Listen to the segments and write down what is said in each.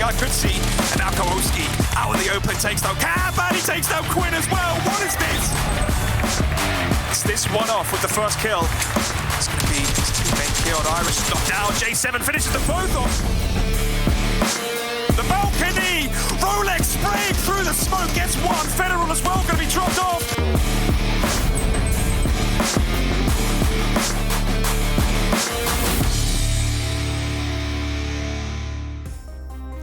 I could see. And now Kowalski out in the open takes down Cam, and he takes down Quinn as well. What is this? It's this one off with the first kill. It's going to be his teammate killed. Irish is knocked down. J7 finishes them both off. The balcony! Rolex spraying through the smoke, gets one. Federal as well, going to be dropped off.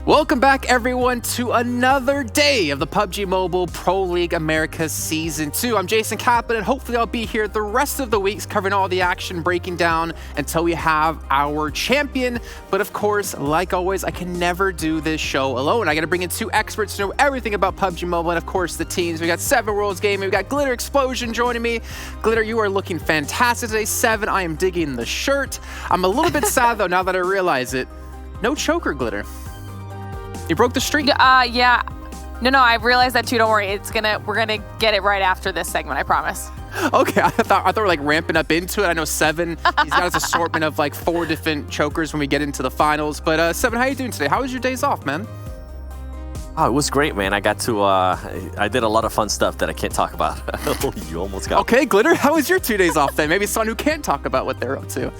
Welcome back, everyone, to another day of the PUBG Mobile Pro League Americas Season 2. I'm Jason Kaplan, and hopefully I'll be here the rest of the weeks covering all the action, breaking down until we have our champion. But of course, like always, I can never do this show alone. I got to bring in two experts to know everything about PUBG Mobile, and of course, the teams. We got Seven Worlds Gaming, we got Glitter Explosion joining me. Glitter, you are looking fantastic today. Seven, I am digging the shirt. I'm a little bit sad, though, now that I realize it. No choker, Glitter. You broke the streak. Yeah. No, I realized that too. Don't worry. We're gonna get it right after this segment. I promise. Okay, I thought we were like ramping up into it. I know Seven, he's got his assortment of like 4 different chokers when we get into the finals. But Seven, how you doing today? How was your days off, man? Oh, it was great, man. I got to, I did a lot of fun stuff that I can't talk about. You almost got Okay, Glitter, how was your 2 days off then? Maybe someone who can't talk about what they're up to.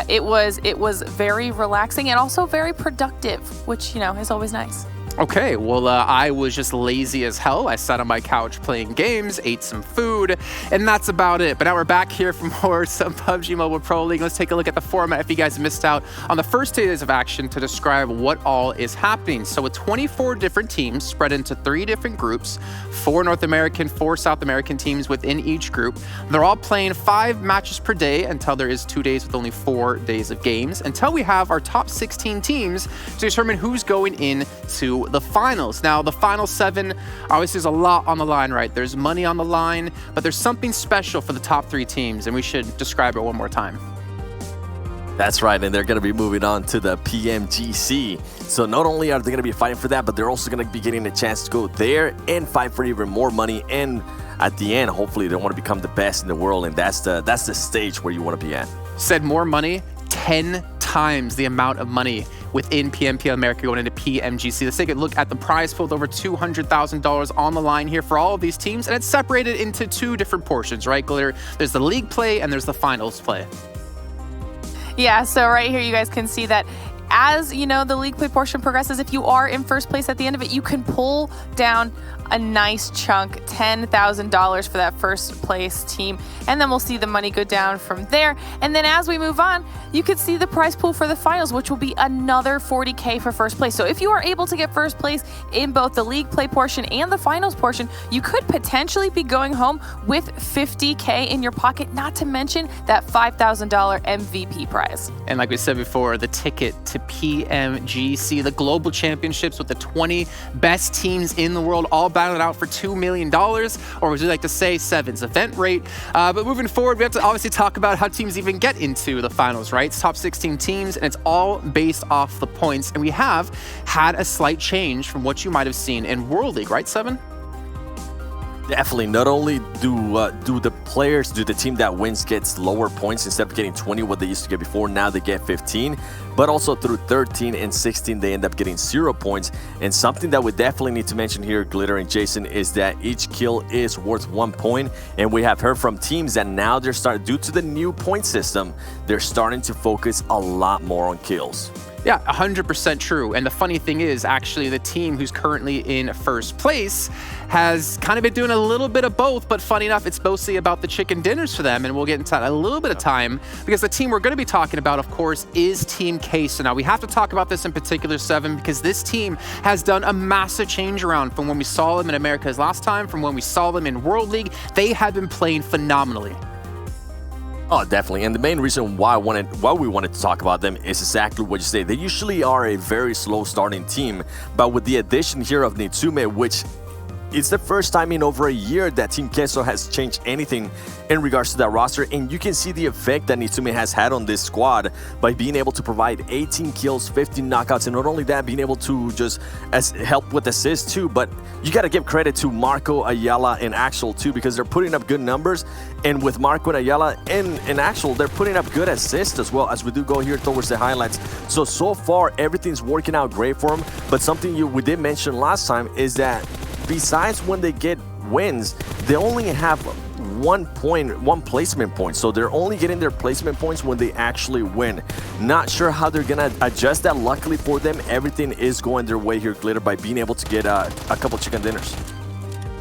It was very relaxing and also very productive, which, you know, is always nice. Okay, well, I was just lazy as hell. I sat on my couch playing games, ate some food, and that's about it. But now we're back here for more some PUBG Mobile Pro League. Let's take a look at the format if you guys missed out on the first 2 days of action to describe what all is happening. So with 24 different teams spread into 3 different groups, 4 North American, 4 South American teams within each group. They're all playing 5 matches per day until there is 2 days with only 4 days of games, until we have our top 16 teams to determine who's going into the finals. Now, the final 7, obviously there's a lot on the line, right? There's money on the line, but there's something special for the top 3 teams, and we should describe it one more time. That's right, and they're going to be moving on to the PMGC. So not only are they going to be fighting for that, but they're also going to be getting a chance to go there and fight for even more money. And at the end, hopefully, they want to become the best in the world, and that's the stage where you want to be at. Said more money, 10 times the amount of money within PMPL America going into PMGC. Let's take a look at the prize pool with over $200,000 on the line here for all of these teams, and it's separated into 2 different portions, right, Glitter? There's the league play and there's the finals play. Yeah, so right here you guys can see that as, you know, the league play portion progresses, if you are in first place at the end of it, you can pull down a nice chunk, $10,000 for that first place team. And then we'll see the money go down from there. And then as we move on, you can see the prize pool for the finals, which will be another $40K for first place. So if you are able to get first place in both the league play portion and the finals portion, you could potentially be going home with $50K in your pocket, not to mention that $5,000 MVP prize. And like we said before, the ticket to PMGC, the global championships with the 20 best teams in the world, all battling out for $2 million, or would you like to say Seven's event rate? But moving forward, we have to obviously talk about how teams even get into the finals, right? It's top 16 teams, and it's all based off the points. And we have had a slight change from what you might have seen in World League, right, Seven? Definitely. Not only do the team that wins gets lower points instead of getting 20, what they used to get before, now they get 15, but also through 13 and 16, they end up getting 0 points. And something that we definitely need to mention here, Glitter and Jason, is that each kill is worth 1 point. And we have heard from teams that now they're starting, due to the new point system, they're starting to focus a lot more on kills. Yeah, 100% true. And the funny thing is, actually, the team who's currently in first place has kind of been doing a little bit of both, but funny enough, it's mostly about the chicken dinners for them, and we'll get into that in a little bit of time, because the team we're going to be talking about, of course, is Team Queso. Now, we have to talk about this in particular, Seven, because this team has done a massive change around from when we saw them in Americas last time, from when we saw them in World League. They have been playing phenomenally. Oh, definitely. And the main reason why we wanted to talk about them is exactly what you say. They usually are a very slow starting team, but with the addition here of Nitsume, which it's the first time in over a year that Team Queso has changed anything in regards to that roster, and you can see the effect that Nitsume has had on this squad by being able to provide 18 kills, 15 knockouts, and not only that, being able to just help with assists too. But you got to give credit to Marco, Ayala, and Axel too, because they're putting up good numbers, and with Marco and Ayala and Axel, they're putting up good assists as well, as we do go here towards the highlights. So far, everything's working out great for them, but something we did mention last time is that besides when they get wins, they only have 1 placement point. So they're only getting their placement points when they actually win. Not sure how they're gonna adjust that. Luckily for them, everything is going their way here, Glitter, by being able to get a couple chicken dinners.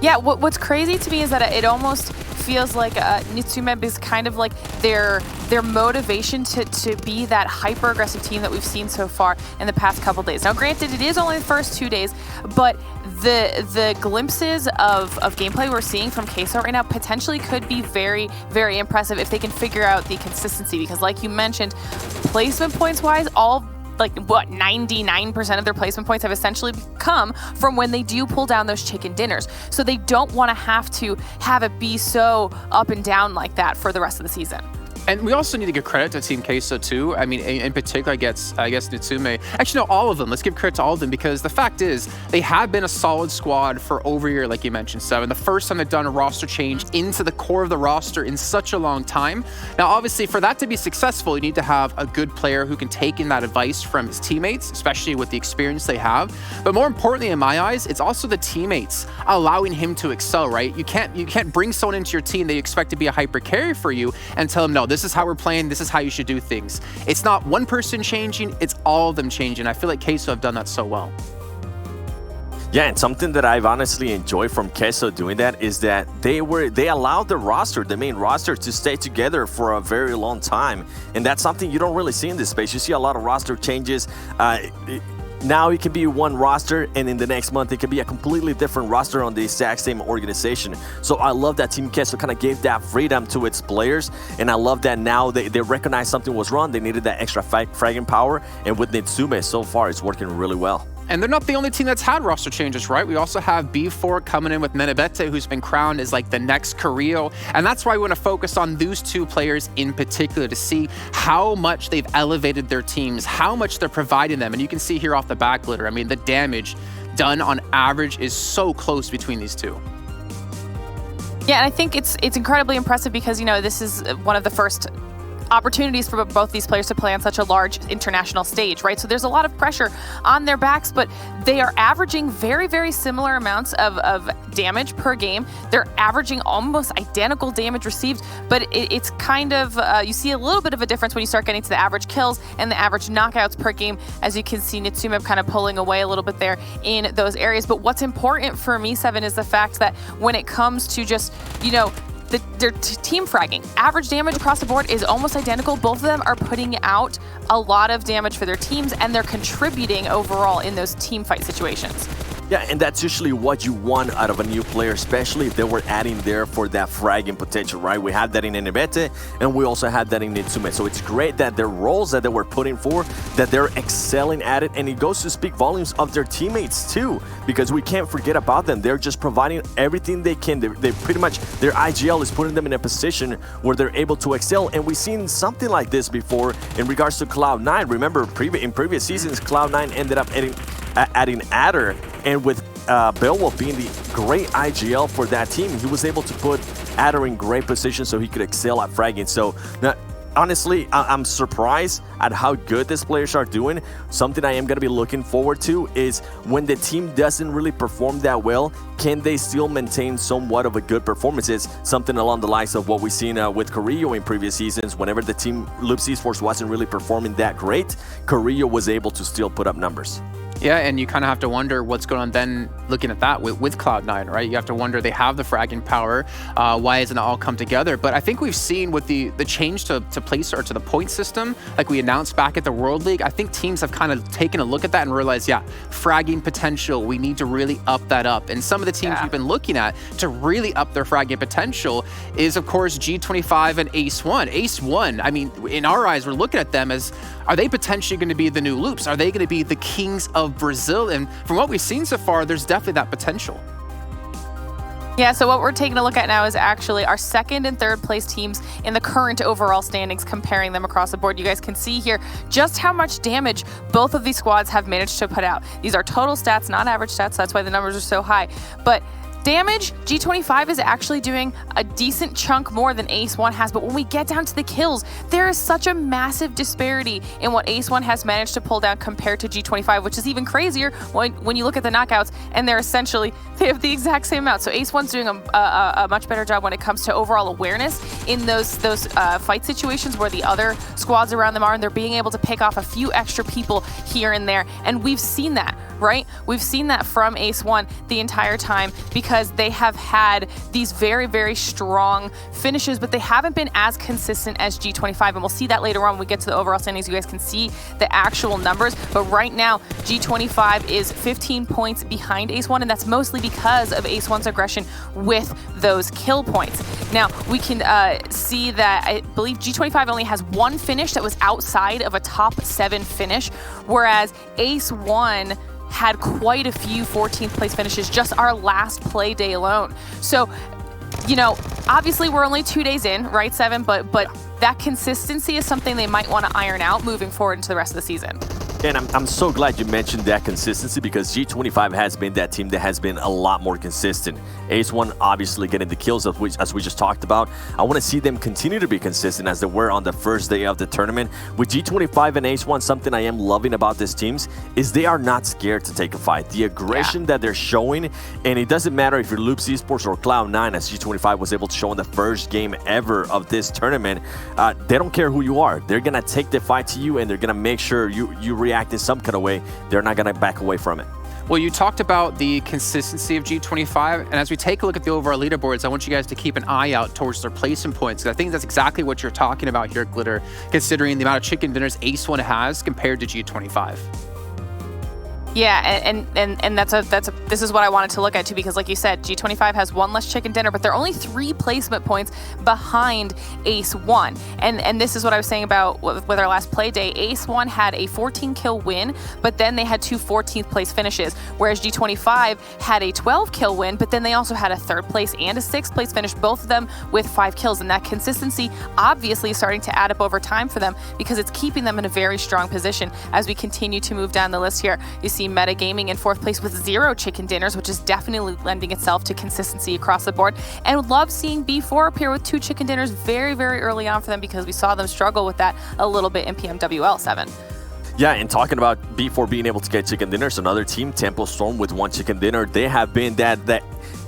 Yeah, what's crazy to me is that it almost feels like Nitsume is kind of like their motivation to be that hyper-aggressive team that we've seen so far in the past couple days. Now, granted, it is only the first 2 days, but the glimpses of gameplay we're seeing from Queso right now potentially could be very, very impressive if they can figure out the consistency. Because like you mentioned, placement points-wise, all like what 99% of their placement points have essentially come from when they do pull down those chicken dinners. So they don't want to have it be so up and down like that for the rest of the season. And we also need to give credit to Team Queso too. I mean, in particular, I guess Nitsume. Actually, no, all of them. Let's give credit to all of them, because the fact is, they have been a solid squad for over a year, like you mentioned, Seven. The first time they've done a roster change into the core of the roster in such a long time. Now, obviously, for that to be successful, you need to have a good player who can take in that advice from his teammates, especially with the experience they have. But more importantly, in my eyes, it's also the teammates allowing him to excel, right? You can't bring someone into your team that you expect to be a hyper carry for you and tell them, no, this is how we're playing, this is how you should do things. It's not one person changing, it's all of them changing. I feel like Queso have done that so well. Yeah, and something that I've honestly enjoyed from Queso doing that is that they allowed the main roster, to stay together for a very long time. And that's something you don't really see in this space. You see a lot of roster changes. Now it can be one roster, and in the next month it can be a completely different roster on the exact same organization. So I love that Team Queso kind of gave that freedom to its players, and I love that now they recognize something was wrong. They needed that extra fragging power, and with Nitsume, so far it's working really well. And they're not the only team that's had roster changes, right? We also have B4 coming in with Menebete, who's been crowned as like the next Carrillo. And that's why we want to focus on those two players in particular to see how much they've elevated their teams, how much they're providing them. And you can see here off the back, Glitter, I mean, the damage done on average is so close between these two. Yeah, and I think it's incredibly impressive because, you know, this is one of the first opportunities for both these players to play on such a large international stage, right? So there's a lot of pressure on their backs, but they are averaging very, very similar amounts of damage per game. They're averaging almost identical damage received, but it's kind of, you see a little bit of a difference when you start getting to the average kills and the average knockouts per game. As you can see, Nitsume kind of pulling away a little bit there in those areas. But what's important for me, Seven, is the fact that when it comes to just, you know, their team fragging, average damage across the board is almost identical. Both of them are putting out a lot of damage for their teams, and they're contributing overall in those team fight situations. Yeah, and that's usually what you want out of a new player, especially if they were adding there for that fragging potential, right? We had that in Menebete, and we also had that in Nitsume. So it's great that their roles that they were putting for, that they're excelling at it, and it goes to speak volumes of their teammates too, because we can't forget about them. They're just providing everything they can. They pretty much, their IGL is putting them in a position where they're able to excel, and we've seen something like this before in regards to Cloud9. Remember, in previous seasons, Cloud9 ended up adding Adder, and with Beowulf being the great IGL for that team, he was able to put Adder in great position so he could excel at fragging. So now, honestly, I'm surprised at how good these players are doing. Something I am going to be looking forward to is when the team doesn't really perform that well, can they still maintain somewhat of a good performance? It's something along the lines of what we've seen with Carrillo in previous seasons. Whenever the team, Loops Esports, wasn't really performing that great, Carrillo was able to still put up numbers. Yeah, and you kind of have to wonder what's going on then looking at that with Cloud9, right? You have to wonder, they have the fragging power. Why hasn't it all come together? But I think we've seen with the change to place or to the point system, like we announced back at the World League, I think teams have kind of taken a look at that and realized, yeah, fragging potential, we need to really up that up. And some of the teams we've been looking at to really up their fragging potential is, of course, G25 and Ace1. Ace1, I mean, in our eyes, we're looking at them as, are they potentially going to be the new Loops? Are they going to be the kings of Brazil? And from what we've seen so far, there's definitely that potential. Yeah, so what we're taking a look at now is actually our second and third place teams in the current overall standings, comparing them across the board. You guys can see here just how much damage both of these squads have managed to put out. These are total stats, not average stats. That's why the numbers are so high. But damage, G25 is actually doing a decent chunk more than Ace1 has, but when we get down to the kills, there is such a massive disparity in what Ace1 has managed to pull down compared to G25, which is even crazier when you look at the knockouts, and they have the exact same amount. So Ace1's doing a much better job when it comes to overall awareness in those fight situations where the other squads around them are, and they're being able to pick off a few extra people here and there, and we've seen that, right? We've seen that from Ace1 the entire time, because they have had these very, very strong finishes, but they haven't been as consistent as G25. And we'll see that later on when we get to the overall standings. You guys can see the actual numbers. But right now, G25 is 15 points behind Ace1, and that's mostly because of Ace1's aggression with those kill points. Now, we can see that I believe G25 only has one finish that was outside of a top 7 finish, whereas Ace1 had quite a few 14th place finishes just our last play day alone. So, you know, obviously we're only 2 days in, right, Seven? But that consistency is something they might want to iron out moving forward into the rest of the season. And I'm so glad you mentioned that consistency, because G25 has been that team that has been a lot more consistent. Ace1 obviously getting the kills, as we just talked about. I want to see them continue to be consistent as they were on the first day of the tournament. With G25 and Ace1, something I am loving about these teams is they are not scared to take a fight. The aggression that they're showing, and it doesn't matter if you're Klaze Esports or Cloud9, as G25 was able to show in the first game ever of this tournament, they don't care who you are. They're going to take the fight to you, and they're going to make sure you react in some kind of way. They're not going to back away from it. Well, you talked about the consistency of G25, and as we take a look at the overall leaderboards, I want you guys to keep an eye out towards their placement points. I think that's exactly what you're talking about here, Glitter, considering the amount of chicken dinners Ace1 has compared to G25. Yeah, and this is what I wanted to look at too, because like you said, G25 has one less chicken dinner, but they're only 3 placement points behind Ace1. And this is what I was saying about with our last play day. Ace1 had a 14 kill win, but then they had 2 14th place finishes, whereas G25 had a 12 kill win, but then they also had a 3rd place and a 6th place finish, both of them with 5 kills. And that consistency obviously is starting to add up over time for them, because it's keeping them in a very strong position as we continue to move down the list here. You see Meta Gaming in 4th place with 0 chicken dinners, which is definitely lending itself to consistency across the board. And would love seeing B4 appear with 2 chicken dinners very, very early on for them, because we saw them struggle with that a little bit in PMWL 7. Yeah, and talking about B4 being able to get chicken dinners, another team, Temple Storm, with 1 chicken dinner. They have been that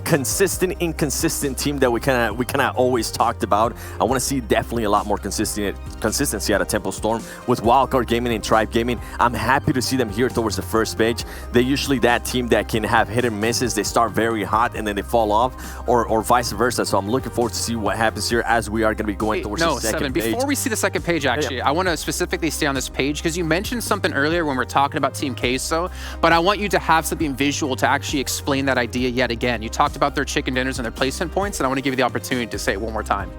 consistent, inconsistent team that we kind of always talked about. I want to see definitely a lot more consistency out of Temple Storm with Wildcard Gaming and Tribe Gaming. I'm happy to see them here towards the first page. They're usually that team that can have hit and misses. They start very hot and then they fall off, or vice versa. So I'm looking forward to see what happens here as we are going to be going towards the second page. Before we see the second page, actually, I want to specifically stay on this page, because you mentioned something earlier when we were talking about Team Queso, but I want you to have something visual to actually explain that idea yet again. You talked about their chicken dinners and their placement points, and I want to give you the opportunity to say it one more time.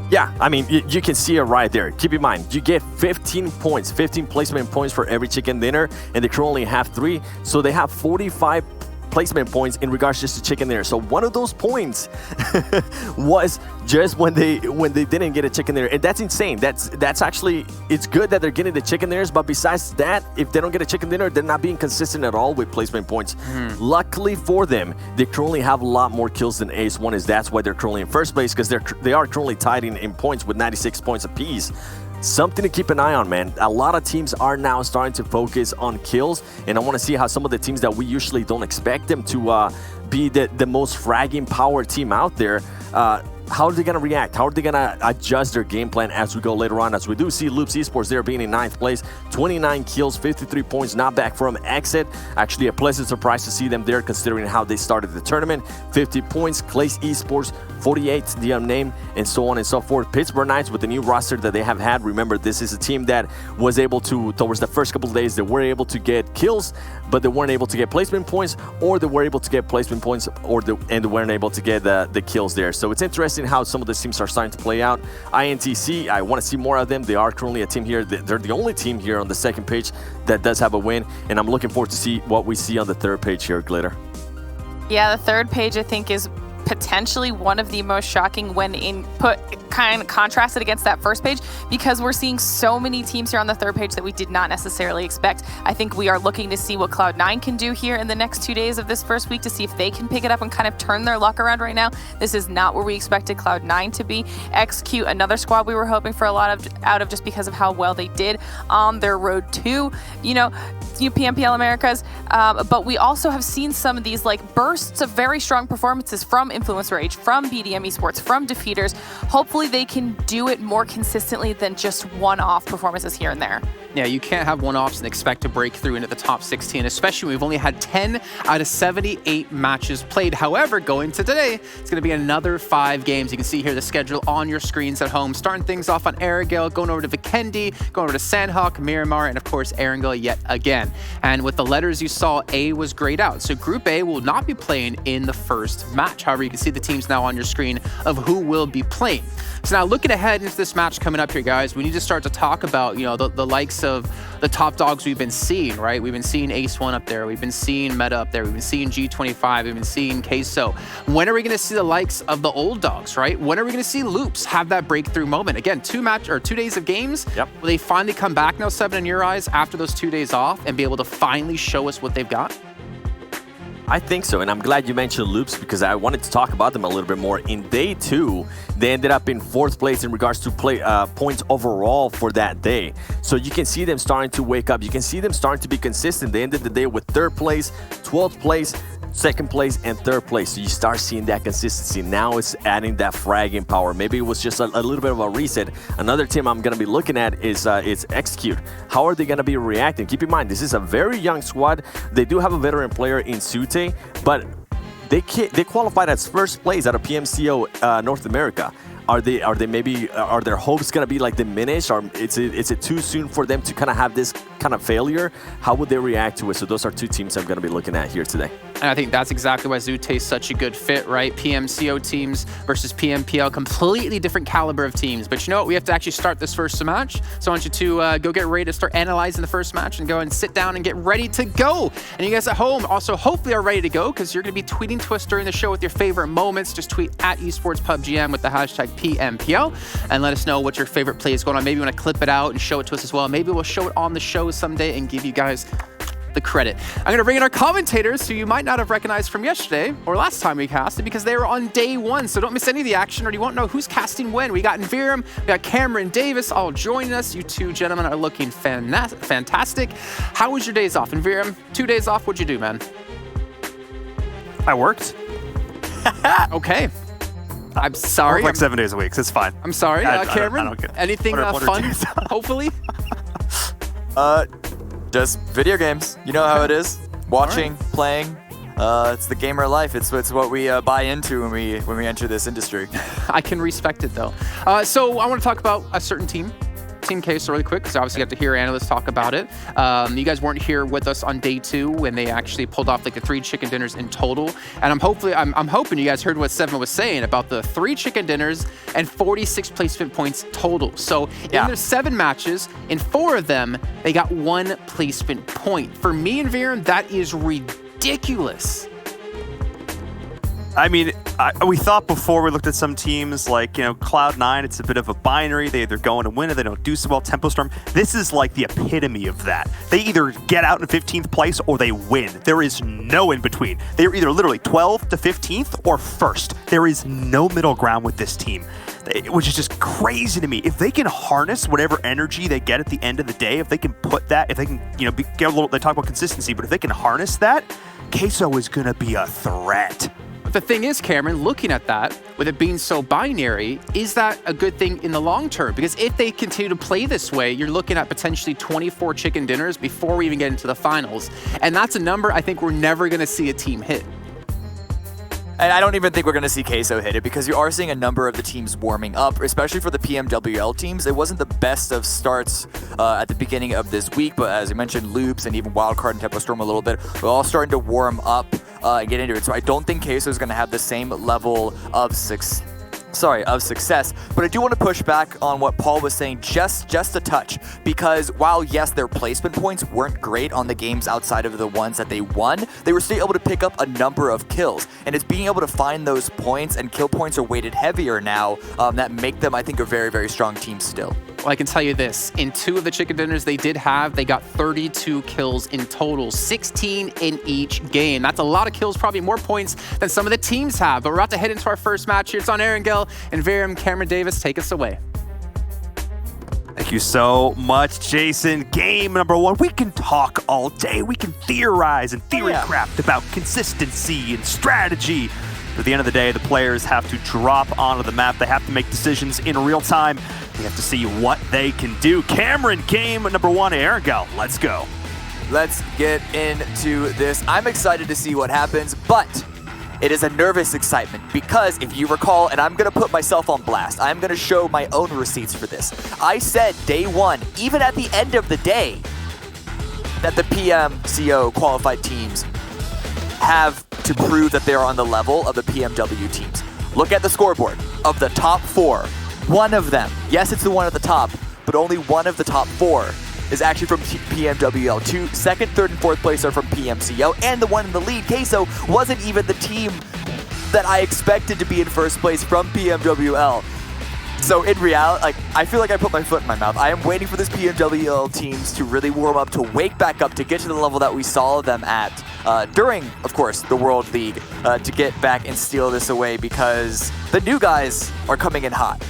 Yeah, I mean, you can see it right there. Keep in mind, you get 15 points, 15 placement points for every chicken dinner, and they currently have 3, so they have 45 placement points in regards just to chicken dinner. So one of those points was just when they didn't get a chicken dinner, and that's insane. That's actually, it's good that they're getting the chicken dinners, but besides that, if they don't get a chicken dinner, they're not being consistent at all with placement points. Luckily for them, they currently have a lot more kills than Ace1 is. That's why they're currently in first place, because they are currently tied in points with 96 points apiece. Something to keep an eye on, man. A lot of teams are now starting to focus on kills, and I want to see how some of the teams that we usually don't expect them to be the most fragging power team out there, how are they going to react? How are they going to adjust their game plan as we go later on? As we do see Klaze Esports there being in 9th place, 29 kills, 53 points, not back from XSET. Actually a pleasant surprise to see them there considering how they started the tournament. 50 points, Klaze Esports, 48, the Unnamed, and so on and so forth. Pittsburgh Knights with the new roster that they have had. Remember, this is a team that was able to, towards the first couple of days, they were able to get kills, but they weren't able to get placement points, or they were able to get placement points, and they weren't able to get the kills there. So it's interesting how some of the teams are starting to play out. INTZ, I want to see more of them. They are currently a team here. They're the only team here on the second page that does have a win, and I'm looking forward to see what we see on the third page here, Glitter. Yeah, the third page, I think, is potentially one of the most shocking when kind of contrasted against that first page, because we're seeing so many teams here on the third page that we did not necessarily expect. I think we are looking to see what Cloud9 can do here in the next 2 days of this first week to see if they can pick it up and kind of turn their luck around right now. This is not where we expected Cloud9 to be. XQ, another squad we were hoping for a lot out of just because of how well they did on their road to, PMPL Americas. But we also have seen some of these like bursts of very strong performances from Influencer H, from BDM Esports, from Defeaters. Hopefully they can do it more consistently than just one-off performances here and there. Yeah, you can't have one-offs and expect to break through into the top 16, especially when we've only had 10 out of 78 matches played. However, going to today, it's going to be another 5 games. You can see here the schedule on your screens at home. Starting things off on Erangel, going over to Vikendi, going over to Sanhok, Miramar, and of course Erangel yet again. And with the letters you saw, A was grayed out. So Group A will not be playing in the first match. However, you can see the teams now on your screen of who will be playing. So now looking ahead into this match coming up here, guys, we need to start to talk about, the likes of the top dogs we've been seeing, right? We've been seeing Ace1 up there. We've been seeing Meta up there. We've been seeing G25. We've been seeing Queso. When are we going to see the likes of the old dogs, right? When are we going to see Loops have that breakthrough moment? Again, 2 days of games. Yep. Will they finally come back now, 7 in your eyes, after those 2 days off and be able to finally show us what they've got? I think so, and I'm glad you mentioned Loops because I wanted to talk about them a little bit more. In day 2, they ended up in 4th place in regards to points overall for that day. So you can see them starting to wake up. You can see them starting to be consistent. They ended the day with 3rd place, 12th place, 2nd place, and 3rd place. So you start seeing that consistency. Now it's adding that fragging power. Maybe it was just a little bit of a reset. Another team I'm going to be looking at is Execute. How are they going to be reacting? Keep in mind, this is a very young squad. They do have a veteran player in Sute, but they qualified as 1st place out of PMCO North America. Are their hopes gonna be like diminished, or is it too soon for them to kind of have this kind of failure? How would they react to it? So those are 2 teams I'm gonna be looking at here today. And I think that's exactly why Zute is such a good fit, right? PMCO teams versus PMPL, completely different caliber of teams. But you know what? We have to actually start this first match. So I want you to go get ready to start analyzing the first match and go and sit down and get ready to go. And you guys at home also hopefully are ready to go because you're going to be tweeting to us during the show with your favorite moments. Just tweet at esportspubgm with the hashtag PMPL and let us know what your favorite play is going on. Maybe you want to clip it out and show it to us as well. Maybe we'll show it on the show someday and give you guys the credit. I'm going to bring in our commentators who you might not have recognized from yesterday or last time we casted because they were on day 1. So don't miss any of the action or you won't know who's casting when. We got Viram, we got Cameron Davis all joining us. You 2 gentlemen are looking fantastic. How was your days off? And Viram, 2 days off, what'd you do, man? I worked. Okay. I'm sorry. I work like 7 days a week, so it's fine. I'm sorry, Cameron. I don't get it. Anything fun, hopefully? Just video games. You know how it is. Watching, playing. It's the gamer life. It's what we buy into when we enter this industry. I can respect it though. So I want to talk about a certain team. Team Queso really quick because obviously you got to hear analysts talk about it. You guys weren't here with us on day 2 when they actually pulled off like the 3 chicken dinners in total. And I'm hoping you guys heard what Seven was saying about the 3 chicken dinners and 46 placement points total. So in their 7 matches, in 4 of them, they got 1 placement point. For me and Viren, that is ridiculous. I mean, we thought before we looked at some teams like, Cloud9, it's a bit of a binary. They either go in and win or they don't do so well. Tempo Storm, this is like the epitome of that. They either get out in 15th place or they win. There is no in between. They're either literally 12th to 15th or 1st. There is no middle ground with this team, which is just crazy to me. If they can harness whatever energy they get at the end of the day, if they can put that, if they can, get a little, they talk about consistency, but if they can harness that, Queso is going to be a threat. The thing is, Cameron, looking at that, with it being so binary, is that a good thing in the long term? Because if they continue to play this way, you're looking at potentially 24 chicken dinners before we even get into the finals. And that's a number I think we're never going to see a team hit. And I don't even think we're going to see Queso hit it because you are seeing a number of the teams warming up, especially for the PMWL teams. It wasn't the best of starts at the beginning of this week, but as you mentioned, Loops and even Wildcard and Tempo Storm a little bit, we're all starting to warm up and get into it. So I don't think Queso is going to have the same level of success. of success. But I do want to push back on what Paul was saying just a touch, because while yes, their placement points weren't great on the games outside of the ones that they won, they were still able to pick up a number of kills. And it's being able to find those points, and kill points are weighted heavier now, that make them, I think, a very, very strong team still. Well, I can tell you this, in 2 of the chicken dinners they did have, they got 32 kills in total, 16 in each game. That's a lot of kills, probably more points than some of the teams have. But we're about to head into our first match here. It's on Erangel and Viram. Cameron Davis, take us away. Thank you so much, Jason. Game number 1. We can talk all day. We can theorize and theory-craft about consistency and strategy. But at the end of the day, the players have to drop onto the map. They have to make decisions in real time. We have to see what they can do. Cameron, game number 1, Erangel. Let's go. Let's get into this. I'm excited to see what happens, but it is a nervous excitement because if you recall, and I'm going to put myself on blast, I'm going to show my own receipts for this. I said day 1, even at the end of the day, that the PMCO qualified teams have to prove that they're on the level of the PMW teams. Look at the scoreboard. Of the top 4, one of them, yes, it's the one at the top, but only one of the top 4 is actually from PMWL. 2, second, third, and fourth place are from PMCO, and the one in the lead, Queso, wasn't even the team that I expected to be in first place from PMWL. So in reality, I feel like I put my foot in my mouth. I am waiting for this PMWL teams to really warm up, to wake back up, to get to the level that we saw them at during, of course, the World League, to get back and steal this away, because the new guys are coming in hot.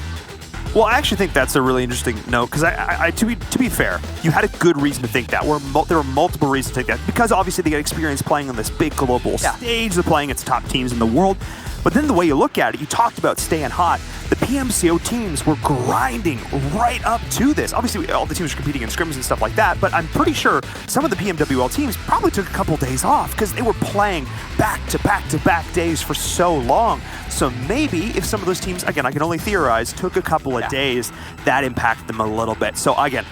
Well, I actually think that's a really interesting note, because to be fair, you had a good reason to think that. There were multiple reasons to think that, because obviously they got experience playing on this big global stage, they're playing against top teams in the world. But then the way you look at it, you talked about staying hot. The PMCO teams were grinding right up to this. Obviously, all the teams were competing in scrims and stuff like that, but I'm pretty sure some of the PMWL teams probably took a couple days off because they were playing back-to-back-to-back days for so long. So maybe if some of those teams, again, I can only theorize, took a couple of days, that impacted them a little bit. So again,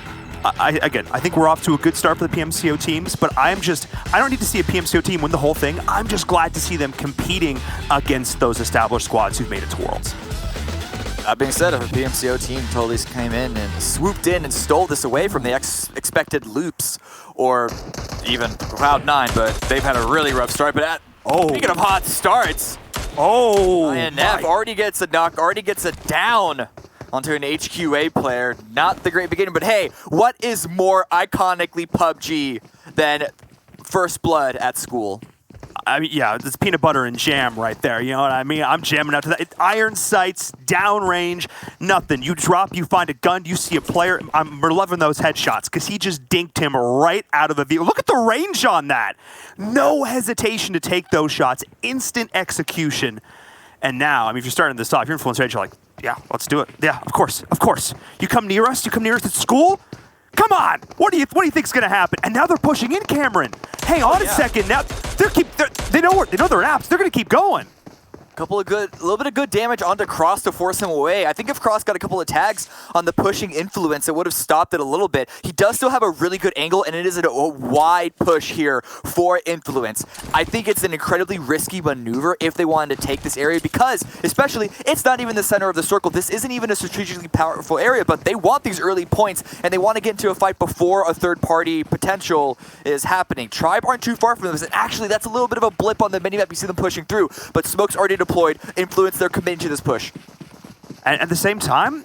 I think we're off to a good start for the PMCO teams, but I don't need to see a PMCO team win the whole thing. I'm just glad to see them competing against those established squads who've made it to Worlds. That being said, if a PMCO team totally came in and swooped in and stole this away from the expected loops, or even Cloud9, but they've had a really rough start. But speaking of hot starts, INF already gets a knock, already gets a down onto an HQA player. Not the great beginning, but hey, what is more iconically PUBG than First Blood at school? I mean, yeah, it's peanut butter and jam right there. You know what I mean? I'm jamming out to that. It's iron sights, downrange, nothing. You drop, you find a gun, you see a player. We're loving those headshots because he just dinked him right out of the view. Look at the range on that. No hesitation to take those shots. Instant execution. And now, I mean, if you're starting this off, you're Influencer Edge, you're like, yeah, let's do it. Yeah, of course. You come near us at school? Come on! What do you think is going to happen? And now they're pushing in, Cameron. Hang on a second. Now they know their apps. They're going to keep going. A little bit of good damage onto Cross to force him away. I think if Cross got a couple of tags on the pushing influence, it would have stopped it a little bit. He does still have a really good angle, and it is a wide push here for influence. I think it's an incredibly risky maneuver if they wanted to take this area, because especially it's not even the center of the circle. This isn't even a strategically powerful area, but they want these early points, and they want to get into a fight before a third-party potential is happening. Tribe aren't too far from this, and actually that's a little bit of a blip on the minimap. You see them pushing through, but Smoke's already deployed. Influence, they're committing to this push. And at the same time,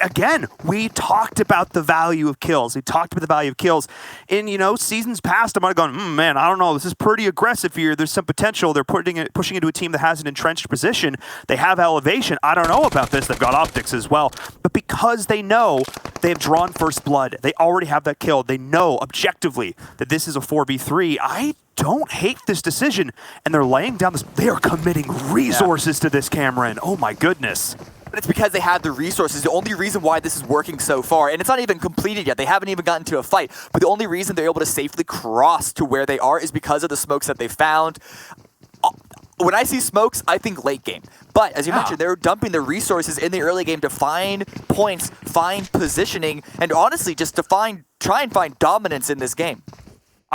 again, we talked about the value of kills. We talked about the value of kills. In, seasons past, I might have gone, man, I don't know, this is pretty aggressive here. There's some potential. They're pushing into a team that has an entrenched position. They have elevation. I don't know about this. They've got optics as well. But because they know they've drawn First Blood, they already have that kill. They know objectively that this is a 4v3. I don't hate this decision. And they're laying down this. They are committing resources to this, Cameron. Oh my goodness. But it's because they have the resources. The only reason why this is working so far, and it's not even completed yet, they haven't even gotten to a fight, but the only reason they're able to safely cross to where they are is because of the smokes that they found. When I see smokes, I think late game. But as you mentioned, they're dumping their resources in the early game to find points, find positioning, and honestly just to try and find dominance in this game.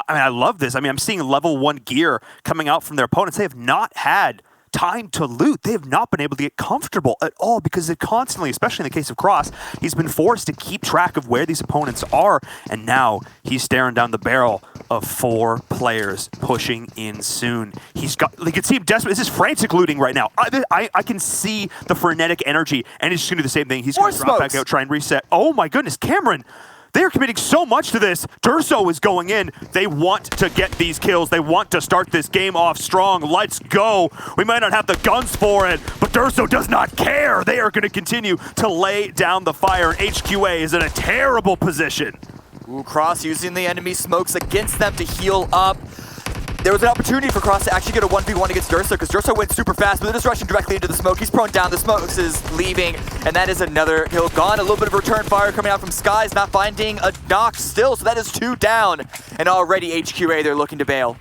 I mean, I love this. I mean, I'm seeing level 1 gear coming out from their opponents. They have not had time to loot. They have not been able to get comfortable at all because they constantly, especially in the case of Cross, he's been forced to keep track of where these opponents are, and now he's staring down the barrel of 4 players pushing in soon. He's got, you can see him desperate. This is frantic looting right now. I can see the frenetic energy, and he's just going to do the same thing. He's going to drop back out, try and reset. Oh my goodness, Cameron! They're committing so much to this. Durso is going in. They want to get these kills. They want to start this game off strong. Let's go. We might not have the guns for it, but Durso does not care. They are going to continue to lay down the fire, and HQA is in a terrible position. Ooh, Cross using the enemy smokes against them to heal up. There was an opportunity for Cross to actually get a 1v1 against Durso because Durso went super fast, but they're just rushing directly into the smoke. He's prone down, the smokes is leaving, and that is another kill gone. A little bit of return fire coming out from Skies, not finding a knock still, so that is 2 down. And already HQA, they're looking to bail.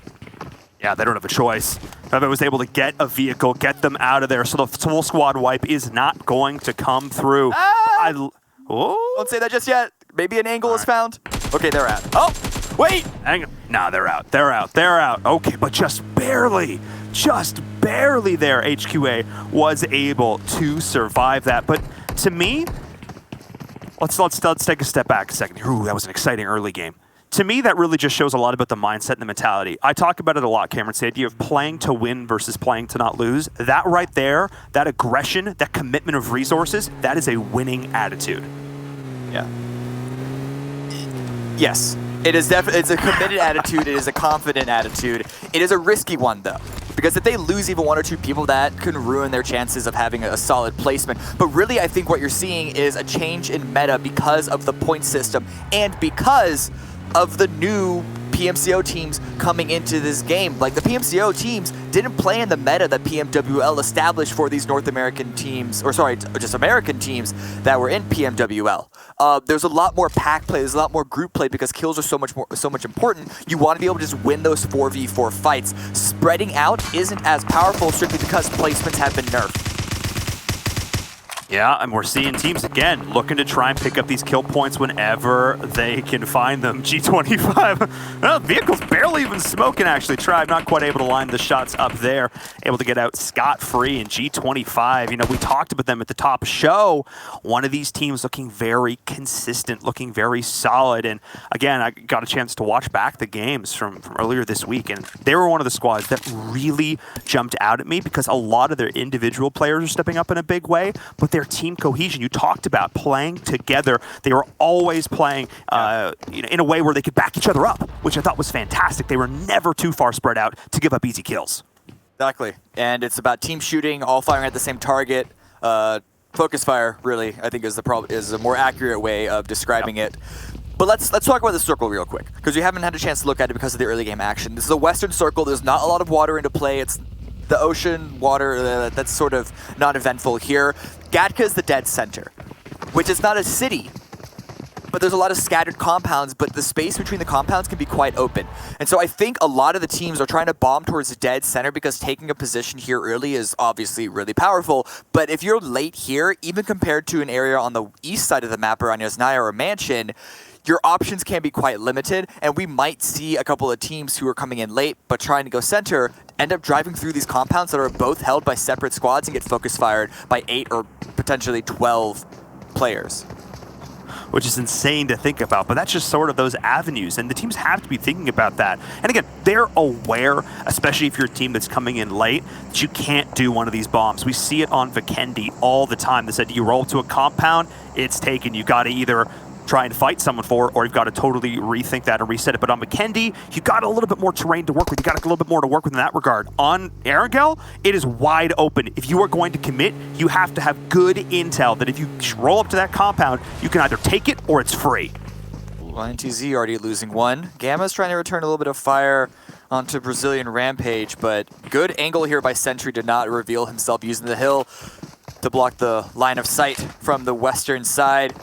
Yeah, they don't have a choice. Bebe was able to get a vehicle, get them out of there, so the full squad wipe is not going to come through. Don't say that just yet. Maybe an angle is found. Okay, they're out. Oh, wait! Hang on. Nah, they're out. They're out. They're out. Okay, but just barely there, HQA was able to survive that. But to me, let's take a step back a second. Ooh, that was an exciting early game. To me, that really just shows a lot about the mindset and the mentality. I talk about it a lot, Cameron. It's the idea of playing to win versus playing to not lose. That right there, that aggression, that commitment of resources, that is a winning attitude. Yeah. Yes. It is it's a committed attitude. It is a confident attitude. It is a risky one, though, because if they lose even 1 or 2 people, that can ruin their chances of having a solid placement. But really, I think what you're seeing is a change in meta because of the point system and because of the new PMCO teams coming into this game. Like, the PMCO teams didn't play in the meta that PMWL established for these North American teams, or sorry, just American teams that were in PMWL. There's a lot more pack play, there's a lot more group play because kills are so much important. You want to be able to just win those 4v4 fights. Spreading out isn't as powerful strictly because placements have been nerfed. Yeah, and we're seeing teams, again, looking to try and pick up these kill points whenever they can find them. G25, well, vehicle's barely even smoking, actually. Tribe not quite able to line the shots up there. Able to get out scot-free, and G25, you know, we talked about them at the top show. One of these teams looking very consistent, looking very solid. And again, I got a chance to watch back the games from earlier this week, and they were one of the squads that really jumped out at me because a lot of their individual players are stepping up in a big way, but their team cohesion, you talked about playing together. They were always playing in a way where they could back each other up, which I thought was fantastic. They were never too far spread out to give up easy kills. Exactly, and it's about team shooting, all firing at the same target. Focus fire, really, I think is a more accurate way of describing it. But let's talk about the circle real quick, because we haven't had a chance to look at it because of the early game action. This is a western circle. There's not a lot of water into play. It's the ocean, water, that's sort of not eventful here. Gatka is the dead center, which is not a city, but there's a lot of scattered compounds, but the space between the compounds can be quite open. And so I think a lot of the teams are trying to bomb towards the dead center because taking a position here early is obviously really powerful. But if you're late here, even compared to an area on the east side of the map around Yasnaya or Mansion, your options can be quite limited, and we might see a couple of teams who are coming in late but trying to go center end up driving through these compounds that are both held by separate squads and get focus fired by 8 or potentially 12 players. Which is insane to think about, but that's just sort of those avenues, and the teams have to be thinking about that. And again, they're aware, especially if you're a team that's coming in late, that you can't do one of these bombs. We see it on Vikendi all the time. They said you roll to a compound, it's taken. You got to either try and fight someone for it, or you've got to totally rethink that and reset it. But on Vikendi, you got a little bit more terrain to work with. You got a little bit more to work with in that regard. On Erangel, it is wide open. If you are going to commit, you have to have good intel that if you roll up to that compound, you can either take it or it's free. INTZ already losing 1. Gamma's trying to return a little bit of fire onto Brazilian Rampage, but good angle here by Sentry did not reveal himself using the hill to block the line of sight from the western side.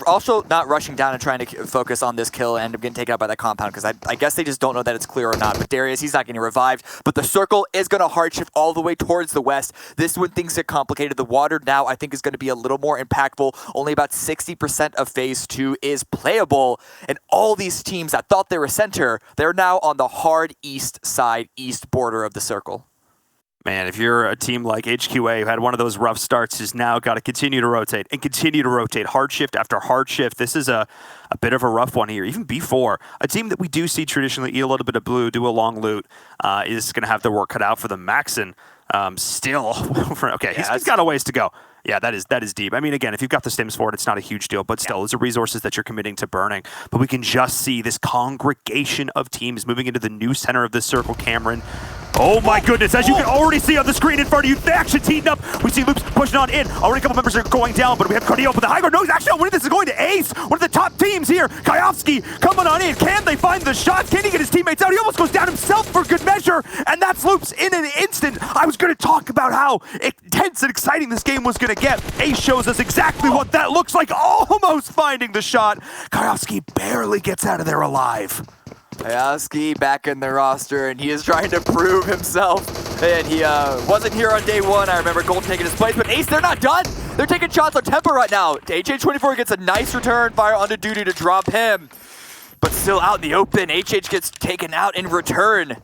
Also not rushing down and trying to focus on this kill and end up getting taken out by that compound, because I guess they just don't know that it's clear or not. But Darius, he's not getting revived. But the circle is going to hard shift all the way towards the west. This is when things get complicated. The water now, I think, is going to be a little more impactful. Only about 60% of Phase 2 is playable. And all these teams that thought they were center, they're now on the hard east side, east border of the circle. Man, if you're a team like HQA who had one of those rough starts, who's now got to continue to rotate and continue to rotate, hard shift after hard shift, this is a bit of a rough one here. Even B4, a team that we do see traditionally eat a little bit of blue, do a long loot, is going to have their work cut out for them. Maxon, still, okay, he's got a ways to go. Yeah, that is deep. I mean, again, if you've got the stims for it, it's not a huge deal, but still, those are resources that you're committing to burning. But we can just see this congregation of teams moving into the new center of this circle, Cameron. Oh my goodness, as you can already see on the screen in front of you, the action's heating up. We see Loops pushing on in. Already a couple members are going down, but we have Cardio with the high guard. No, he's actually winning. This is going to Ace, one of the top teams here. Kayovsky coming on in. Can they find the shots? Can he get his teammates out? He almost goes down himself for good measure, and that's Loops in an instant. I was going to talk about how intense and exciting this game was going to get. Ace shows us exactly what that looks like, almost finding the shot. Kayovsky barely gets out of there alive. Kayovsky back in the roster, and he is trying to prove himself. And he wasn't here on day one. I remember Gold taking his place, but Ace, they're not done. They're taking shots on Tempo right now. HH24 gets a nice return fire onto duty to drop him, but still out in the open. HH gets taken out in return.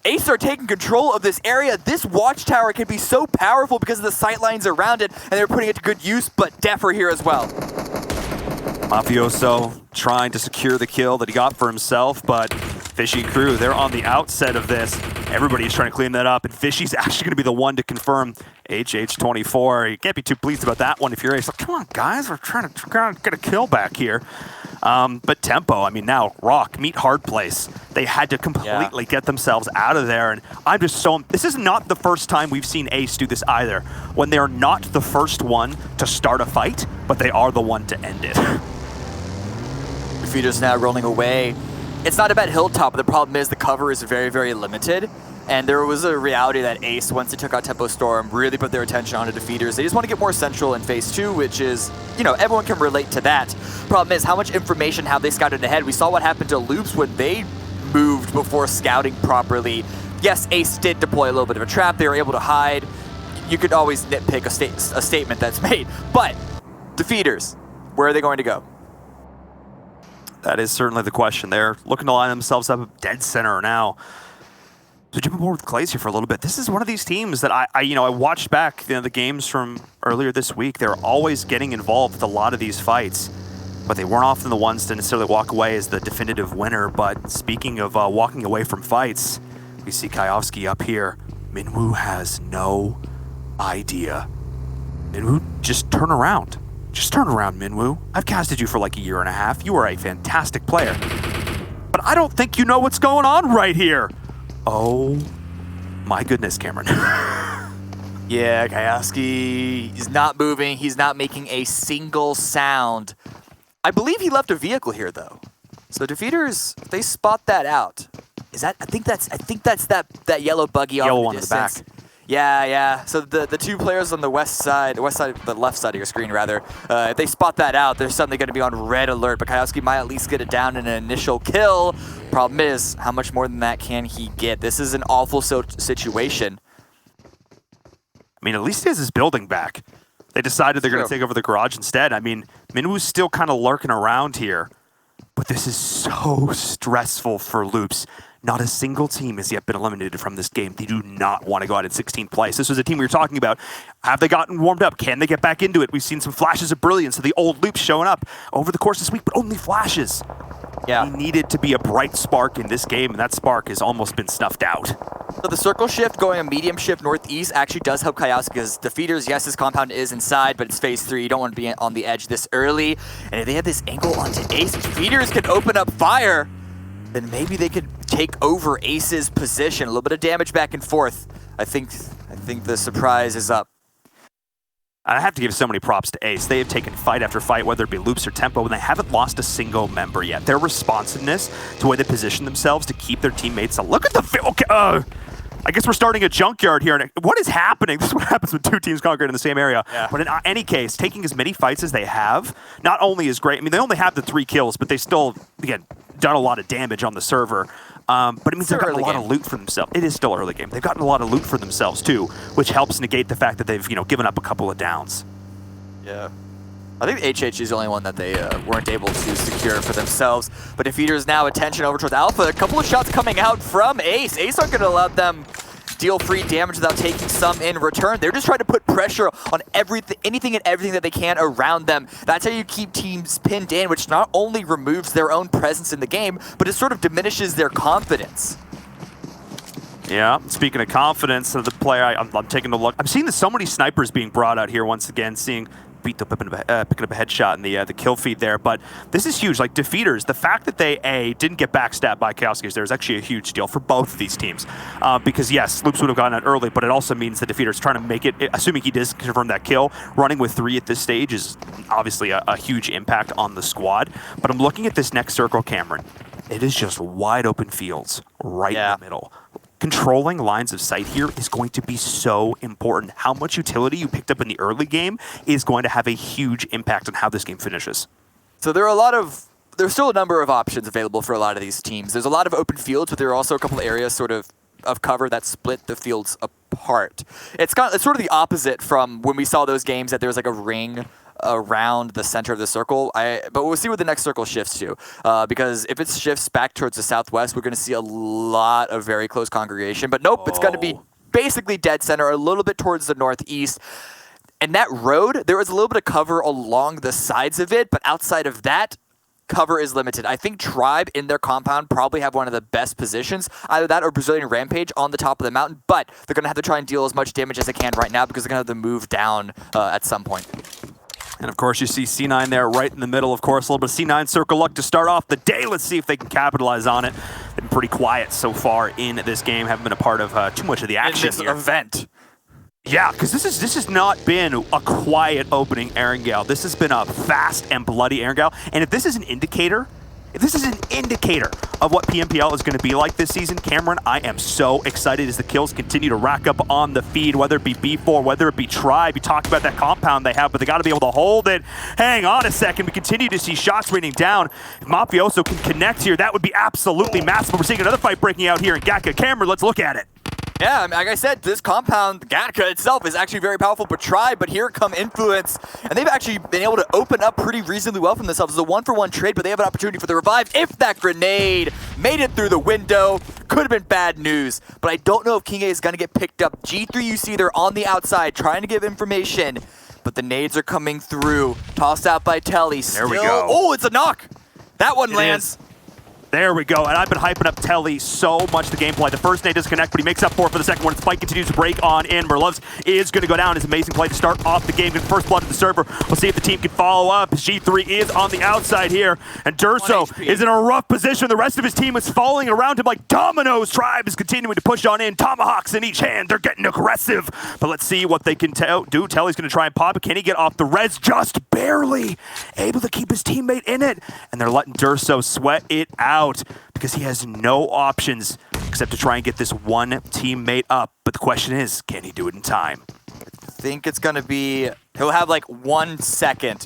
Ace are taking control of this area. This watchtower can be so powerful because of the sightlines around it, and they're putting it to good use, but Def are here as well. Mafioso trying to secure the kill that he got for himself, but Fishy crew, they're on the outset of this. Everybody's trying to clean that up, and Fishy's actually going to be the one to confirm HH24. You can't be too pleased about that one if you're Ace. Like, come on, guys, we're trying to get a kill back here. But Tempo, I mean, now Rock, meet Hard Place. They had to completely get themselves out of there, and I'm just so... This is not the first time we've seen Ace do this either, when they're not the first one to start a fight, but they are the one to end it. Defeater's now rolling away. It's not about Hilltop, but the problem is the cover is very, very limited. And there was a reality that Ace, once they took out Tempo Storm, really put their attention on the Defeaters. They just want to get more central in Phase 2, which is, you know, everyone can relate to that. Problem is, how much information have they scouted ahead? We saw what happened to Loops when they moved before scouting properly. Yes, Ace did deploy a little bit of a trap. They were able to hide. You could always nitpick a statement that's made. But Defeaters, where are they going to go? That is certainly the question. They're looking to line themselves up dead center now. So jumping forward with Klaze here for a little bit. This is one of these teams that I watched back the games from earlier this week. They're always getting involved with a lot of these fights, but they weren't often the ones to necessarily walk away as the definitive winner. But speaking of walking away from fights, we see Kayovsky up here. Minwoo has no idea. Minwoo, just turn around. Just turn around, Minwoo. I've casted you for like a year and a half. You are a fantastic player. But I don't think you know what's going on right here. Oh my goodness, Cameron. Yeah, Kayovsky is not moving. He's not making a single sound. I believe he left a vehicle here, though. So Defeaters, they spot that out. Is that? I think that's that yellow buggy off in the distance. Back. Yeah. So the two players on the left side, the left side of your screen rather, if they spot that out, they're suddenly going to be on red alert. But Kayovsky might at least get it down in an initial kill. Problem is, how much more than that can he get? This is an awful situation. I mean, at least he has his building back. They decided they're going to take over the garage instead. I mean, Minwoo's still kind of lurking around here, but this is so stressful for Loops. Not a single team has yet been eliminated from this game. They do not want to go out in 16th place. This was a team we were talking about. Have they gotten warmed up? Can they get back into it? We've seen some flashes of brilliance of the old Loops showing up over the course of this week, but only flashes. Yeah. He needed to be a bright spark in this game, and that spark has almost been snuffed out. So the circle shift going a medium shift northeast actually does help Kayovsky because Defeaters, yes, his compound is inside, but it's Phase 3. You don't want to be on the edge this early. And if they have this angle onto Ace, Defeaters can open up fire. Then maybe they could take over Ace's position. A little bit of damage back and forth. I think the surprise is up. I have to give so many props to Ace. They have taken fight after fight, whether it be Loops or Tempo, and they haven't lost a single member yet. Their responsiveness to the way they position themselves to keep their teammates. Look at the... Okay, I guess we're starting a junkyard here. What is happening? This is what happens when two teams congregate in the same area. Yeah. But in any case, taking as many fights as they have, not only is great. I mean, they only have the 3 kills, but they still, again, done a lot of damage on the server. But it means they've gotten a lot of loot for themselves. It is still early game. They've gotten a lot of loot for themselves, too, which helps negate the fact that they've, given up a couple of downs. Yeah. I think HH is the only one that they weren't able to secure for themselves. But Defeaters now attention over towards Alpha. A couple of shots coming out from Ace. Ace aren't going to let them deal free damage without taking some in return. They're just trying to put pressure on anything and everything that they can around them. That's how you keep teams pinned in, which not only removes their own presence in the game, but it sort of diminishes their confidence. Yeah, speaking of confidence, the player, I'm taking a look. I'm seeing so many snipers being brought out here once again, seeing picking up a headshot in the kill feed there. But this is huge. Like, Defeaters, the fact that they, didn't get backstabbed by Chaos there is actually a huge deal for both of these teams. Because, yes, Loops would have gotten out early, but it also means the Defeaters trying to make it, assuming he does confirm that kill, running with 3 at this stage is obviously a huge impact on the squad. But I'm looking at this next circle, Cameron. It is just wide open fields right in the middle. Controlling lines of sight here is going to be so important. How much utility you picked up in the early game is going to have a huge impact on how this game finishes. So there's still a number of options available for a lot of these teams. There's a lot of open fields, but there are also a couple of areas sort of cover that split the fields apart. It's sort of the opposite from when we saw those games that there was like a ring around the center of the circle. But we'll see what the next circle shifts to. Because if it shifts back towards the southwest, we're going to see a lot of very close congregation. But nope, it's going to be basically dead center, a little bit towards the northeast. And that road, there was a little bit of cover along the sides of it, but outside of that, cover is limited. I think Tribe in their compound probably have one of the best positions, either that or Brazilian Rampage on the top of the mountain, but they're going to have to try and deal as much damage as they can right now because they're going to have to move down at some point. And of course, you see C9 there right in the middle. Of course, a little bit of C9 circle luck to start off the day. Let's see if they can capitalize on it. Been pretty quiet so far in this game. Haven't been a part of too much of the action in this event. Yeah, because this has not been a quiet opening Erangel. This has been a fast and bloody Erangel. And if this is an indicator, of what PMPL is going to be like this season, Cameron, I am so excited as the kills continue to rack up on the feed, whether it be B4, whether it be Tribe. You talked about that compound they have, but they got to be able to hold it. Hang on a second. We continue to see shots raining down. If Mafioso can connect here, that would be absolutely massive. We're seeing another fight breaking out here in Gatka. Cameron, let's look at it. Yeah, I mean, like I said, this compound, Gatka itself, is actually very powerful for Tribe, but here come Influence, and they've actually been able to open up pretty reasonably well from themselves. It's a one-for-one trade, but they have an opportunity for the revive. If that grenade made it through the window, could have been bad news, but I don't know if King A is going to get picked up. G3, you see, they're on the outside trying to give information, but the nades are coming through. Tossed out by Telly. There we go. Oh, it's a knock. That one lands. There we go, and I've been hyping up Telly so much the gameplay. The first nade doesn't connect, but he makes up for it for the second one. The spike continues to break on in. Merloves is going to go down. It's an amazing play to start off the game. Get the first blood to the server. We'll see if the team can follow up. G3 is on the outside here, and Durso is in a rough position. The rest of his team is falling around him like dominoes. Tribe is continuing to push on in. Tomahawks in each hand. They're getting aggressive, but let's see what they can do. Telly's going to try and pop it. Can he get off the res? Just barely able to keep his teammate in it, and they're letting Durso sweat it out because he has no options except to try and get this one teammate up. But the question is, can he do it in time? I think it's going to be, he'll have like 1 second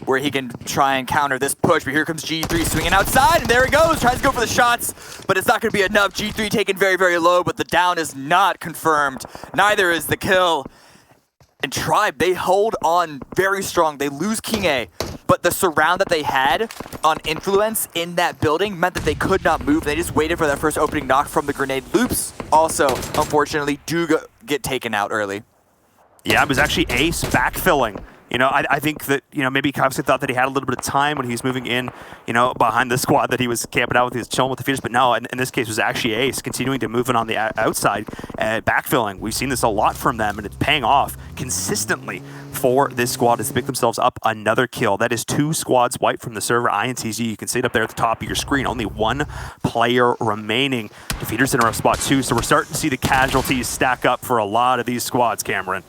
where he can try and counter this push, but here comes G3 swinging outside, and there he goes, tries to go for the shots, but it's not going to be enough. G3 taken very, very low, but the down is not confirmed. Neither is the kill. And Tribe, they hold on very strong. They lose King A, but the surround that they had on Influence in that building meant that they could not move. They just waited for that first opening knock from the grenade. Loops also, unfortunately, do get taken out early. Yeah, it was actually Ace backfilling. You know, I think that, you know, maybe Kavsi thought that he had a little bit of time when he was moving in, you know, behind the squad that he was camping out with, he was chilling with the feeders, but no, in this case it was actually Ace continuing to move in on the outside, backfilling. We've seen this a lot from them, and it's paying off consistently for this squad as they pick themselves up another kill. That is 2 squads wiped from the server INTZ. You can see it up there at the top of your screen. Only 1 player remaining. Defeaters in our spot 2, so we're starting to see the casualties stack up for a lot of these squads, Cameron.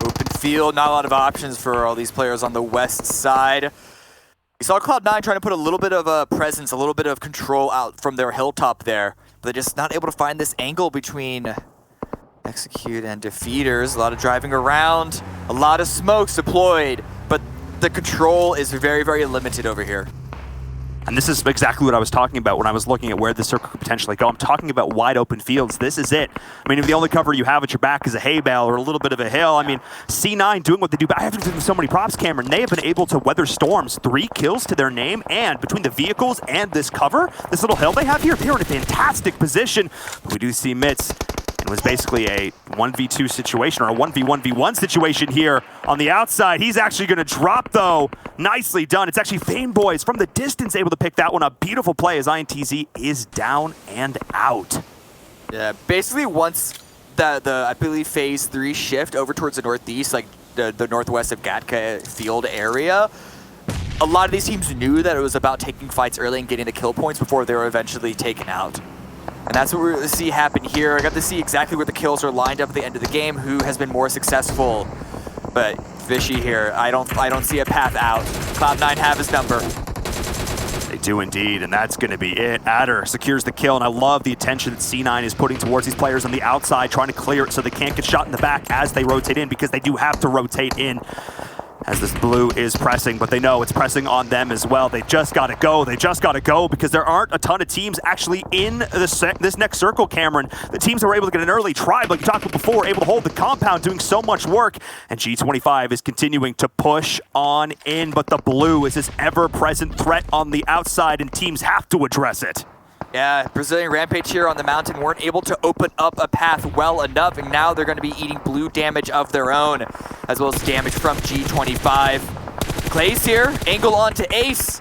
Open field, not a lot of options for all these players on the west side. We saw Cloud9 trying to put a little bit of a presence, a little bit of control out from their hilltop there, but they're just not able to find this angle between Execute and Defeaters. A lot of driving around, a lot of smokes deployed, but the control is very, very limited over here. And this is exactly what I was talking about when I was looking at where the circle could potentially go. I'm talking about wide open fields. This is it. I mean, if the only cover you have at your back is a hay bale or a little bit of a hill, I mean, C9 doing what they do, but I haven't given them so many props, Cameron. They have been able to weather storms, 3 kills to their name, and between the vehicles and this cover, this little hill they have here, they're in a fantastic position. But we do see Mitz. It was basically a 1v2 situation, or a 1v1v1 situation here on the outside. He's actually going to drop, though. Nicely done. It's actually Fame Boys from the distance able to pick that one up. Beautiful play as INTZ is down and out. Yeah, basically once the I believe phase 3 shift over towards the northeast, like the northwest of Gatka field area, a lot of these teams knew that it was about taking fights early and getting the kill points before they were eventually taken out. And that's what we're going to see happen here. I got to see exactly where the kills are lined up at the end of the game, who has been more successful. But Vishy here, I don't see a path out. Cloud9 have his number. They do indeed, and that's going to be it. Adder secures the kill, and I love the attention that C9 is putting towards these players on the outside, trying to clear it so they can't get shot in the back as they rotate in, because they do have to rotate in as this blue is pressing, but they know it's pressing on them as well. They just got to go. They just got to go, because there aren't a ton of teams actually in this next circle, Cameron. The teams that were able to get an early Tribe, like you talked about before, able to hold the compound, doing so much work, and G25 is continuing to push on in, but the blue is this ever-present threat on the outside, and teams have to address it. Yeah, Brazilian Rampage here on the mountain weren't able to open up a path well enough, and now they're going to be eating blue damage of their own, as well as damage from G25. Klaze here, angle onto Ace.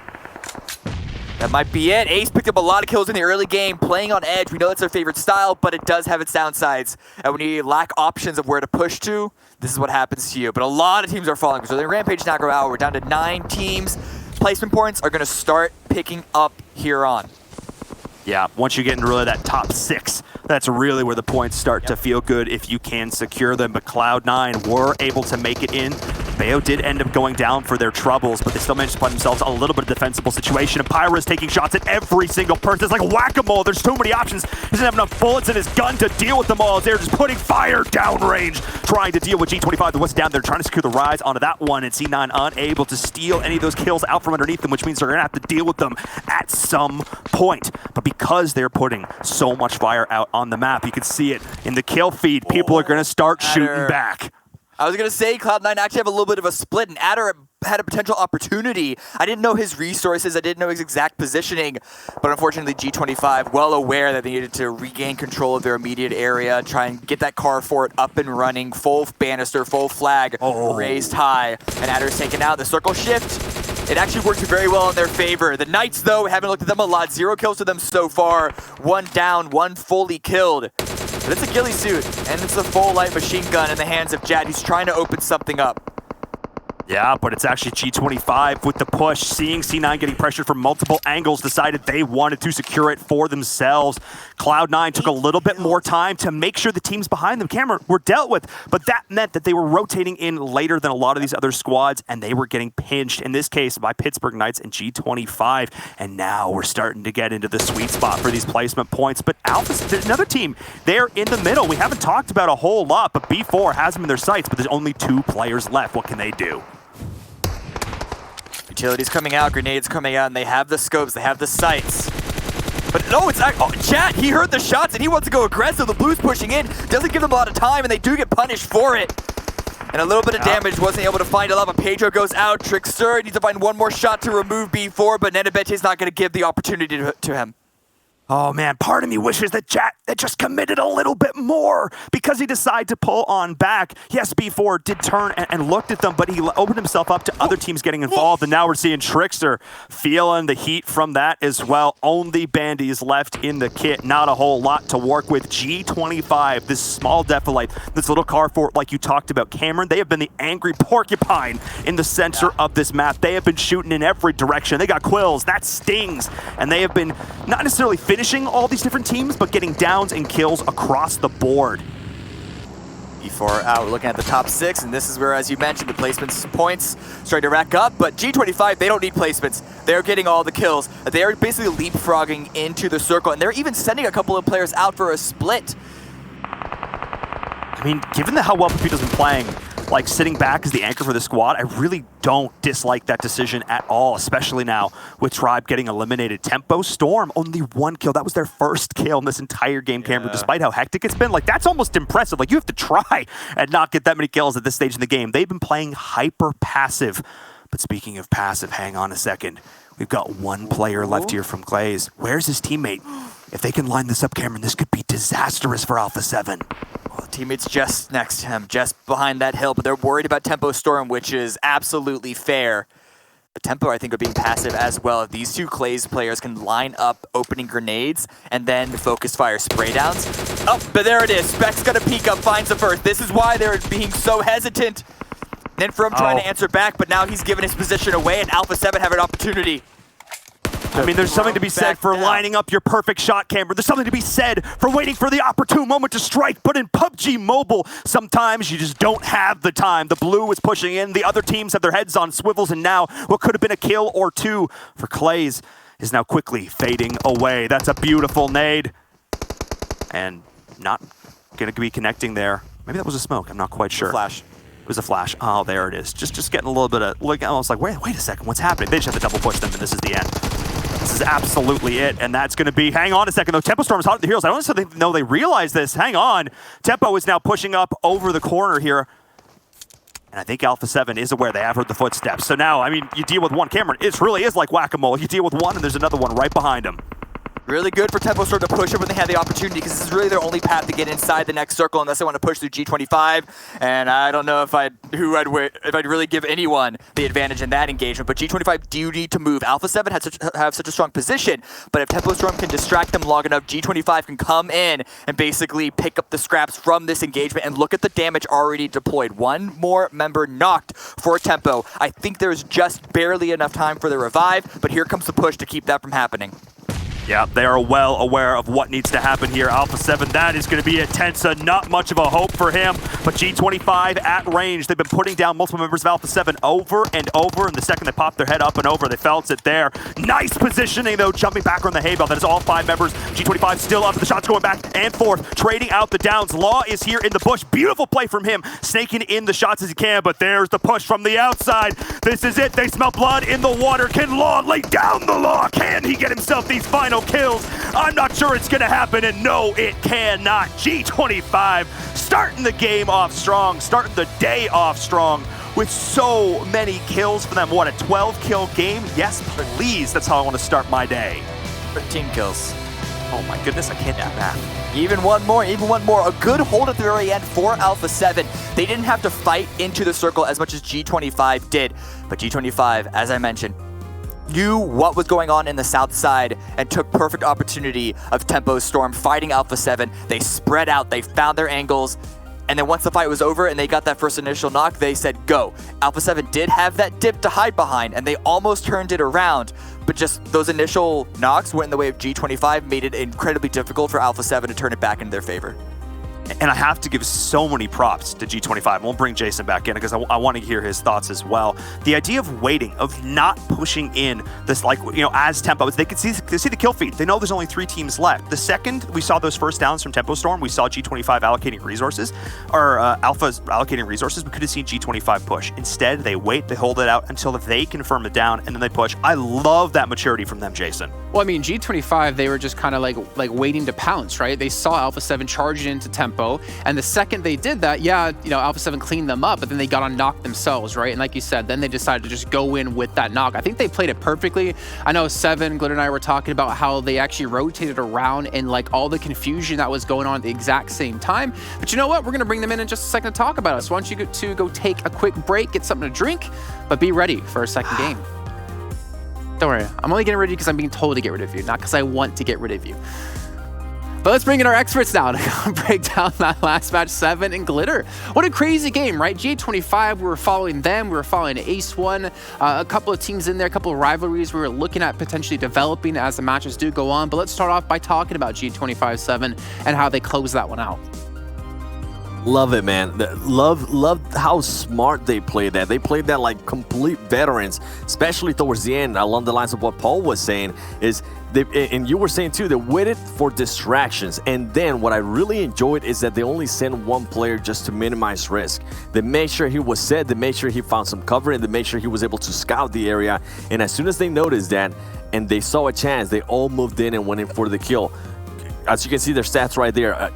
That might be it. Ace picked up a lot of kills in the early game, playing on edge. We know that's their favorite style, but it does have its downsides. And when you lack options of where to push to, this is what happens to you. But a lot of teams are falling. So the Rampage now go out. We're down to 9 teams. Placement points are going to start picking up here on. Yeah, once you get into really that top 6, that's really where the points start to feel good if you can secure them. But Cloud9 were able to make it in. Bayo did end up going down for their troubles, but they still managed to find themselves a little bit of defensible situation. And Pyra is taking shots at every single person. It's like whack-a-mole. There's too many options. He doesn't have enough bullets in his gun to deal with them all. They're just putting fire downrange, trying to deal with G25. What's down there, trying to secure the rise onto that one, and C9 unable to steal any of those kills out from underneath them, which means they're going to have to deal with them at some point. But because they're putting so much fire out on the map, you can see it in the kill feed. People are going to start shooting back. I was going to say Cloud9 actually have a little bit of a split, and Adder had a potential opportunity. I didn't know his resources, I didn't know his exact positioning, but unfortunately G25, well aware that they needed to regain control of their immediate area, try and get that car fort up and running, full banister, full flag, raised high, and Adder's taken out. The circle shift, it actually worked very well in their favor. The Knights, though, haven't looked at them a lot. 0 kills to them so far, 1 down, 1 fully killed. But it's a ghillie suit, and it's a full light machine gun in the hands of Jad. He's trying to open something up. Yeah, but it's actually G25 with the push, seeing C9 getting pressured from multiple angles, decided they wanted to secure it for themselves. Cloud9 took a little bit more time to make sure the teams behind them, Cameron, were dealt with, but that meant that they were rotating in later than a lot of these other squads, and they were getting pinched, in this case, by Pittsburgh Knights and G25. And now we're starting to get into the sweet spot for these placement points. But Alpha, there's another team, they're in the middle. We haven't talked about a whole lot, but B4 has them in their sights, but there's only 2 players left. What can they do? Utilities coming out, grenades coming out, and they have the scopes, they have the sights. But no, it's not. Oh, Chat, he heard the shots and he wants to go aggressive. The Blues pushing in, doesn't give them a lot of time, and they do get punished for it. And a little bit of damage, wasn't able to find a lot, but Pedro goes out. Trickster needs to find one more shot to remove B4, but Nenebete's not going to give the opportunity to him. Oh man, part of me wishes that Jack just committed a little bit more because he decided to pull on back. Yes, B4 did turn and looked at them, but he opened himself up to other teams getting involved, and now we're seeing Trickster feeling the heat from that as well. Only bandies left in the kit, not a whole lot to work with. G25, this small Defilite, this little car fort like you talked about, Cameron, they have been the angry porcupine in the center of this map. They have been shooting in every direction. They got quills, that stings, and they have been not necessarily finishing all these different teams, but getting downs and kills across the board. B4 out, we're looking at the top 6, and this is where, as you mentioned, the placements points starting to rack up, but G25, they don't need placements. They're getting all the kills. They are basically leapfrogging into the circle, and they're even sending a couple of players out for a split. I mean, given how well Papito's been playing, like sitting back as the anchor for the squad, I really don't dislike that decision at all, especially now with Tribe getting eliminated. Tempo Storm, only 1 kill. That was their first kill in this entire game, Cameron, despite how hectic it's been. Like, that's almost impressive. Like, you have to try and not get that many kills at this stage in the game. They've been playing hyper passive. But speaking of passive, hang on a second. We've got 1 player left here from Klaze. Where's his teammate? If they can line this up, Cameron, this could be disastrous for Alpha 7. Well, the teammate's just next to him, just behind that hill, but they're worried about Tempo Storm, which is absolutely fair. But Tempo, I think, are being passive as well. If these 2 Klaze players can line up opening grenades and then focus fire spray downs. Oh, but there it is. Spec's gonna peek up, finds the first. This is why they're being so hesitant. Then from trying to answer back, but now he's given his position away, and Alpha 7 have an opportunity. I mean, there's something to be said for lining up your perfect shot, Cameron. There's something to be said for waiting for the opportune moment to strike. But in PUBG Mobile, sometimes you just don't have the time. The blue is pushing in. The other teams have their heads on swivels. And now what could have been a kill or 2 for Klaze is now quickly fading away. That's a beautiful nade. And not going to be connecting there. Maybe that was a smoke. I'm not quite sure. Flash. It was a flash. Oh, there it is. Just getting a little bit of... Look, I was like, wait a second. What's happening? They just have to double push them, and this is the end. This is absolutely it, and that's going to be... Hang on a second, though. Tempo Storm is hot at the heels. I don't necessarily know they realize this. Hang on. Tempo is now pushing up over the corner here. And I think Alpha 7 is aware they have heard the footsteps. So now, I mean, you deal with one. Cameron, it really is like whack-a-mole. You deal with one, and there's another one right behind him. Really good for Tempo Storm to push it when they had the opportunity, because this is really their only path to get inside the next circle unless they want to push through G25. And I don't know if I'd really give anyone the advantage in that engagement. But G25 do need to move. Alpha 7 have such a strong position, but if Tempo Storm can distract them long enough, G25 can come in and basically pick up the scraps from this engagement. And look at the damage already deployed. 1 more member knocked for Tempo. I think there's just barely enough time for the revive, but here comes the push to keep that from happening. Yeah, they are well aware of what needs to happen here. Alpha 7, that is going to be intense. Not much of a hope for him, but G25 at range. They've been putting down multiple members of Alpha 7 over and over, and the second they pop their head up and over, they felt it there. Nice positioning, though, jumping back on the hay bale. That is all 5 members. G25 still up, the shots going back and forth, trading out the downs. Law is here in the bush. Beautiful play from him, snaking in the shots as he can, but there's the push from the outside. This is it. They smell blood in the water. Can Law lay down the law? Can he get himself these final kills? I'm not sure it's gonna happen, and no, it cannot. G25 starting the game off strong, starting the day off strong with so many kills for them. What, a 12-kill game? Yes, please. That's how I want to start my day. 13 kills. Oh my goodness, I can't do math. Even one more. A good hold at the very end for Alpha 7. They didn't have to fight into the circle as much as G25 did, but G25, as I mentioned, knew what was going on in the south side and took perfect opportunity of Tempo Storm fighting Alpha 7. They spread out, they found their angles, and then once the fight was over and they got that first initial knock, they said go. Alpha 7 did have that dip to hide behind, and they almost turned it around, but just those initial knocks went in the way of G25, made it incredibly difficult for Alpha 7 to turn it back in their favor. And I have to give so many props to G25. We'll bring Jason back in because I want to hear his thoughts as well. The idea of waiting, of not pushing in this, like, you know, as Tempo, they can see the kill feed. They know there's only 3 teams left. The second we saw those first downs from Tempo Storm, we saw G25 allocating resources, or Alpha's allocating resources. We could have seen G25 push. Instead, they wait, they hold it out until they confirm it down, and then they push. I love that maturity from them, Jason. Well, I mean, G25, they were just kind of like waiting to pounce, right? They saw Alpha 7 charge into Tempo, and the second they did that, yeah, you know, Alpha 7 cleaned them up, but then they got on knock themselves, right? And like you said, then they decided to just go in with that knock. I think they played it perfectly. I know Seven, Glitter, and I were talking about how they actually rotated around and like all the confusion that was going on at the exact same time. But you know what? We're going to bring them in just a second to talk about it. So why don't you go take a quick break, get something to drink, but be ready for a second game. Don't worry, I'm only getting rid of you because I'm being told to get rid of you, not because I want to get rid of you. But let's bring in our experts now to break down that last match, Seven and Glitter. What a crazy game, right? G25, we were following them. We were following Ace One. A couple of teams in there, a couple of rivalries we were looking at potentially developing as the matches do go on. But let's start off by talking about G25 Seven and how they close that one out. Love it, man. Love how smart they played that. They played that like complete veterans, especially towards the end, along the lines of what Paul was saying, is and you were saying too, they waited for distractions. And then what I really enjoyed is that they only sent one player just to minimize risk. They made sure he was set, they made sure he found some cover, and they made sure he was able to scout the area. And as soon as they noticed that and they saw a chance, they all moved in and went in for the kill. As you can see, their stats right there,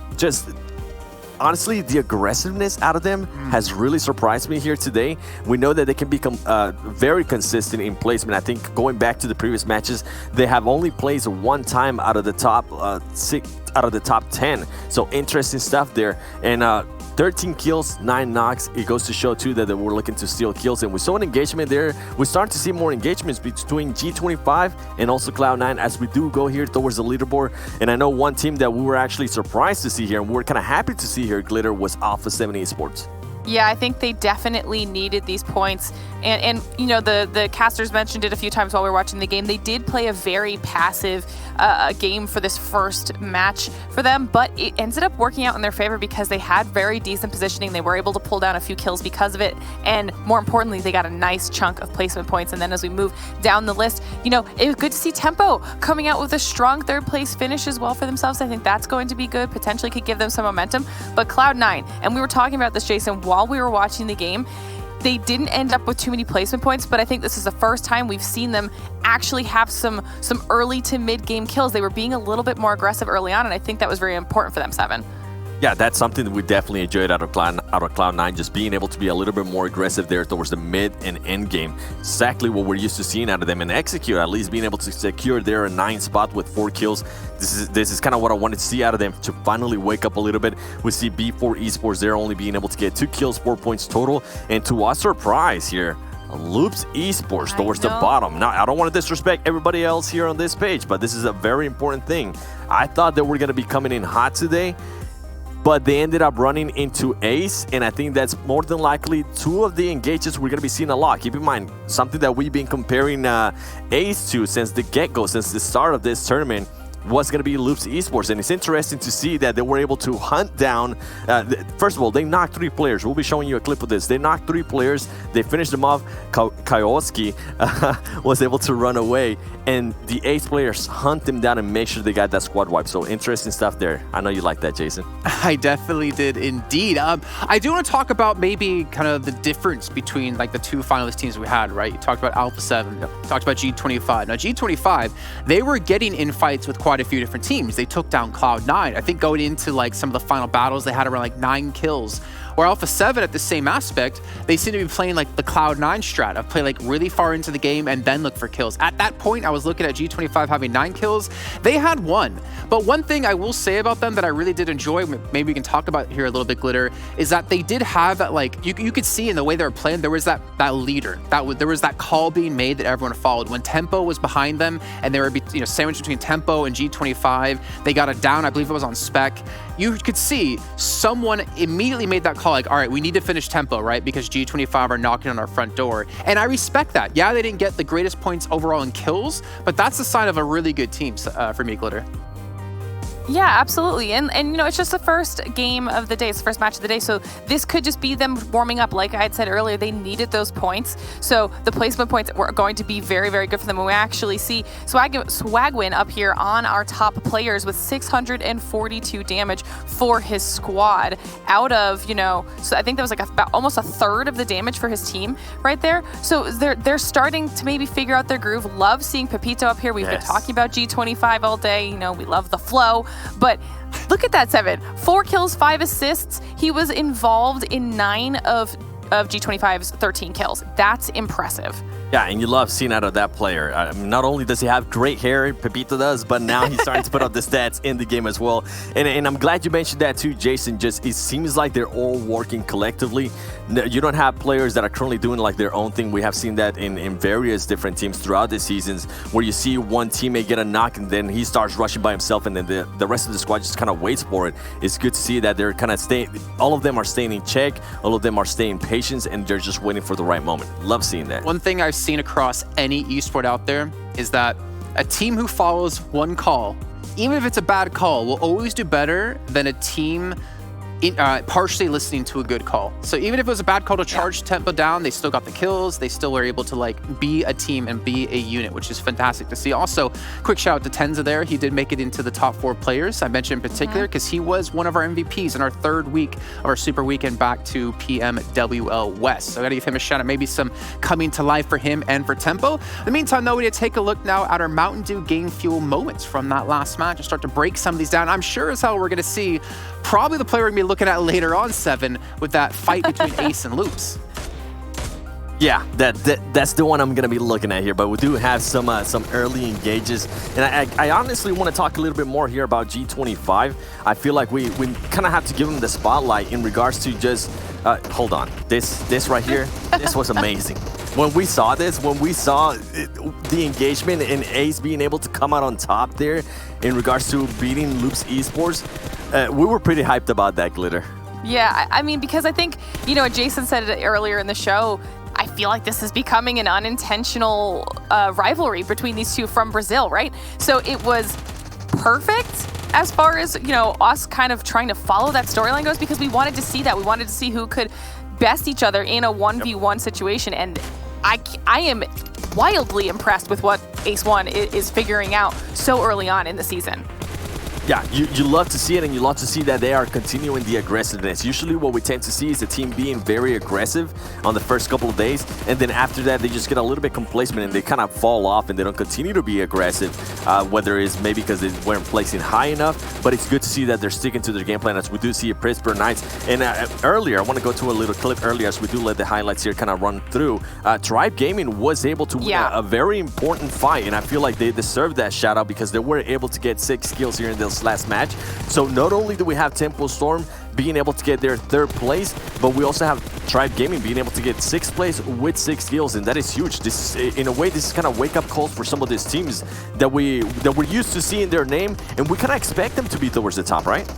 honestly, the aggressiveness out of them has really surprised me here today. We know that they can become very consistent in placement. I think going back to the previous matches, they have only placed one time out of the top 10. So interesting stuff there. And 13 kills, 9 knocks. It goes to show too that we're looking to steal kills, and we saw an engagement there. We're starting to see more engagements between G25 and also Cloud9 as we do go here towards the leaderboard. And I know one team that we were actually surprised to see here, and we were kind of happy to see here, Glitter, was Alpha 7 Esports. Yeah, I think they definitely needed these points. And you know, the casters mentioned it a few times while we were watching the game. They did play a very passive game for this first match for them, but it ended up working out in their favor because they had very decent positioning. They were able to pull down a few kills because of it. And more importantly, they got a nice chunk of placement points. And then as we move down the list, you know, it was good to see Tempo coming out with a strong third place finish as well for themselves. I think that's going to be good, potentially could give them some momentum. But Cloud9, and we were talking about this, Jason, while we were watching the game, they didn't end up with too many placement points, but I think this is the first time we've seen them actually have some early to mid game kills. They were being a little bit more aggressive early on, and I think that was very important for them, Seven. Yeah, that's something that we definitely enjoyed out of Cloud9, just being able to be a little bit more aggressive there towards the mid and end game. Exactly what we're used to seeing out of them, and execute, at least being able to secure their 9th spot with 4 kills. This is kind of what I wanted to see out of them, to finally wake up a little bit. We see B4 Esports there only being able to get 2 kills, 4 points total, and to our surprise here, Loops Esports towards the bottom. Now, I don't want to disrespect everybody else here on this page, but this is a very important thing. I thought that we're going to be coming in hot today, but they ended up running into Ace, and I think that's more than likely 2 of the engages we're going to be seeing a lot. Keep in mind, something that we've been comparing Ace to since the get-go, since the start of this tournament, was going to be Loops Esports. And it's interesting to see that they were able to hunt down, first of all, they knocked 3 players. We'll be showing you a clip of this. They knocked 3 players. They finished them off. Kioski was able to run away, and the Ace players hunt them down and make sure they got that squad wipe. So interesting stuff there. I know you like that, Jason. I definitely did indeed. I do want to talk about maybe kind of the difference between like the 2 finalist teams we had, right? You talked about Alpha 7, you talked about G25. Now G25, they were getting in fights with quite a few different teams. They took down Cloud9. I think going into like some of the final battles, they had around like 9 kills. Or Alpha 7 at the same aspect, they seem to be playing like the Cloud9 strat of play like really far into the game and then look for kills. At that point, I was looking at G25 having 9 kills. They had 1. But one thing I will say about them that I really did enjoy, maybe we can talk about here a little bit, Glitter, is that they did have that, like, you could see in the way they were playing, there was that leader. There was that call being made that everyone followed. When Tempo was behind them and they were sandwiched between Tempo and G25, they got it down, I believe it was on spec. You could see someone immediately made that call, like, all right, we need to finish Tempo, right? Because G25 are knocking on our front door. And I respect that. Yeah, they didn't get the greatest points overall in kills, but that's the sign of a really good team for me, Glitter. Yeah, absolutely. And you know, it's just the first game of the day. It's the first match of the day. So this could just be them warming up. Like I had said earlier, they needed those points. So the placement points were going to be very, very good for them. And we actually see Swagwin up here on our top players with 642 damage for his squad out of, you know, so I think that was like about almost a third of the damage for his team right there. So they're starting to maybe figure out their groove. Love seeing Pepito up here. We've been talking about G25 all day. You know, we love the flow. But look at that, 7. 4 kills, 5 assists. He was involved in 9 of G25's 13 kills. That's impressive. Yeah, and you love seeing out of that player. Not only does he have great hair, Pepito does, but now he's starting to put up the stats in the game as well. And I'm glad you mentioned that too, Jason. Just it seems like they're all working collectively. You don't have players that are currently doing like their own thing. We have seen that in various different teams throughout the seasons, where you see one teammate get a knock and then he starts rushing by himself, and then the rest of the squad just kind of waits for it. It's good to see that they're kind of staying. All of them are staying in check. All of them are staying patient, and they're just waiting for the right moment. Love seeing that. One thing I've seen across any esport out there is that a team who follows one call, even if it's a bad call, will always do better than a team partially listening to a good call. So even if it was a bad call to charge tempo down, they still got the kills. They still were able to like be a team and be a unit, which is fantastic to see. Also, quick shout out to INTZ there. He did make it into the top 4 players. I mentioned in particular because he was one of our MVPs in our 3rd week of our Super Weekend back to PMWL West. So I got to give him a shout out. Maybe some coming to life for him and for Tempo. In the meantime, though, we need to take a look now at our Mountain Dew Game Fuel moments from that last match and start to break some of these down. I'm sure as hell we're going to see probably the player we're going to be looking at later on, 7, with that fight between Ace and Loops. Yeah, that's the one I'm going to be looking at here, but we do have some early engages, and I honestly want to talk a little bit more here about G25. I feel like we kind of have to give them the spotlight in regards to just, hold on, this right here, this was amazing. When we saw this, when we saw the engagement and Ace being able to come out on top there in regards to beating Loops Esports, we were pretty hyped about that, Glitter. Yeah, I mean, because I think, you know, Jason said it earlier in the show, I feel like this is becoming an unintentional rivalry between these two from Brazil, right? So it was perfect as far as, you know, us kind of trying to follow that storyline goes, because we wanted to see that. We wanted to see who could best each other in a 1v1 situation, and I am wildly impressed with what Ace1 is figuring out so early on in the season. Yeah, you love to see it, and you love to see that they are continuing the aggressiveness. Usually what we tend to see is the team being very aggressive on the first couple of days, and then after that they just get a little bit complacent and they kind of fall off and they don't continue to be aggressive, whether it's maybe because they weren't placing high enough, but it's good to see that they're sticking to their game plan, as we do see at Pittsburgh Knights. And earlier, I want to go to a little clip earlier as we do let the highlights here kind of run through. Tribe Gaming was able to win a very important fight, and I feel like they deserve that shout out because they were able to get 6 kills here in this last match. So not only do we have Tempo Storm being able to get their 3rd place, but we also have Tribe Gaming being able to get 6th place with 6 kills, and that is huge. This, in a way, this is kind of wake-up calls for some of these teams that we're used to seeing their name, and we kind of expect them to be towards the top, right?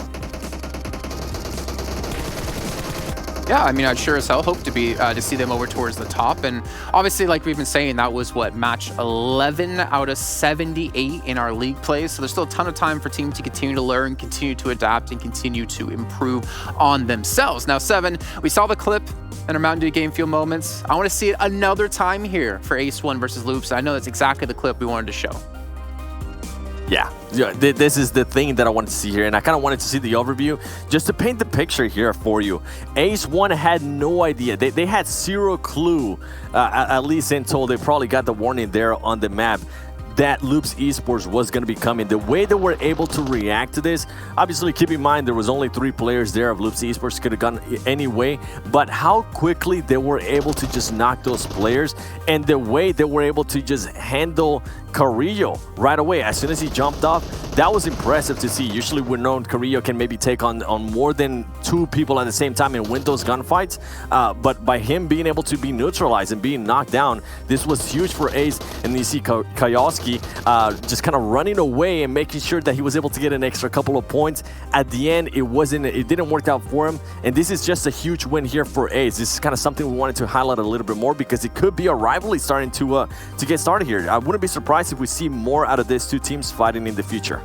Yeah, I mean, I'd sure as hell hope to see them over towards the top. And obviously, like we've been saying, that was what, match 11 out of 78 in our league play. So there's still a ton of time for teams to continue to learn, continue to adapt, and continue to improve on themselves. Now, 7, we saw the clip in our Mountain Dew Game Fuel moments. I want to see it another time here for Ace1 versus Loops. I know that's exactly the clip we wanted to show. Yeah, this is the thing that I wanted to see here, and I kind of wanted to see the overview just to paint the picture here for you. Ace1 had no idea. They had 0 clue, at least until they probably got the warning there on the map, that Loops Esports was going to be coming. The way they were able to react to this, obviously keep in mind there was only 3 players there of Loops Esports, could have gone anyway, but how quickly they were able to just knock those players, and the way they were able to just handle Carrillo right away. As soon as he jumped off, that was impressive to see. Usually we've known Carrillo can maybe take on more than 2 people at the same time and win those gunfights, but by him being able to be neutralized and being knocked down, this was huge for Ace. And you see Kayowski just kind of running away and making sure that he was able to get an extra couple of points. At the end, it didn't work out for him, and this is just a huge win here for Ace. This is kind of something we wanted to highlight a little bit more because it could be a rivalry starting to get started here. I wouldn't be surprised if we see more out of these 2 teams fighting in the future.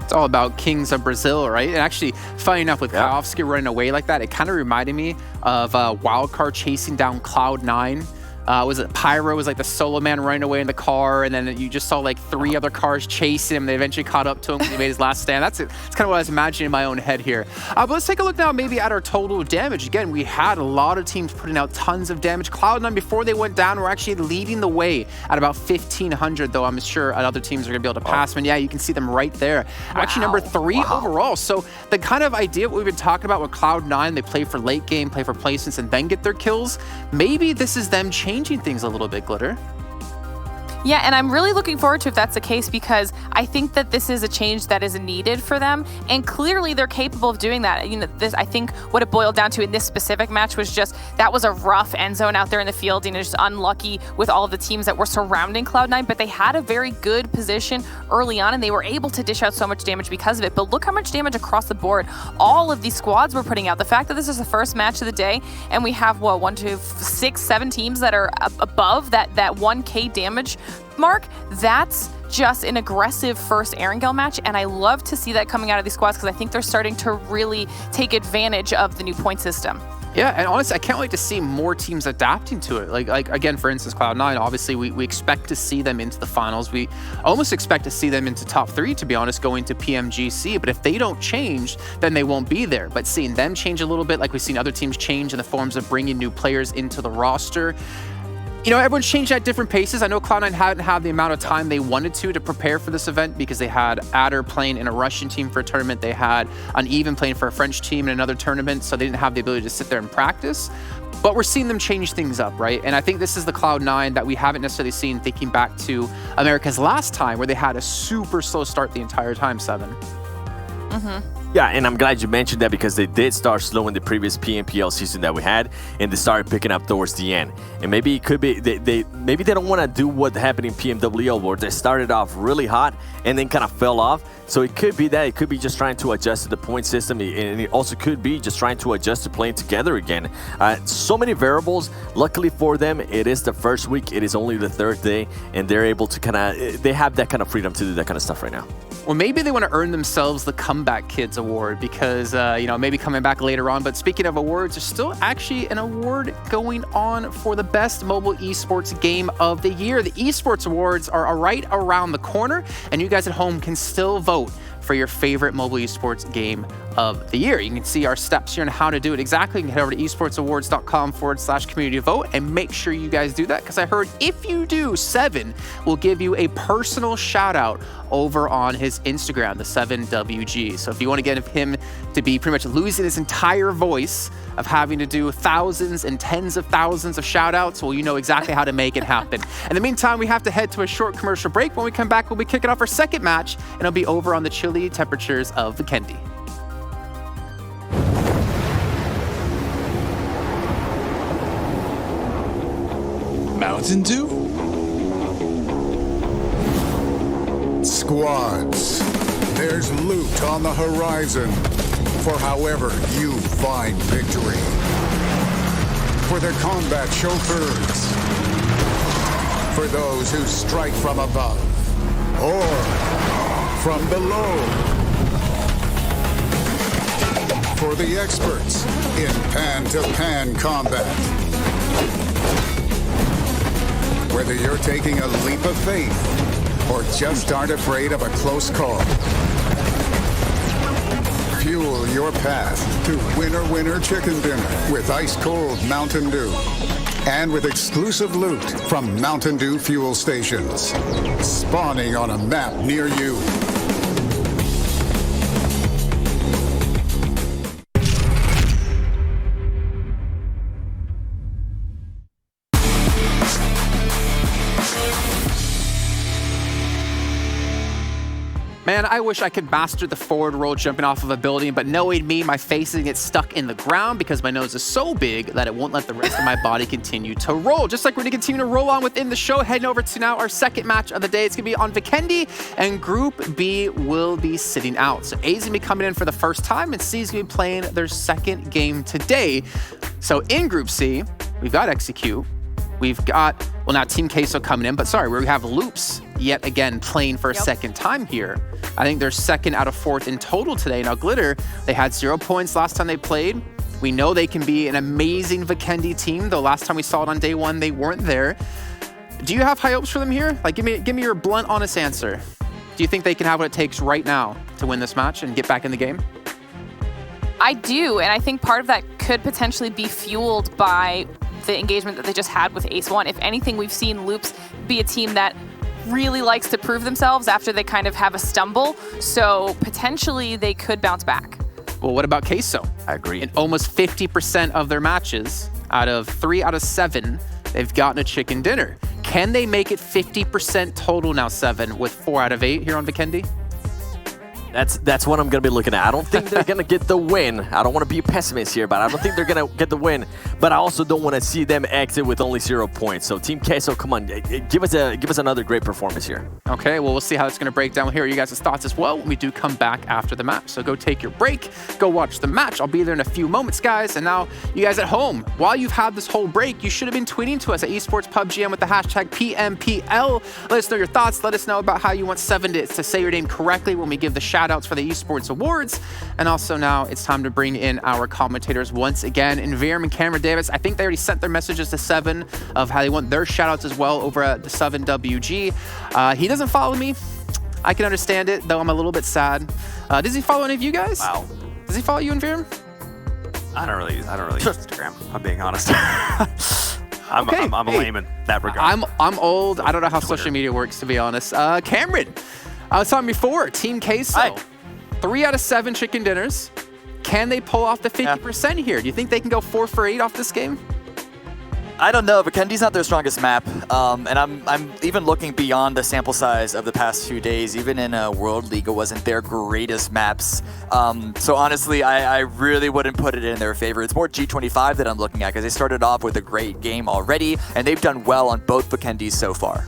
It's all about Kings of Brazil, right? And actually, funny enough, with Kayowski running away like that, it kind of reminded me of Wildcard chasing down Cloud9. Was it Pyro was like the solo man running away in the car, and then you just saw like 3 other cars chasing him. They eventually caught up to him when he made his last stand. That's kind of what I was imagining in my own head here. But let's take a look now maybe at our total damage. Again, we had a lot of teams putting out tons of damage. Cloud9, before they went down, were actually leading the way at about 1,500, though I'm sure other teams are going to be able to pass them. And yeah, you can see them right there. Wow. Actually, number 3 overall. So the kind of idea what we've been talking about with Cloud9, they play for late game, play for placements, and then get their kills. Maybe this is them changing things a little bit, Glitter. Yeah, and I'm really looking forward to if that's the case, because I think that this is a change that is needed for them, and clearly they're capable of doing that. You know, I think what it boiled down to in this specific match was just that was a rough end zone out there in the field, and just unlucky with all of the teams that were surrounding Cloud9, but they had a very good position early on, and they were able to dish out so much damage because of it. But look how much damage across the board all of these squads were putting out. The fact that this is the first match of the day, and we have, what, 1, 2, 6, 7 teams that are above that 1K damage Mark, that's just an aggressive first Erangel match, and I love to see that coming out of these squads because I think they're starting to really take advantage of the new point system. Yeah, and honestly, I can't wait to see more teams adapting to it. Like again, for instance, Cloud9, obviously we expect to see them into the finals. We almost expect to see them into top 3, to be honest, going to PMGC. But if they don't change, then they won't be there. But seeing them change a little bit, like we've seen other teams change in the forms of bringing new players into the roster, you know, everyone's changed at different paces. I know Cloud9 hadn't had the amount of time they wanted to prepare for this event because they had Adder playing in a Russian team for a tournament. They had Uneven playing for a French team in another tournament, so they didn't have the ability to sit there and practice. But we're seeing them change things up, right? And I think this is the Cloud9 that we haven't necessarily seen thinking back to America's last time where they had a super slow start the entire time, 7. Yeah, and I'm glad you mentioned that because they did start slow in the previous PMPL season that we had, and they started picking up towards the end. And maybe it could be maybe they don't want to do what happened in PMWL where they started off really hot and then kind of fell off. So it could be that. It could be just trying to adjust to the point system, and it also could be just trying to adjust to playing together again. So many variables. Luckily for them, it is the first week. It is only the 3rd day, and they're able to they have that kind of freedom to do that kind of stuff right now. Well, maybe they want to earn themselves the Comeback Kids Award because, you know, maybe coming back later on. But speaking of awards, there's still actually an award going on for the best mobile esports game of the year. The esports awards are right around the corner, and you guys at home can still vote for your favorite mobile esports game of the year. You can see our steps here on how to do it exactly. You can head over to esportsawards.com/community vote and make sure you guys do that because I heard if you do, 7 will give you a personal shout out over on his Instagram, the 7WG. So if you want to get him to be pretty much losing his entire voice of having to do thousands and tens of thousands of shout outs, well, you know exactly how to make it happen. In the meantime, we have to head to a short commercial break. When we come back, we'll be kicking off our second match, and it'll be over on the chilly temperatures of Vikendi. Mountain Dew? Squads, there's loot on the horizon for however you find victory. For the combat chauffeurs, for those who strike from above or from below, for the experts in pan-to-pan combat. Whether you're taking a leap of faith or just aren't afraid of a close call, fuel your path to Winner Chicken Dinner with ice-cold Mountain Dew. And with exclusive loot from Mountain Dew fuel stations, spawning on a map near you. Man, I wish I could master the forward roll jumping off of a building, but knowing me, my face is gonna get stuck in the ground because my nose is so big that it won't let the rest of my body continue to roll. Just like we're gonna continue to roll on within the show, heading over to now our second match of the day. It's gonna be on Vikendi, and Group B will be sitting out. So A's gonna be coming in for the first time, and C's gonna be playing their second game today. So in Group C, we've got Execute. We've got, well, now Team Queso coming in, but sorry, we have Loops yet again playing for a second time here. I think they're second out of fourth in total today. Now, Glitter, they had 0 points last time they played. We know they can be an amazing Vikendi team, though last time we saw it on day 1, they weren't there. Do you have high hopes for them here? Like, give me your blunt, honest answer. Do you think they can have what it takes right now to win this match and get back in the game? I do, and I think part of that could potentially be fueled by the engagement that they just had with Ace 1. If anything, we've seen Loops be a team that really likes to prove themselves after they kind of have a stumble, so potentially they could bounce back. Well, what about Queso? I agree. In almost 50% of their matches, out of 3 out of 7, they've gotten a chicken dinner. Can they make it 50% total now, 7, with 4 out of 8 here on Vikendi? That's what I'm going to be looking at. I don't think they're going to get the win. I don't want to be a pessimist here, but I don't think they're going to get the win. But I also don't want to see them exit with only 0 points. So Team Queso, come on, give us another great performance here. Okay, well, we'll see how it's going to break down. We'll hear you guys' thoughts as well when we do come back after the match. So go take your break, go watch the match. I'll be there in a few moments, guys. And now, you guys at home, while you've had this whole break, you should have been tweeting to us at Esports PUBGM with the hashtag PMPL. Let us know your thoughts. Let us know about how you want 7 to say your name correctly when we give the shout-outs for the Esports Awards. And also now it's time to bring in our commentators once again. And Viram and Cameron Davis, I think they already sent their messages to 7 of how they want their shout-outs as well over at the 7WG. He doesn't follow me. I can understand it, though I'm a little bit sad. Does he follow any of you guys? Wow. Does he follow you and Viram? I don't really use Instagram. I'm being honest. I'm a layman in that regard. I'm old. I don't know how social media works, to be honest. Cameron, I was talking before. Team Queso. Hi. 3 out of 7 chicken dinners. Can they pull off the 50% here? Do you think they can go 4 for 8 off this game? I don't know. Vikendi's not their strongest map, and I'm even looking beyond the sample size of the past few days. Even in World League, it wasn't their greatest maps. So honestly, I really wouldn't put it in their favor. It's more G25 that I'm looking at because they started off with a great game already, and they've done well on both Vikendis so far.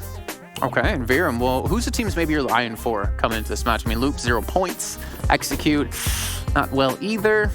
Okay, and Viram, well, who's the teams maybe you're eyeing for coming into this match? I mean, Loop, 0 points. Execute, not well either.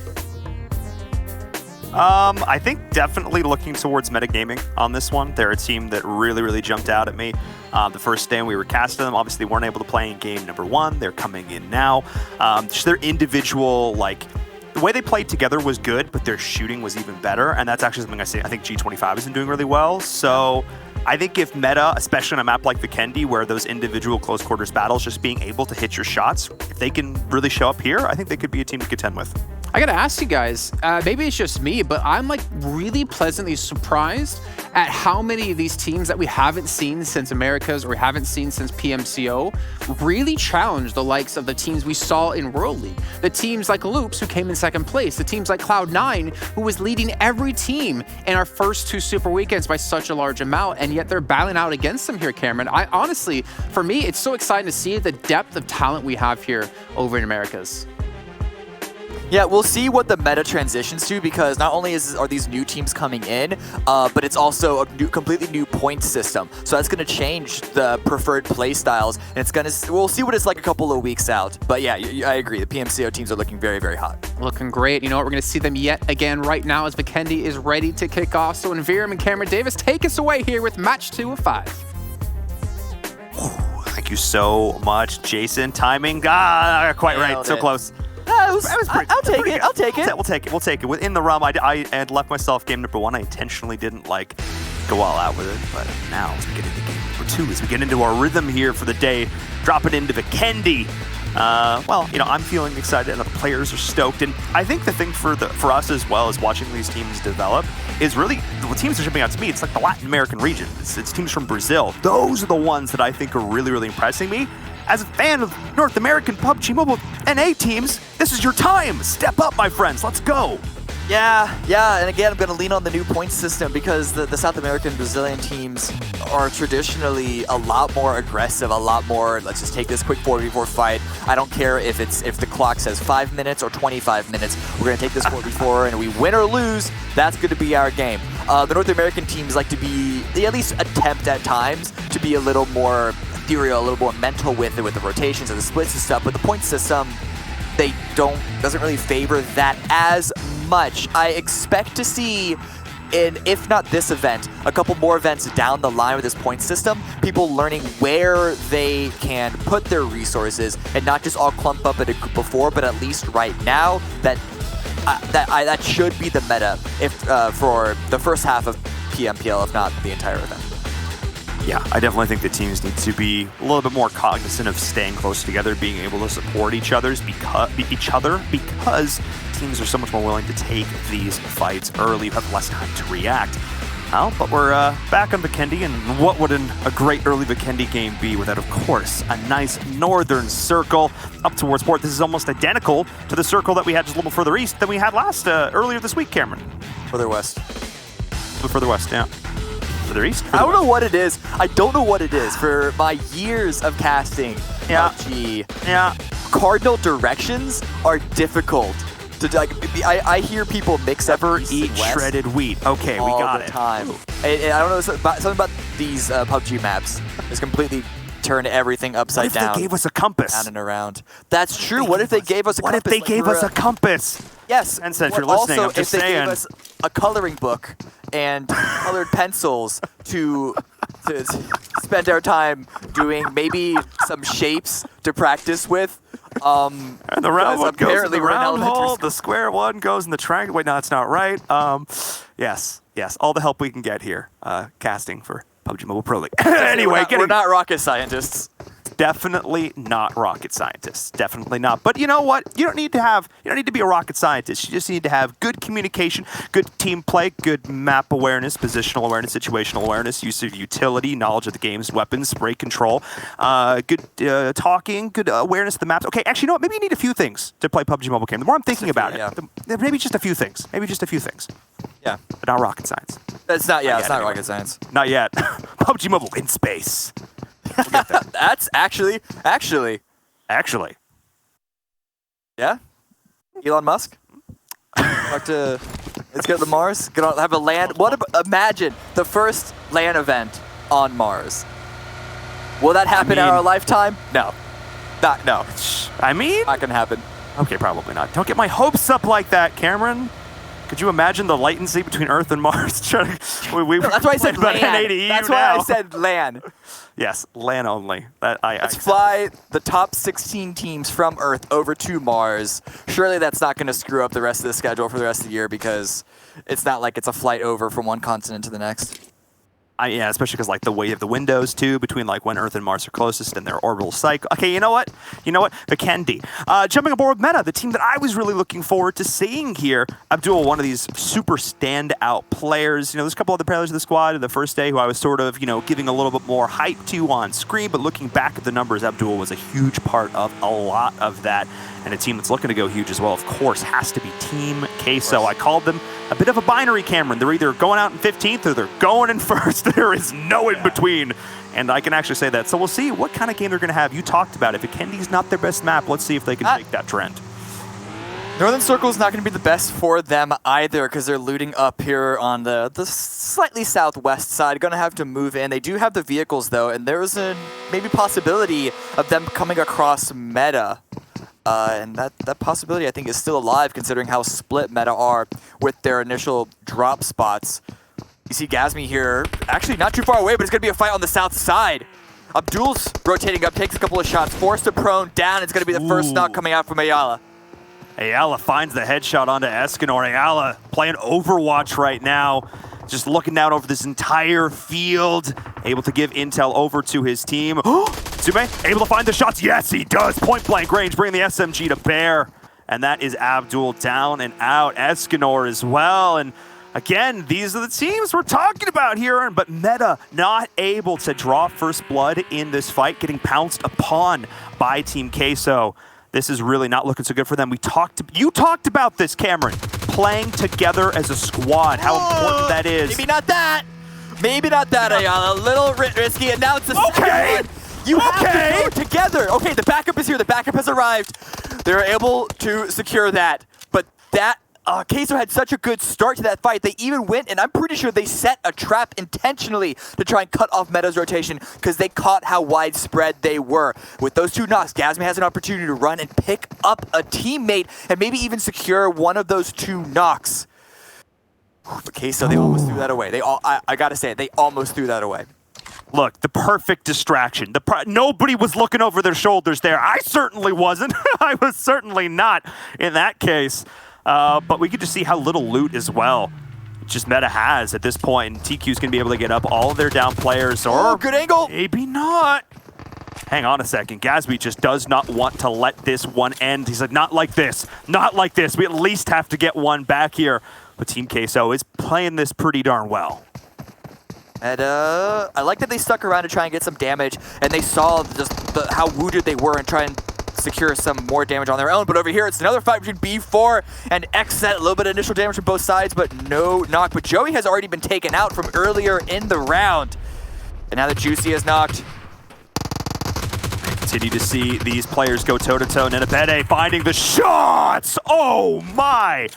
I think definitely looking towards Metagaming on this one. They're a team that really jumped out at me. The first day we were casting them, obviously they weren't able to play in game number 1. They're coming in now. Just their individual, the way they played together was good, but their shooting was even better. And that's actually something I think G25 has been doing really well. So I think if meta, especially on a map like Vikendi, where those individual close quarters battles, just being able to hit your shots, if they can really show up here, I think they could be a team to contend with. I gotta ask you guys, maybe it's just me, but I'm really pleasantly surprised at how many of these teams that we haven't seen since Americas or we haven't seen since PMCO really challenge the likes of the teams we saw in World League. The teams like Loops, who came in 2nd place. The teams like Cloud9, who was leading every team in our first 2 Super Weekends by such a large amount, and yet they're battling out against them here, Cameron. I honestly, for me, it's so exciting to see the depth of talent we have here over in Americas. Yeah, we'll see what the meta transitions to, because not only are these new teams coming in, but it's also a completely new point system. So that's going to change the preferred play styles, and we'll see what it's like a couple of weeks out. But yeah, I agree. The PMCO teams are looking very hot. Looking great. You know what? We're going to see them yet again right now as Vikendi is ready to kick off. So Viram and Cameron Davis, take us away here with match 2 of 5. Thank you so much, Jason. Timing, quite right. So close. I'll take it. I'll take it. We'll take it. Within the realm, I had left myself game number 1. I intentionally didn't go all out with it, but now as we get into game number 2, as we get into our rhythm here for the day, dropping into Vikendi. Well, I'm feeling excited, and the players are stoked. And I think the thing for us as well as watching these teams develop is really the teams are jumping out to me. It's like the Latin American region. It's teams from Brazil. Those are the ones that I think are really impressing me. As a fan of North American PUBG Mobile NA teams, this is your time. Step up, my friends. Let's go. Yeah, and again, I'm going to lean on the new point system because the South American Brazilian teams are traditionally a lot more aggressive, a lot more, let's just take this quick 4v4 fight. I don't care if the clock says 5 minutes or 25 minutes. We're going to take this 4v4, and we win or lose, that's going to be our game. The North American teams like to be, they at least attempt at times to be a little more ethereal, a little more mental with it, with the rotations and the splits and stuff, but the point system, doesn't really favor that as much. I expect to see, if not this event, a couple more events down the line with this point system, people learning where they can put their resources and not just all clump up at a group before, but at least right now, that should be the meta for the first half of PMPL, if not the entire event. Yeah, I definitely think the teams need to be a little bit more cognizant of staying close together, being able to support each other because teams are so much more willing to take these fights early. You have less time to react. Well, but we're back on Vikendi, and what would a great early Vikendi game be without, of course, a nice northern circle up towards port. This is almost identical to the circle that we had just a little further east than we had earlier this week, Cameron. Further west. A little further west, yeah. Further east? I don't know what it is. I don't know what it is. For my years of casting PUBG, cardinal directions are difficult. Like, I hear people mix up Never east eat and west shredded wheat. Okay, we all got the it. time. And I don't know, something about these PUBG maps is completely turn everything upside down. What if they gave us a compass? Down and around. That's true. What if they gave us a compass? What if they gave us a compass? Yes. And since you're listening, also, I'm just if they saying. gave us a coloring book and colored pencils to spend our time doing maybe some shapes to practice with. And the round one goes in the round hole, school. the square one goes in the triangle. Wait, no, that's not right. Yes, all the help we can get here. Casting for PUBG Mobile Pro League. Anyway, we're not rocket scientists. Definitely not rocket scientists. Definitely not. But you know what? You don't need to be a rocket scientist. You just need to have good communication, good team play, good map awareness, positional awareness, situational awareness, use of utility, knowledge of the game's weapons, spray control, good talking, good awareness of the maps. Okay, actually, you know what? Maybe you need a few things to play PUBG Mobile game. The more I'm thinking about it, maybe just a few things. Maybe just a few things. Yeah. But not rocket science. It's not anyway. rocket science. Not yet. PUBG Mobile in space. We'll get there. That's actually. Yeah? Elon Musk? Let's go to Mars. Have a land. Imagine the first LAN event on Mars. Will that happen in our lifetime? No. No. I mean, Not gonna happen. okay, probably not. Don't get my hopes up like that, Cameron. Could you imagine the latency between Earth and Mars? That's That's why I said LAN. That's why I said LAN. Yes, LAN only. Let's fly the top 16 teams from Earth over to Mars. Surely that's not going to screw up the rest of the schedule for the rest of the year because it's not like it's a flight over from one continent to the next. Yeah, especially because like the way of the windows too between like when Earth and Mars are closest and their orbital cycle. Okay, you know what? Vikendi. Jumping aboard with Meta, the team that I was really looking forward to seeing here. Abdul, one of these super standout players. There's a couple other players of the squad the first day who I was sort of, giving a little bit more hype to on screen, but looking back at the numbers, Abdul was a huge part of a lot of that. And a team that's looking to go huge as well, of course, has to be Team Queso. I called them a bit of a binary, Cameron. They're either going out in 15th or they're going in first. There is no in between. And I can actually say that. So we'll see what kind of game they're going to have. You talked about it. If Vikendi's not their best map, let's see if they can take that trend. Northern Circle is not going to be the best for them either because they're looting up here on the slightly southwest side. Going to have to move in. They do have the vehicles, though, and there's a maybe possibility of them coming across Meta. And that possibility, I think, is still alive considering how split Meta are with their initial drop spots. You see Gazmi here, actually not too far away, but it's going to be a fight on the south side. Abdul's rotating up, takes a couple of shots, forced to prone down. It's going to be the first knock coming out from Ayala. Ayala finds the headshot onto Escanor. Ayala playing Overwatch right now. Just looking down over this entire field. Able to give intel over to his team. Tsume, able to find the shots. Yes, he does. Point blank range, bringing the SMG to bear. And that is Abdul down and out. Escanor as well. And again, these are the teams we're talking about here. But Meta not able to draw first blood in this fight, getting pounced upon by Team Queso. This is really not looking so good for them. You talked about this, Cameron. Playing together as a squad, how important that is. Maybe not that. Maybe not that, Ayala. A little risky, and now it's the second one. You have to go together. Okay, the backup is here. The backup has arrived. They're able to secure that. But that Queso had such a good start to that fight. They even went, and I'm pretty sure they set a trap intentionally to try and cut off Meta's rotation because they caught how widespread they were. With those two knocks, Gazmi has an opportunity to run and pick up a teammate and maybe even secure one of those two knocks. But Queso, they almost threw that away. I gotta say it, they almost threw that away. Look, the perfect distraction. Nobody was looking over their shoulders there. I certainly wasn't. I was certainly not in that case. But we could just see how little loot as well just Meta has at this point. And TQ's going to be able to get up all of their down players. Or good angle. Maybe not. Hang on a second. Gazmi just does not want to let this one end. He's like, not like this. Not like this. We at least have to get one back here. But Team Queso is playing this pretty darn well. And I like that they stuck around to try and get some damage. And they saw just how wounded they were and try and secure some more damage on their own. But over here, it's another fight between B4 and XSET. A little bit of initial damage from both sides, but no knock. But Joey has already been taken out from earlier in the round. And now that Juicy is knocked. continue to see these players go toe-to-toe. Nenabede finding the shots! Oh my!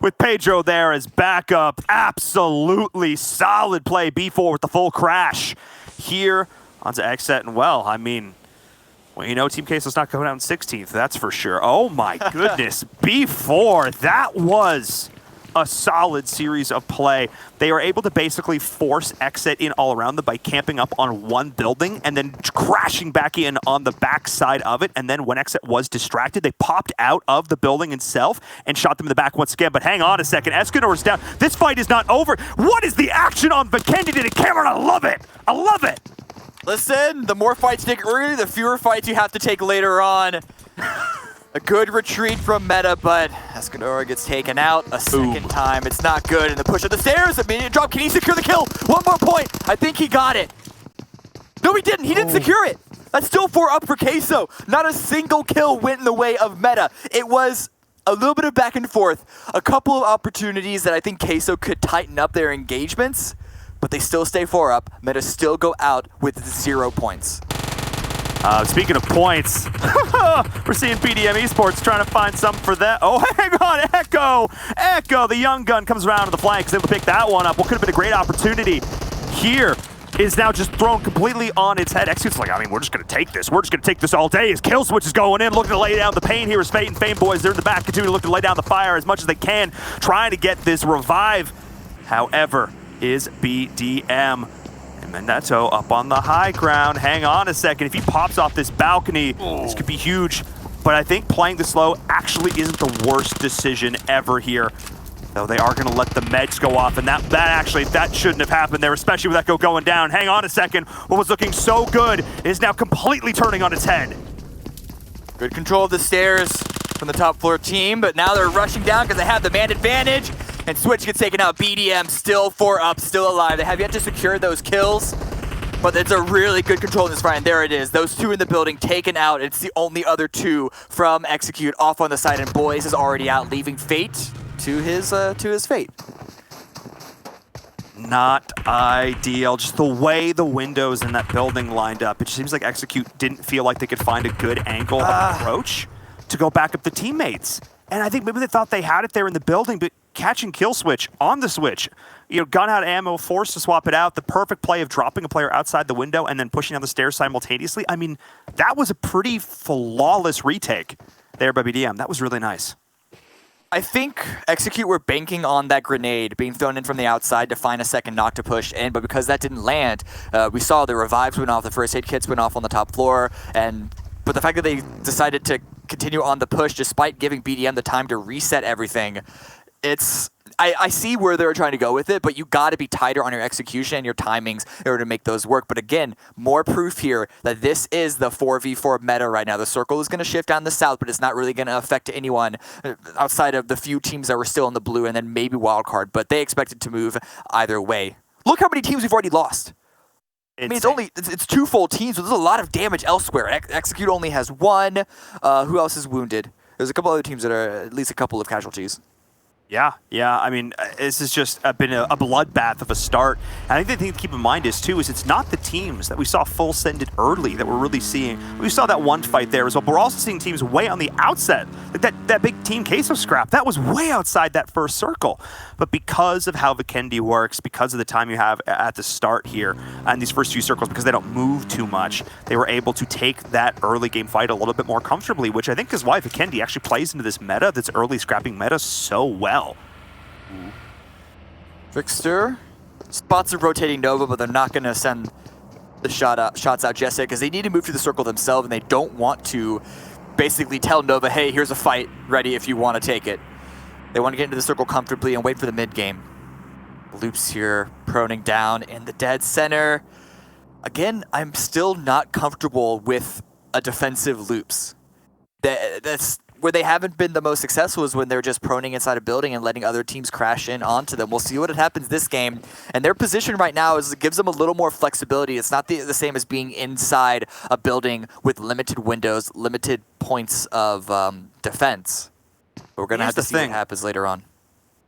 With Pedro there as backup. Absolutely solid play. B4 with the full crash. Here onto XSET and well, I mean, well, you know, Team Queso's not going out in 16th, that's for sure. Oh my goodness, B4, that was a solid series of play. They were able to basically force XSET in all around them by camping up on one building and then crashing back in on the back side of it. And then when XSET was distracted, they popped out of the building itself and shot them in the back once again. But hang on a second, Escanor's down. This fight is not over. What is the action on Vikendi to the camera? I love it. I love it. Listen, the more fights you take early, the fewer fights you have to take later on. A good retreat from Meta, but Escanor gets taken out a second time. It's not good. And the push of the stairs, immediate drop. Can he secure the kill? One more point. I think he got it. No, he didn't. He didn't secure it. That's still 4 up for Queso. Not a single kill went in the way of Meta. It was a little bit of back and forth. A couple of opportunities that I think Queso could tighten up their engagements, but they still stay 4 up. Meta still go out with 0 points. Speaking of points, we're seeing PDM Esports trying to find something for that. Oh, hang on, Echo! Echo, the young gun, comes around to the flank. Able to pick that one up. What could have been a great opportunity here is now just thrown completely on its head. Execute's like, I mean, we're just going to take this. We're just going to take this all day. His kill switch is going in, looking to lay down the pain here. Is Fate and Fame boys, they're in the back, continue to look to lay down the fire as much as they can, trying to get this revive. However, is BDM. Menneto up on the high ground. Hang on a second. If he pops off this balcony, this could be huge. But I think playing this low actually isn't the worst decision ever here. Though they are going to let the meds go off, and that shouldn't have happened there, especially with Echo going down. Hang on a second. What was looking so good is now completely turning on its head. Good control of the stairs from the top floor team, but now they're rushing down because they have the man advantage. And Switch gets taken out. BDM still 4 up, still alive. They have yet to secure those kills, but it's a really good control in this fight. And there it is. Those 2 in the building taken out. It's the only other 2 from Execute off on the side, and Boys is already out, leaving Fate to his fate. Not ideal. Just the way the windows in that building lined up, it seems like Execute didn't feel like they could find a good angle of approach to go back up the teammates. And I think maybe they thought they had it there in the building, but catching kill switch on the switch, you know, gun out ammo, forced to swap it out, the perfect play of dropping a player outside the window and then pushing down the stairs simultaneously. I mean, that was a pretty flawless retake there by BDM. That was really nice. I think Execute were banking on that grenade being thrown in from the outside to find a second knock to push in, but because that didn't land, we saw the revives went off, the first aid kits went off on the top floor, but the fact that they decided to continue on the push despite giving BDM the time to reset everything, I see where they're trying to go with it, but you got to be tighter on your execution and your timings in order to make those work. But again, more proof here that this is the 4v4 meta right now. The circle is going to shift down the south, but it's not really going to affect anyone outside of the few teams that were still in the blue and then maybe Wildcard, but they expected to move either way. Look how many teams we've already lost. I mean, it's 2 full teams, but there's a lot of damage elsewhere. Execute only has 1. Who else is wounded? There's a couple other teams that are at least a couple of casualties. Yeah. I mean, this has just been a bloodbath of a start. And I think the thing to keep in mind is it's not the teams that we saw full sended early that we're really seeing. We saw that one fight there as well, but we're also seeing teams way on the outset. Like that big Team Queso scrap, that was way outside that first circle. But because of how Vikendi works, because of the time you have at the start here and these first few circles, because they don't move too much, they were able to take that early game fight a little bit more comfortably, which I think is why Vikendi actually plays into this meta, this early scrapping meta, so well. Trickster spots are rotating Nova, but they're not going to send the shots out just yet because they need to move to the circle themselves, and they don't want to basically tell Nova, hey, here's a fight ready if you want to take it. They want to get into the circle comfortably and wait for the mid game. Loops here, proning down in the dead center. Again, I'm still not comfortable with a defensive Loops. That's where they haven't been the most successful is when they're just proning inside a building and letting other teams crash in onto them. We'll see what happens this game. And their position right now is it gives them a little more flexibility. It's not the same as being inside a building with limited windows, limited points of defense. But we're going to have to see what happens later on.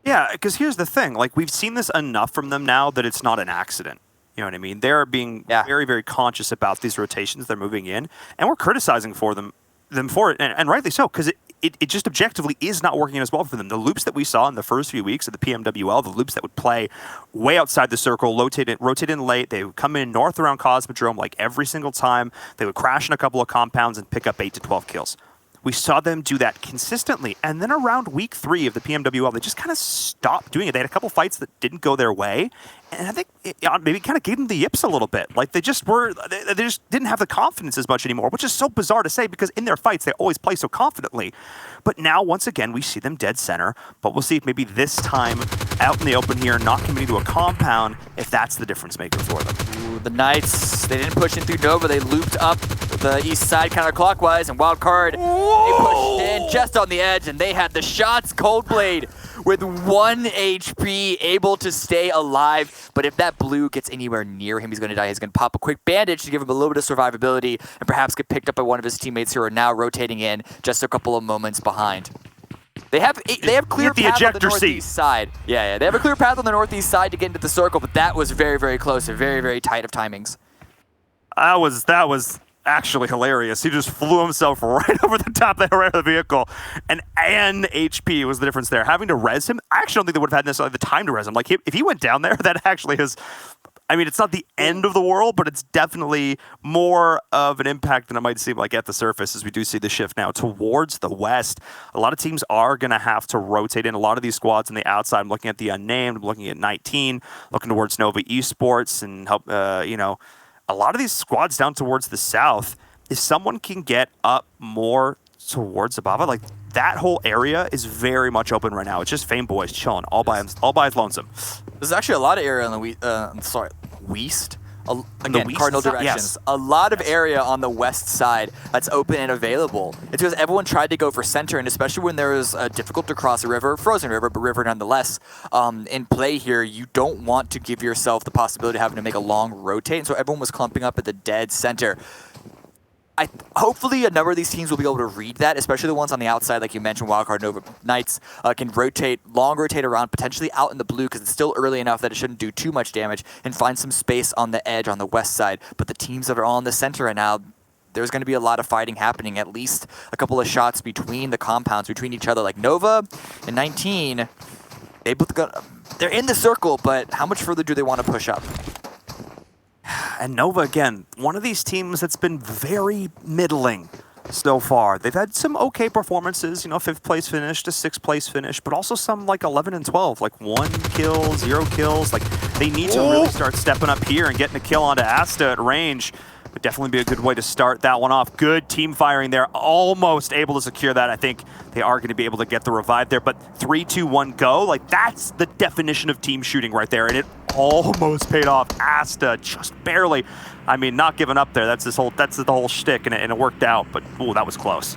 Yeah, because here's the thing. Like, we've seen this enough from them now that it's not an accident. You know what I mean? They're being very, very conscious about these rotations they're moving in, and we're criticizing them for it, and rightly so, because it just objectively is not working as well for them. The loops that we saw in the first few weeks of the PMWL, the loops that would play way outside the circle, rotate in late, they would come in north around Cosmodrome like every single time. They would crash in a couple of compounds and pick up 8 to 12 kills. We saw them do that consistently, and then around week 3 of the PMWL, they just kind of stopped doing it. They had a couple fights that didn't go their way, and I think it maybe kind of gave them the yips a little bit. Like they just didn't have the confidence as much anymore, which is so bizarre to say because in their fights they always play so confidently. But now once again we see them dead center. But we'll see if maybe this time out in the open here, not committing to a compound, if that's the difference maker for them. Ooh, the Knights, they didn't push in through Nova. They looped up the east side counterclockwise, and Wildcard, they pushed in just on the edge, and they had the shots. Coldblade with 1 HP, able to stay alive. But if that blue gets anywhere near him, he's going to die. He's going to pop a quick bandage to give him a little bit of survivability and perhaps get picked up by one of his teammates who are now rotating in just a couple of moments behind. They have clear path on the northeast side. Yeah, they have a clear path on the northeast side to get into the circle, but that was very, very close and very, very tight of timings. That was actually hilarious. He just flew himself right over the top of the vehicle, and HP was the difference there. Having to res him, I actually don't think they would have had necessarily the time to res him. Like, if he went down there, that actually is, I mean, it's not the end of the world, but it's definitely more of an impact than it might seem like at the surface, as we do see the shift now towards the west. A lot of teams are going to have to rotate in. A lot of these squads on the outside, I'm looking at the Unnamed, I'm looking at 19, looking towards Nova Esports, and help, a lot of these squads down towards the south, if someone can get up more towards Abava, like that whole area is very much open right now. It's just Fame Boys chilling all by his lonesome. There's actually a lot of area on the west. Again, cardinal directions. Yes. A lot of area on the west side that's open and available. It's because everyone tried to go for center, and especially when there was difficult to cross a river, frozen river, but river nonetheless, in play here, you don't want to give yourself the possibility of having to make a long rotate, and so everyone was clumping up at the dead center. Hopefully a number of these teams will be able to read that, especially the ones on the outside, like you mentioned, Wildcard Nova Knights can long rotate around, potentially out in the blue because it's still early enough that it shouldn't do too much damage, and find some space on the edge on the west side. But the teams that are all in the center right now, there's going to be a lot of fighting happening, at least a couple of shots between the compounds, between each other. Like Nova and 19, they're in the circle, but how much further do they want to push up? And Nova, again, one of these teams that's been very middling so far. They've had some okay performances, 5th place finish to 6th place finish, but also some like 11 and 12, like 1 kill, 0 kills. Like they need to really start stepping up here and getting a kill onto Asta at range. Would definitely be a good way to start that one off. Good team firing there, almost able to secure that. I think they are going to be able to get the revive there, but 3, 2, 1, go. Like that's the definition of team shooting right there, and it almost paid off. Asta just barely. I mean, not giving up there. That's the whole shtick, and it worked out, but ooh, that was close.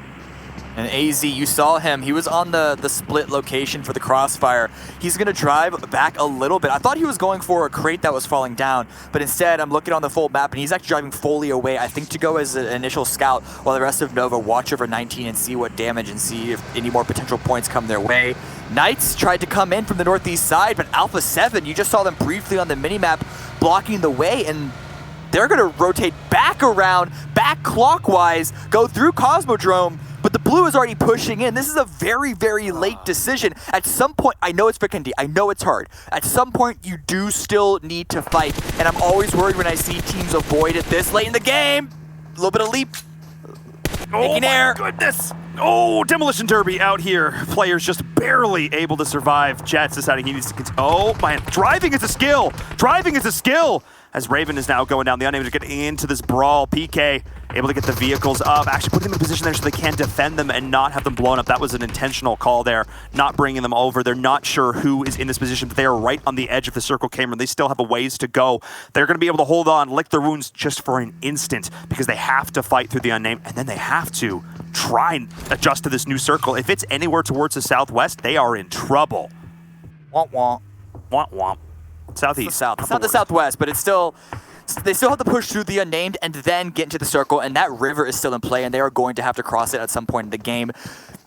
And AZ, you saw him. He was on the split location for the crossfire. He's going to drive back a little bit. I thought he was going for a crate that was falling down, but instead I'm looking on the full map, and he's actually driving fully away, I think to go as an initial scout, while the rest of Nova watch over 19 and see what damage and see if any more potential points come their way. Knights tried to come in from the northeast side, but Alpha 7, you just saw them briefly on the minimap blocking the way, and they're going to rotate back around, back clockwise, go through Cosmodrome, but the blue is already pushing in. This is a very, very late decision. At some point, I know it's Vikendi, I know it's hard. At some point, you do still need to fight, and I'm always worried when I see teams avoid it this late in the game. A little bit of leap. Making air. Goodness. Oh, Demolition Derby out here. Players just barely able to survive. Jets deciding he needs to continue. Oh, man. Driving is a skill. Driving is a skill. As Raven is now going down the Unnamed to get into this brawl. PK able to get the vehicles up, actually putting them in a position there so they can defend them and not have them blown up. That was an intentional call there, not bringing them over. They're not sure who is in this position, but they are right on the edge of the circle, Cameron. They still have a ways to go. They're going to be able to hold on, lick their wounds just for an instant because they have to fight through the Unnamed, and then they have to try and adjust to this new circle. If it's anywhere towards the southwest, they are in trouble. Womp womp. Womp womp. Southeast. It's not the southwest, but it's still... They still have to push through the Unnamed and then get into the circle, and that river is still in play, and they are going to have to cross it at some point in the game.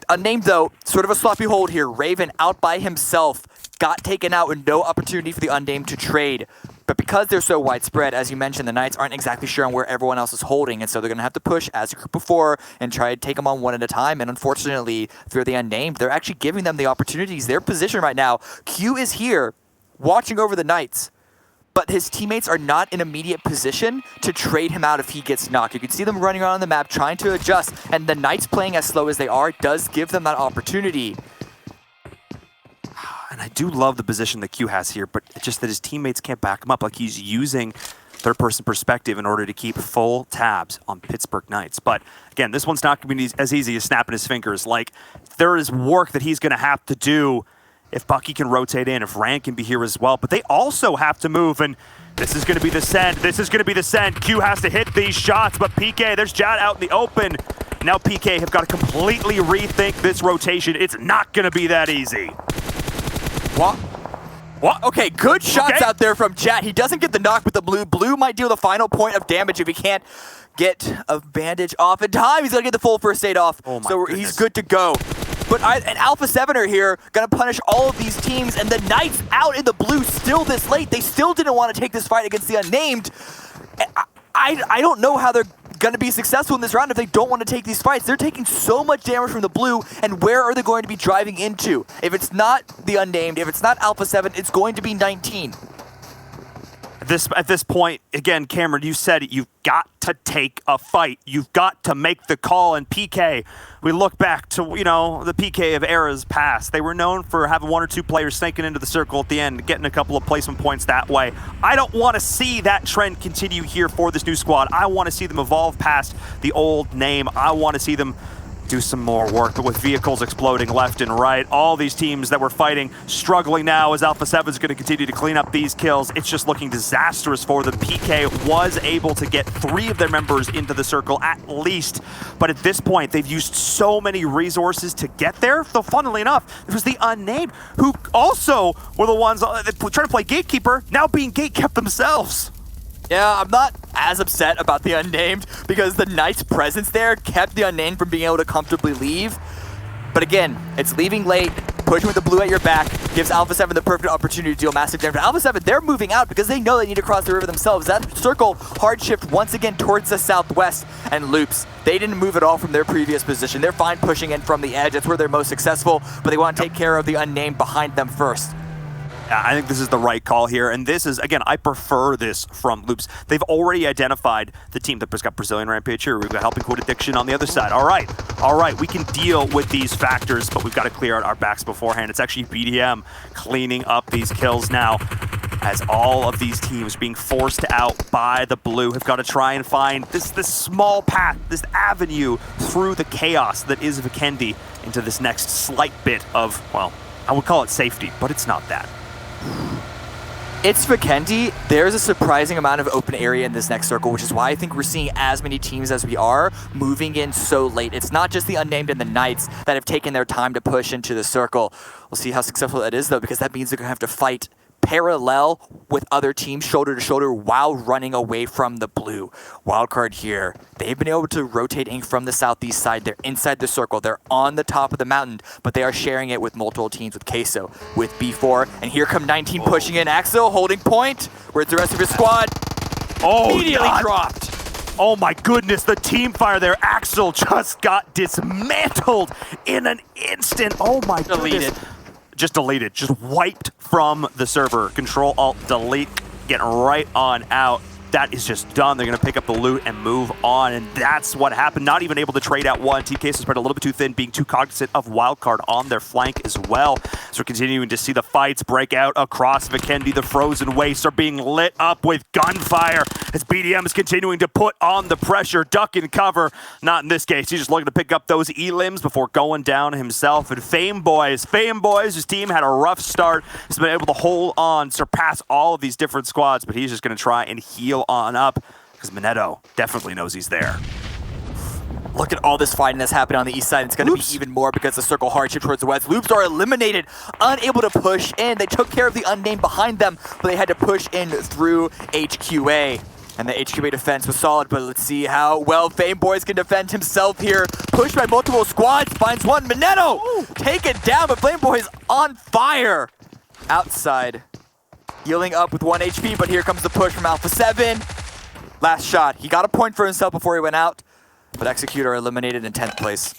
Unnamed, though, sort of a sloppy hold here. Raven out by himself, got taken out with no opportunity for the Unnamed to trade. But because they're so widespread, as you mentioned, the Knights aren't exactly sure on where everyone else is holding, and so they're going to have to push as a group before and try to take them on one at a time. And unfortunately, through the Unnamed, they're actually giving them the opportunities. Their position right now, Q is here watching over the Knights, but his teammates are not in immediate position to trade him out if he gets knocked. You can see them running around the map trying to adjust, and the Knights playing as slow as they are does give them that opportunity. And I do love the position that Q has here, but it's just that his teammates can't back him up. Like, he's using third-person perspective in order to keep full tabs on Pittsburgh Knights. But again, this one's not going to be as easy as snapping his fingers. Like, there is work that he's going to have to do if Bucky can rotate in, if Rand can be here as well. But they also have to move, and this is going to be the send. This is going to be the send. Q has to hit these shots, but PK, there's Jad out in the open. Now PK have got to completely rethink this rotation. It's not going to be that easy. What? Okay, good shots out there from Jad. He doesn't get the knock with the blue. Blue might deal the final point of damage if he can't get a bandage off in time. He's going to get the full first aid off, so he's good to go. But an Alpha 7er here going to punish all of these teams, and the Knights out in the blue still this late. They still didn't want to take this fight against the Unnamed. I don't know how they're going to be successful in this round if they don't want to take these fights. They're taking so much damage from the blue, and where are they going to be driving into? If it's not the Unnamed, if it's not Alpha 7, it's going to be 19. At this point, again, Cameron, you said it, you've got to take a fight. You've got to make the call. And PK, we look back to, the PK of eras past. They were known for having one or two players snaking into the circle at the end, getting a couple of placement points that way. I don't want to see that trend continue here for this new squad. I want to see them evolve past the old name. I want to see them do some more work, but with vehicles exploding left and right, all these teams that were fighting struggling now as Alpha 7 is going to continue to clean up these kills. It's just looking disastrous for them. PK was able to get 3 of their members into the circle at least, but at this point they've used so many resources to get there. So funnily enough, it was the Unnamed who also were the ones trying to play gatekeeper, now being gatekept themselves. Yeah, I'm not as upset about the Unnamed because the Knight's presence there kept the Unnamed from being able to comfortably leave. But again, it's leaving late, pushing with the blue at your back, gives Alpha 7 the perfect opportunity to deal massive damage. Alpha 7, they're moving out because they know they need to cross the river themselves. That circle hard shift once again towards the southwest and loops. They didn't move at all from their previous position. They're fine pushing in from the edge. That's where they're most successful, but they want to take care of the Unnamed behind them first. I think this is the right call here, and this is, again, I prefer this from Loops. They've already identified the team that's got Brazilian Rampage here. We've got Helping Quit Addiction on the other side. All right, we can deal with these factors, but we've got to clear out our backs beforehand. It's actually BDM cleaning up these kills now, as all of these teams being forced out by the blue have got to try and find this small path, this avenue through the chaos that is Vikendi into this next slight bit of, well, I would call it safety, but it's not that. It's Vikendi. There's a surprising amount of open area in this next circle, which is why I think we're seeing as many teams as we are moving in so late. It's not just the Unnamed and the Knights that have taken their time to push into the circle. We'll see how successful that is, though, because that means they're going to have to fight parallel with other teams shoulder to shoulder while running away from the blue. Wildcard here. They've been able to rotate Ink from the southeast side. They're inside the circle. They're on the top of the mountain, but they are sharing it with multiple teams, with Queso, with B4. And here come 19 pushing in. Axel holding point. Where's the rest of his squad? Immediately dropped. Oh my goodness, the team fire there. Axel just got dismantled in an instant. Oh my goodness. Just deleted, just wiped from the server. Control, Alt, delete, getting right on out. That is just done. They're going to pick up the loot and move on, and that's what happened. Not even able to trade out one. TK spread a little bit too thin, being too cognizant of Wildcard on their flank as well. So we're continuing to see the fights break out across Vikendi. The frozen wastes are being lit up with gunfire as BDM is continuing to put on the pressure, duck and cover. Not in this case. He's just looking to pick up those elims before going down himself. And Fame Boys, his team had a rough start. He's been able to hold on, surpass all of these different squads, but he's just going to try and heal on up because Minetto definitely knows he's there. Look at all this fighting that's happening on the east side. It's going to be even more because the circle hardship towards the west. Loops are eliminated, unable to push in. They took care of the Unnamed behind them, but they had to push in through HQA. And the HQA defense was solid, but let's see how well Fame Boys can defend himself here. Pushed by multiple squads, finds one. Minetto take it down, but Flame Boys on fire outside healing up with 1 HP, but here comes the push from Alpha 7. Last shot. He got a point for himself before he went out, but Executor eliminated in 10th place.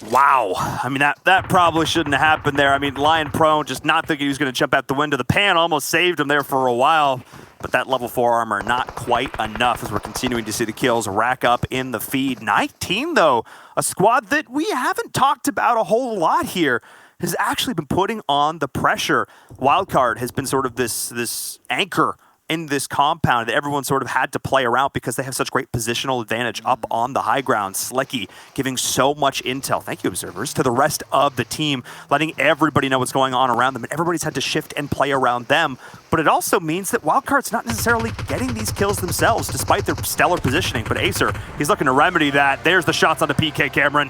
Wow. I mean, that probably shouldn't have happened there. I mean, Lion prone, just not thinking he was going to jump out the window. The pan almost saved him there for a while, but that level 4 armor not quite enough as we're continuing to see the kills rack up in the feed. 19, though, a squad that we haven't talked about a whole lot here, has actually been putting on the pressure. Wildcard has been sort of this anchor in this compound that everyone sort of had to play around because they have such great positional advantage up on the high ground. Slicky giving so much intel, thank you observers, to the rest of the team, letting everybody know what's going on around them, and everybody's had to shift and play around them. But it also means that Wildcard's not necessarily getting these kills themselves despite their stellar positioning. But Acer, he's looking to remedy that. There's the shots on the PK, Cameron.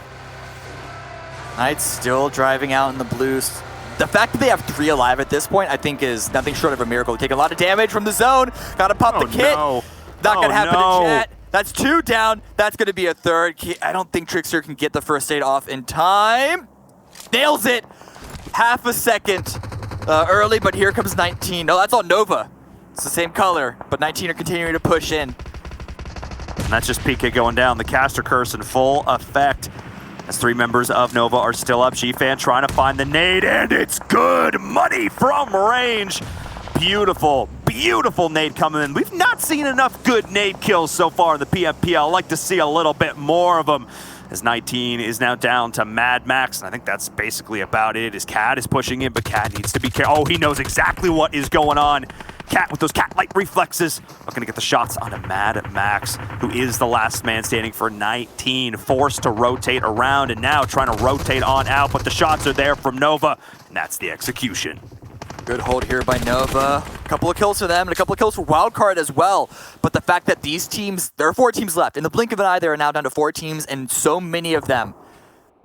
Knights still driving out in the blues. The fact that they have 3 alive at this point, I think, is nothing short of a miracle. Taking a lot of damage from the zone. Gotta pop the kit. No. Not gonna happen in chat. That's 2 down. That's gonna be a 3rd. I don't think Trickster can get the first aid off in time. Nails it. Half a second early, but here comes 19. No, that's on Nova. It's the same color, but 19 are continuing to push in. And that's just PK going down. The caster curse in full effect. As 3 members of Nova are still up. G-Fan trying to find the nade, and it's good money from range. Beautiful, beautiful nade coming in. We've not seen enough good nade kills so far in the PMPL. I'd like to see a little bit more of them. As 19 is now down to Mad Max, and I think that's basically about it. As Cat is pushing in, but Cat needs to be careful. Oh, he knows exactly what is going on. Cat with those cat-like reflexes, looking to get the shots onto Mad Max, who is the last man standing for 19, forced to rotate around, and now trying to rotate on out, but the shots are there from Nova, and that's the execution. Good hold here by Nova. A couple of kills for them, and a couple of kills for Wildcard as well. But the fact that these teams, there are 4 teams left. In the blink of an eye, there are now down to 4 teams, and so many of them,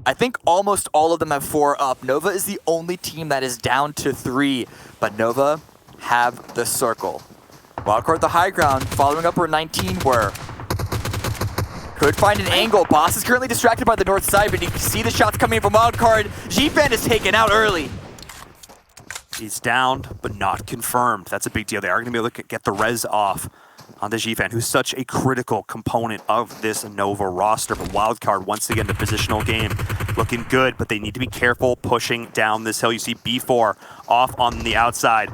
I think almost all of them have 4 up. Nova is the only team that is down to 3, but Nova have the circle. Wildcard the high ground, following up where 19 were. Could find an angle. Boss is currently distracted by the north side, but you can see the shots coming in from Wildcard. G-Fan is taken out early. He's downed, but not confirmed. That's a big deal. They are going to be able to get the res off on the G-Fan, who's such a critical component of this Nova roster. But Wildcard, once again, the positional game looking good, but they need to be careful pushing down this hill. You see B4 off on the outside.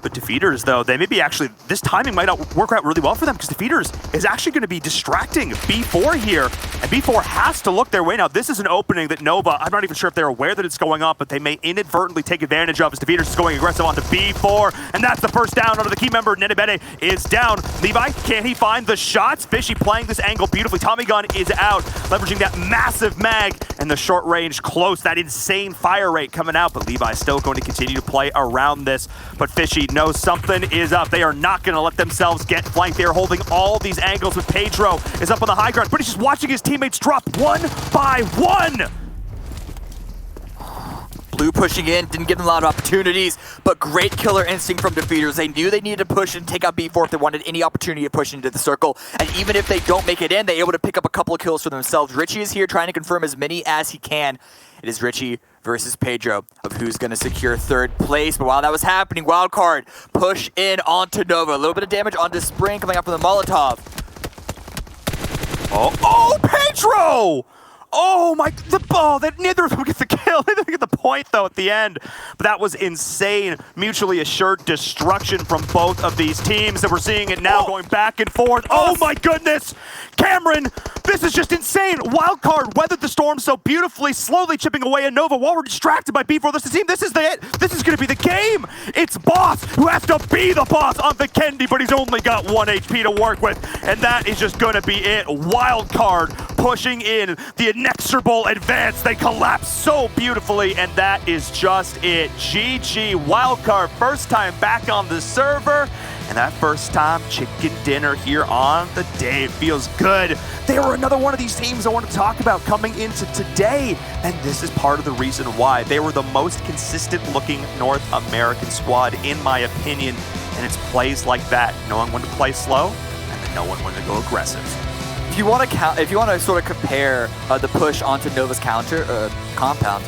But Defeaters, though, they may be actually, this timing might not work out really well for them because Defeaters is actually going to be distracting B4 here, and B4 has to look their way. Now, this is an opening that Nova, I'm not even sure if they're aware that it's going on, but they may inadvertently take advantage of as Defeaters is going aggressive onto B4, and that's the first down onto the key member. Nenebede is down. Levi, can he find the shots? Fishy playing this angle beautifully. Tommy Gun is out, leveraging that massive mag and the short range close, that insane fire rate coming out, but Levi still going to continue to play around this, but Fishy knows something is up. They are not going to let themselves get flanked. They are holding all these angles with Pedro is up on the high ground, but he's just watching his teammates drop 1 by 1. Blue pushing in, didn't give them a lot of opportunities, but great killer instinct from Defeaters. They knew they needed to push and take out B4 if they wanted any opportunity to push into the circle. And even if they don't make it in, they're able to pick up a couple of kills for themselves. Richie is here trying to confirm as many as he can. It is Richie versus Pedro of who's going to secure 3rd place. But while that was happening, Wildcard push in onto Nova. A little bit of damage onto Spring coming out from the Molotov. Oh, Pedro! Oh my, the ball, that neither of them get the kill, neither of them get the point though at the end. But that was insane, mutually assured destruction from both of these teams, and we're seeing it now going back and forth. Oh my goodness, Cameron, this is just insane. Wildcard weathered the storm so beautifully, slowly chipping away at Nova while we're distracted by B4. This is the team, this is it. This is gonna be the game. It's Boss who has to be the boss on Vikendi, but he's only got 1 HP to work with, and that is just gonna be it. Wildcard pushing in the inexorable advance. They collapse so beautifully, and that is just it. GG, Wildcard, first time back on the server, and that first time chicken dinner here on the day. It feels good. They were another one of these teams I want to talk about coming into today, and this is part of the reason why. They were the most consistent looking North American squad, in my opinion, and it's plays like that, knowing when to play slow, and then knowing when to go aggressive. If you want to sort of compare the push onto Nova's compound,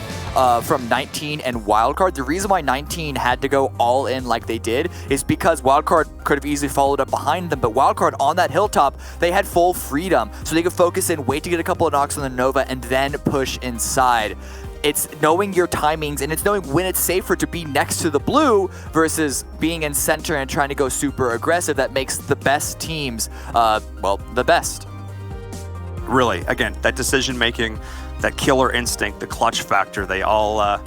from 19 and Wildcard. The reason why 19 had to go all in like they did is because Wildcard could have easily followed up behind them, but Wildcard on that hilltop, they had full freedom, so they could focus in, wait to get a couple of knocks on the Nova, and then push inside. It's knowing your timings, and it's knowing when it's safer to be next to the blue versus being in center and trying to go super aggressive that makes the best teams, well, the best. Really, again, that decision making, that killer instinct, the clutch factor, they all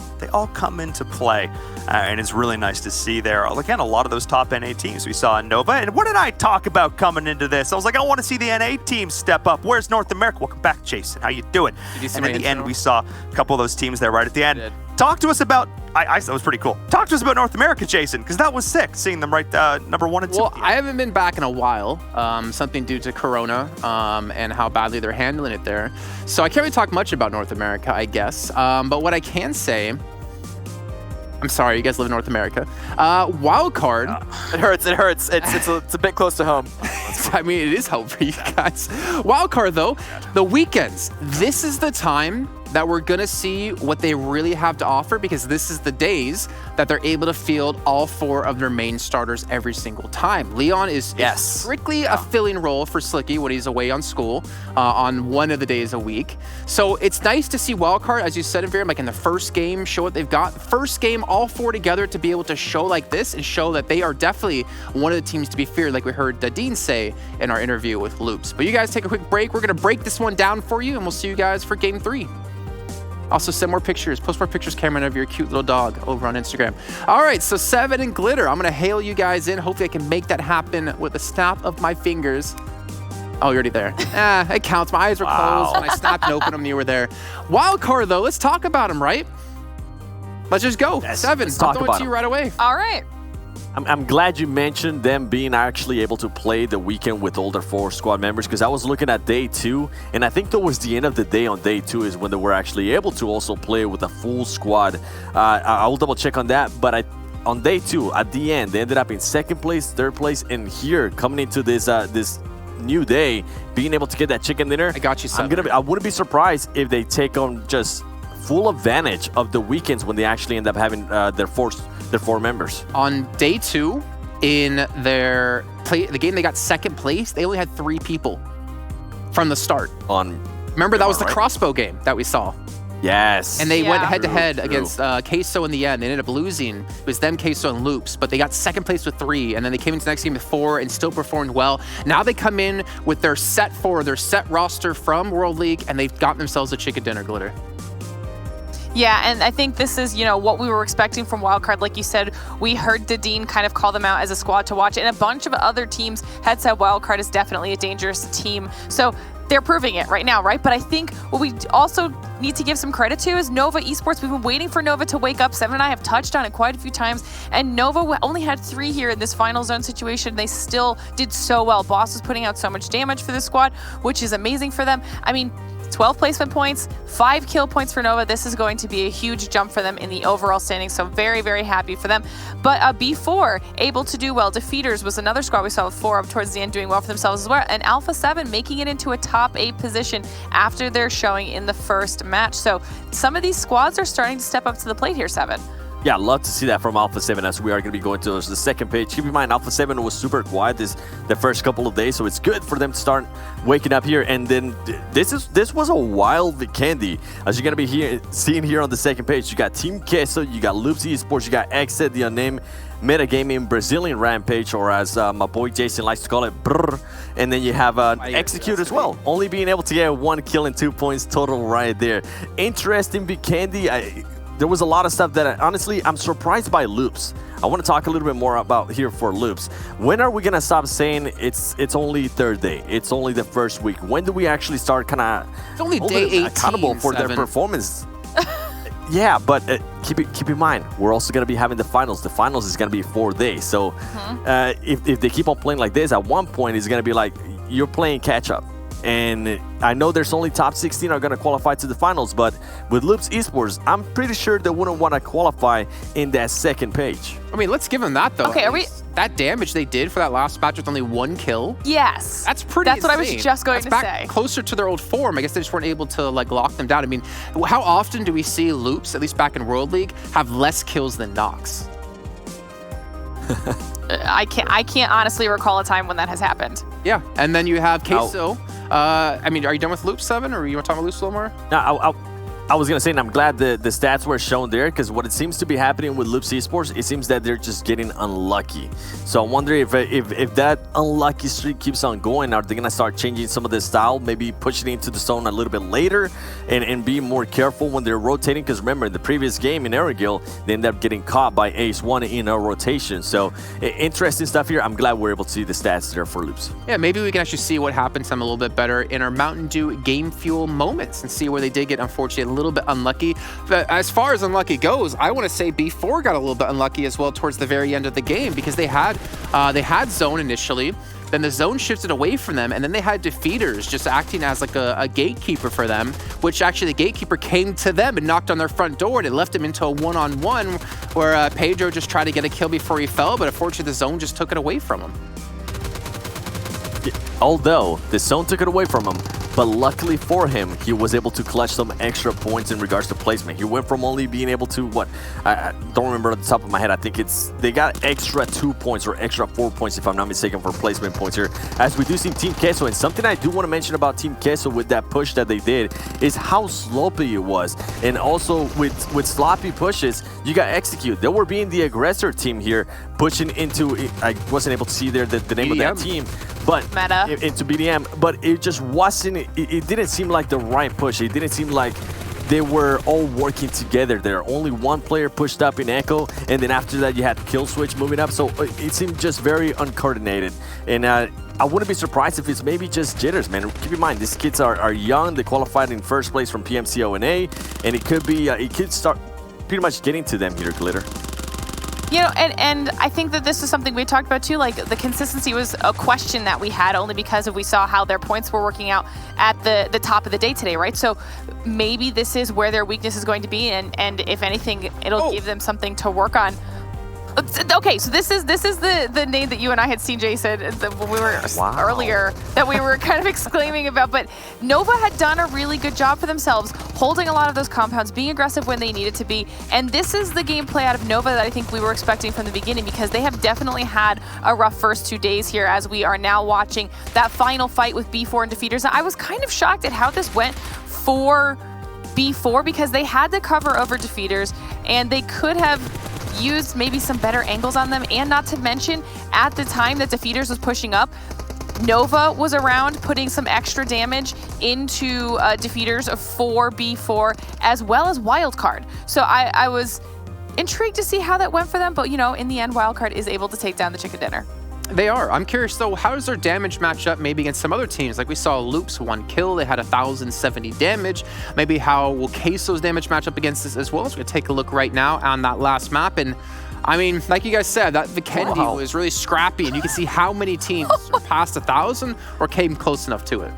come into play, and it's really nice to see there. Again, a lot of those top NA teams we saw in Nova, and what did I talk about coming into this? I was like, I want to see the NA teams step up. Where's North America? Welcome back, Jason. How you doing? And in the end, we saw a couple of those teams there right at the end. Talk to us about. I thought it was pretty cool. Talk to us about North America, Jason, because that was sick, seeing them right number 1 and 2. Well, I haven't been back in a while, something due to Corona and how badly they're handling it there. So I can't really talk much about North America, I guess. But what I can say, I'm sorry, you guys live in North America. Wildcard. It hurts. It's a bit close to home. I mean, it is home for you guys. Wildcard, though, the weekends. This is the time that we're going to see what they really have to offer, because this is the days that they're able to field all 4 of their main starters every single time. Leon is strictly a filling role for Slicky when he's away on school on one of the days a week. So it's nice to see Wildcard, as you said, Verum, like in the first game, show what they've got. First game, all 4 together to be able to show like this and show that they are definitely one of the teams to be feared, like we heard Dean say in our interview with Loops. But you guys take a quick break. We're going to break this one down for you, and we'll see you guys for game 3. Also, send more pictures. Post more pictures, Cameron, of your cute little dog over on Instagram. All right, so 7 and Glitter. I'm going to hail you guys in. Hopefully, I can make that happen with a snap of my fingers. Oh, you're already there. It counts. My eyes were closed when I snapped and opened them. You were there. Wildcard, though. Let's talk about them, right? Let's just go. 7. I'll throw it to you right away. All right. I'm glad you mentioned them being actually able to play the weekend with all their 4 squad members, because I was looking at day 2, and I think towards the end of the day on day 2 is when they were actually able to also play with a full squad. I will double check on that, but on day 2, at the end, they ended up in 2nd place, 3rd place, and here, coming into this this new day, being able to get that chicken dinner. I got you, son. I wouldn't be surprised if they take on just full advantage of the weekends when they actually end up having their 4 members. On day 2, in the game they got 2nd place, they only had 3 people from the start. Remember, that was the crossbow game that we saw. Yes. And they went head-to-head against Queso in the end. They ended up losing. It was them, Queso, and Loops. But they got 2nd place with 3, and then they came into the next game with 4 and still performed well. Now they come in with their set roster from World League, and they've gotten themselves a chicken dinner, Glitter. Yeah, and I think this is, what we were expecting from Wildcard. Like you said, we heard Dean kind of call them out as a squad to watch, and a bunch of other teams had said Wildcard is definitely a dangerous team. So they're proving it right now, right? But I think what we also need to give some credit to is Nova Esports. We've been waiting for Nova to wake up. 7 and I have touched on it quite a few times, and Nova only had 3 here in this final zone situation. They still did so well. Boss was putting out so much damage for this squad, which is amazing for them. I mean, 12 placement points, 5 kill points for Nova. This is going to be a huge jump for them in the overall standings, so very, very happy for them. But B4, able to do well. Defeaters was another squad we saw with 4 up towards the end doing well for themselves as well. And Alpha 7 making it into a top 8 position after their showing in the first match. So some of these squads are starting to step up to the plate here, 7. Yeah, I'd love to see that from Alpha 7 as we are going to be going to the 2nd page. Keep in mind, Alpha 7 was super quiet the first couple of days, so it's good for them to start waking up here. And then this was a wild Vikendi. As you're going to be seeing here on the 2nd page, you got Team Queso, you got Klaze Esports, you got XSET, the Unnamed, Metagaming, Brazilian Rampage, or as my boy Jason likes to call it, brr. And then you have Execute as well, only being able to get 1 kill and 2 points total right there. Interesting Vikendi. There was a lot of stuff that, honestly, I'm surprised by Loops. I want to talk a little bit more about here for Loops. When are we going to stop saying it's only 3rd day? It's only the first week. When do we actually start kind of it's only day 18, accountable for 7. their performance? Yeah, but keep in mind, we're also going to be having the finals. The finals is going to be 4 days. So if they keep on playing like this, at one point, it's going to be like you're playing catch-up. And I know there's only top 16 are going to qualify to the finals, but with Loops Esports, I'm pretty sure they wouldn't want to qualify in that 2nd page. I mean, let's give them that, though. Okay, that damage they did for that last match with only 1 kill. Yes. That's pretty That's what I was insane. just going That's to back say. closer to their old form. I guess they just weren't able to like lock them down. I mean, how often do we see Loops, at least back in World League, have less kills than Nox? I can't honestly recall a time when that has happened. Yeah, and then you have Queso. I mean, are you done with Loops 7, or you want to talk about Loops a little more? No, I was going to say, and I'm glad the stats were shown there, because what it seems to be happening with Loops Esports, it seems that they're just getting unlucky. So I'm wondering if that unlucky streak keeps on going, are they going to start changing some of the style, maybe pushing it into the zone a little bit later, and be more careful when they're rotating? Because remember, in the previous game in Erangel, they ended up getting caught by Ace-1 in a rotation. So interesting stuff here. I'm glad we're able to see the stats there for Loops. Yeah, maybe we can actually see what happened to them a little bit better in our Mountain Dew Game Fuel moments and see where they did get, unfortunately, a little bit unlucky. But as far as unlucky goes, I want to say B4 got a little bit unlucky as well towards the very end of the game, because they had zone initially, then the zone shifted away from them, and then they had defeaters just acting as like a gatekeeper for them, which actually the gatekeeper came to them and knocked on their front door, and it left them into a one-on-one where Pedro just tried to get a kill before he fell, but unfortunately the zone just took it away from him. Although the zone took it away from him, but luckily for him, he was able to clutch some extra points in regards to placement. He went from only being able to, I don't remember at the top of my head, I think they got extra 2 points or extra 4 points, if I'm not mistaken, for placement points here, as we do see Team Queso. And something I do want to mention about Team Queso with that push that they did is how sloppy it was. And also with sloppy pushes, you got Execute. They were being the aggressor team here, pushing into, I wasn't able to see there the name BDM. of that team, but Meta. into BDM, but it just wasn't, it didn't seem like the right push. It didn't seem like they were all working together there. Only one player pushed up in Echo, and then after that you had Kill Switch moving up, so it seemed just very uncoordinated. And I wouldn't be surprised if it's maybe just jitters, man. Keep in mind, these kids are young. They qualified in first place from PMCONA, and it could be, it could start pretty much getting to them here, Glitter. You know, and I think that this is something we talked about too, like the consistency was a question that we had only because we saw how their points were working out at the top of the day today, right? So maybe this is where their weakness is going to be, and if anything, it'll give them something to work on. Okay, so this is the name that you and I had seen, Jason, when we were earlier, that we were kind of exclaiming about. But Nova had done a really good job for themselves, holding a lot of those compounds, being aggressive when they needed to be. And this is the gameplay out of Nova that I think we were expecting from the beginning, because they have definitely had a rough first 2 days here, as we are now watching that final fight with B4 and Defeaters. I was kind of shocked at how this went for B4, because they had the cover over Defeaters, and they could have used maybe some better angles on them, and not to mention, at the time that Defeaters was pushing up, Nova was around putting some extra damage into Defeaters for B4, as well as Wildcard. So I was intrigued to see how that went for them, but you know, in the end, Wildcard is able to take down the chicken dinner. They are. I'm curious though, how does their damage match up maybe against some other teams? Like we saw Loops 1 kill, they had 1,070 damage. Maybe how will Queso's damage match up against this as well? So we're gonna take a look right now on that last map. And I mean, like you guys said, that Vikendi was really scrappy, and you can see how many teams surpassed 1,000 or came close enough to it.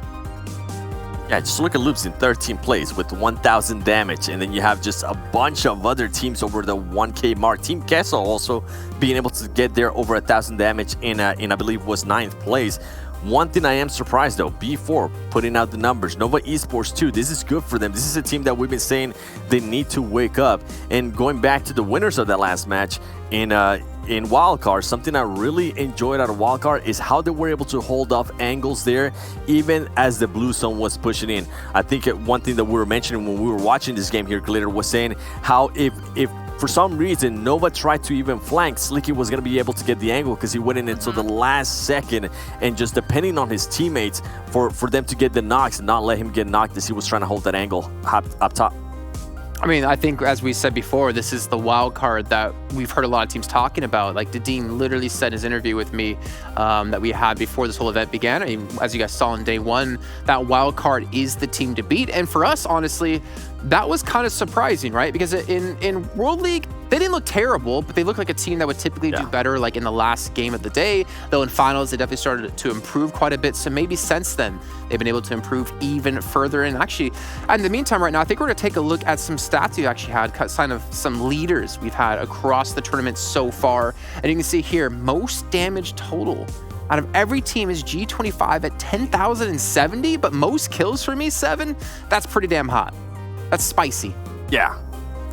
Yeah, just look at Loops in 13th place with 1,000 damage, and then you have just a bunch of other teams over the 1K mark. Team Queso also being able to get there over 1,000 damage in I believe was 9th place. One thing I am surprised though, B4 putting out the numbers, Nova Esports too, this is good for them. This is a team that we've been saying they need to wake up. And going back to the winners of that last match in Wildcard, something I really enjoyed out of Wildcard is how they were able to hold off angles there, even as the blue zone was pushing in. I think one thing that we were mentioning when we were watching this game here, Glitter, was saying how if for some reason Nova tried to even flank, Slicky was going to be able to get the angle because he went in until the last second, and just depending on his teammates for them to get the knocks and not let him get knocked as he was trying to hold that angle up top. I mean, I think, as we said before, this is the wild card that we've heard a lot of teams talking about. Like, Dean literally said in his interview with me that we had before this whole event began. I mean, as you guys saw in day one, that wild card is the team to beat. And for us, honestly, that was kind of surprising, right? Because in World League, They didn't look terrible, but they look like a team that would typically do better like in the last game of the day. Though in finals, they definitely started to improve quite a bit. So maybe since then, they've been able to improve even further. And actually, in the meantime, right now, I think we're going to take a look at some stats we've actually had, kind of some leaders we've had across the tournament so far. And you can see here, most damage total out of every team is G25 at 10,070, but most kills for me, 7. That's pretty damn hot. That's spicy. Yeah.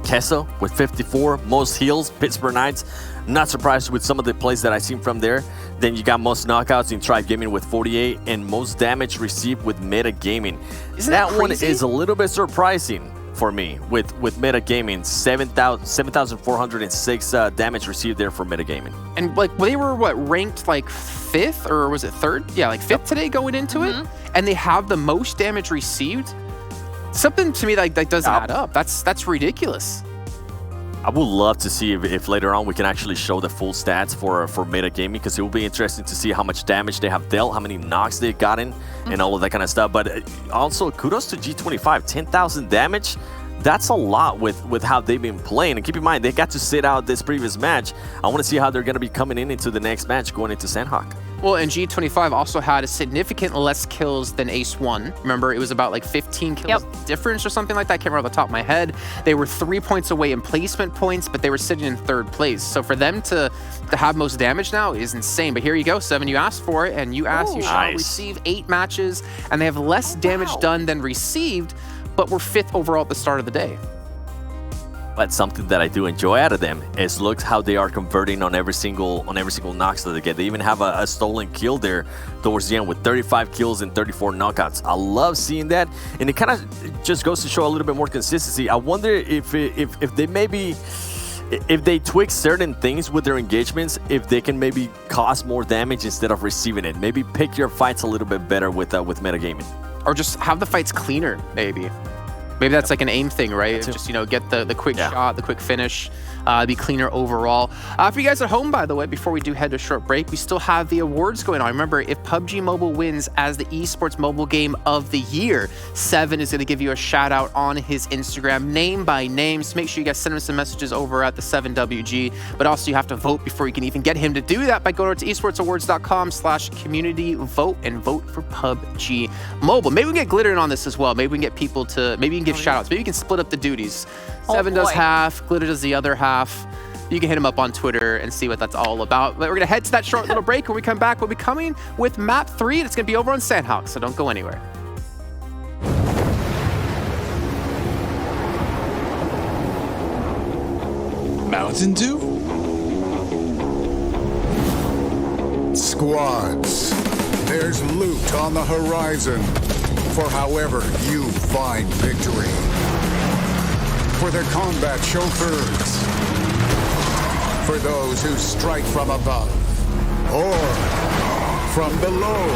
Queso with 54, most heals. Pittsburgh Knights, not surprised with some of the plays that I've seen from there. Then you got most knockouts in Tribe Gaming with 48 and most damage received with Meta Gaming. Isn't that that one crazy? is a little bit surprising for me with Meta Gaming. 7,406 damage received there for Meta Gaming. And like they were ranked like 5th or was it 3rd? Yeah, like 5th today going into it, and they have the most damage received. Something to me that doesn't add up. That's ridiculous. I would love to see if later on we can actually show the full stats for Meta Gaming, because it will be interesting to see how much damage they have dealt, how many knocks they've gotten, and all of that kind of stuff. But also, kudos to G25, 10,000 damage. That's a lot with how they've been playing. And keep in mind, they got to sit out this previous match. I want to see how they're going to be coming into the next match going into Sanhok. Well, and G25 also had a significant less kills than Ace1. Remember, it was about like 15 kills difference or something like that. I can't remember off the top of my head. They were 3 points away in placement points, but they were sitting in 3rd place. So for them to have most damage now is insane. But here you go, 7. You asked for it, and you asked, you shall receive 8 matches, and they have less damage done than received, but we're 5th overall at the start of the day. But something that I do enjoy out of them is look how they are converting on every single knocks that they get. They even have a stolen kill there towards the end with 35 kills and 34 knockouts. I love seeing that, and it kind of just goes to show a little bit more consistency. I wonder if they maybe, if they tweak certain things with their engagements, if they can maybe cause more damage instead of receiving it. Maybe pick your fights a little bit better with metagaming, or just have the fights cleaner, maybe. Maybe that's like an aim thing, right? Just, get the quick shot, the quick finish, be cleaner overall. For you guys at home, by the way, before we do head to a short break, we still have the awards going on. Remember, if PUBG Mobile wins as the esports mobile game of the year, 7 is going to give you a shout out on his Instagram, name by name. So make sure you guys send him some messages over at the 7WG. But also you have to vote before you can even get him to do that by going over to esportsawards.com/community vote and vote for PUBG Mobile. Maybe we can get Glitter in on this as well. Maybe we can get people to, maybe you can give shout outs. Maybe you can split up the duties. 7 does half, Glitter does the other half. You can hit him up on Twitter and see what that's all about. But we're going to head to that short little break. When we come back, we'll be coming with map 3, and it's going to be over on Sanhok, so don't go anywhere. Mountain Dew? Squads, there's loot on the horizon for however you find victory. For their combat chauffeurs, for those who strike from above or from below,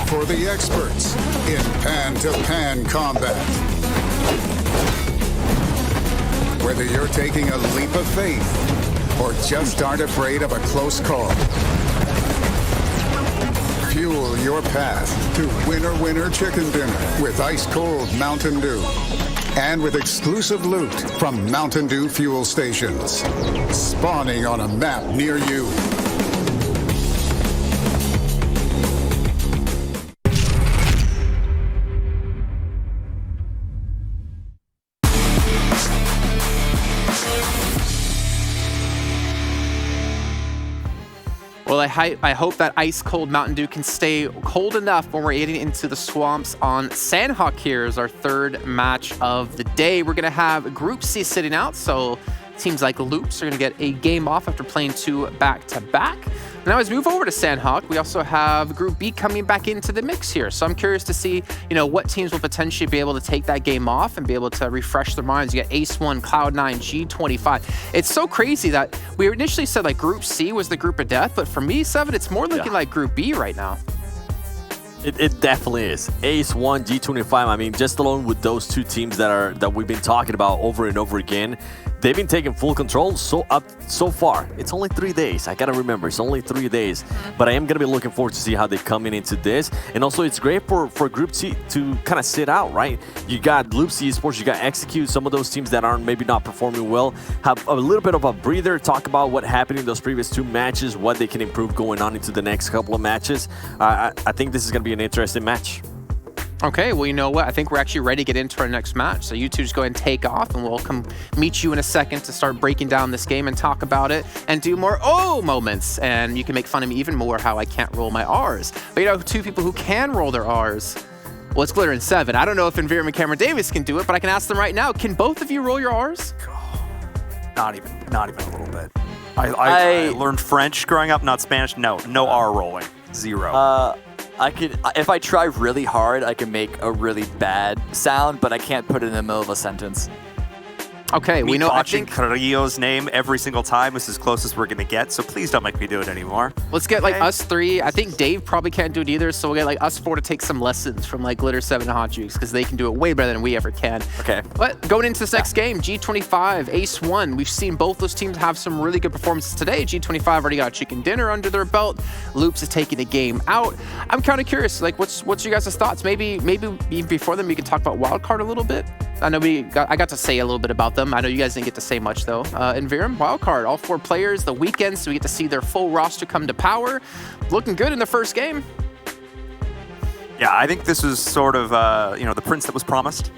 for the experts in pan-to-pan combat. Whether you're taking a leap of faith or just aren't afraid of a close call, fuel your path to winner chicken dinner with ice-cold Mountain Dew. And with exclusive loot from Mountain Dew fuel stations. Spawning on a map near you. Well, I hope that ice-cold Mountain Dew can stay cold enough when we're getting into the swamps on Sanhok here as our 3rd match of the day. We're going to have Group C sitting out, so teams like Loops are going to get a game off after playing 2 back-to-back. Now, as we move over to Sanhok, we also have Group B coming back into the mix here. So I'm curious to see, what teams will potentially be able to take that game off and be able to refresh their minds. You got Ace1, Cloud9, G25. It's so crazy that we initially said like Group C was the group of death, but for me, 7, it's more looking like Group B right now. It definitely is. Ace1, G25. I mean, just alone with those 2 teams that we've been talking about over and over again, they've been taking full control so far. It's only 3 days. I gotta remember, it's only 3 days. But I am gonna be looking forward to see how they come into this. And also, it's great for Group C to kind of sit out, right? You got Klaze Esports, you got Execute, some of those teams that aren't maybe not performing well, have a little bit of a breather, talk about what happened in those previous 2 matches, what they can improve going on into the next couple of matches. I think this is gonna be an interesting match. Okay, well, you know what? I think we're actually ready to get into our next match. So you two just go ahead and take off, and we'll come meet you in a second to start breaking down this game and talk about it and do more moments. And you can make fun of me even more how I can't roll my R's. But you know, 2 people who can roll their R's, well, it's Glitter and Seven. I don't know if Enviram and Cameron Davis can do it, but I can ask them right now. Can both of you roll your R's? Not even a little bit. I learned French growing up, not Spanish. No R rolling. 0. I could, if I try really hard, I can make a really bad sound, but I can't put it in the middle of a sentence. Okay, we know. I think Carrillo's name every single time is as close as we're gonna get. So please don't make me do it anymore. Let's get like us 3. I think Dave probably can't do it either. So we'll get like us 4 to take some lessons from like Glitter 7 and Hot Juice because they can do it way better than we ever can. Okay. But going into this next game, G25, Ace 1. We've seen both those teams have some really good performances today. G25 already got a chicken dinner under their belt. Loops is taking the game out. I'm kind of curious. Like, what's your guys' thoughts? Maybe before them, we can talk about Wildcard a little bit. I know I got to say a little bit about them. I know you guys didn't get to say much though. Enviram, Wildcard, all 4 players, the weekend, so we get to see their full roster come to power. Looking good in the first game. Yeah, I think this was sort of the prince that was promised.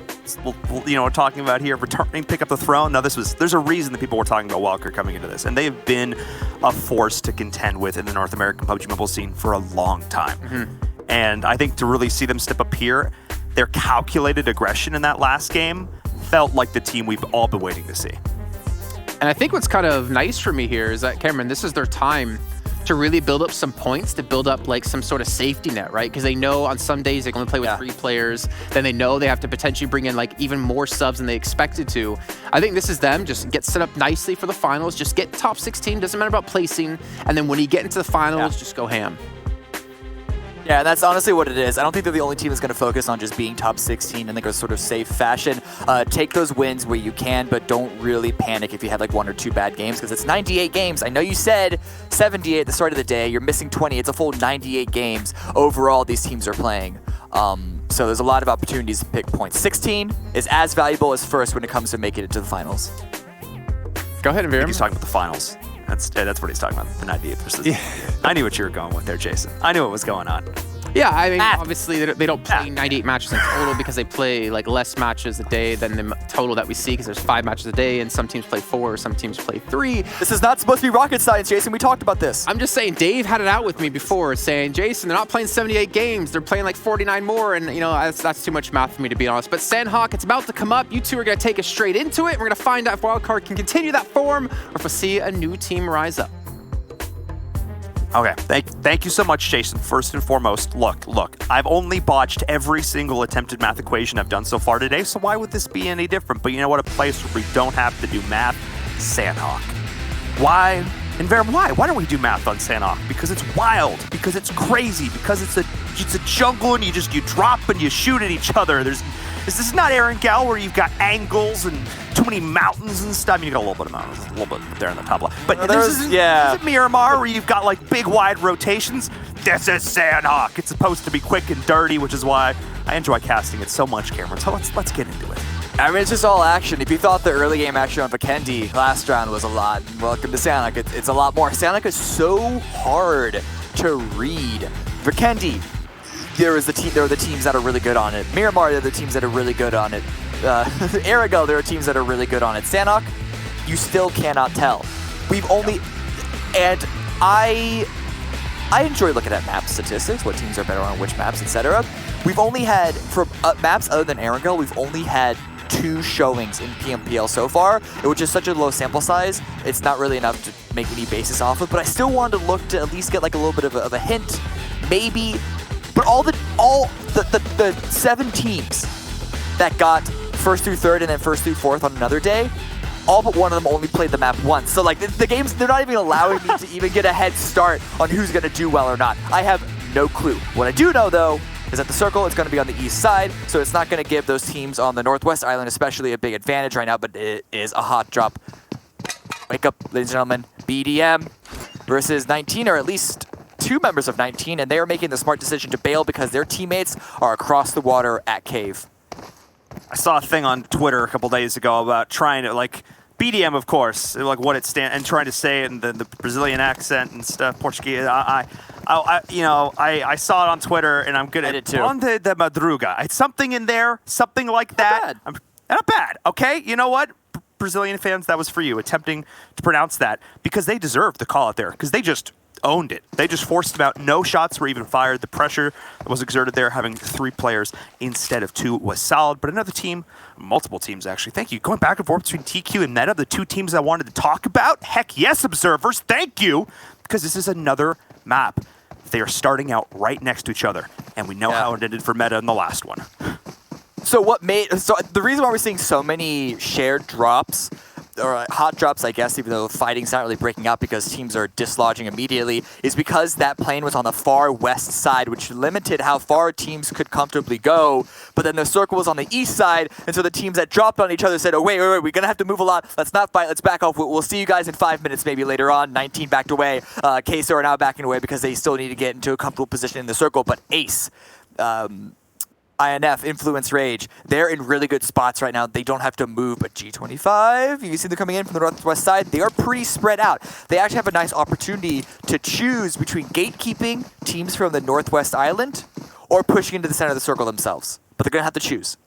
We're talking about here returning, pick up the throne. Now there's a reason that people were talking about Wildcard coming into this, and they've been a force to contend with in the North American PUBG Mobile scene for a long time. And I think to really see them step up here, their calculated aggression in that last game felt like the team we've all been waiting to see. And I think what's kind of nice for me here is that, Cameron, this is their time to really build up some points, to build up like some sort of safety net, right? Because they know on some days they can only play with 3 players. Then they know they have to potentially bring in like even more subs than they expected to. I think this is them, just get set up nicely for the finals, just get top 16, doesn't matter about placing. And then when you get into the finals, just go ham. Yeah, that's honestly what it is. I don't think they're the only team that's going to focus on just being top 16 in like a sort of safe fashion. Take those wins where you can, but don't really panic if you had like 1 or 2 bad games, because it's 98 games. I know you said 78 at the start of the day. You're missing 20. It's a full 98 games overall these teams are playing. So there's a lot of opportunities to pick points. 16 is as valuable as first when it comes to making it to the finals. Go ahead, Enviram. He's talking about the finals. That's what he's talking about, the 98 versus. I knew what you were going with there, Jason. I knew what was going on. Yeah, I mean, obviously they don't play 98 matches in total because they play like less matches a day than the total that we see, because there's 5 matches a day and some teams play 4, some teams play 3. This is not supposed to be rocket science, Jason. We talked about this. I'm just saying, Dave had it out with me before saying, Jason, they're not playing 78 games. They're playing like 49 more, and you know, that's too much math for me to be honest. But Sanhok, it's about to come up. You two are going to take us straight into it. We're going to find out if Wildcard can continue that form or if we'll see a new team rise up. Okay, thank you so much, Jason. First and foremost, look, I've only botched every single attempted math equation I've done so far today, so why would this be any different? But you know what? A place where we don't have to do math, Sanhok. Why? Enviram, why? Why don't we do math on Sanhok? Because it's wild, because it's crazy, because it's a jungle and you drop and you shoot at each other. This is not Erangel where you've got angles and too many mountains and stuff. I mean, you got a little bit of mountains, a little bit there in the top left. But this isn't Miramar where you've got like big wide rotations. This is Sanhok. It's supposed to be quick and dirty, which is why I enjoy casting it so much, Cameron. So let's get into it. I mean, it's just all action. If you thought the early game action on Vikendi last round was a lot, welcome to Sanhok. It's a lot more. Sanhok is so hard to read. Vikendi, there are the teams that are really good on it. Miramar, there are the teams that are really good on it. Erangel, there are teams that are really good on it. Sanhok, you still cannot tell. We've only, and I enjoy looking at map statistics, what teams are better on which maps, etc. We've only had, for maps other than Erangel, we've only had 2 showings in PMPL so far, which is such a low sample size. It's not really enough to make any basis off of, but I still wanted to look to at least get like a little bit of a hint, maybe. But all the 7 teams that got 1st through 3rd and then 1st through 4th on another day, all but one of them only played the map once. So like the games, they're not even allowing me to even get a head start on who's gonna do well or not. I have no clue. What I do know though is that the circle is going to be on the east side, so it's not going to give those teams on the northwest island especially a big advantage right now, but it is a hot drop. Wake up, ladies and gentlemen. BDM versus 19, or at least 2 members of 19, and they are making the smart decision to bail because their teammates are across the water at Cave. I saw a thing on Twitter a couple days ago about trying to, like, BDM, of course, like what it stands, and trying to say it in the Brazilian accent and stuff, Portuguese. I saw it on Twitter, and I'm good at Bonde de Madruga. It's something in there, something like that. Not bad, okay? You know what? Brazilian fans, that was for you, attempting to pronounce that, because they deserved the call out there, because they just owned it. They just forced them out. No shots were even fired. The pressure that was exerted there, having 3 players instead of 2, was solid. But another team, multiple teams actually, thank you. Going back and forth between TQ and Meta, the 2 teams I wanted to talk about. Heck yes, observers, thank you, because this is another map. They are starting out right next to each other, and we know how it ended for Meta in the last one. So the reason why we're seeing so many shared drops, or hot drops, I guess, even though fighting's not really breaking out because teams are dislodging immediately, is because that plane was on the far west side, which limited how far teams could comfortably go. But then the circle was on the east side, and so the teams that dropped on each other said, oh, wait, we're going to have to move a lot. Let's not fight. Let's back off. We'll see you guys in 5 minutes, maybe later on. 19 backed away. Queso are now backing away because they still need to get into a comfortable position in the circle. But Ace, INF, Influence Rage, they're in really good spots right now. They don't have to move, but G25, you see them coming in from the northwest side. They are pretty spread out. They actually have a nice opportunity to choose between gatekeeping teams from the northwest island or pushing into the center of the circle themselves. But they're going to have to choose.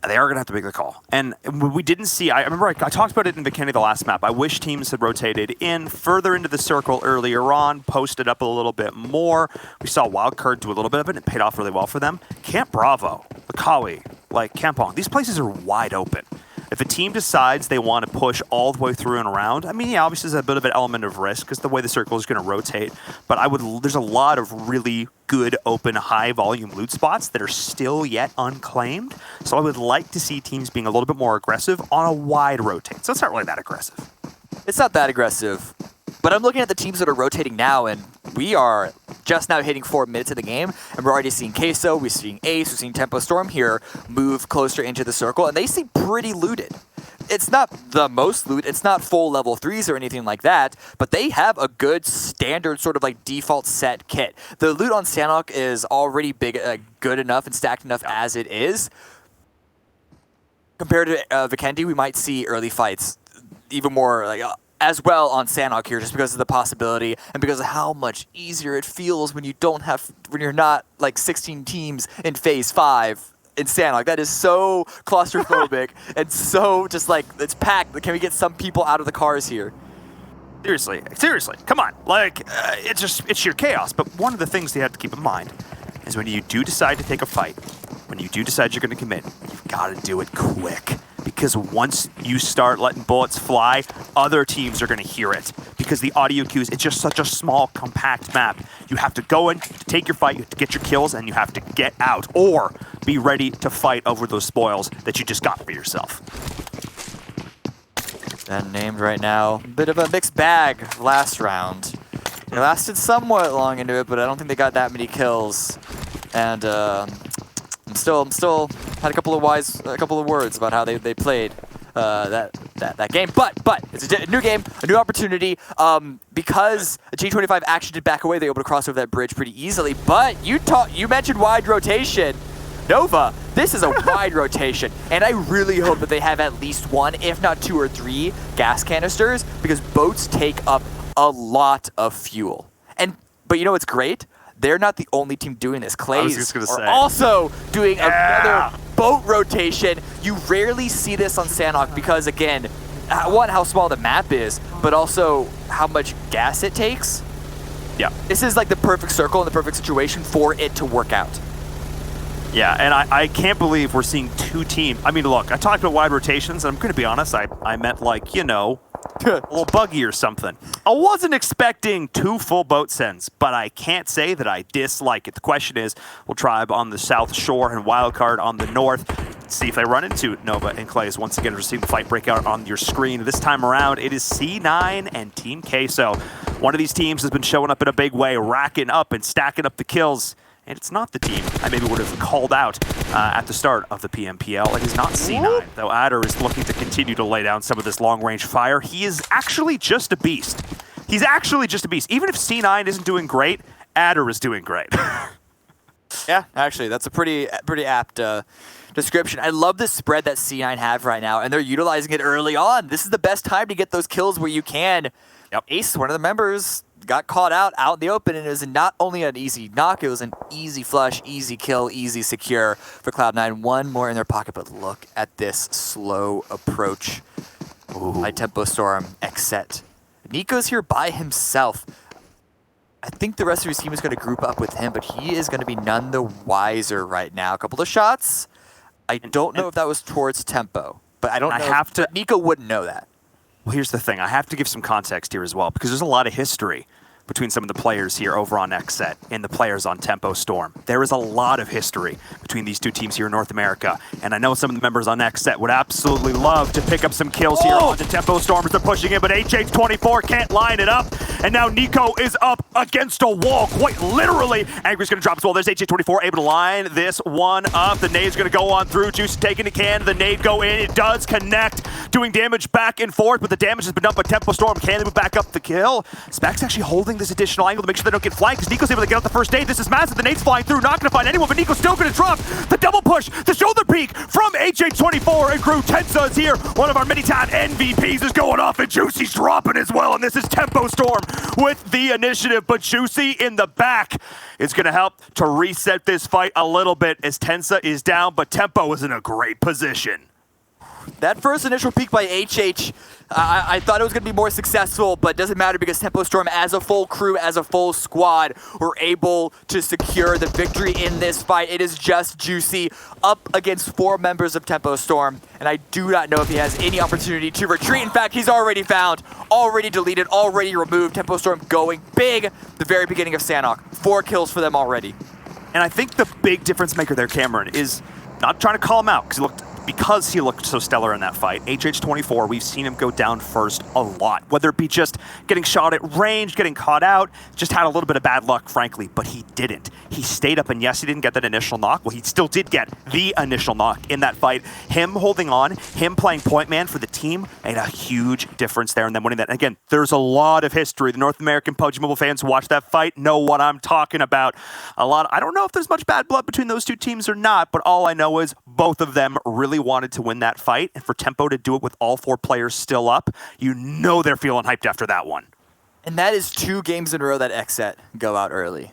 They are going to have to make the call. And we didn't see, I remember I talked about it in Vikendi, the last map. I wish teams had rotated in further into the circle earlier on, posted up a little bit more. We saw Wildcard do a little bit of it, and it paid off really well for them. Camp Bravo, Lakawi, like Kampong, these places are wide open. If a team decides they want to push all the way through and around, I mean, yeah, obviously there's a bit of an element of risk because the way the circle is going to rotate, but there's a lot of really good, open, high-volume loot spots that are still yet unclaimed. So I would like to see teams being a little bit more aggressive on a wide rotate. So it's not really that aggressive. It's not that aggressive. But I'm looking at the teams that are rotating now, and we are just now hitting 4 minutes of the game, and we're already seeing Queso, we're seeing Ace, we're seeing Tempo Storm here move closer into the circle, and they seem pretty looted. It's not the most loot, it's not full level 3s or anything like that, but they have a good standard sort of like default set kit. The loot on Sanhok is already good enough and stacked enough as it is. Compared to Vikendi, we might see early fights even more like as well on Sanhok here, just because of the possibility and because of how much easier it feels when you're not like 16 teams in phase 5 in Sanhok. That is so claustrophobic and so just like, it's packed. Can we get some people out of the cars here? Seriously, come on. Like, it's sheer chaos. But one of the things you have to keep in mind is when you do decide to take a fight, when you do decide you're going to commit, you've got to do it quick. Because once you start letting bullets fly, other teams are going to hear it. Because the audio cues, it's just such a small, compact map. You have to go in, to take your fight, you have to get your kills, and you have to get out. Or be ready to fight over those spoils that you just got for yourself. Unnamed right now. Bit of a mixed bag last round. It lasted somewhat long into it, but I don't think they got that many kills. And I'm still had a couple of words about how they played that game. But it's a new game, a new opportunity. Because G25 actually did back away, they were able to cross over that bridge pretty easily. But you mentioned wide rotation. Nova, this is a wide rotation, and I really hope that they have at least 1, if not 2 or 3 gas canisters, because boats take up a lot of fuel. But you know what's great? They're not the only team doing this. Klaze are also doing another boat rotation. You rarely see this on Sanhok because, again, one, how small the map is, but also how much gas it takes. Yeah. This is like the perfect circle and the perfect situation for it to work out. Yeah, and I can't believe we're seeing 2 teams. I mean, look, I talked about wide rotations, and I'm going to be honest, I meant like, you know, a little buggy or something. I wasn't expecting 2 full boat sends, but I can't say that I dislike it. The question is, will Tribe on the south shore and Wildcard on the north see if they run into Nova and Klaze? Once again, we're seeing the fight break out on your screen. This time around, it is C9 and Team Queso. One of these teams has been showing up in a big way, racking up and stacking up the kills. and it's not the team I maybe would have called out at the start of the PMPL. It is not C9, though Adder is looking to continue to lay down some of this long-range fire. He is actually just a beast. He's actually just a beast. Even if C9 isn't doing great, Adder is doing great. Yeah, actually, that's a pretty apt description. I love the spread that C9 have right now, and they're utilizing it early on. This is the best time to get those kills where you can. Yep. Ace, one of the members, got caught out in the open, and it was not only an easy knock, it was an easy flush, easy kill, easy secure for Cloud9. One more in their pocket, but look at this slow approach by Tempo Storm, XSET. Nico's here by himself. I think the rest of his team is going to group up with him, but he is going to be none the wiser right now. A couple of shots. I don't know if that was towards Tempo, but I don't know. Nico wouldn't know that. Well, here's the thing. I have to give some context here as well, because there's a lot of history between some of the players here over on XSET and the players on Tempo Storm. There is a lot of history between these two teams here in North America, and I know some of the members on XSET would absolutely love to pick up some kills here on the Tempo Storm as they're pushing in, but HH24 can't line it up, and now Nico is up against a wall, quite literally. Angry's gonna drop as well. There's HH24 able to line this one up. The nade's gonna go on through. Juice taking the can, the nade go in. It does connect, doing damage back and forth, but the damage has been done by Tempo Storm. Can they move back up the kill? Specs actually holding this additional angle to make sure they don't get flanked, because Nico's able to get out the first nade. This is massive. The nade's flying through, not gonna find anyone, but Nico's still gonna drop the double push, the shoulder peek from HH24 and crew. Tensa is here. One of our many-time MVPs is going off, and Juicy's dropping as well, and this is Tempo Storm with the initiative, but Juicy in the back is gonna help to reset this fight a little bit as Tensa is down, but Tempo is in a great position. That first initial peek by HH, I thought it was going to be more successful, but it doesn't matter because Tempo Storm, as a full crew, as a full squad, were able to secure the victory in this fight. It is just Juicy up against 4 members of Tempo Storm, and I do not know if he has any opportunity to retreat. In fact, he's already found, already deleted, already removed. Tempo Storm going big the very beginning of Sanhok. 4 kills for them already. And I think the big difference maker there, Cameron, is not trying to call him out because he looked so stellar in that fight. HH24, we've seen him go down first a lot, whether it be just getting shot at range, getting caught out, just had a little bit of bad luck, frankly, but he didn't. He stayed up, and yes, he didn't get that initial knock. Well, he still did get the initial knock in that fight. Him holding on, him playing point man for the team, made a huge difference there, and then winning that. Again, there's a lot of history. The North American PUBG Mobile fans who watch that fight know what I'm talking about. I don't know if there's much bad blood between those two teams or not, but all I know is both of them really wanted to win that fight, and for Tempo to do it with all 4 players still up, you know they're feeling hyped after that one. And that is 2 games in a row that XSET go out early.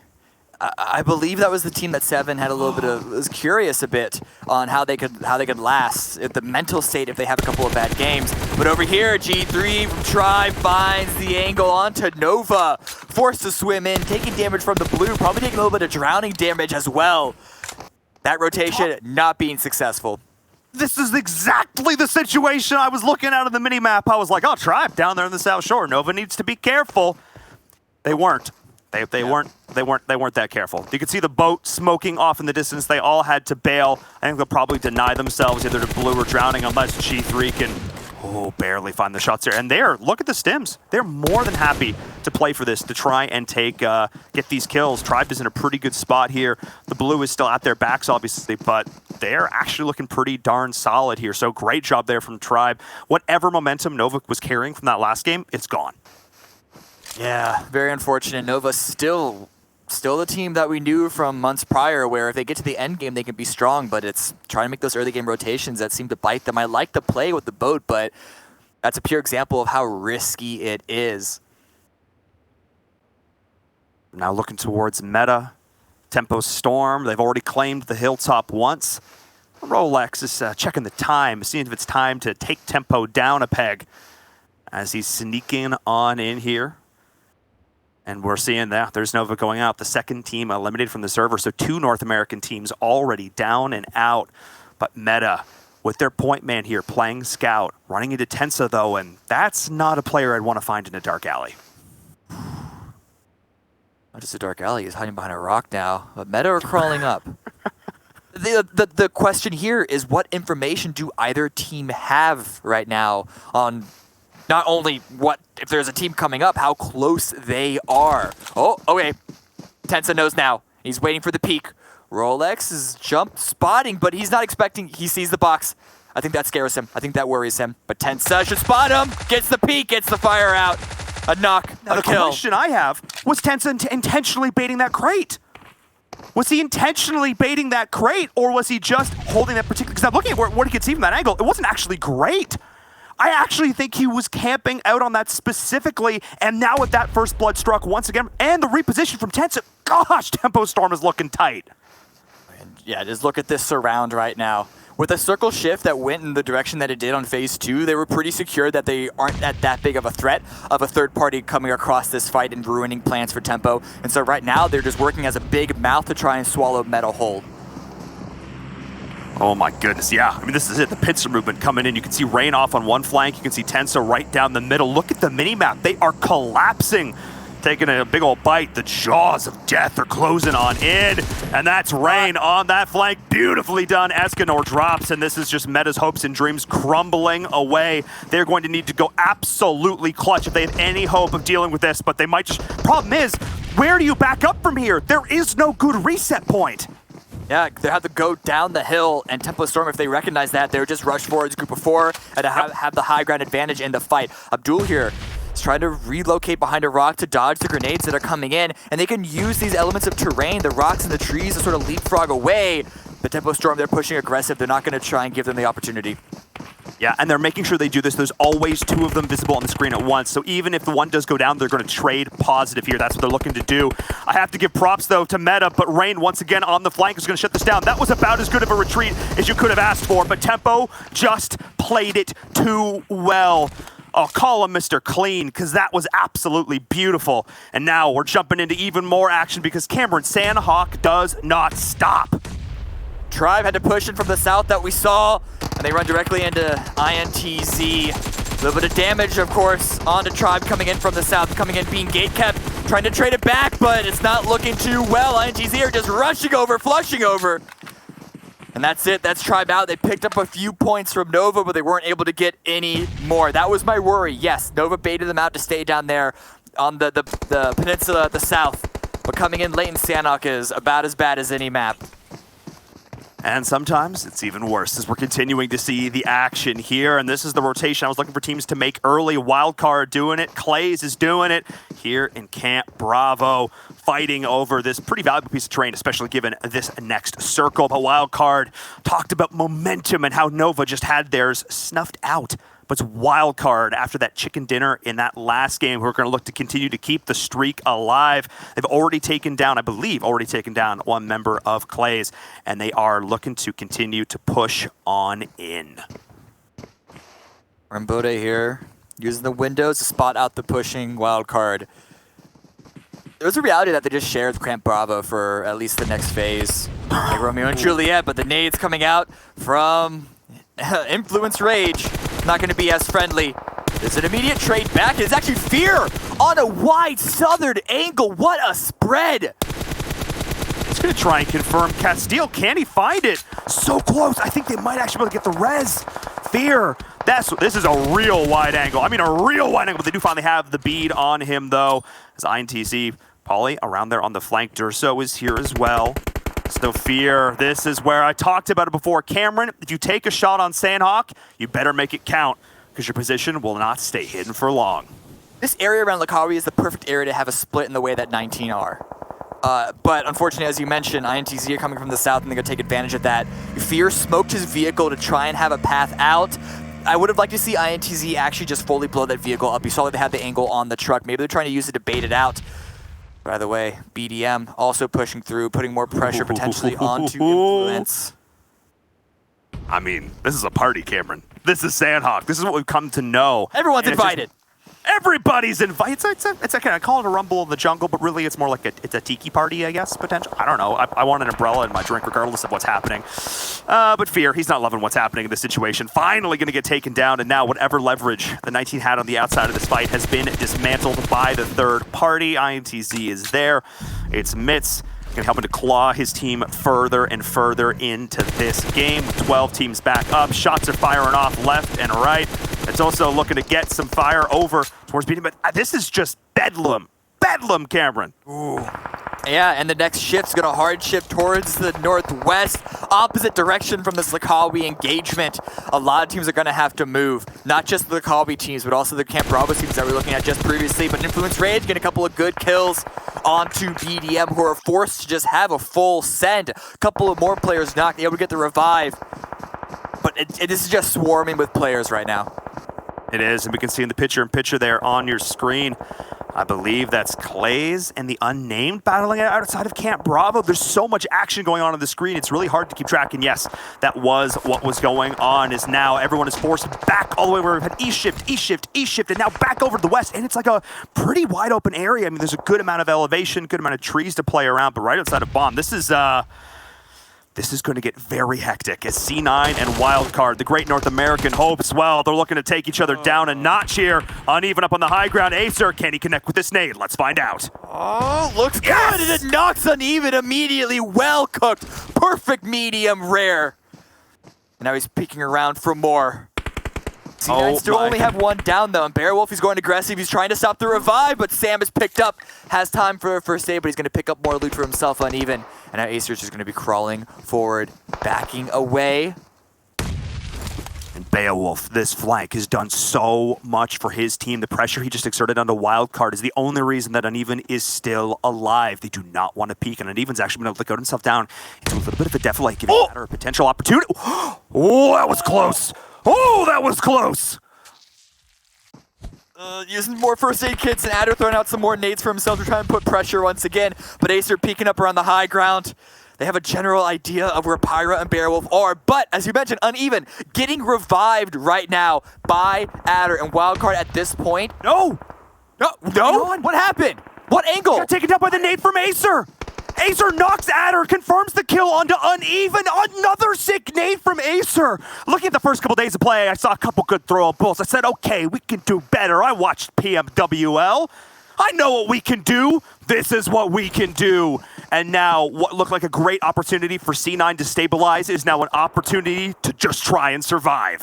I believe that was the team that Seven had a little bit of, was curious a bit on how they could last, the mental state if they have a couple of bad games. But over here, G3 from Tribe finds the angle onto Nova, forced to swim in, taking damage from the blue, probably taking a little bit of drowning damage as well. That rotation not being successful. This is exactly the situation I was looking at on the mini-map. I was like, oh, Tribe down there in the South Shore. Nova needs to be careful. They weren't. They weren't that careful. You could see the boat smoking off in the distance. They all had to bail. I think they'll probably deny themselves either to blue or drowning unless G3 can barely find the shots there. And look at the stims. They're more than happy to play for this, to try and get these kills. Tribe is in a pretty good spot here. The blue is still at their backs, obviously, but they're actually looking pretty darn solid here. So great job there from Tribe. Whatever momentum Nova was carrying from that last game, it's gone. Yeah, very unfortunate. Nova still the team that we knew from months prior, where if they get to the end game, they can be strong, but it's trying to make those early game rotations that seem to bite them. I like the play with the boat, but that's a pure example of how risky it is. Now looking towards meta, Tempo Storm. They've already claimed the hilltop once. Rolex is checking the time, seeing if it's time to take Tempo down a peg as he's sneaking on in here. And we're seeing that there's Nova going out. The second team eliminated from the server. So 2 North American teams already down and out. But Meta, with their point man here, playing Scout, running into Tensa though, and that's not a player I'd want to find in a dark alley. Not just a dark alley, he's hiding behind a rock now. But Meta are crawling up. The question here is, what information do either team have right now on not only if there's a team coming up, how close they are. Oh, okay. Tensa knows now. He's waiting for the peek. Rolex is jump spotting, but he's not expecting. He sees the box. I think that scares him. I think that worries him. But INTZ should spot him. Gets the peek, gets the fire out. A knock, Now, a the kill. question I have, was INTZ intentionally baiting that crate? Was he intentionally baiting that crate, or was he just holding that particular... Because I'm looking at what he could see from that angle. It wasn't actually great. I actually think he was camping out on that specifically, and now with that first blood struck once again, and the reposition from INTZ, gosh, Tempo Storm is looking tight. Yeah, just look at this surround right now. With a circle shift that went in the direction that it did on phase 2, they were pretty secure that they aren't at that big of a threat of a third party coming across this fight and ruining plans for Tempo. And so right now, they're just working as a big mouth to try and swallow Metal whole. Oh my goodness, yeah. I mean, this is it. The pincer movement coming in. You can see Rain off on one flank. You can see Tenso right down the middle. Look at the mini-map. They are collapsing. Taking a big old bite. The jaws of death are closing on in. And that's Rain on that flank. Beautifully done. Escanor drops, and this is just Meta's hopes and dreams crumbling away. They're going to need to go absolutely clutch if they have any hope of dealing with this, but they might just... Problem is, where do you back up from here? There is no good reset point. Yeah, they have to go down the hill, and Tempo Storm, if they recognize that, they would just rush forward as group of 4 and have the high ground advantage in the fight. Abdul here is trying to relocate behind a rock to dodge the grenades that are coming in, and they can use these elements of terrain, the rocks and the trees, to sort of leapfrog away. The Tempo Storm, they're pushing aggressive. They're not going to try and give them the opportunity. Yeah, and they're making sure they do this. There's always 2 of them visible on the screen at once, so even if the one does go down, they're going to trade positive here. That's what they're looking to do. I have to give props, though, to Meta, but Rain, once again, on the flank is going to shut this down. That was about as good of a retreat as you could have asked for, but Tempo just played it too well. I'll call him Mr. Clean, because that was absolutely beautiful. And now we're jumping into even more action because Cameron Sanhok does not stop. Tribe had to push in from the south that we saw, and they run directly into INTZ. A little bit of damage, of course, onto Tribe coming in from the south, coming in, being gatekept, trying to trade it back, but it's not looking too well. INTZ are just rushing over, flushing over. And that's it, that's Tribe out. They picked up a few points from Nova, but they weren't able to get any more. That was my worry. Yes, Nova baited them out to stay down there on the peninsula at the south, but coming in late in Sanhok is about as bad as any map. And sometimes it's even worse as we're continuing to see the action here. And this is the rotation I was looking for teams to make early. Wildcard doing it. Klaze is doing it here in Camp Bravo, fighting over this pretty valuable piece of terrain, especially given this next circle. But Wildcard talked about momentum and how Nova just had theirs snuffed out. But it's Wildcard after that chicken dinner in that last game who are going to look to continue to keep the streak alive. They've already taken down, I believe, one member of Klaze, and they are looking to continue to push on in. Rambode here, using the windows to spot out the pushing Wildcard. There's a reality that they just shared Camp Bravo for at least the next phase. Like Romeo and Juliet, but the nades coming out from Influence Rage. Not going to be as friendly. There's an immediate trade back. It's actually Fear on a wide southern angle. What a spread. He's going to try and confirm Castile. Can he find it? So close. I think they might actually be able to get the res. Fear. This is a real wide angle. I mean, a real wide angle, but they do finally have the bead on him, though. As INTZ, Pauly around there on the flank. Durso is here as well. So Fear, this is where I talked about it before. Cameron, if you take a shot on Sanhok, you better make it count, because your position will not stay hidden for long. This area around Lakawi is the perfect area to have a split in the way that 19 are. But unfortunately, as you mentioned, INTZ are coming from the south and they're going to take advantage of that. Fear smoked his vehicle to try and have a path out. I would have liked to see INTZ actually just fully blow that vehicle up. You saw that they had the angle on the truck. Maybe they're trying to use it to bait it out. By the way, BDM also pushing through, putting more pressure potentially onto Influence. I mean, this is a party, Cameron. This is Sanhok. This is what we've come to know. Everyone's invited. Everybody's invited. It's a kind of call it a rumble in the jungle, but really it's more like it's a tiki party, I guess, potentially. I don't know. I want an umbrella in my drink regardless of what's happening. But Fear, he's not loving what's happening in this situation. Finally going to get taken down, and now whatever leverage the 19 had on the outside of this fight has been dismantled by the third party. INTZ is there. It's Mitz. Going to help him to claw his team further and further into this game. 12 teams back up. Shots are firing off left and right. It's also looking to get some fire over towards beating, but this is just bedlam. Bedlam, Cameron. Ooh. Yeah, and the next shift's gonna hard shift towards the northwest, opposite direction from this Lakawi engagement. A lot of teams are gonna have to move. Not just the Lakawi teams, but also the Camp Bravo teams that we were looking at just previously. But Influence Rage getting a couple of good kills onto BDM, who are forced to just have a full send. A couple of more players not able to get the revive. But this is just swarming with players right now. It is, and we can see in the picture-in-picture there on your screen, I believe that's Klaze and the Unnamed battling outside of Camp Bravo. There's so much action going on the screen, it's really hard to keep track. And yes, that was what was going on, is now everyone is forced back all the way where we've had East Shift, and now back over to the west. And it's like a pretty wide open area. I mean, there's a good amount of elevation, good amount of trees to play around, but right outside of Bomb, this is going to get very hectic as C9 and Wildcard, the great North American hopes, well, they're looking to take each other down a notch here. Uneven up on the high ground. Acer, can he connect with this nade? Let's find out. Oh, looks good, and it knocks Uneven immediately. Well cooked. Perfect medium rare. And now he's peeking around for more. C9 still only have one down, though, and Beowulf, he's going aggressive. He's trying to stop the revive, but Sam is picked up. Has time for a first aid, but he's going to pick up more loot for himself. Uneven. And now Acer's just going to be crawling forward, backing away. And Beowulf, this flank, has done so much for his team. The pressure he just exerted onto Wildcard is the only reason that Uneven is still alive. They do not want to peek, and Uneven's actually been able to get himself down into a little bit of a deflate, giving Adder a potential opportunity. Oh, that was close. Oh, that was close. Using more first aid kits, and Adder throwing out some more nades for himself to try and put pressure once again. But Acer peeking up around the high ground. They have a general idea of where Pyra and Beowulf are, but as you mentioned, Uneven getting revived right now by Adder and Wildcard at this point. No! What happened? What angle? Got taken down by the nade from Acer. Acer knocks Adder, confirms the kill onto Uneven. Another sick nade from Acer. Looking at the first couple days of play, I saw a couple good throwables. I said, okay, we can do better. I watched PMWL. I know what we can do. This is what we can do. And now what looked like a great opportunity for C9 to stabilize is now an opportunity to just try and survive.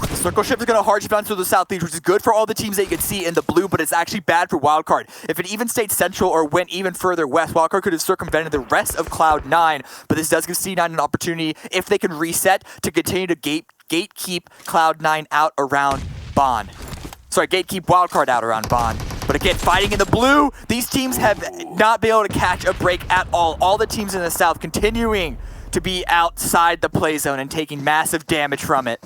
The circle shift is going to hard shift onto the south lead, which is good for all the teams that you can see in the blue, but it's actually bad for Wildcard. If it even stayed central or went even further west, Wildcard could have circumvented the rest of Cloud9, but this does give C9 an opportunity, if they can reset, to continue to gatekeep Cloud9 out around Bond. Sorry, gatekeep Wildcard out around Bond. But again, fighting in the blue, these teams have not been able to catch a break at all. All the teams in the south continuing to be outside the play zone and taking massive damage from it.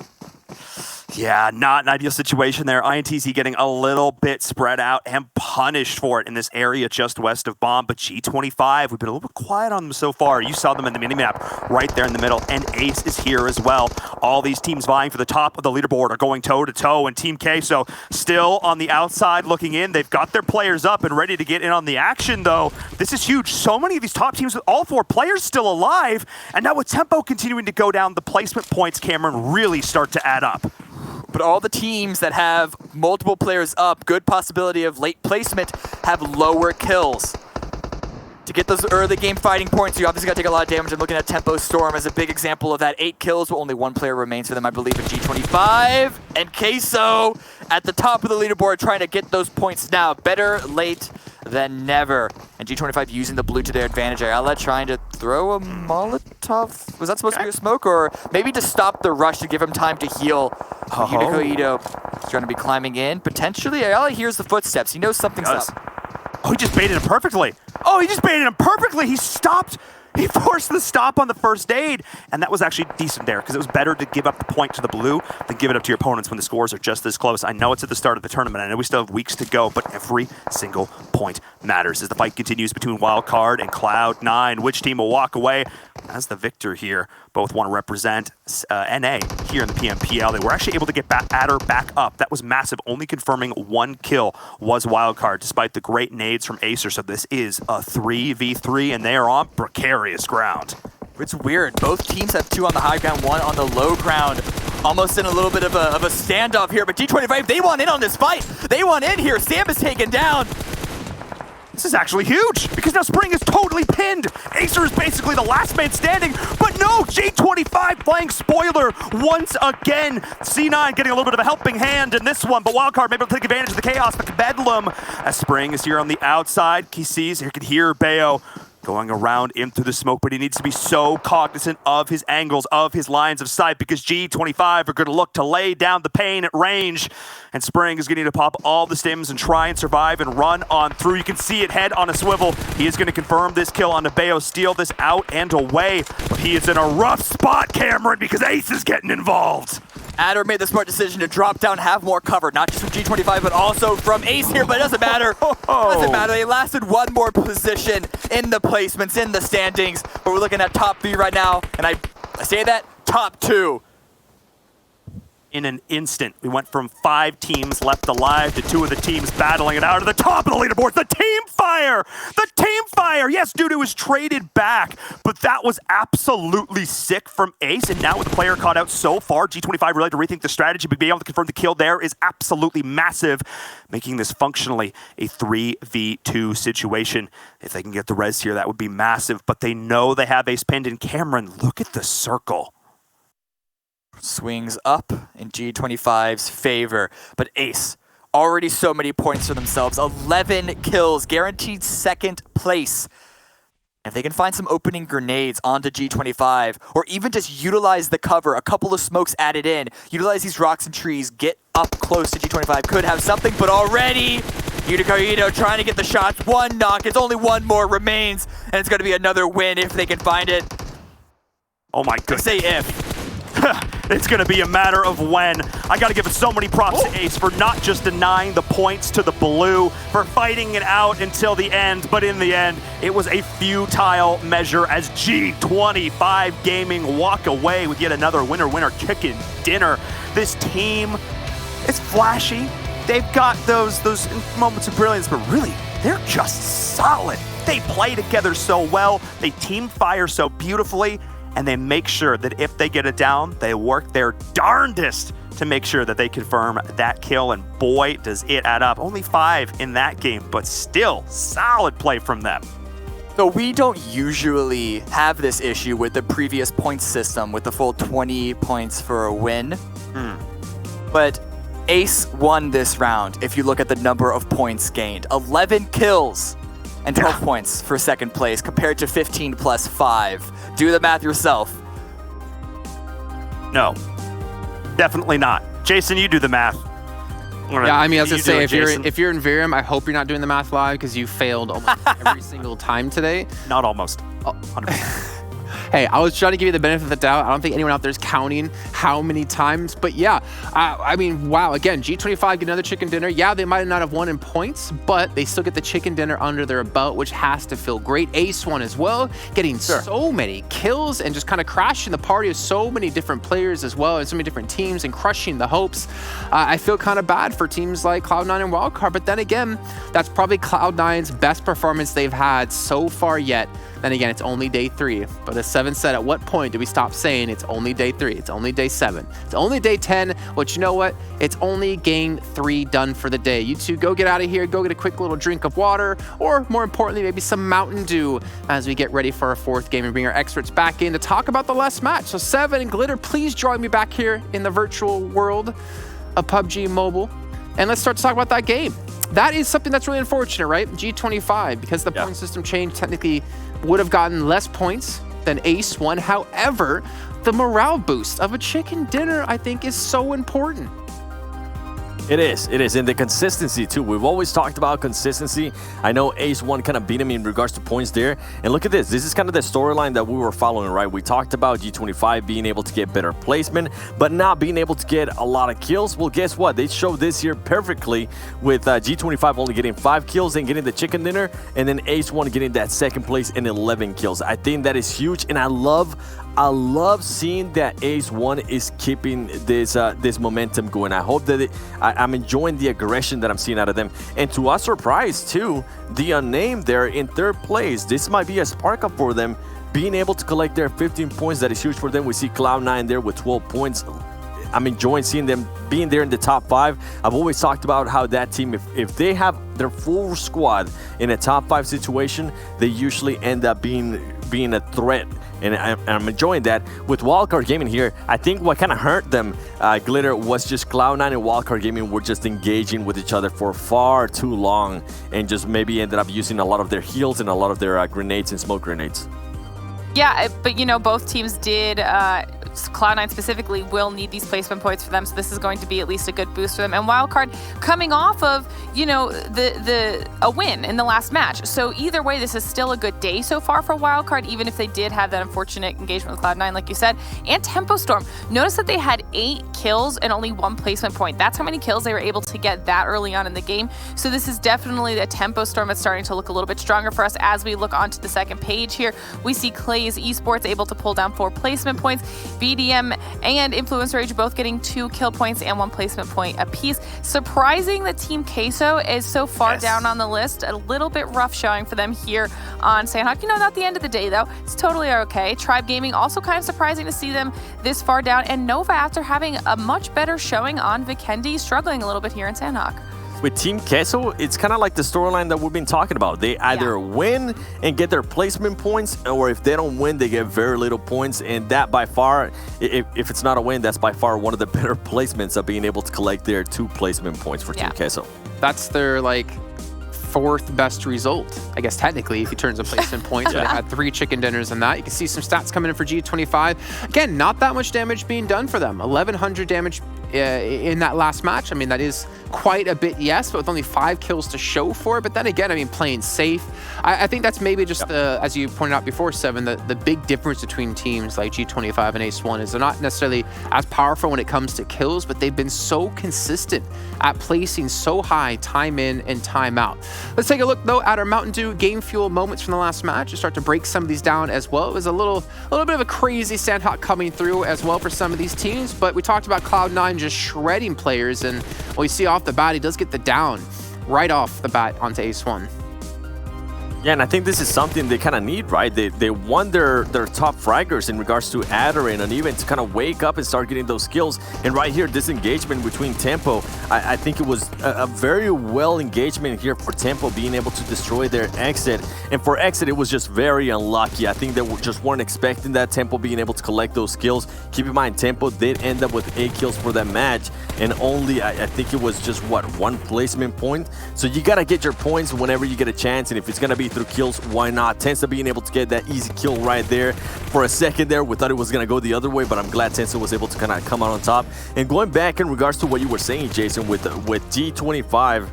Yeah, not an ideal situation there. INTZ getting a little bit spread out and punished for it in this area just west of Bomb. But G25, we've been a little bit quiet on them so far. You saw them in the minimap right there in the middle, and Ace is here as well. All these teams vying for the top of the leaderboard are going toe-to-toe, and Team Queso still on the outside looking in. They've got their players up and ready to get in on the action, though. This is huge. So many of these top teams with all four players still alive, and now with tempo continuing to go down, the placement points, Cameron, really start to add up. But all the teams that have multiple players up, good possibility of late placement, have lower kills. To get those early game fighting points, you obviously got to take a lot of damage. I'm looking at Tempo Storm as a big example of that. 8 kills, but only 1 player remains for them, I believe, in G25. And Queso at the top of the leaderboard trying to get those points now. Better late than never. And G25 using the blue to their advantage. Ayala trying to throw a Molotov. Was that supposed to be a smoke? Or maybe to stop the rush to give him time to heal. Hideko Ito is going to be climbing in. Potentially, Ayala hears the footsteps. He knows something's up. Oh, he just baited him perfectly. Oh, he just baited him perfectly. He stopped. He forced the stop on the first aid, and that was actually decent there because it was better to give up the point to the blue than give it up to your opponents when the scores are just this close. I know it's at the start of the tournament. I know we still have weeks to go, but every single point matters as the fight continues between Wildcard and Cloud9. Which team will walk away as the victor here? Both want to represent NA here in the PMPL. They were actually able to get Adder back up. That was massive. Only confirming 1 kill was Wildcard, despite the great nades from Acer. So this is a 3v3, and they are on precarious ground. It's weird. Both teams have 2 on the high ground, 1 on the low ground. Almost in a little bit of a standoff here, but G25, they want in on this fight. They want in here. Sam is taken down. This is actually huge, because now Spring is totally pinned. Acer is basically the last man standing, but no, G25 playing spoiler once again. C9 getting a little bit of a helping hand in this one, but Wildcard maybe able to take advantage of the chaos, but Bedlam, as Spring is here on the outside. He sees, he can hear Bayo going around into the smoke, but he needs to be so cognizant of his angles, of his lines of sight, because G25 are going to look to lay down the pain at range, and Spring is going to need to pop all the stims and try and survive and run on through. You can see it head on a swivel. He is going to confirm this kill on Nebeo, steal this out and away, but he is in a rough spot, Cameron, because Ace is getting involved. Adder made the smart decision to drop down, have more cover, not just from G25, but also from Ace here, but it doesn't matter. Doesn't matter. They lasted one more position in the placements, in the standings, but we're looking at top 3 right now, and I say that, top 2. In an instant, we went from 5 teams left alive to 2 of the teams battling it out of the top of the leaderboards. The team fire! The team fire! Yes, dude, it was traded back, but that was absolutely sick from Ace, and now with the player caught out so far, G25 really had to rethink the strategy, but being able to confirm the kill there is absolutely massive, making this functionally a 3v2 situation. If they can get the res here, that would be massive, but they know they have Ace pinned, and Cameron, look at the circle. Swings up in G25's favor, but Ace already so many points for themselves. 11 kills, guaranteed 2nd place. If they can find some opening grenades onto G25, or even just utilize the cover, a couple of smokes added in, utilize these rocks and trees, get up close to G25, could have something, but already Yuta trying to get the shots. 1 knock, it's only 1 more remains, and it's going to be another win if they can find it. Oh my goodness. I say if. It's going to be a matter of when. I got to give so many props to Ace for not just denying the points to the blue, for fighting it out until the end, but in the end, it was a futile measure as G25 Gaming walk away with yet another winner chicken dinner. This team is flashy. They've got those moments of brilliance, but really, they're just solid. They play together so well. They team fire so beautifully. And they make sure that if they get it down, they work their darndest to make sure that they confirm that kill, and boy, does it add up. Only 5 in that game, but still solid play from them. So we don't usually have this issue with the previous point system with the full 20 points for a win. But Ace won this round if you look at the number of points gained. 11 kills and 12 points for 2nd place compared to 15 plus 5. Do the math yourself. No, definitely not. Jason, you do the math. Yeah, I mean, I was going to say, if you're in Virum, I hope you're not doing the math live because you failed almost every single time today. Not almost. 100%. Hey, I was trying to give you the benefit of the doubt. I don't think anyone out there is counting how many times. But yeah, I mean, wow. Again, G25 get another chicken dinner. Yeah, they might not have won in points, but they still get the chicken dinner under their belt, which has to feel great. Ace won as well, getting so many kills and just kind of crashing the party of so many different players as well, and so many different teams, and crushing the hopes. I feel kind of bad for teams like Cloud9 and Wildcard, but then again, that's probably Cloud9's best performance they've had so far yet. Then again, it's only day 3. But as Seven said, at what point do we stop saying it's only day 3? It's only day 7. It's only day 10. Which, you know what? It's only game 3 done for the day. You two go get out of here. Go get a quick little drink of water. Or more importantly, maybe some Mountain Dew as we get ready for our 4th game and bring our experts back in to talk about the last match. So Seven and Glitter, please join me back here in the virtual world of PUBG Mobile. And let's start to talk about that game. That is something that's really unfortunate, right? G25, because the point system change technically would have gotten less points than Ace won. However, the morale boost of a chicken dinner, I think, is so important. It is, and the consistency too. We've always talked about consistency. I know Ace 1 kind of beat him in regards to points there. And look at this. This is kind of the storyline that we were following, right? We talked about G25 being able to get better placement, but not being able to get a lot of kills. Well, guess what? They showed this here perfectly with G25 only getting 5 kills and getting the chicken dinner, and then Ace 1 getting that 2nd place and 11 kills. I think that is huge, and I love seeing that Ace 1 is keeping this momentum going. I hope that I'm enjoying the aggression that I'm seeing out of them. And to our surprise too, the Unnamed there in 3rd place. This might be a spark up for them, being able to collect their 15 points. That is huge for them. We see Cloud9 there with 12 points. I'm enjoying seeing them being there in the top 5. I've always talked about how that team, if they have their full squad in a top 5 situation, they usually end up being a threat and I'm enjoying that. With Wildcard Gaming here, I think what kind of hurt them, Glitter, was just Cloud9 and Wildcard Gaming were just engaging with each other for far too long, and just maybe ended up using a lot of their heals and a lot of their grenades and smoke grenades. Yeah, but both teams did. Cloud9 specifically will need these placement points for them, so this is going to be at least a good boost for them. And Wildcard coming off of, a win in the last match. So either way, this is still a good day so far for Wildcard, even if they did have that unfortunate engagement with Cloud9, like you said. And Tempo Storm. Notice that they had 8 kills and only 1 placement point. That's how many kills they were able to get that early on in the game. So this is definitely a Tempo Storm that's starting to look a little bit stronger for us as we look onto the second page here. We see Klaze Esports able to pull down 4 placement points. BDM and Influence Rage both getting 2 kill points and 1 placement point apiece. Surprising that Team Queso is so far down on the list. A little bit rough showing for them here on Sanhok. Not the end of the day though. It's totally okay. Tribe Gaming also kind of surprising to see them this far down. And Nova, after having a much better showing on Vikendi, struggling a little bit here in Sanhok. With Team Queso, it's kind of like the storyline that we've been talking about. They either win and get their placement points, or if they don't win, they get very little points. And that by far, if it's not a win, that's by far one of the better placements of being able to collect their 2 placement points for Team Queso. That's their 4th best result, I guess technically, if he turns a placement points. They had 3 chicken dinners in that. You can see some stats coming in for G25. Again, not that much damage being done for them. 1,100 damage in that last match. I mean, that is quite a bit, yes, but with only 5 kills to show for it. But then again, I mean, playing safe. I think that's maybe just as you pointed out before, Seven, the big difference between teams like G25 and Ace1 is they're not necessarily as powerful when it comes to kills, but they've been so consistent at placing so high time in and time out. Let's take a look though at our Mountain Dew game fuel moments from the last match and start to break some of these down as well. It was a little bit of a crazy Sanhok coming through as well for some of these teams, but we talked about Cloud9 just shredding players, and what you see off the bat, he does get the down right off the bat onto Ace1. Yeah, and I think this is something they kind of need, right? They won their top fraggers in regards to Adder and Uneven to kind of wake up and start getting those skills. And right here, this engagement between Tempo, I think it was a very well engagement here for Tempo, being able to destroy their exit. And for exit, it was just very unlucky. I think they just weren't expecting that Tempo being able to collect those kills. Keep in mind, Tempo did end up with 8 kills for that match, and only, I think it was just, 1 placement point. So you got to get your points whenever you get a chance, and if it's going to be through kills, why not? Tensa being able to get that easy kill right there. For a second there, we thought it was going to go the other way, but I'm glad Tensa was able to kind of come out on top. And going back in regards to what you were saying, Jason, with G25,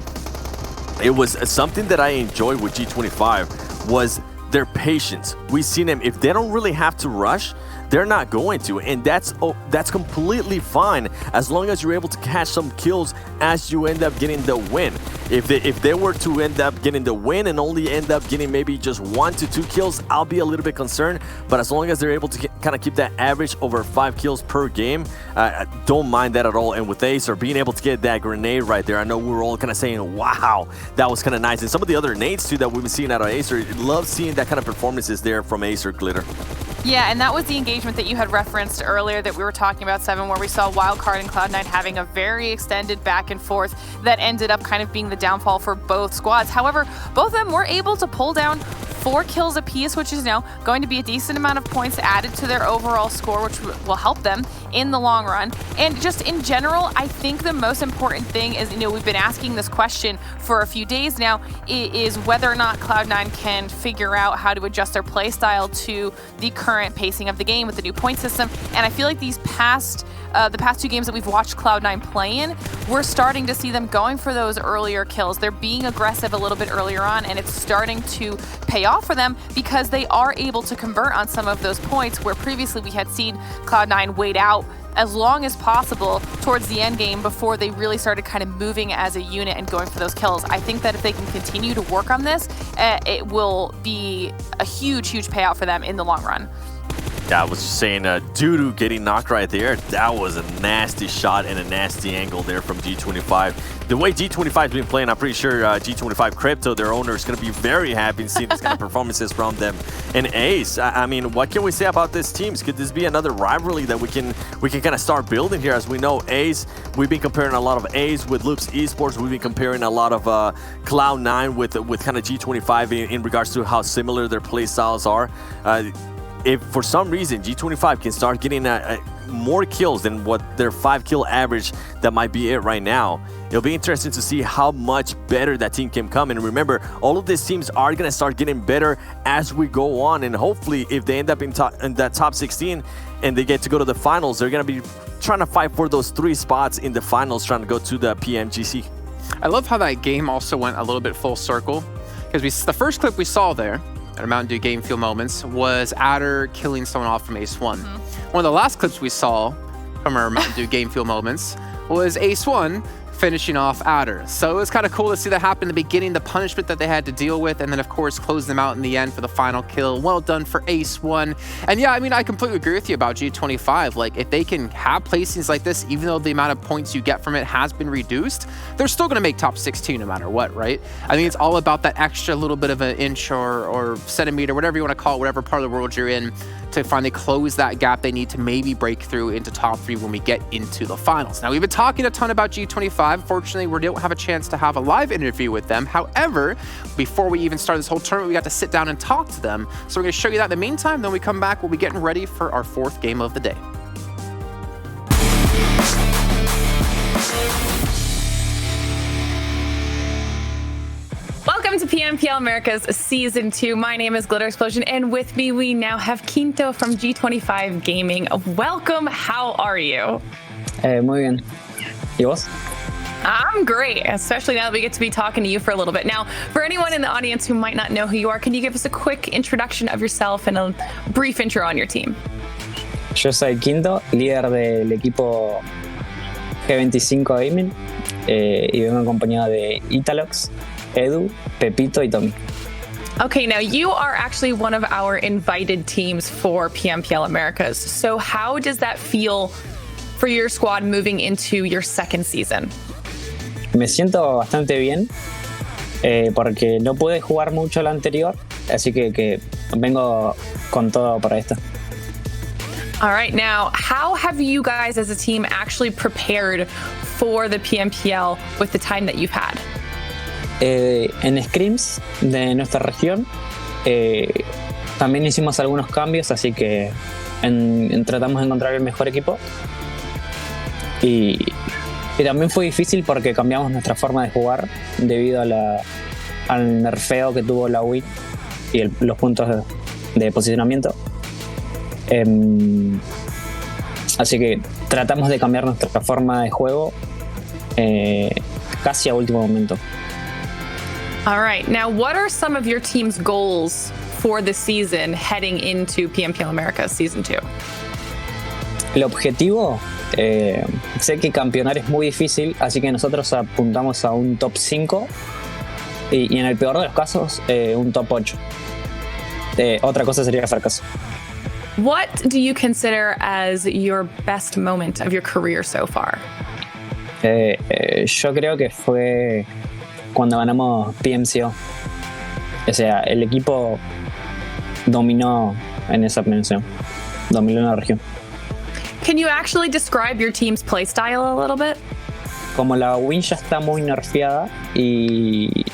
it was something that I enjoyed with G25 was their patience. We've seen them, if they don't really have to rush, they're not going to, and that's completely fine as long as you're able to catch some kills as you end up getting the win. If they were to end up getting the win and only end up getting maybe just 1 to 2 kills, I'll be a little bit concerned. But as long as they're able to kind of keep that average over 5 kills per game, I don't mind that at all. And with Acer being able to get that grenade right there, I know we were all kind of saying, wow, that was kind of nice. And some of the other nades too that we've been seeing out of Acer, love seeing that kind of performances there from Acer, Glitter. Yeah, and that was the engagement that you had referenced earlier that we were talking about, Seven, where we saw Wildcard and Cloud9 having a very extended back and forth that ended up kind of being the downfall for both squads. However, both of them were able to pull down 4 kills apiece, which is now going to be a decent amount of points added to their overall score, which will help them in the long run. And just in general, I think the most important thing is, we've been asking this question for a few days now, is whether or not Cloud9 can figure out how to adjust their play style to the current pacing of the game with the new point system. And I feel like the past 2 games that we've watched Cloud9 play in, we're starting to see them going for those earlier kills. They're being aggressive a little bit earlier on, and it's starting to pay off for them because they are able to convert on some of those points where previously we had seen Cloud9 wait out as long as possible towards the end game before they really started kind of moving as a unit and going for those kills. I think that if they can continue to work on this, it will be a huge, huge payout for them in the long run. Yeah, I was just saying, Dudu getting knocked right there. That was a nasty shot and a nasty angle there from G25. The way G25's been playing, I'm pretty sure G25 Crypto, their owner, is going to be very happy seeing these kind of performances from them. And Ace, I mean, what can we say about this team? Could this be another rivalry that we can kind of start building here? As we know, Ace, we've been comparing a lot of Ace with Loops Esports. We've been comparing a lot of Cloud9 with kind of G25 in regards to how similar their play styles are. if for some reason G25 can start getting more kills than what their 5-kill average, that might be it right now. It'll be interesting to see how much better that team can come. And remember, all of these teams are going to start getting better as we go on. And hopefully, if they end up in that top 16 and they get to go to the finals, they're going to be trying to fight for those 3 spots in the finals, trying to go to the PMGC. I love how that game also went a little bit full circle, because the first clip we saw there at our Mountain Dew Game Fuel Moments was Adder killing someone off from Ace 1. One of the last clips we saw from our Mountain Dew Game Fuel Moments was Ace 1 finishing off Adder. So it was kind of cool to see that happen in the beginning, the punishment that they had to deal with, and then of course close them out in the end for the final kill. Well done for Ace 1. And yeah, I mean, I completely agree with you about G25. Like, if they can have placings like this, even though the amount of points you get from it has been reduced, they're still going to make top 16 no matter what, right? I think it's all about that extra little bit of an inch or centimeter, whatever you want to call it, whatever part of the world you're in, to finally close that gap they need to maybe break through into top 3 when we get into the finals. Now, we've been talking a ton about G25. Fortunately, we don't have a chance to have a live interview with them. However, before we even start this whole tournament, we got to sit down and talk to them. So we're going to show you that in the meantime. Then we come back, we'll be getting ready for our 4th game of the day. Welcome to PMPL Americas Season 2. My name is Glitter Explosion, and with me we now have Quinto from G25 Gaming. Welcome, how are you? Muy bien. ¿Y vos? I'm great, especially now that we get to be talking to you for a little bit. Now, for anyone in the audience who might not know who you are, can you give us a quick introduction of yourself and a brief intro on your team? Yo soy Quinto, líder del equipo G25 Gaming, y vengo acompañado de Italox, Edu, Pepito y Tommy. Okay, now you are actually one of our invited teams for PMPL Americas. So how does that feel for your squad moving into your 2nd season? Me siento bastante bien, porque no pude jugar mucho la anterior, así que vengo con todo para esta. All right, now, how have you guys as a team actually prepared for the PMPL with the time that you've had? En scrims de nuestra región también hicimos algunos cambios, así que tratamos de encontrar el mejor equipo. Y también fue difícil porque cambiamos nuestra forma de jugar debido al nerfeo que tuvo la Wii y los puntos de posicionamiento. Así que tratamos de cambiar nuestra forma de juego casi a último momento. All right, now what are some of your team's goals for the season heading into PMPL Americas Season 2? El objetivo, sé que campeonar es muy difícil, así que nosotros apuntamos a un top 5 y en el peor de los casos, un top 8. Otra cosa sería fracaso. What do you consider as your best moment of your career so far? Yo creo que fue cuando ganamos PMCO. O sea, el equipo dominó en esa premiación, dominó en la región. Can you actually describe your team's playstyle a little bit? Como la win ya está muy nerfeada y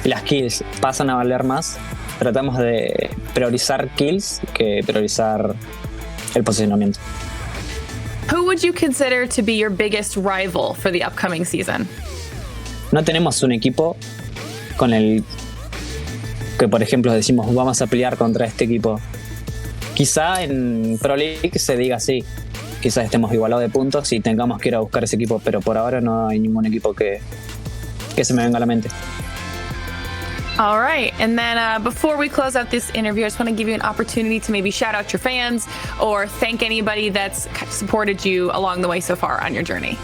las kills pasan a valer más, tratamos de priorizar kills que priorizar el posicionamiento. Who would you consider to be your biggest rival for the upcoming season? No tenemos un equipo con el que, por ejemplo, decimos vamos a pelear contra este equipo. Quizá en Pro League se diga así, quizás estemos igualados de puntos y tengamos que ir a buscar ese equipo, pero por ahora no hay ningún equipo que se me venga a la mente. All right, and then before we close out this interview, I just want to give you an opportunity to maybe shout out your fans or thank anybody that's supported you along the way so far on your journey.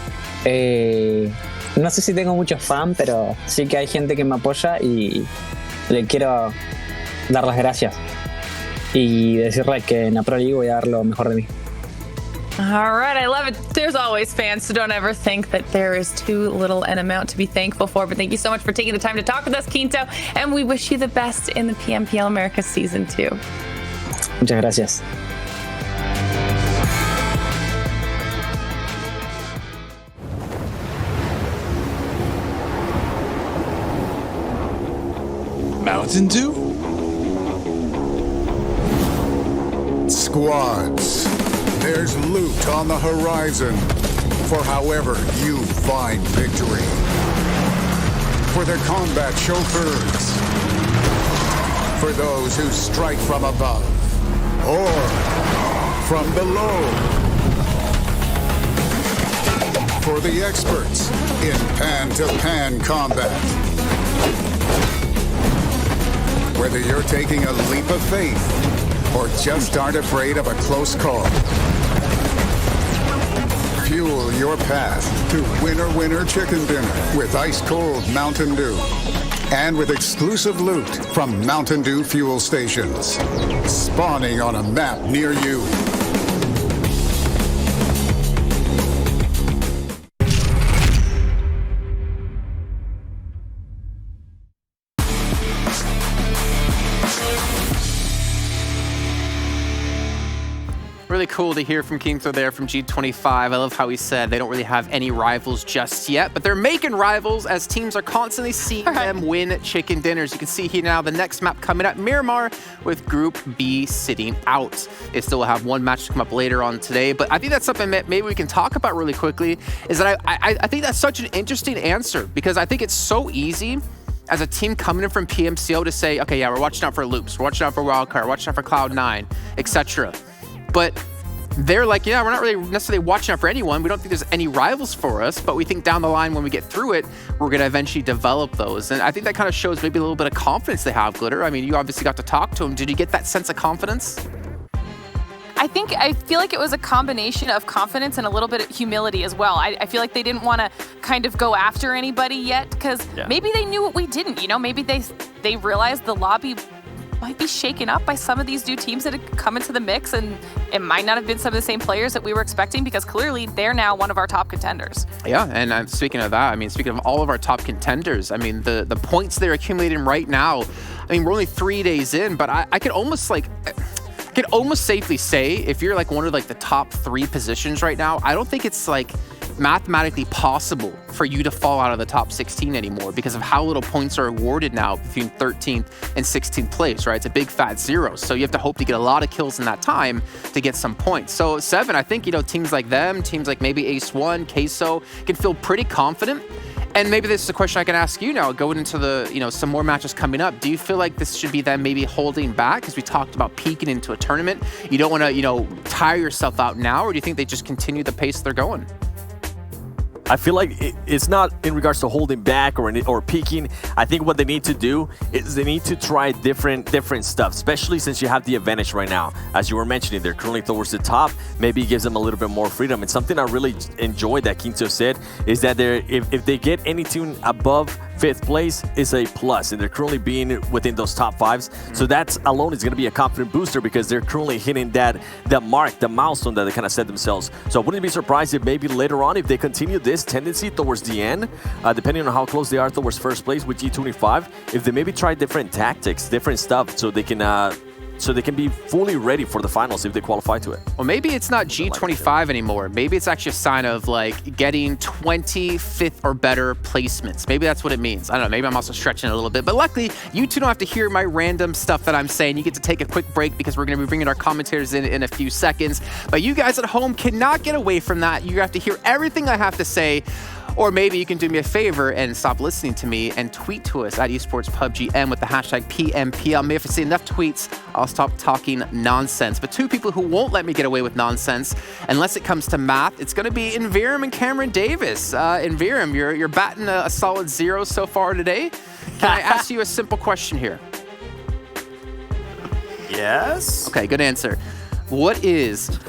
No sé si tengo muchos fans, pero sí que hay gente que me apoya y le quiero dar las gracias y decirle que en la Pro League voy a dar lo mejor de mí. All right, I love it. There's always fans, so don't ever think that there is too little an amount to be thankful for. But thank you so much for taking the time to talk with us, Quinto, and we wish you the best in the PMPL Americas Season 2. Muchas gracias. Mountain Dew? squads. There's loot on the horizon for however you find victory. For the combat chauffeurs. For those who strike from above or from below. For the experts in pan-to-pan combat. Whether you're taking a leap of faith or just aren't afraid of a close call. Fuel your path to winner chicken dinner with ice-cold Mountain Dew. And with exclusive loot from Mountain Dew fuel stations. Spawning on a map near you. Really cool to hear from Keemthor there from G25. I love how he said they don't really have any rivals just yet, but they're making rivals as teams are constantly seeing them win chicken dinners. You can see here now the next map coming up, Miramar, with Group B sitting out. They still will have one match to come up later on today, but I think that's something that maybe we can talk about really quickly, is that I think that's such an interesting answer, because I think it's so easy as a team coming in from PMCO to say, okay, yeah, we're watching out for Loops, we're watching out for Wildcard, we're watching out for Cloud9, etc. But they're like, yeah, we're not really necessarily watching out for anyone. We don't think there's any rivals for us, but we think down the line when we get through it, we're going to eventually develop those. And I think that kind of shows maybe a little bit of confidence they have, Glitter. I mean, you obviously got to talk to them. Did you get that sense of confidence? I feel like it was a combination of confidence and a little bit of humility as well. I feel like they didn't want to kind of go after anybody yet, because maybe they knew what we didn't, you know, maybe they realized the lobby might be shaken up by some of these new teams that had come into the mix, and it might not have been some of the same players that we were expecting, because clearly they're now one of our top contenders. Yeah, and speaking of that, I mean, speaking of all of our top contenders, I mean, the points they're accumulating right now, I mean, we're only 3 days in, but I could almost safely say if you're like one of like the top 3 positions right now, I don't think it's like mathematically possible for you to fall out of the top 16 anymore because of how little points are awarded now between 13th and 16th place, right? It's a big fat 0. So you have to hope to get a lot of kills in that time to get some points. So 7, I think, you know, teams like them, teams like maybe Ace1, Queso can feel pretty confident. And maybe this is a question I can ask you now, going into the, you know, some more matches coming up. Do you feel like this should be them maybe holding back? Because we talked about peaking into a tournament. You don't want to, you know, tire yourself out now, or do you think they just continue the pace they're going? I feel like it's not in regards to holding back or peaking. I think what they need to do is they need to try different stuff, especially since you have the advantage right now. As you were mentioning, they're currently towards the top. Maybe it gives them a little bit more freedom. And something I really enjoyed that Keemthor said is that if they get any team above 5th place is a plus, and they're currently being within those top 5s. So that alone is going to be a confident booster, because they're currently hitting that mark, the milestone that they kind of set themselves. So I wouldn't be surprised if maybe later on, if they continue this tendency towards the end, depending on how close they are towards 1st place with G25, if they maybe try different tactics, different stuff, so they can be fully ready for the finals if they qualify to it. Well, maybe it's not G25 anymore. Maybe it's actually a sign of like getting 25th or better placements. Maybe that's what it means. I don't know. Maybe I'm also stretching it a little bit. But luckily, you two don't have to hear my random stuff that I'm saying. You get to take a quick break because we're going to be bringing our commentators in a few seconds. But you guys at home cannot get away from that. You have to hear everything I have to say. Or maybe you can do me a favor and stop listening to me and tweet to us at esports PUBGM with the hashtag PMPL. Maybe if I see enough tweets, I'll stop talking nonsense. But 2 people who won't let me get away with nonsense, unless it comes to math, it's going to be Inviram and Cameron Davis. Inviram, you're batting a solid 0 so far today. Can I ask you a simple question here? Yes. Okay, good answer. What is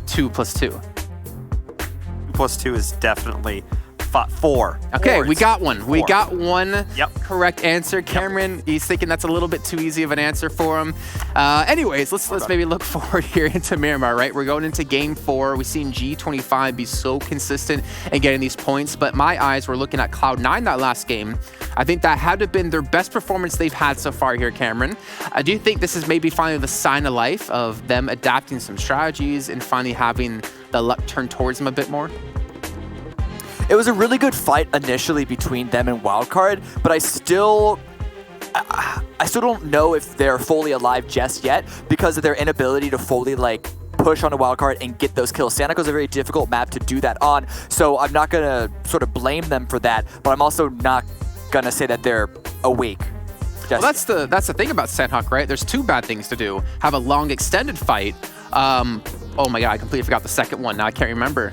2 plus 2? 2 plus 2 is definitely 4. Okay, 4. we got one. 4. We got one Yep. correct answer. Cameron, he's thinking that's a little bit too easy of an answer for him. Anyways, let's maybe look forward here into Miramar, right? We're going into game 4. We've seen G25 be so consistent in getting these points, but my eyes were looking at Cloud9 that last game. I think that had to have been their best performance they've had so far here, Cameron. Do you think this is maybe finally the sign of life of them adapting some strategies and finally having the luck turn towards them a bit more? It was a really good fight initially between them and Wildcard, but I still I still don't know if they're fully alive just yet because of their inability to fully like push on a wild card and get those kills. Sanhok is a very difficult map to do that on, so I'm not gonna sort of blame them for that, but I'm also not gonna say that they're awake. Well, that's the thing about Sanhok, right? There's two bad things to do. Have a long extended fight. Oh my god, I completely forgot the second one. Now I can't remember.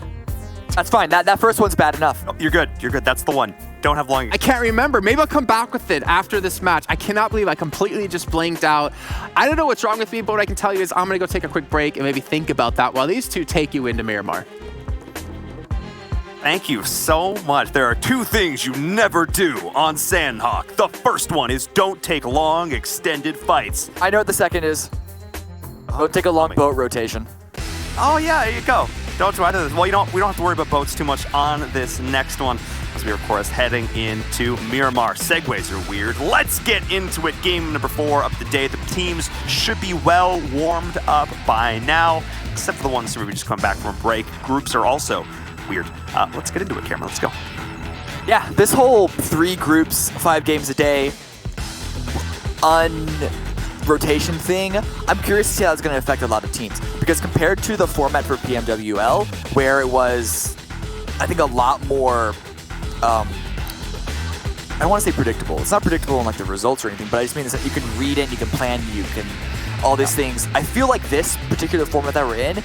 That's fine. That first one's bad enough. Oh, you're good. You're good. That's the one. Don't have long. I can't remember. Maybe I'll come back with it after this match. I cannot believe I completely just blanked out. I don't know what's wrong with me, but what I can tell you is I'm going to go take a quick break and maybe think about that while these two take you into Miramar. Thank you so much. There are two things you never do on Sanhok. The first one is don't take long, extended fights. I know what the second is. Don't take a long boat rotation. Oh yeah, there you go. Don't try to. Well, we don't have to worry about boats too much on this next one, as we are, of course, heading into Miramar. Segues are weird. Let's get into it. Game number 4 of the day. The teams should be well warmed up by now, except for the ones who are just coming back from a break. Groups are also weird. Let's get into it, Cameron. Let's go. Yeah, this whole 3 groups, 5 games a day, rotation thing, I'm curious to see how it's going to affect a lot of teams. Because compared to the format for PMWL, where it was, I think, a lot more, I don't want to say predictable. It's not predictable in like the results or anything, but I just mean is that you can read it, you can plan, you can, all these things. I feel like this particular format that we're in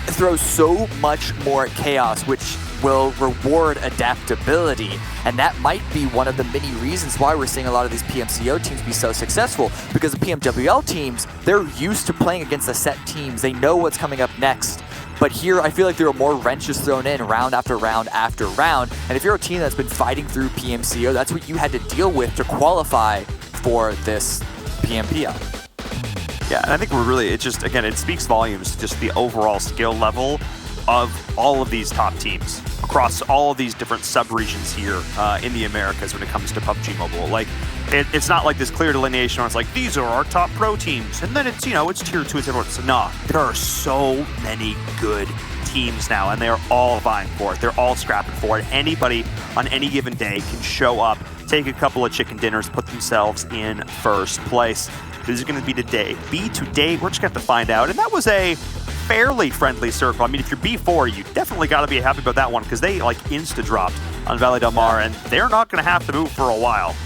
throws so much more chaos, which will reward adaptability, and that might be one of the many reasons why we're seeing a lot of these PMCO teams be so successful, because the PMWL teams, they're used to playing against the set teams. They know what's coming up next. But here, I feel like there are more wrenches thrown in round after round after round, and if you're a team that's been fighting through PMCO, that's what you had to deal with to qualify for this PMPL. Yeah, and I think we're really, it just, again, it speaks volumes to just the overall skill level of all of these top teams across all of these different sub-regions here in the Americas when it comes to PUBG Mobile. Like, it's not like this clear delineation where it's like, these are our top pro teams, and then it's, you know, it's tier 2, it's not. There are so many good teams now, and they are all vying for it. They're all scrapping for it. Anybody on any given day can show up, take a couple of chicken dinners, put themselves in first place. This is going to be today. We're just going to have to find out. And that was a fairly friendly circle. I mean, if you're B4, you definitely got to be happy about that one, because they like insta-dropped on Valle Del Mar, and they're not going to have to move for a while.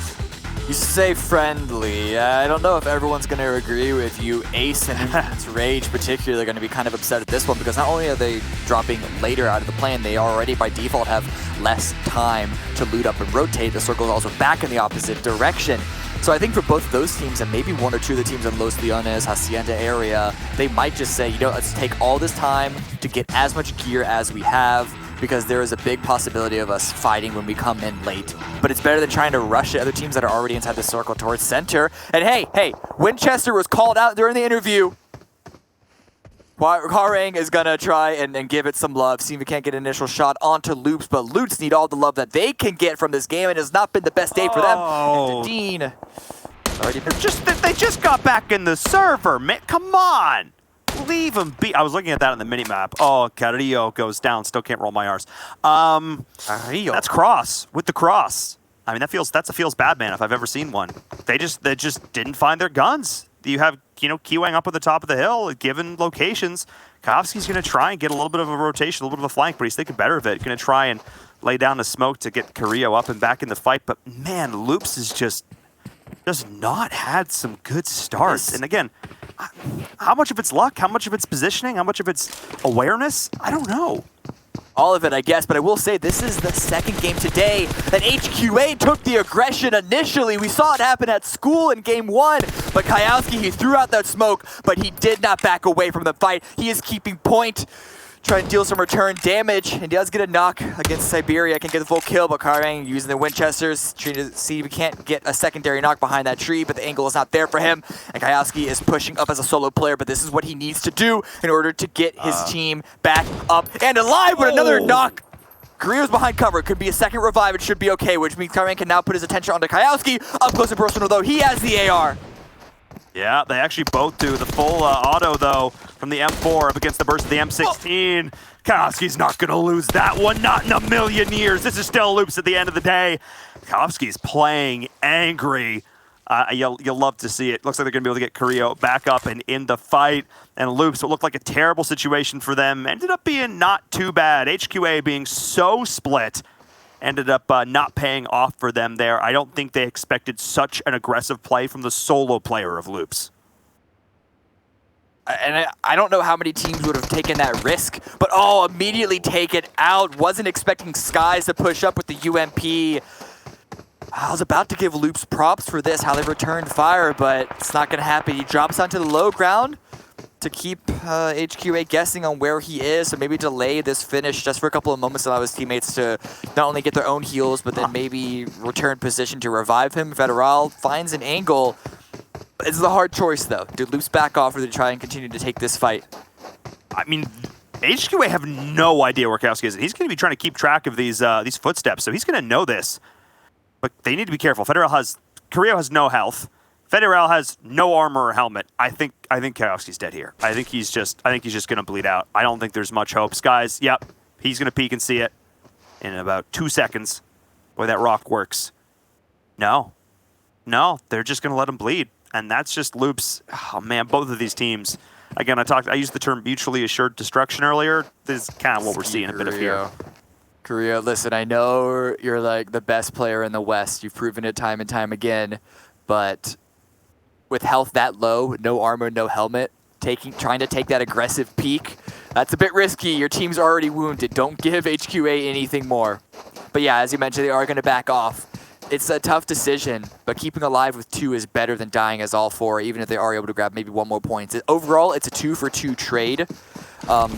You say friendly. I don't know if everyone's going to agree with you. Ace and Rage particularly are going to be kind of upset at this one, because not only are they dropping later out of the plane, they already by default have less time to loot up and rotate. The circle is also back in the opposite direction. So I think for both of those teams, and maybe one or two of the teams in Los Leones, Hacienda area, they might just say, you know, let's take all this time to get as much gear as we have, because there is a big possibility of us fighting when we come in late. But it's better than trying to rush at other teams that are already inside the circle towards center. And hey, Winchester was called out during the interview. Karang is going to try and give it some love. See if we can't get an initial shot onto Loops, but Loops need all the love that they can get from this game, and it has not been the best day for them. And Dean. They just got back in the server, man. Come on. Leave them be. I was looking at that on the minimap. Oh, Carrillo goes down. Still can't roll my R's. That's Cross with the cross. I mean, that's a feels bad man if I've ever seen one. They just didn't find their guns. You have, you know, Kiwang up at the top of the hill, given locations. Kofsky's going to try and get a little bit of a rotation, a little bit of a flank, but he's thinking better of it. Going to try and lay down the smoke to get Carrillo up and back in the fight. But man, Loops is just not had some good starts. And again, how much of it's luck? How much of it's positioning? How much of it's awareness? I don't know. All of it, I guess, but I will say this is the second game today that HQA took the aggression initially. We saw it happen at school in game 1, but Kayowski, he threw out that smoke, but he did not back away from the fight. He is keeping point, trying to deal some return damage, and he does get a knock against Siberia. Can get the full kill, but Karang using the Winchesters, trying to see if we can't get a secondary knock behind that tree, but the angle is not there for him. And Kayowski is pushing up as a solo player, but this is what he needs to do in order to get his team back up and alive with another knock. Carrillo's behind cover. Could be a second revive. It should be okay, which means Karang can now put his attention onto Kayowski. Up close and personal, though. He has the AR. Yeah, they actually both do. The full auto, though, from the M4 up against the burst of the M16. Kowski's not going to lose that one, not in a million years. This is still Loops at the end of the day. Kowski's playing angry. You'll love to see it. Looks like they're going to be able to get Korea back up and in the fight. And Loops, what looked like a terrible situation for them, ended up being not too bad. HQA being so split ended up not paying off for them there. I don't think they expected such an aggressive play from the solo player of Loops. And I don't know how many teams would have taken that risk, but immediately take it out. Wasn't expecting Skies to push up with the UMP. I was about to give Loops props for this, how they returned fire, but it's not going to happen. He drops onto the low ground to keep HQA guessing on where he is, so maybe delay this finish just for a couple of moments to allow his teammates to not only get their own heals, but then maybe return position to revive him. Federal finds an angle. It's the hard choice, though. Do Loops back off or do they try and continue to take this fight? I mean, HQA have no idea where Kowski is. He's going to be trying to keep track of these footsteps, so he's going to know this. But they need to be careful. Korea has no health. Federal has no armor or helmet. I think Kowski's dead here. I think he's just going to bleed out. I don't think there's much hope. Skies, yep, he's going to peek and see it in about 2 seconds. Boy, that rock works. No, they're just going to let him bleed. And that's just Loops. Oh, man, both of these teams. Again, I used the term mutually assured destruction earlier. This is kind of what we're seeing a bit of here. Korea, listen, I know you're like the best player in the West. You've proven it time and time again. But with health that low, no armor, no helmet, trying to take that aggressive peek, that's a bit risky. Your team's already wounded. Don't give HQA anything more. But yeah, as you mentioned, they are going to back off. It's a tough decision, but keeping alive with 2 is better than dying as all 4, even if they are able to grab maybe 1 more point. Overall, it's a 2-for-2 trade.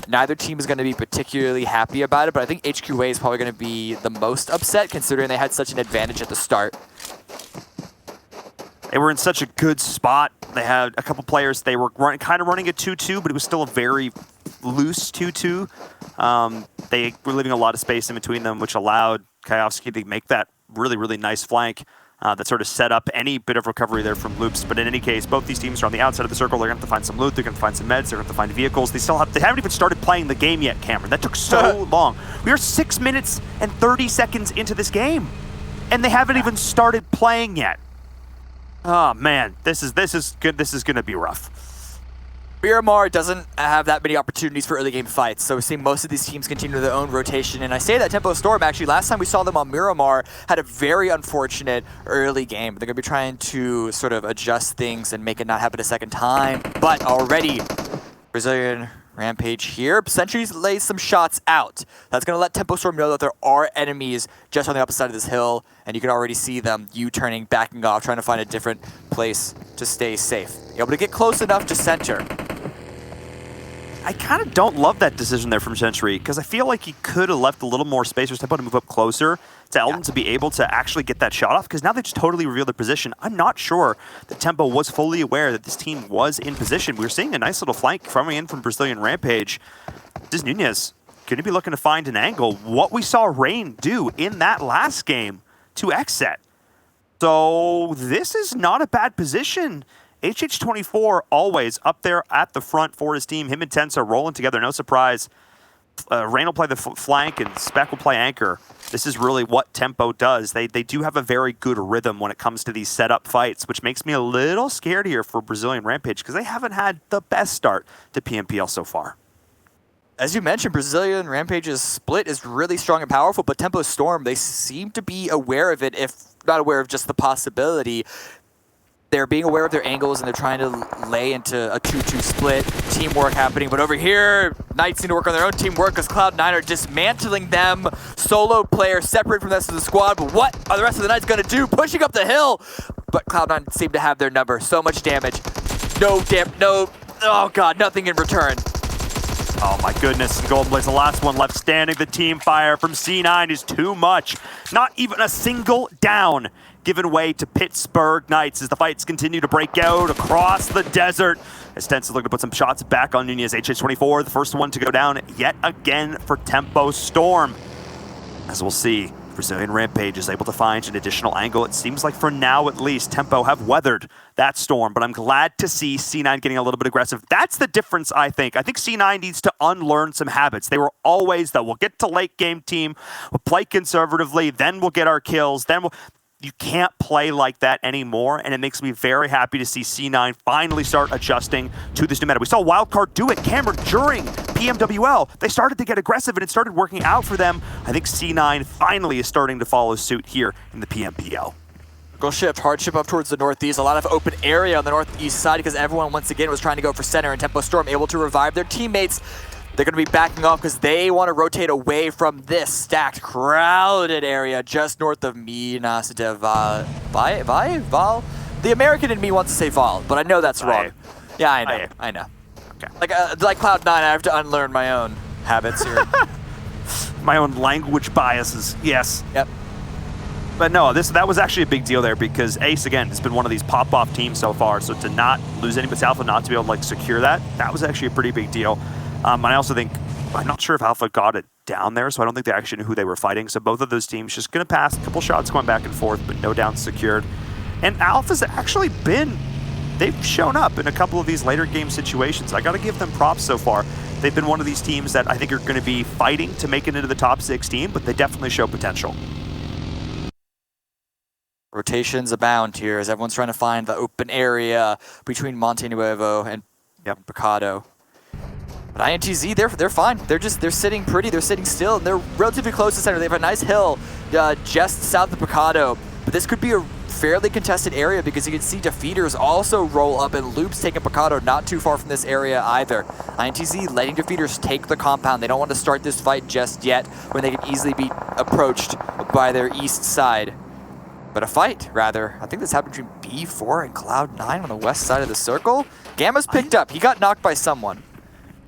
Neither team is going to be particularly happy about it, but I think HQA is probably going to be the most upset considering they had such an advantage at the start. They were in such a good spot. They had a couple players, they were kind of running a 2-2, but it was still a very loose 2-2. They were leaving a lot of space in between them, which allowed Kayovsky to make that really, really nice flank that sort of set up any bit of recovery there from Loops. But in any case, both these teams are on the outside of the circle. They're going to have to find some loot. They're going to find some meds. They're going to find vehicles. They haven't even started playing the game yet, Cameron. That took so long. We are 6 minutes and 30 seconds into this game, and they haven't even started playing yet. Oh man, this is good. This is going to be rough. Miramar doesn't have that many opportunities for early game fights, so we're seeing most of these teams continue their own rotation. And I say that Tempo Storm, actually, last time we saw them on Miramar, had a very unfortunate early game. They're going to be trying to sort of adjust things and make it not happen a second time. But already, Brazilian Rampage here. Sentries lays some shots out. That's going to let Tempo Storm know that there are enemies just on the opposite side of this hill, and you can already see them U-turning, backing off, trying to find a different place to stay safe. Able to get close enough to center. I kind of don't love that decision there from Sentry, because I feel like he could have left a little more space for Tempo to move up closer to Elton to be able to actually get that shot off, because now they just totally revealed their position. I'm not sure that Tempo was fully aware that this team was in position. We were seeing a nice little flank coming in from Brazilian Rampage. Diz Nunez going to be looking to find an angle. What we saw Rain do in that last game to XSET. So this is not a bad position. HH24 always up there at the front for his team. Him and Tense are rolling together, no surprise. Rain will play the flank and Spec will play anchor. This is really what Tempo does. They do have a very good rhythm when it comes to these setup fights, which makes me a little scared here for Brazilian Rampage because they haven't had the best start to PMPL so far. As you mentioned, Brazilian Rampage's split is really strong and powerful, but Tempo Storm, they seem to be aware of it, if not aware of just the possibility. They're being aware of their angles and they're trying to lay into a 2-2 split, teamwork happening. But over here, Knights need to work on their own teamwork because Cloud9 are dismantling them. Solo player separate from the rest of the squad. But what are the rest of the Knights going to do? Pushing up the hill. But Cloud9 seem to have their number. So much damage. Oh god, nothing in return. Oh my goodness, Golden Blaze, the last one left standing. The team fire from C9 is too much. Not even a single down given way to Pittsburgh Knights as the fights continue to break out across the desert. As Tense is looking to put some shots back on Nunez. HH24, the first one to go down yet again for Tempo Storm. As we'll see, Brazilian Rampage is able to find an additional angle. It seems like for now at least, Tempo have weathered that storm, but I'm glad to see C9 getting a little bit aggressive. That's the difference, I think. I think C9 needs to unlearn some habits. They were always that we'll get to late game team, we'll play conservatively, then we'll get our kills, then we'll... you can't play like that anymore, and it makes me very happy to see C9 finally start adjusting to this new meta. We saw Wildcard do it, Cameron, during PMWL. They started to get aggressive, and it started working out for them. I think C9 finally is starting to follow suit here in the PMPL. Go shift, hard ship up towards the northeast. A lot of open area on the northeast side because everyone, once again, was trying to go for center, and Tempo Storm able to revive their teammates. They're going to be backing off because they want to rotate away from this stacked, crowded area just north of Minas de Val. The American in me wants to say Val, but I know that's wrong. Yeah, I know. Okay. Like Cloud9, I have to unlearn my own habits here. My own language biases, yes. Yep. But no, that was actually a big deal there because Ace, again, has been one of these pop-off teams so far, so to not lose any but Alpha, not to be able to like secure that was actually a pretty big deal. And I also think, I'm not sure if Alpha got it down there, so I don't think they actually knew who they were fighting. So both of those teams just going to pass, a couple shots going back and forth, but no downs secured. And Alpha's actually they've shown up in a couple of these later game situations. I got to give them props so far. They've been one of these teams that I think are going to be fighting to make it into the top 16, but they definitely show potential. Rotations abound here as everyone's trying to find the open area between Monte Nuevo and Picado. But INTZ, they're fine. They're sitting pretty. They're sitting still, and they're relatively close to center. They have a nice hill just south of Picado. But this could be a fairly contested area because you can see Defeaters also roll up, and Loops taking Picado not too far from this area either. INTZ letting Defeaters take the compound. They don't want to start this fight just yet when they can easily be approached by their east side. But a fight, rather. I think this happened between B4 and Cloud9 on the west side of the circle. Gamma's picked up. He got knocked by someone.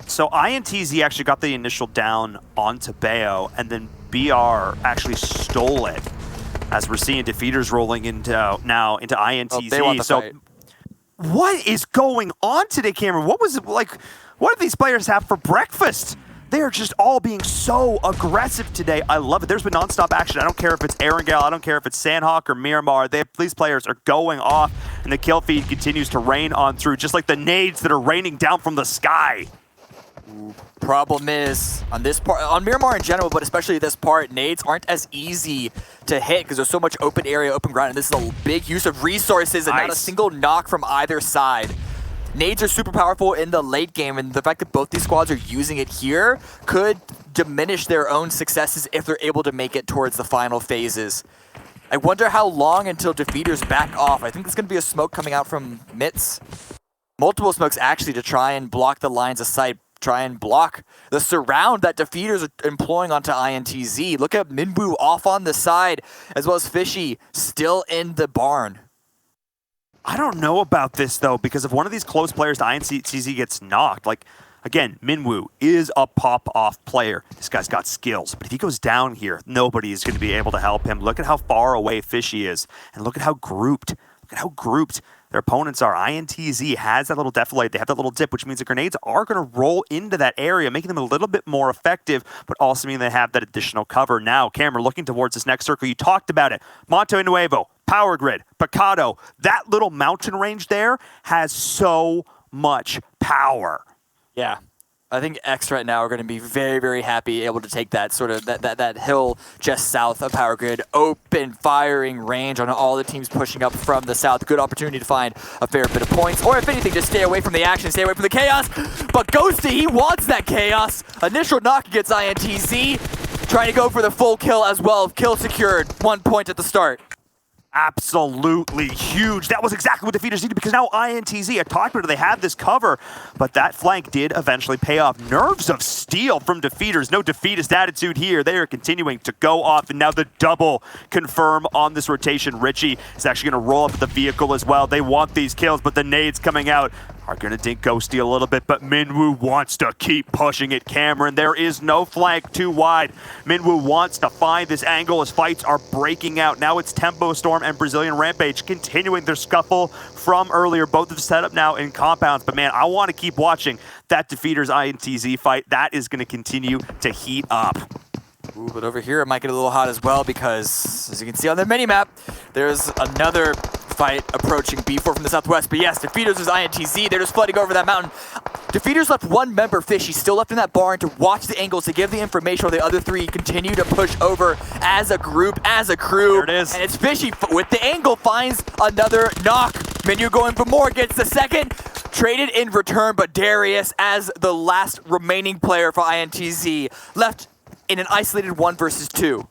So INTZ actually got the initial down onto Bayo, and then BR actually stole it. As we're seeing Defeaters rolling into INTZ. Oh, they want the fight. What is going on today, Cameron? What did these players have for breakfast? They are just all being so aggressive today. I love it. There's been nonstop action. I don't care if it's Erangel, I don't care if it's Sanhok or Miramar. These players are going off, and the kill feed continues to rain on through, just like the nades that are raining down from the sky. Problem is, on this part, on Miramar in general, but especially this part, nades aren't as easy to hit because there's so much open area, open ground, and this is a big use of resources and not a single knock from either side. Nades are super powerful in the late game, and the fact that both these squads are using it here could diminish their own successes if they're able to make it towards the final phases. I wonder how long until Defeaters back off. I think there's going to be a smoke coming out from Mitz. Multiple smokes actually to try and block the lines of sight, try and block the surround that Defeaters are employing onto INTZ. Look at Minwoo off on the side, as well as Fishy still in the barn. I don't know about this, though, because if one of these close players to INTZ gets knocked, like, again, Minwoo is a pop-off player. This guy's got skills, but if he goes down here, nobody is going to be able to help him. Look at how far away Fishy is, and look at how grouped their opponents are. INTZ has that little defilade. They have that little dip, which means the grenades are going to roll into that area, making them a little bit more effective, but also mean they have that additional cover. Now, Cameron, looking towards this next circle, you talked about it. Monte Nuevo, Power Grid, Picado. That little mountain range there has so much power. Yeah. I think X right now are going to be very, very happy able to take that sort of that hill just south of Power Grid. Open firing range on all the teams pushing up from the south. Good opportunity to find a fair bit of points. Or if anything, just stay away from the action, stay away from the chaos. But Ghosty, he wants that chaos. Initial knock against INTZ. Trying to go for the full kill as well. Kill secured. 1 point at the start. Absolutely huge. That was exactly what Defeaters needed because now INTZ, I talked about it, they had this cover, but that flank did eventually pay off. Nerves of steel from Defeaters. No defeatist attitude here. They are continuing to go off, and now the double confirm on this rotation. Richie is actually going to roll up the vehicle as well. They want these kills, but the nades coming out are going to dink Ghosty a little bit, but Minwoo wants to keep pushing it, Cameron. There is no flank too wide. Minwoo wants to find this angle as fights are breaking out. Now it's Tempo Storm and Brazilian Rampage continuing their scuffle from earlier. Both have set up now in compounds, but man, I want to keep watching that Defeaters INTZ fight. That is going to continue to heat up. Ooh, but over here it might get a little hot as well because, as you can see on the mini-map, there's another fight approaching B4 from the southwest. But yes, Defeaters is INTZ. They're just flooding over that mountain. Defeaters left one member, Fishy, still left in that barn to watch the angles, to give the information while the other three continue to push over as a group, as a crew. There it is. And it's Fishy with the angle, finds another knock. Menu going for more, gets the second. Traded in return, but Darius, as the last remaining player for INTZ, left in an isolated 1 versus 2.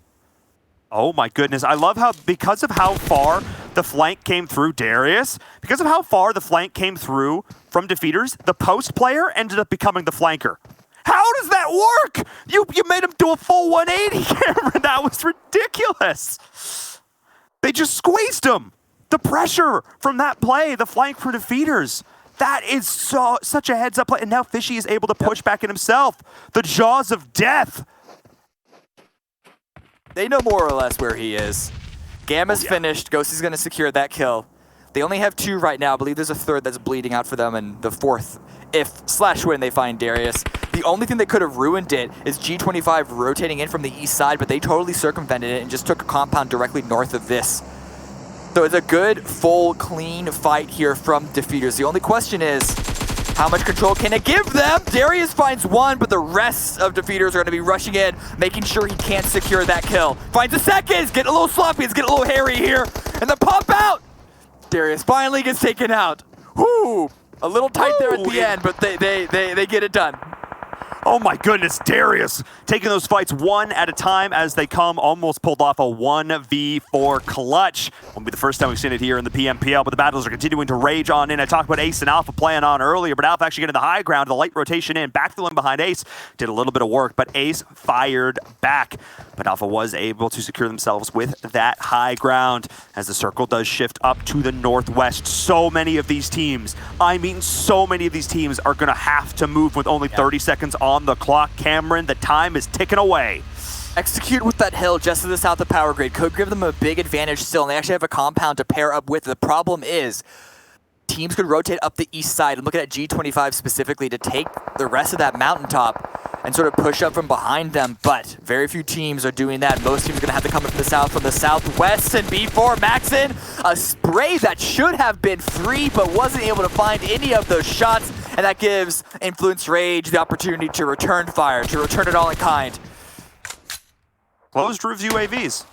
Oh my goodness, I love how, because of how far the flank came through Darius, because of how far the flank came through from Defeaters, the post player ended up becoming the flanker. How does that work? You made him do a full 180, Cameron. That was ridiculous. They just squeezed him. The pressure from that play, the flank for Defeaters. That is such a heads up play. And now Fishy is able to push back in himself. The jaws of death. They know more or less where he is. Gamma's finished. Ghosty's going to secure that kill. They only have 2 right now. I believe there's a third that's bleeding out for them, and the fourth, if/when they find Darius. The only thing that could have ruined it is G25 rotating in from the east side, but they totally circumvented it and just took a compound directly north of this. So it's a good, full, clean fight here from Defeaters. The only question is, how much control can it give them? Darius finds 1, but the rest of Defeaters are going to be rushing in, making sure he can't secure that kill. Finds a second, it's getting a little sloppy, it's getting a little hairy here, and the pop out! Darius finally gets taken out. Whoo! A little tight there at the end, but they get it done. Oh my goodness, Darius taking those fights one at a time as they come, almost pulled off a 1v4 clutch. Won't be the first time we've seen it here in the PMPL, but the battles are continuing to rage on in. I talked about Ace and Alpha playing on earlier, but Alpha actually getting the high ground, the light rotation in, backfilling behind Ace, did a little bit of work, but Ace fired back. But Alpha was able to secure themselves with that high ground as the circle does shift up to the northwest. So many of these teams, I mean so many of these teams are going to have to move with only 30 seconds on the clock. Cameron, the time is ticking away. Execute with that hill just to the south of power grid could give them a big advantage still, and they actually have a compound to pair up with. The problem is teams could rotate up the east side and look at G25 specifically to take the rest of that mountaintop and sort of push up from behind them, but very few teams are doing that. Most teams are going to have to come up from the south, from the southwest, and B4 Maxin, a spray that should have been free but wasn't able to find any of those shots, and that gives Influence Rage the opportunity to return fire, to return it all in kind. Closed roofs UAVs.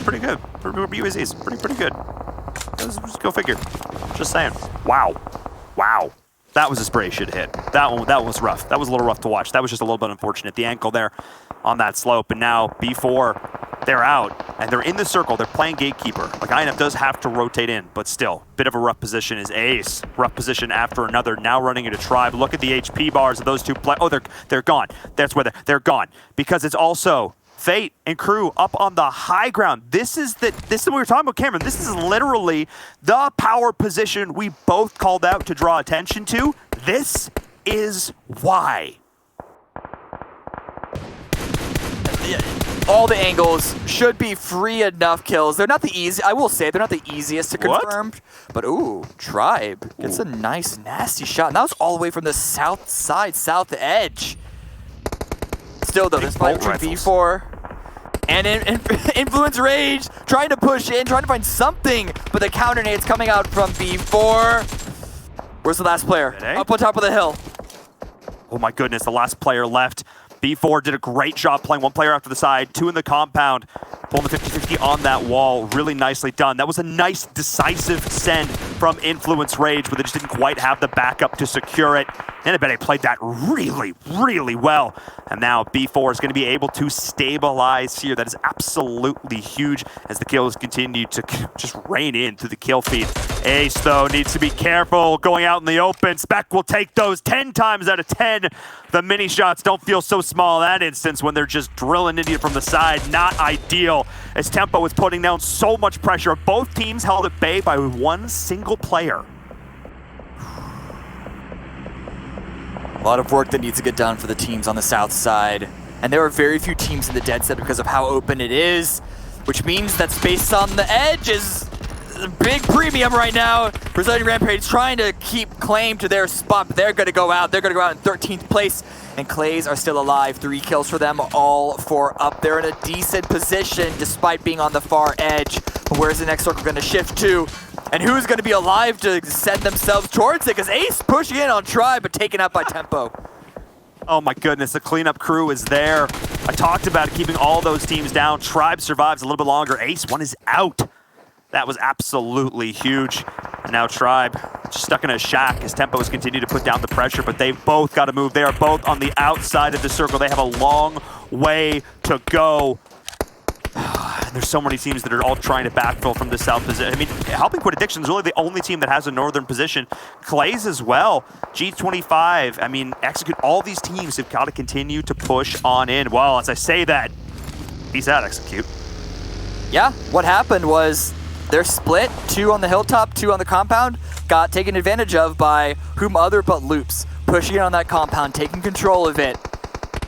Pretty good. UAVs, pretty good. Let's go figure. Just saying. Wow. Wow. That was a spray should have hit. That one was rough. That was a little rough to watch. That was just a little bit unfortunate. The ankle there on that slope. And now B4, they're out. And they're in the circle. They're playing gatekeeper. Like, INF does have to rotate in, but still. Bit of a rough position is Ace. Rough position after another. Now running into Tribe. Look at the HP bars of those two players. Oh, they're gone. That's where they're gone. Because it's also Fate and crew up on the high ground. This is what we were talking about, Cameron. This is literally the power position we both called out to draw attention to. This is why. All the angles should be free enough kills. They're not the easy. I will say they're not the easiest to confirm. But ooh, Tribe gets a nice, nasty shot. And that was all the way from the south side, south edge. Still though, this fight between B4 and Influence Rage, trying to push in, trying to find something, but the counter nade's coming out from B4. Where's the last player? Up on top of the hill. Oh my goodness, the last player left. B4 did a great job playing one player after the side, 2 in the compound, pulling the 50-50 on that wall. Really nicely done. That was a nice, decisive send from Influence Rage, but they just didn't quite have the backup to secure it. And I bet they played that really, really well. And now B4 is going to be able to stabilize here. That is absolutely huge as the kills continue to just rain in through the kill feed. Ace, though, needs to be careful going out in the open. Spec will take those 10 times out of 10. The mini shots don't feel so small in that instance when they're just drilling into you from the side. Not ideal, as Tempo was putting down so much pressure. Both teams held at bay by one single player. A lot of work that needs to get done for the teams on the south side. And there are very few teams in the dead set because of how open it is, which means that space on the edge is big premium right now. Brazilian Rampage trying to keep claim to their spot, but they're going to go out. They're going to go out in 13th place, and Klaze are still alive. 3 kills for them, all 4 up. They're in a decent position despite being on the far edge. But where's the next circle going to shift to? And who's going to be alive to send themselves towards it? Because Ace pushing in on Tribe, but taken out by Tempo. Oh my goodness, the cleanup crew is there. I talked about keeping all those teams down. Tribe survives a little bit longer. Ace 1 is out. That was absolutely huge. And now Tribe just stuck in a shack as Tempo has continued to put down the pressure, but they've both got to move. They are both on the outside of the circle. They have a long way to go. And there's so many teams that are all trying to backfill from the south position. I mean, Helping Quit Addiction is really the only team that has a northern position. Klaze as well. G25, I mean, Execute. All these teams have got to continue to push on in. Well, as I say that, peace out, Execute. Yeah, what happened was they're split, 2 on the hilltop, 2 on the compound, got taken advantage of by whom other but Loops, pushing it on that compound, taking control of it,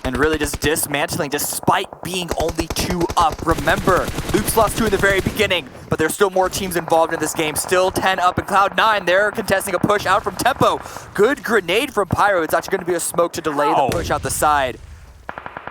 and really just dismantling despite being only 2 up. Remember, Loops lost 2 in the very beginning, but there's still more teams involved in this game. Still 10 up in Cloud9. They're contesting a push out from Tempo. Good grenade from Pyro. It's actually going to be a smoke to delay the push out the side.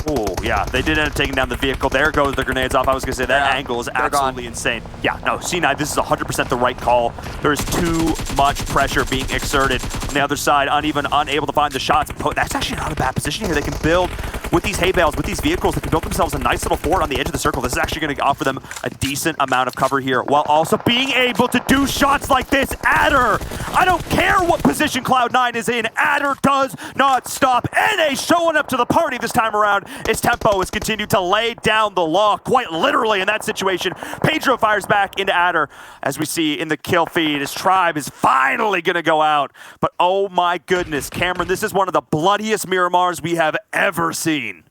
Oh, yeah, they did end up taking down the vehicle. There goes the grenades off. I was going to say that angle is absolutely insane. Yeah, no, C9, this is 100% the right call. There's too much pressure being exerted. On the other side, Uneven, unable to find the shots. That's actually not a bad position here. They can build with these hay bales, with these vehicles. They can build themselves a nice little fort on the edge of the circle. This is actually going to offer them a decent amount of cover here, while also being able to do shots like this. Adder, I don't care what position Cloud9 is in. Adder does not stop. NA showing up to the party this time around. As Tempo has continued to lay down the law, quite literally in that situation. Pedro fires back into Adder, as we see in the kill feed. His Tribe is finally going to go out. But oh my goodness, Cameron, this is one of the bloodiest Miramars we have ever seen.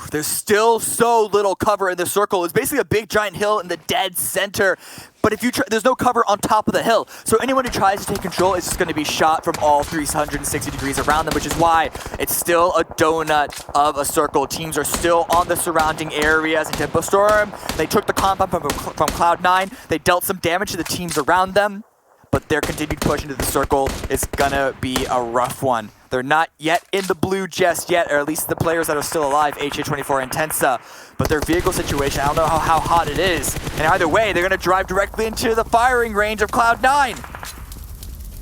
There's still so little cover in the circle. It's basically a big giant hill in the dead center. But if you there's no cover on top of the hill. So anyone who tries to take control is just going to be shot from all 360 degrees around them, which is why it's still a donut of a circle. Teams are still on the surrounding areas. In Tempo Storm, they took the compound from Cloud9. They dealt some damage to the teams around them. But their continued push into the circle is gonna be a rough one. They're not yet in the blue just yet, or at least the players that are still alive, HA24 and INTZ. But their vehicle situation, I don't know how hot it is. And either way, they're gonna drive directly into the firing range of Cloud9.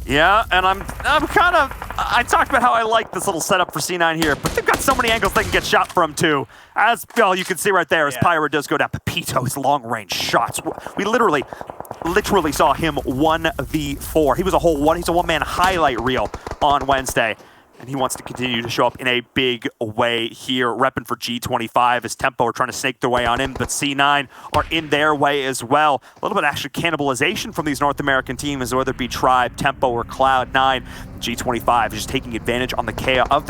Yeah, and I'm kind of, I talked about how I like this little setup for C9 here, but they've got so many angles they can get shot from too. As well, you can see right there as Pyro does go down. Pepito's long-range shots. We literally saw him 1v4. He was he's a one-man highlight reel on Wednesday. And he wants to continue to show up in a big way here, repping for G25 as Tempo are trying to snake their way on in, but C9 are in their way as well. A little bit of actually cannibalization from these North American teams, whether it be Tribe, Tempo, or Cloud9. G25 is just taking advantage on the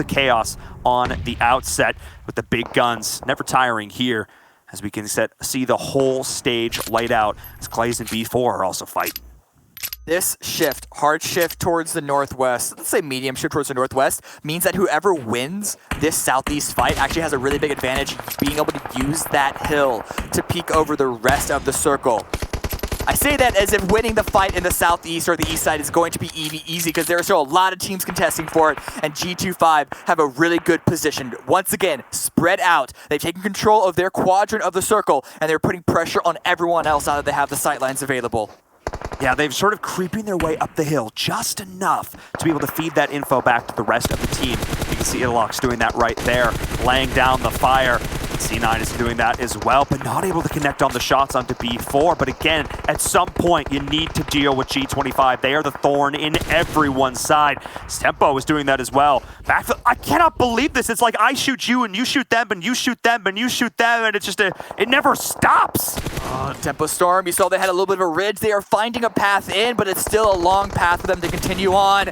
chaos on the outset with the big guns, never tiring here, as we can see the whole stage laid out as Klaze and B4 are also fighting. This shift, hard shift towards the northwest, let's say medium shift towards the northwest, means that whoever wins this southeast fight actually has a really big advantage being able to use that hill to peek over the rest of the circle. I say that as if winning the fight in the southeast or the east side is going to be easy because there are still a lot of teams contesting for it, and G25 have a really good position. Once again, spread out. They've taken control of their quadrant of the circle, and they're putting pressure on everyone else now that they have the sightlines available. Yeah, they've sort of creeping their way up the hill just enough to be able to feed that info back to the rest of the team. You can see Italok's doing that right there, laying down the fire. C9 is doing that as well, but not able to connect on the shots onto B4. But again, at some point, you need to deal with G25. They are the thorn in everyone's side. Tempo is doing that as well. Backfield, I cannot believe this. It's like I shoot you, and you shoot them, and you shoot them, and you shoot them, and it's just it never stops. Tempo Storm, you saw they had a little bit of a ridge. They are finding a path in, but it's still a long path for them to continue on.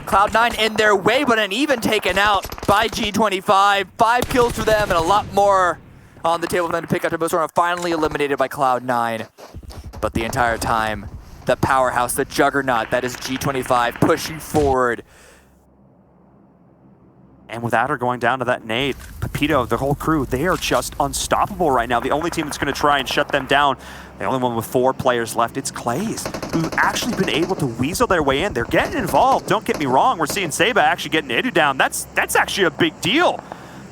Cloud9 in their way, but an even taken out by G25. 5 kills for them and a lot more on the table for them to pick up. Tempo Storm are finally eliminated by Cloud9. But the entire time, the powerhouse, the juggernaut, that is G25 pushing forward. And without her going down to that nade, Pepito, the whole crew, they are just unstoppable right now. The only team that's going to try and shut them down, the only one with 4 players left, it's Klaze, who've actually been able to weasel their way in. They're getting involved, don't get me wrong. We're seeing Seba actually getting Edu down. That's actually a big deal,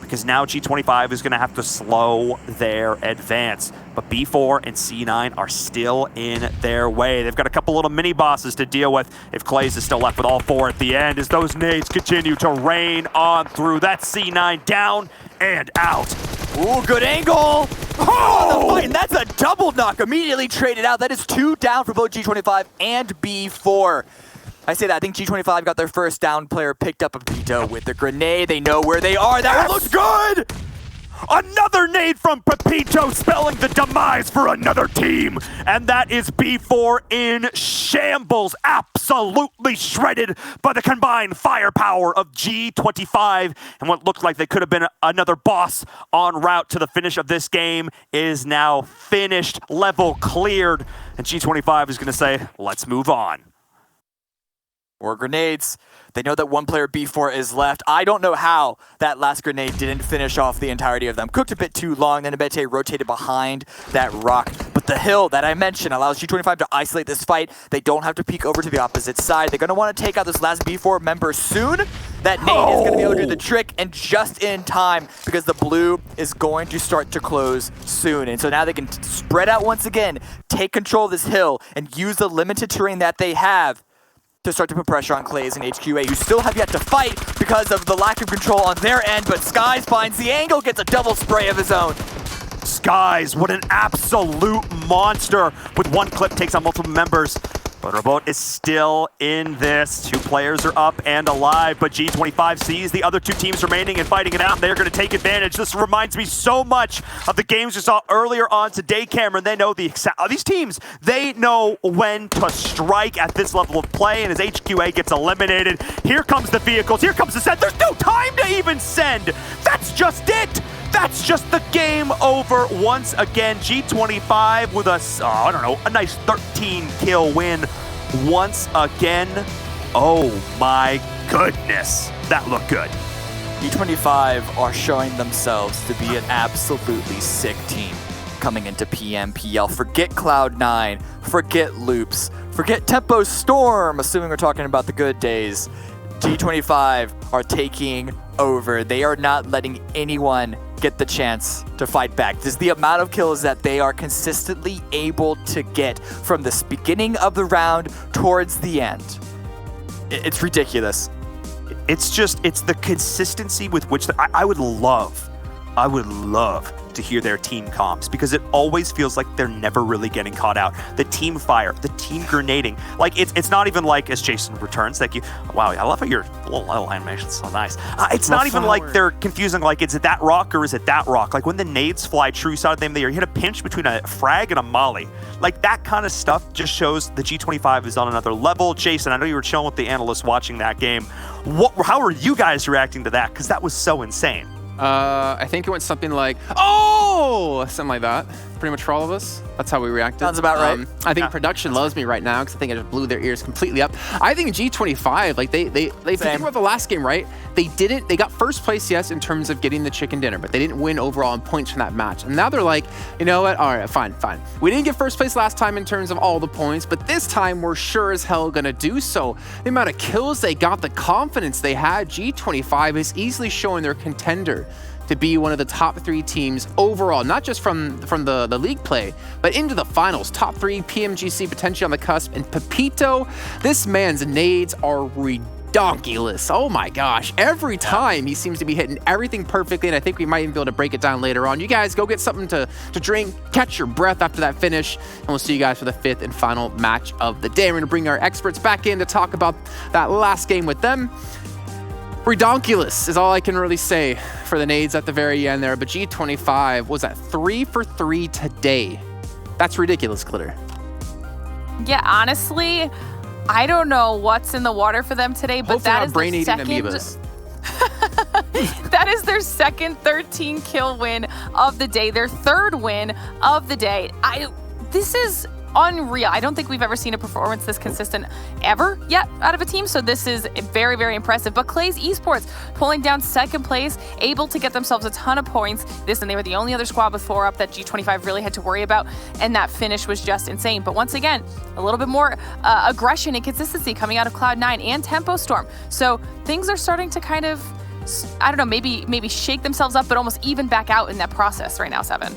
because now G25 is going to have to slow their advance. But B4 and C9 are still in their way. They've got a couple little mini bosses to deal with if Klaze is still left with all 4 at the end, as those nades continue to rain on through. That C9 down and out. Ooh, good angle. Oh, the fight, and that's a double knock. Immediately traded out. That is 2 down for both G25 and B4. I say that, I think G25 got their first down player picked up a Pepito with the grenade. They know where they are. That one looks good. Another nade from Pepito, spelling the demise for another team. And that is B4 in shambles, absolutely shredded by the combined firepower of G25. And what looked like they could have been another boss en route to the finish of this game is now finished, level cleared. And G25 is going to say, let's move on. More grenades. They know that one player B4 is left. I don't know how that last grenade didn't finish off the entirety of them. Cooked a bit too long, then Abete rotated behind that rock. But the hill that I mentioned allows G25 to isolate this fight. They don't have to peek over to the opposite side. They're going to want to take out this last B4 member soon. That nade is going to be able to do the trick, and just in time, because the blue is going to start to close soon. And so now they can spread out once again, take control of this hill, and use the limited terrain that they have to start to put pressure on Klaze and HQA, who still have yet to fight because of the lack of control on their end, but Skies finds the angle, gets a double spray of his own. Skies, what an absolute monster. With one clip, takes on multiple members. But Robot is still in this. 2 players are up and alive, but G25 sees the other 2 teams remaining and fighting it out, and they're going to take advantage. This reminds me so much of the games we saw earlier on today, Cameron. They know these teams, they know when to strike at this level of play, and as HQA gets eliminated, here comes the vehicles, here comes the send. There's no time to even send. That's just it. That's just the game over once again. G25 with a nice 13-kill win once again. Oh my goodness, that looked good. G25 are showing themselves to be an absolutely sick team coming into PMPL. Forget Cloud9, forget Loops, forget Tempo Storm, assuming we're talking about the good days. G25 are taking over. They are not letting anyone get the chance to fight back. This is the amount of kills that they are consistently able to get from the beginning of the round towards the end. It's ridiculous. It's the consistency with which I would love to hear their team comps, because it always feels like they're never really getting caught out. The team fire, the team grenading, like it's not even like, as Jason returns, thank you. Wow, I love how your little animation's so nice. It's not even like they're confusing, like, is it that rock or is it that rock? Like when the nades fly true side of them, you hit a pinch between a frag and a molly. Like that kind of stuff just shows the G25 is on another level. Jason, I know you were chilling with the analysts watching that game. How are you guys reacting to that? Because that was so insane. I think it went something like, oh, something like that. Pretty much for all of us. That's how we reacted. Sounds about right. I think production loves me right now because I think I just blew their ears completely up. I think G25, like they think about the last game, right? They got first place, yes, in terms of getting the chicken dinner, but they didn't win overall in points from that match. And now they're like, you know what? All right, fine. We didn't get first place last time in terms of all the points, but this time we're sure as hell gonna do so. The amount of kills they got, the confidence they had, G25 is easily showing their contender to be one of the top 3 teams overall, not just from the league play, but into the finals. Top 3 PMGC potentially on the cusp. And Pepito, this man's nades are redonkulous. Oh my gosh. Every time he seems to be hitting everything perfectly, and I think we might even be able to break it down later on. You guys go get something to drink, catch your breath after that finish, and we'll see you guys for the 5th and final match of the day. We're gonna bring our experts back in to talk about that last game with them. Redonkulous is all I can really say for the nades at the very end there, but G25 was at 3 for 3 today. That's ridiculous, Glitter. Yeah, honestly, I don't know what's in the water for them today, but Hopefully that is brain-eating their second. amoebas. That is their second 13-kill win of the day, their 3rd win of the day. This is unreal. I don't think we've ever seen a performance this consistent ever yet out of a team, so this is very, very impressive. But Klaze Esports pulling down second place, able to get themselves a ton of points. And they were the only other squad with 4 up that G25 really had to worry about, and that finish was just insane. But once again, a little bit more aggression and consistency coming out of Cloud9 and Tempo Storm. So things are starting to kind of, I don't know, maybe shake themselves up, but almost even back out in that process right now, Seven.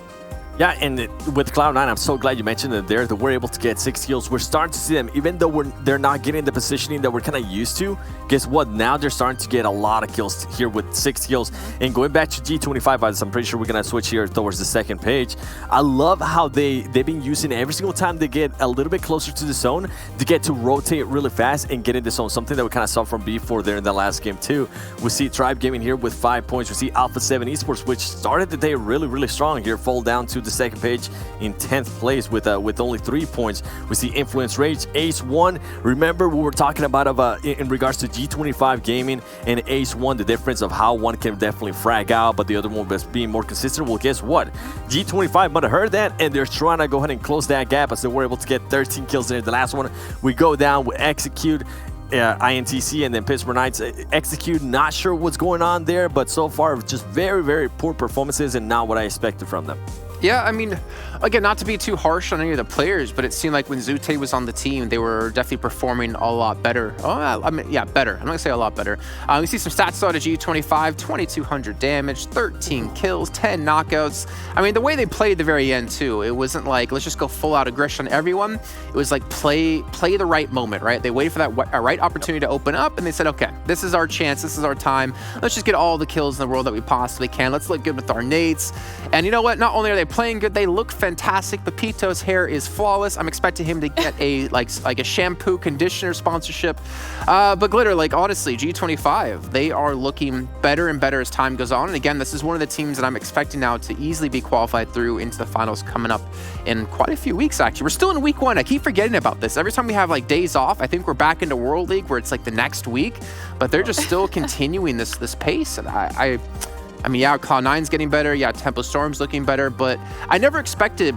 Yeah, and with Cloud9, I'm so glad you mentioned it there, that we're able to get 6 kills. We're starting to see them, even though they're not getting the positioning that we're kind of used to. Guess what? Now they're starting to get a lot of kills here with 6 kills. And going back to G25, as I'm pretty sure we're going to switch here towards the second page. I love how they've been using every single time they get a little bit closer to the zone to get to rotate really fast and get in the zone. Something that we kind of saw from B4 there in the last game too. We see Tribe Gaming here with 5 points. We see Alpha 7 Esports, which started the day really, really strong here, fall down to the second page in 10th place with only 3 points. We see Influence Rage, Ace 1. Remember we were talking about in regards to G25 Gaming and Ace 1, the difference of how one can definitely frag out, but the other one was being more consistent. Well, guess what? G25 might have heard that, and they're trying to go ahead and close that gap as they were able to get 13 kills there. The last one, we go down with Execute, INTZ, and then Pittsburgh Knights. Execute, not sure what's going on there, but so far just very, very poor performances and not what I expected from them. Yeah, I mean, again, not to be too harsh on any of the players, but it seemed like when Zute was on the team, they were definitely performing a lot better. Oh, I mean, yeah, better. I'm going to say a lot better. We see some stats out of G25, 2,200 damage, 13 kills, 10 knockouts. I mean, the way they played the very end, too, it wasn't like, let's just go full out aggression on everyone. It was like play the right moment, right? They waited for that right opportunity to open up, and they said, okay, this is our chance. This is our time. Let's just get all the kills in the world that we possibly can. Let's look good with our nades. And you know what? Not only are they playing good, they look fantastic. Pepito's hair is flawless. I'm expecting him to get a like a shampoo conditioner sponsorship. But Glitter, like honestly, G25, they are looking better and better as time goes on. And again, this is one of the teams that I'm expecting now to easily be qualified through into the finals coming up in quite a few weeks, actually. We're still in week 1. I keep forgetting about this. Every time we have like days off, I think we're back into World League where it's like the next week, but they're just still continuing this pace. And I mean, yeah, Cloud9's getting better. Yeah, Tempo Storm's looking better, but I never expected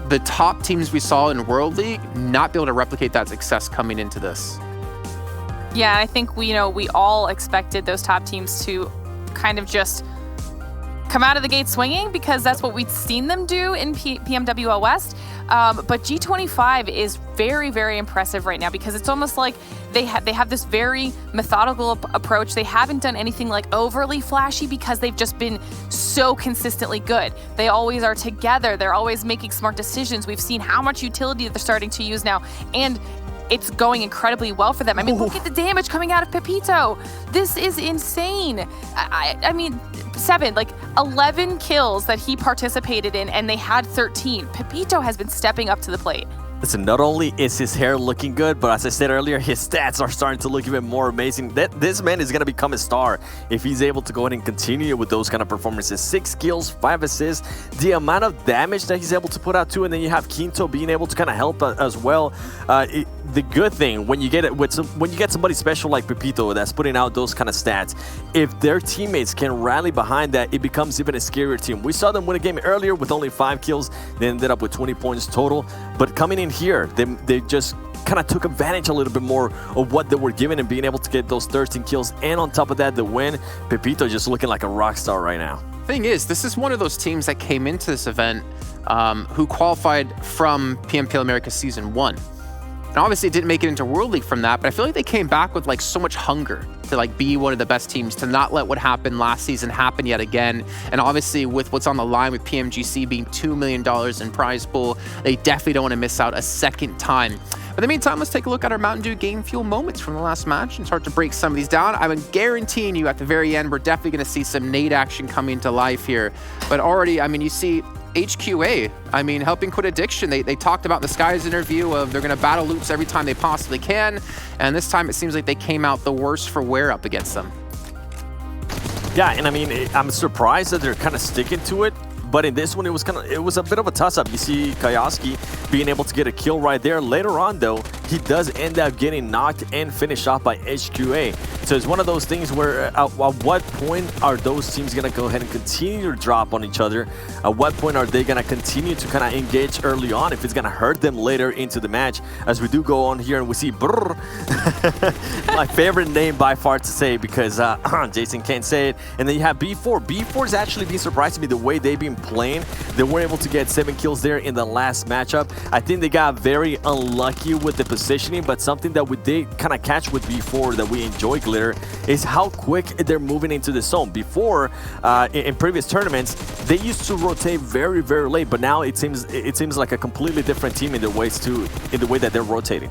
the top teams we saw in World League not be able to replicate that success coming into this. Yeah, I think we all expected those top teams to kind of just come out of the gate swinging because that's what we'd seen them do in PMWL West. But G25 is very, very impressive right now because it's almost like they have this very methodical approach. They haven't done anything like overly flashy because they've just been so consistently good. They always are together. They're always making smart decisions. We've seen how much utility they're starting to use now, and it's going incredibly well for them. I mean, look at the damage coming out of Pepito. This is insane. I mean, 7, like 11 kills that he participated in, and they had 13. Pepito has been stepping up to the plate. Listen, not only is his hair looking good, but as I said earlier, his stats are starting to look even more amazing. This man is going to become a star if he's able to go ahead and continue with those kind of performances. 6 kills, 5 assists, the amount of damage that he's able to put out too, and then you have Quinto being able to kind of help as well. The good thing when you get it when you get somebody special like Pepito that's putting out those kind of stats, if their teammates can rally behind that, it becomes even a scarier team. We saw them win a game earlier with only 5 kills. They ended up with 20 points total, but coming in here, they just kind of took advantage a little bit more of what they were given and being able to get those 13 kills, and on top of that, the win. Pepito just looking like a rock star right now. Thing is, this is one of those teams that came into this event who qualified from PMPL Americas Season 1. And obviously it didn't make it into World League from that, but I feel like they came back with like so much hunger to like be one of the best teams, to not let what happened last season happen yet again. And obviously with what's on the line with PMGC being $2 million in prize pool, they definitely don't want to miss out a second time. But in the meantime, let's take a look at our Mountain Dew Game Fuel moments from the last match and start to break some of these down. I'm guaranteeing you at the very end, we're definitely going to see some nade action coming to life here. But already, I mean, you see HQA, I mean, helping quit addiction. They talked about in the Skies interview of they're going to battle loops every time they possibly can. And this time it seems like they came out the worst for wear up against them. Yeah, and I mean, I'm surprised that they're kind of sticking to it. But in this one, it was a bit of a toss-up. You see Kayaski being able to get a kill right there. Later on, though, he does end up getting knocked and finished off by HQA. So it's one of those things where at what point are those teams going to go ahead and continue to drop on each other? At what point are they going to continue to kind of engage early on if it's going to hurt them later into the match? As we do go on here and we see brrr, my favorite name by far to say because Jason can't say it. And then you have B4. B4's actually been surprising me the way they've been playing. They were able to get 7 kills there in the last matchup. I think they got very unlucky with the positioning, but something that we did kind of catch with B4 that we enjoy, Glitter, is how quick they're moving into the zone. Before, in previous tournaments, they used to rotate very, very late, but now it seems like a completely different team in the way that they're rotating.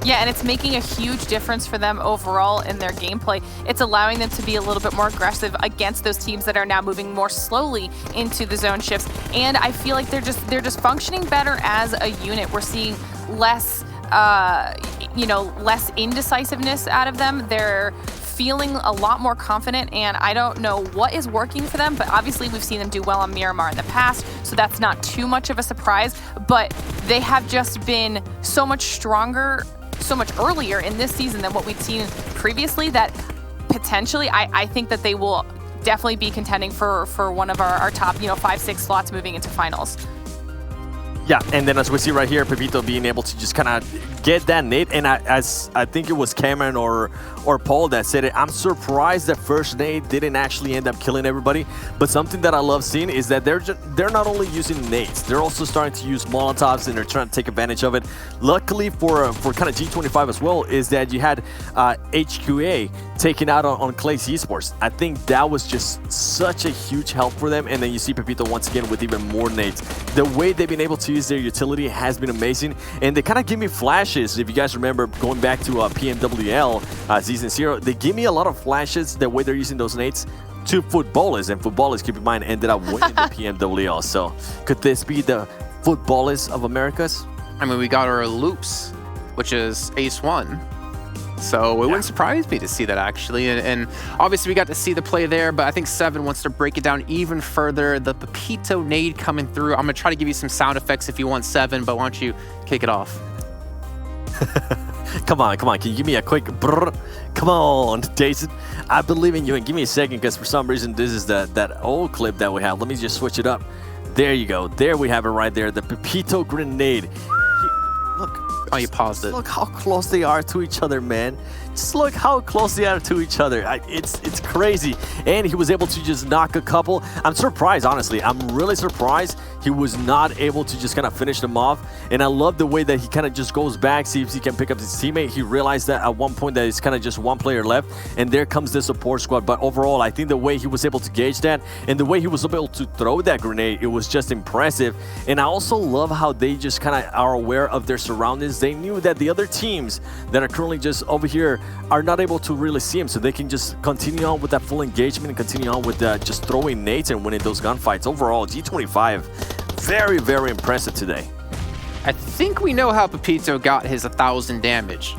Yeah, and it's making a huge difference for them overall in their gameplay. It's allowing them to be a little bit more aggressive against those teams that are now moving more slowly into the zone shifts. And I feel like they're just functioning better as a unit. We're seeing less, less indecisiveness out of them. They're feeling a lot more confident, and I don't know what is working for them, but obviously we've seen them do well on Miramar in the past, so that's not too much of a surprise, but they have just been so much stronger, so much earlier in this season than what we'd seen previously that potentially I think that they will definitely be contending for one of our top 5-6 slots moving into finals. Yeah, and then as we see right here, Pepito being able to just kind of get that nade, and as I think it was Cameron or Paul that said it, I'm surprised that first nade didn't actually end up killing everybody, but something that I love seeing is that they're not only using nades, they're also starting to use Molotovs, and they're trying to take advantage of it. Luckily for kind of G25 as well, is that you had HQA taken out on Klaze Esports. I think that was just such a huge help for them, and then you see Pepito once again with even more nades. The way they've been able to use their utility has been amazing, and they kind of give me flashes. If you guys remember going back to PMWL Season 0, they give me a lot of flashes the way they're using those nades to Footballers, and Footballers, keep in mind, ended up winning the PMWL. So could this be the Footballers of Americas? I mean, we got our loops, which is Ace 1. So it wouldn't surprise me to see that, actually. And obviously we got to see the play there, but I think Seven wants to break it down even further. The Pepito nade coming through. I'm going to try to give you some sound effects if you want, Seven, but why don't you kick it off? Come on. Can you give me a quick brrr? Come on, Jason. I believe in you. And give me a second, because for some reason this is that old clip that we have. Let me just switch it up. There you go. There we have it right there. The Pepito grenade. Look. Oh, you paused it. Look how close they are to each other, man. Just look how close they are to each other. It's crazy. And he was able to just knock a couple. I'm surprised, honestly. I'm really surprised he was not able to just kind of finish them off. And I love the way that he kind of just goes back, see if he can pick up his teammate. He realized that at one point that it's kind of just one player left, and there comes the support squad. But overall, I think the way he was able to gauge that and the way he was able to throw that grenade, it was just impressive. And I also love how they just kind of are aware of their surroundings. They knew that the other teams that are currently just over here are not able to really see him, so they can just continue on with that full engagement and continue on with just throwing nades and winning those gunfights. Overall, G25, very, very impressive today. I think we know how Pepito got his 1,000 damage.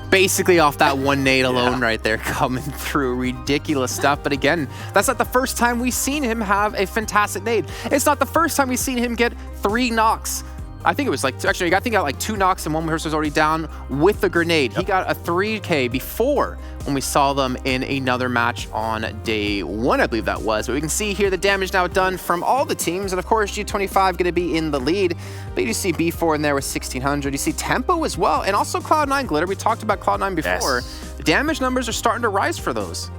Basically off that one nade alone right there coming through. Ridiculous stuff. But again, that's not the first time we've seen him have a fantastic nade. It's not the first time we've seen him get 3 knocks. I think it was like, actually, I think he got like 2 knocks and one person was already down with the grenade. He got a 3K before when we saw them in another match on day 1, I believe that was. But we can see here the damage now done from all the teams. And of course, G25 going to be in the lead. But you see B4 in there with 1,600. You see Tempo as well. And also Cloud9 Glitter. We talked about Cloud9 before. Yes. The damage numbers are starting to rise for those.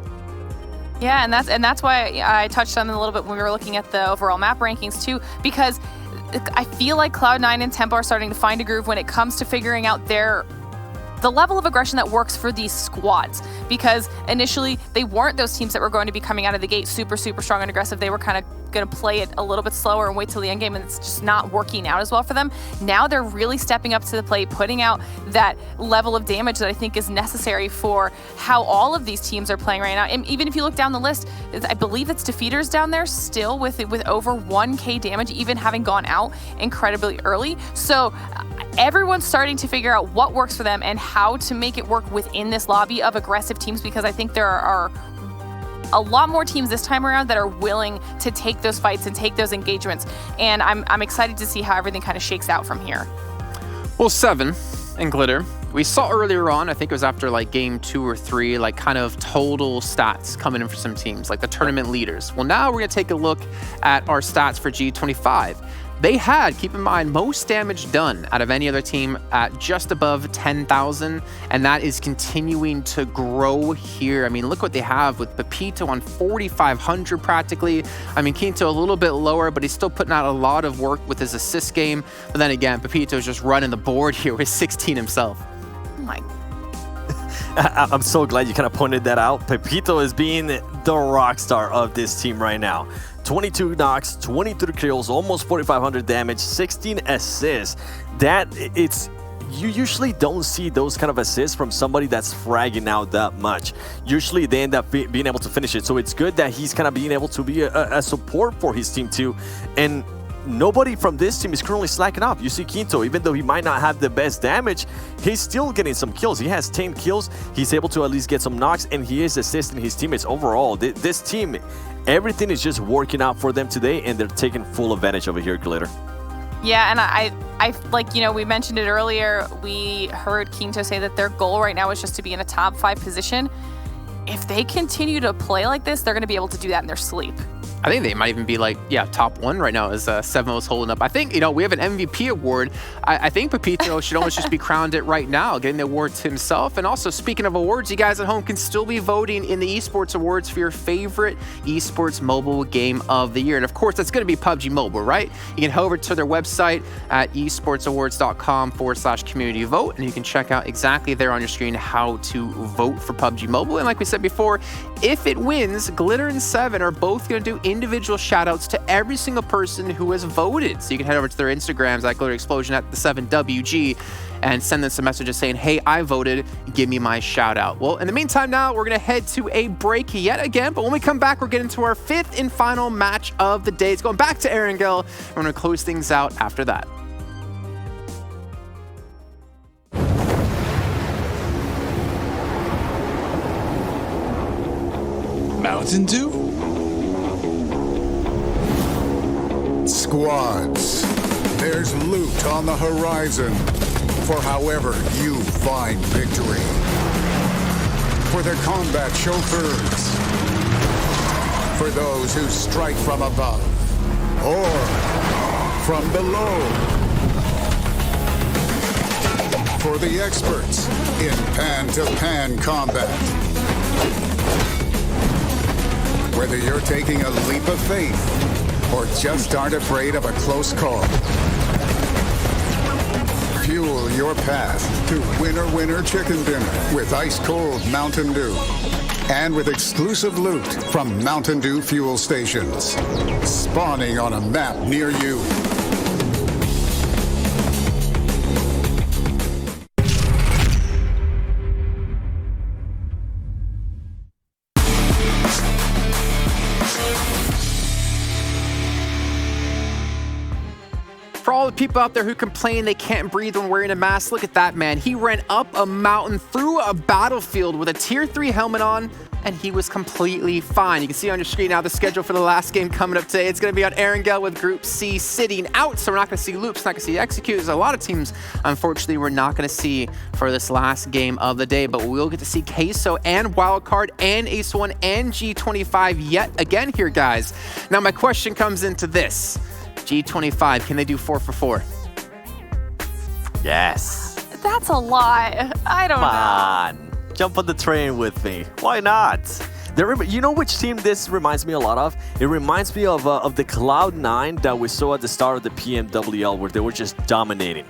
Yeah, and that's why I touched on it a little bit when we were looking at the overall map rankings too, because I feel like Cloud9 and Tempo are starting to find a groove when it comes to figuring out the level of aggression that works for these squads, because initially they weren't those teams that were going to be coming out of the gate super strong and aggressive. They were kind of going to play it a little bit slower and wait till the end game, and it's just not working out as well for them. Now they're really stepping up to the plate, putting out that level of damage that I think is necessary for how all of these teams are playing right now. And even if you look down the list, I believe it's Defeaters down there still with over 1K damage, even having gone out incredibly early. So everyone's starting to figure out what works for them and how to make it work within this lobby of aggressive teams, because I think there are a lot more teams this time around that are willing to take those fights and take those engagements. And I'm excited to see how everything kind of shakes out from here. Well, Seven and Glitter, We saw earlier on, I think it was after like game 2 or 3, like kind of total stats coming in for some teams, like the tournament leaders. Well, now we're going to take a look at our stats for G25. They had, keep in mind, most damage done out of any other team at just above 10,000, and that is continuing to grow here. I mean, look what they have with Pepito on 4,500 practically. I mean, Quinto a little bit lower, but he's still putting out a lot of work with his assist game. But then again, Pepito's just running the board here with 16 himself. Oh my. I'm so glad you kind of pointed that out. Pepito is being the rock star of this team right now. 22 knocks, 23 kills, almost 4,500 damage, 16 assists. You usually don't see those kind of assists from somebody that's fragging out that much. Usually they end up being able to finish it. So it's good that he's kind of being able to be a support for his team too. And nobody from this team is currently slacking up. You see Quinto, even though he might not have the best damage, he's still getting some kills. He has 10 kills. He's able to at least get some knocks, and he is assisting his teammates overall. This team, everything is just working out for them today, and they're taking full advantage over here, Glitter. Yeah, and I like, you know, we mentioned it earlier. We heard Quinto say that their goal right now is just to be in a top 5 position. If they continue to play like this, they're going to be able to do that in their sleep. I think they might even be like, yeah, top 1 right now as Seven was holding up. I think, you know, we have an MVP award. I think Pepito should almost just be crowned it right now, getting the award to himself. And also, speaking of awards, you guys at home can still be voting in the esports awards for your favorite esports mobile game of the year. And of course, that's going to be PUBG Mobile, right? You can head over to their website at esportsawards.com/community vote, and you can check out exactly there on your screen how to vote for PUBG Mobile. And like we said before, if it wins, Glitter and Seven are both going to do individual shout-outs to every single person who has voted. So you can head over to their Instagrams at Glitter Explosion at the 7WG and send them some messages saying, hey, I voted, give me my shout-out. Well, in the meantime now, we're going to head to a break yet again, but when we come back, we're getting to our 5th and final match of the day. It's going back to Erangel. We're going to close things out after that. Mountain Dew? Squads, there's loot on the horizon for however you find victory. For the combat chauffeurs, for those who strike from above or from below, for the experts in pan-to-pan combat. Whether you're taking a leap of faith or just aren't afraid of a close call. Fuel your path to winner chicken dinner with ice-cold Mountain Dew. And with exclusive loot from Mountain Dew fuel stations. Spawning on a map near you. For all the people out there who complain they can't breathe when wearing a mask, look at that man. He ran up a mountain through a battlefield with a tier 3 helmet on, and he was completely fine. You can see on your screen now the schedule for the last game coming up today. It's going to be on Erangel with Group C sitting out, so we're not going to see Loops, not going to see Execute. There's a lot of teams, unfortunately, we're not going to see for this last game of the day, but we'll get to see Queso and Wildcard and Ace1 and G25 yet again here, guys. Now, my question comes into this. G25, can they do 4 for 4? Yes. That's a lot. I don't know. Come on. Jump on the train with me. Why not? You know which team this reminds me a lot of? It reminds me of the Cloud9 that we saw at the start of the PMWL, where they were just dominating.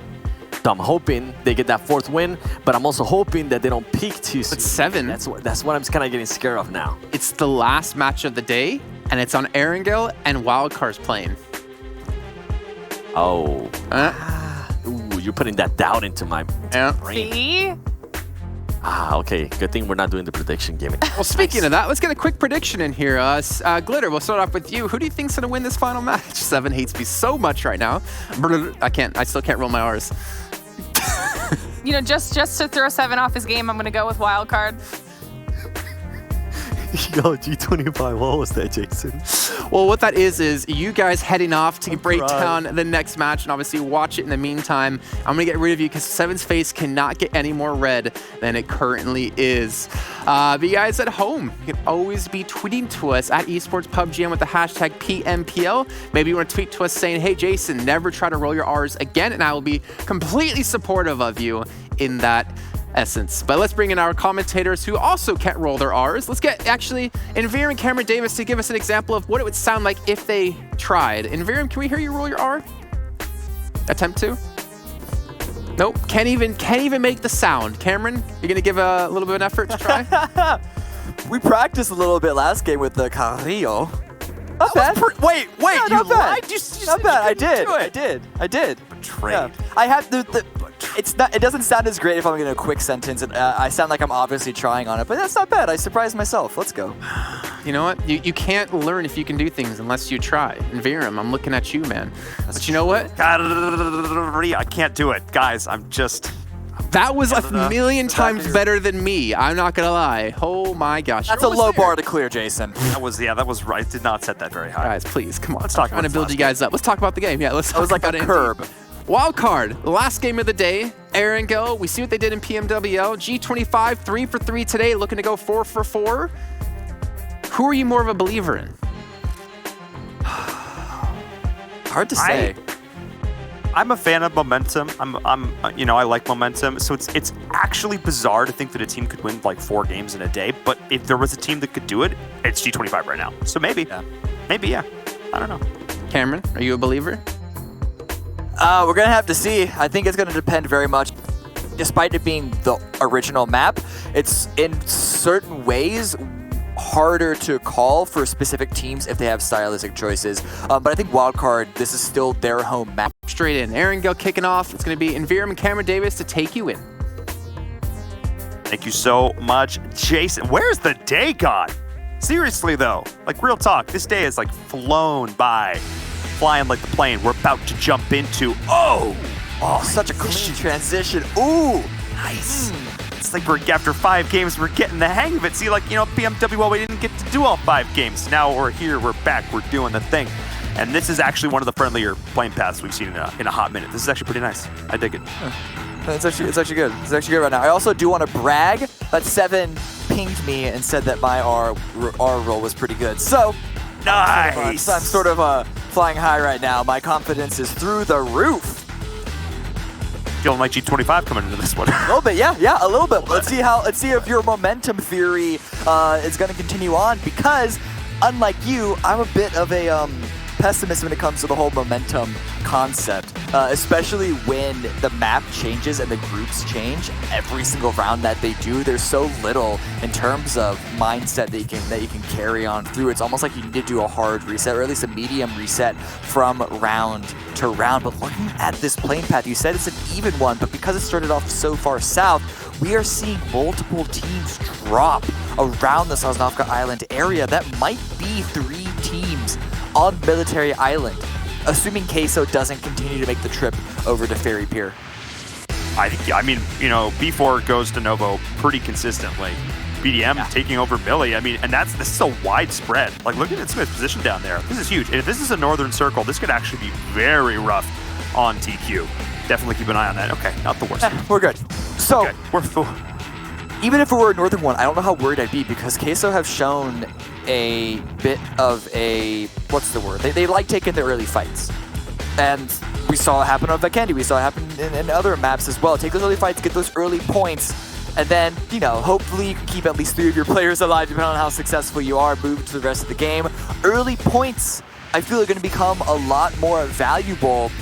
So I'm hoping they get that 4th win, but I'm also hoping that they don't peak too soon. But 7. That's what I'm kind of getting scared of now. It's the last match of the day, and it's on Erangel, and Wildcard's playing. Oh. Ooh, you're putting that doubt into my brain. See? Okay. Good thing we're not doing the prediction game. Well, speaking of that, let's get a quick prediction in here. Glitter, we'll start off with you. Who do you think's going to win this final match? Seven hates me so much right now. I still can't roll my R's. You know, just to throw Seven off his game, I'm going to go with Wildcard. Yo, G25, what was that, Jason? Well, what that is you guys heading off to break down the next match and obviously watch it in the meantime. I'm going to get rid of you because Seven's face cannot get any more red than it currently is. But you guys at home, you can always be tweeting to us at esports PUBG with the hashtag PMPL. Maybe you want to tweet to us saying, hey, Jason, never try to roll your R's again, and I will be completely supportive of you in that essence. But let's bring in our commentators who also can't roll their R's. Let's get actually Envir and Cameron Davis to give us an example of what it would sound like if they tried. Envir, can we hear you roll your R? Attempt to? Nope, can't even make the sound. Cameron, you're gonna give a little bit of an effort to try? We practiced a little bit last game with the Carrillo. Not bad. Wait, Yeah, you not bad. lied? You Not bad. I did. Betrayed. Yeah. I have the it's not. It doesn't sound as great if I'm gonna a quick sentence, and I sound like I'm obviously trying on it, but that's not bad. I surprised myself. Let's go. You know what? You can't learn if you can do things unless you try. And Viram, I'm looking at you, man. But you know what? I can't do it. Guys, I'm just... That was a million times better than me. I'm not gonna lie. Oh my gosh. That's a low bar to clear, Jason. That was right. Did not set that very high. Guys, please, come on. Let's talk I'm trying about to build you guys up. Let's talk about the game. Yeah, let's talk It was like about a it. curb. Wildcard, the last game of the day. Erangel, we see what they did in PMWL. G25, 3 for 3 today, looking to go 4 for 4. Who are you more of a believer in? Hard to say. I'm a fan of momentum. I like momentum. So it's actually bizarre to think that a team could win like 4 games in a day. But if there was a team that could do it, it's G25 right now. So maybe, yeah. I don't know. Cameron, are you a believer? We're gonna have to see. I think it's gonna depend very much. Despite it being the original map, it's in certain ways harder to call for specific teams if they have stylistic choices. But I think Wildcard, this is still their home map. Straight in. Erangel kicking off. It's going to be Enviram and Cameron Davis to take you in. Thank you so much, Jason. Where's the day gone? Seriously, though. Like, real talk. This day is, like, flown by. Flying like the plane we're about to jump into. Oh, such a clean transition. Ooh, nice. It's like after 5 games, we're getting the hang of it. See, like, PMWL, we didn't get to do all 5 games. Now we're here, we're back, we're doing the thing. And this is actually one of the friendlier playing paths we've seen in a hot minute. This is actually pretty nice. I dig it. It's actually good. It's actually good right now. I also do want to brag that Seven pinged me and said that my R roll was pretty good. So, nice. I'm sort of flying high right now. My confidence is through the roof. Feeling like G25 coming into this one. A little bit, yeah, a little bit. Let's see if your momentum theory is going to continue on, because unlike you, I'm a bit of a pessimist when it comes to the whole momentum concept, especially when the map changes and the groups change every single round that they do. There's so little in terms of mindset that you can carry on through. It's almost like you need to do a hard reset, or at least a medium reset from round to round. But looking at this playing path, you said it's an even one, but because it started off so far south, we are seeing multiple teams drop around the Sanhok Island area. That might be 3 teams on Military Island, assuming Queso doesn't continue to make the trip over to Ferry Pier. I mean, B4 goes to Novo pretty consistently. BDM taking over Millie. I mean, and this is a wide spread. Like, look at Smith's position down there. This is huge. And if this is a northern circle, this could actually be very rough on TQ. Definitely keep an eye on that. Okay, not the worst. We're good. So, okay, we're full. Even if it were a northern one, I don't know how worried I'd be, because Queso have shown a bit of a, what's the word? They like taking the early fights. And we saw it happen on Vikendi. We saw it happen in other maps as well. Take those early fights, get those early points, and then, hopefully you can keep at least 3 of your players alive, depending on how successful you are, move to the rest of the game. Early points, I feel, are going to become a lot more valuable,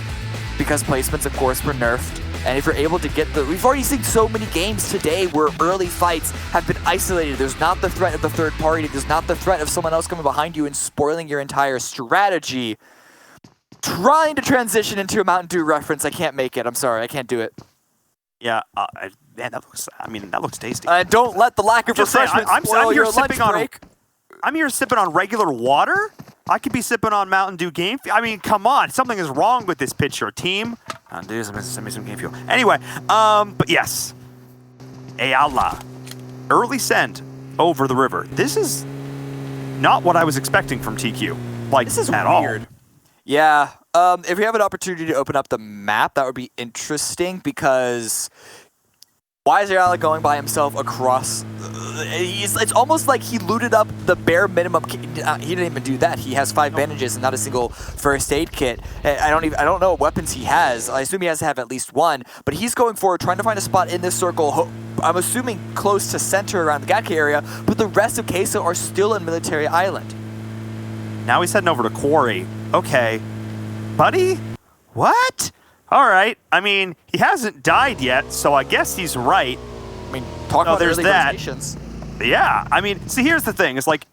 because placements, of course, were nerfed. And if you're able to get we've already seen so many games today where early fights have been isolated. There's not the threat of the third party. There's not the threat of someone else coming behind you and spoiling your entire strategy. Trying to transition into a Mountain Dew reference. I can't make it. I'm sorry. I can't do it. Yeah, man, that looks tasty. Don't let the lack of refreshment spoil your lunch break. I'm here sipping on regular water? I could be sipping on Mountain Dew Game Fuel. I mean, come on. Something is wrong with this picture. Team, Mountain Dew, send me some Game Fuel. Anyway, but yes. Ayala. Early send over the river. This is not what I was expecting from TQ. Like, This is at weird. all. Yeah. If we have an opportunity to open up the map, that would be interesting because why is Erangel going by himself across? It's almost like he looted up the bare minimum. He didn't even do that. He has 5 bandages and not a single first aid kit. I don't know what weapons he has. I assume he has to have at least one. But he's going forward, trying to find a spot in this circle. I'm assuming close to center around the Gatke area. But the rest of Queso are still in Military Island. Now he's heading over to Quarry. Okay. Buddy? What? All right. I mean, he hasn't died yet, so I guess he's right. I mean, talk about there's early that. rotations. Yeah, I mean, see, here's the thing. It's like,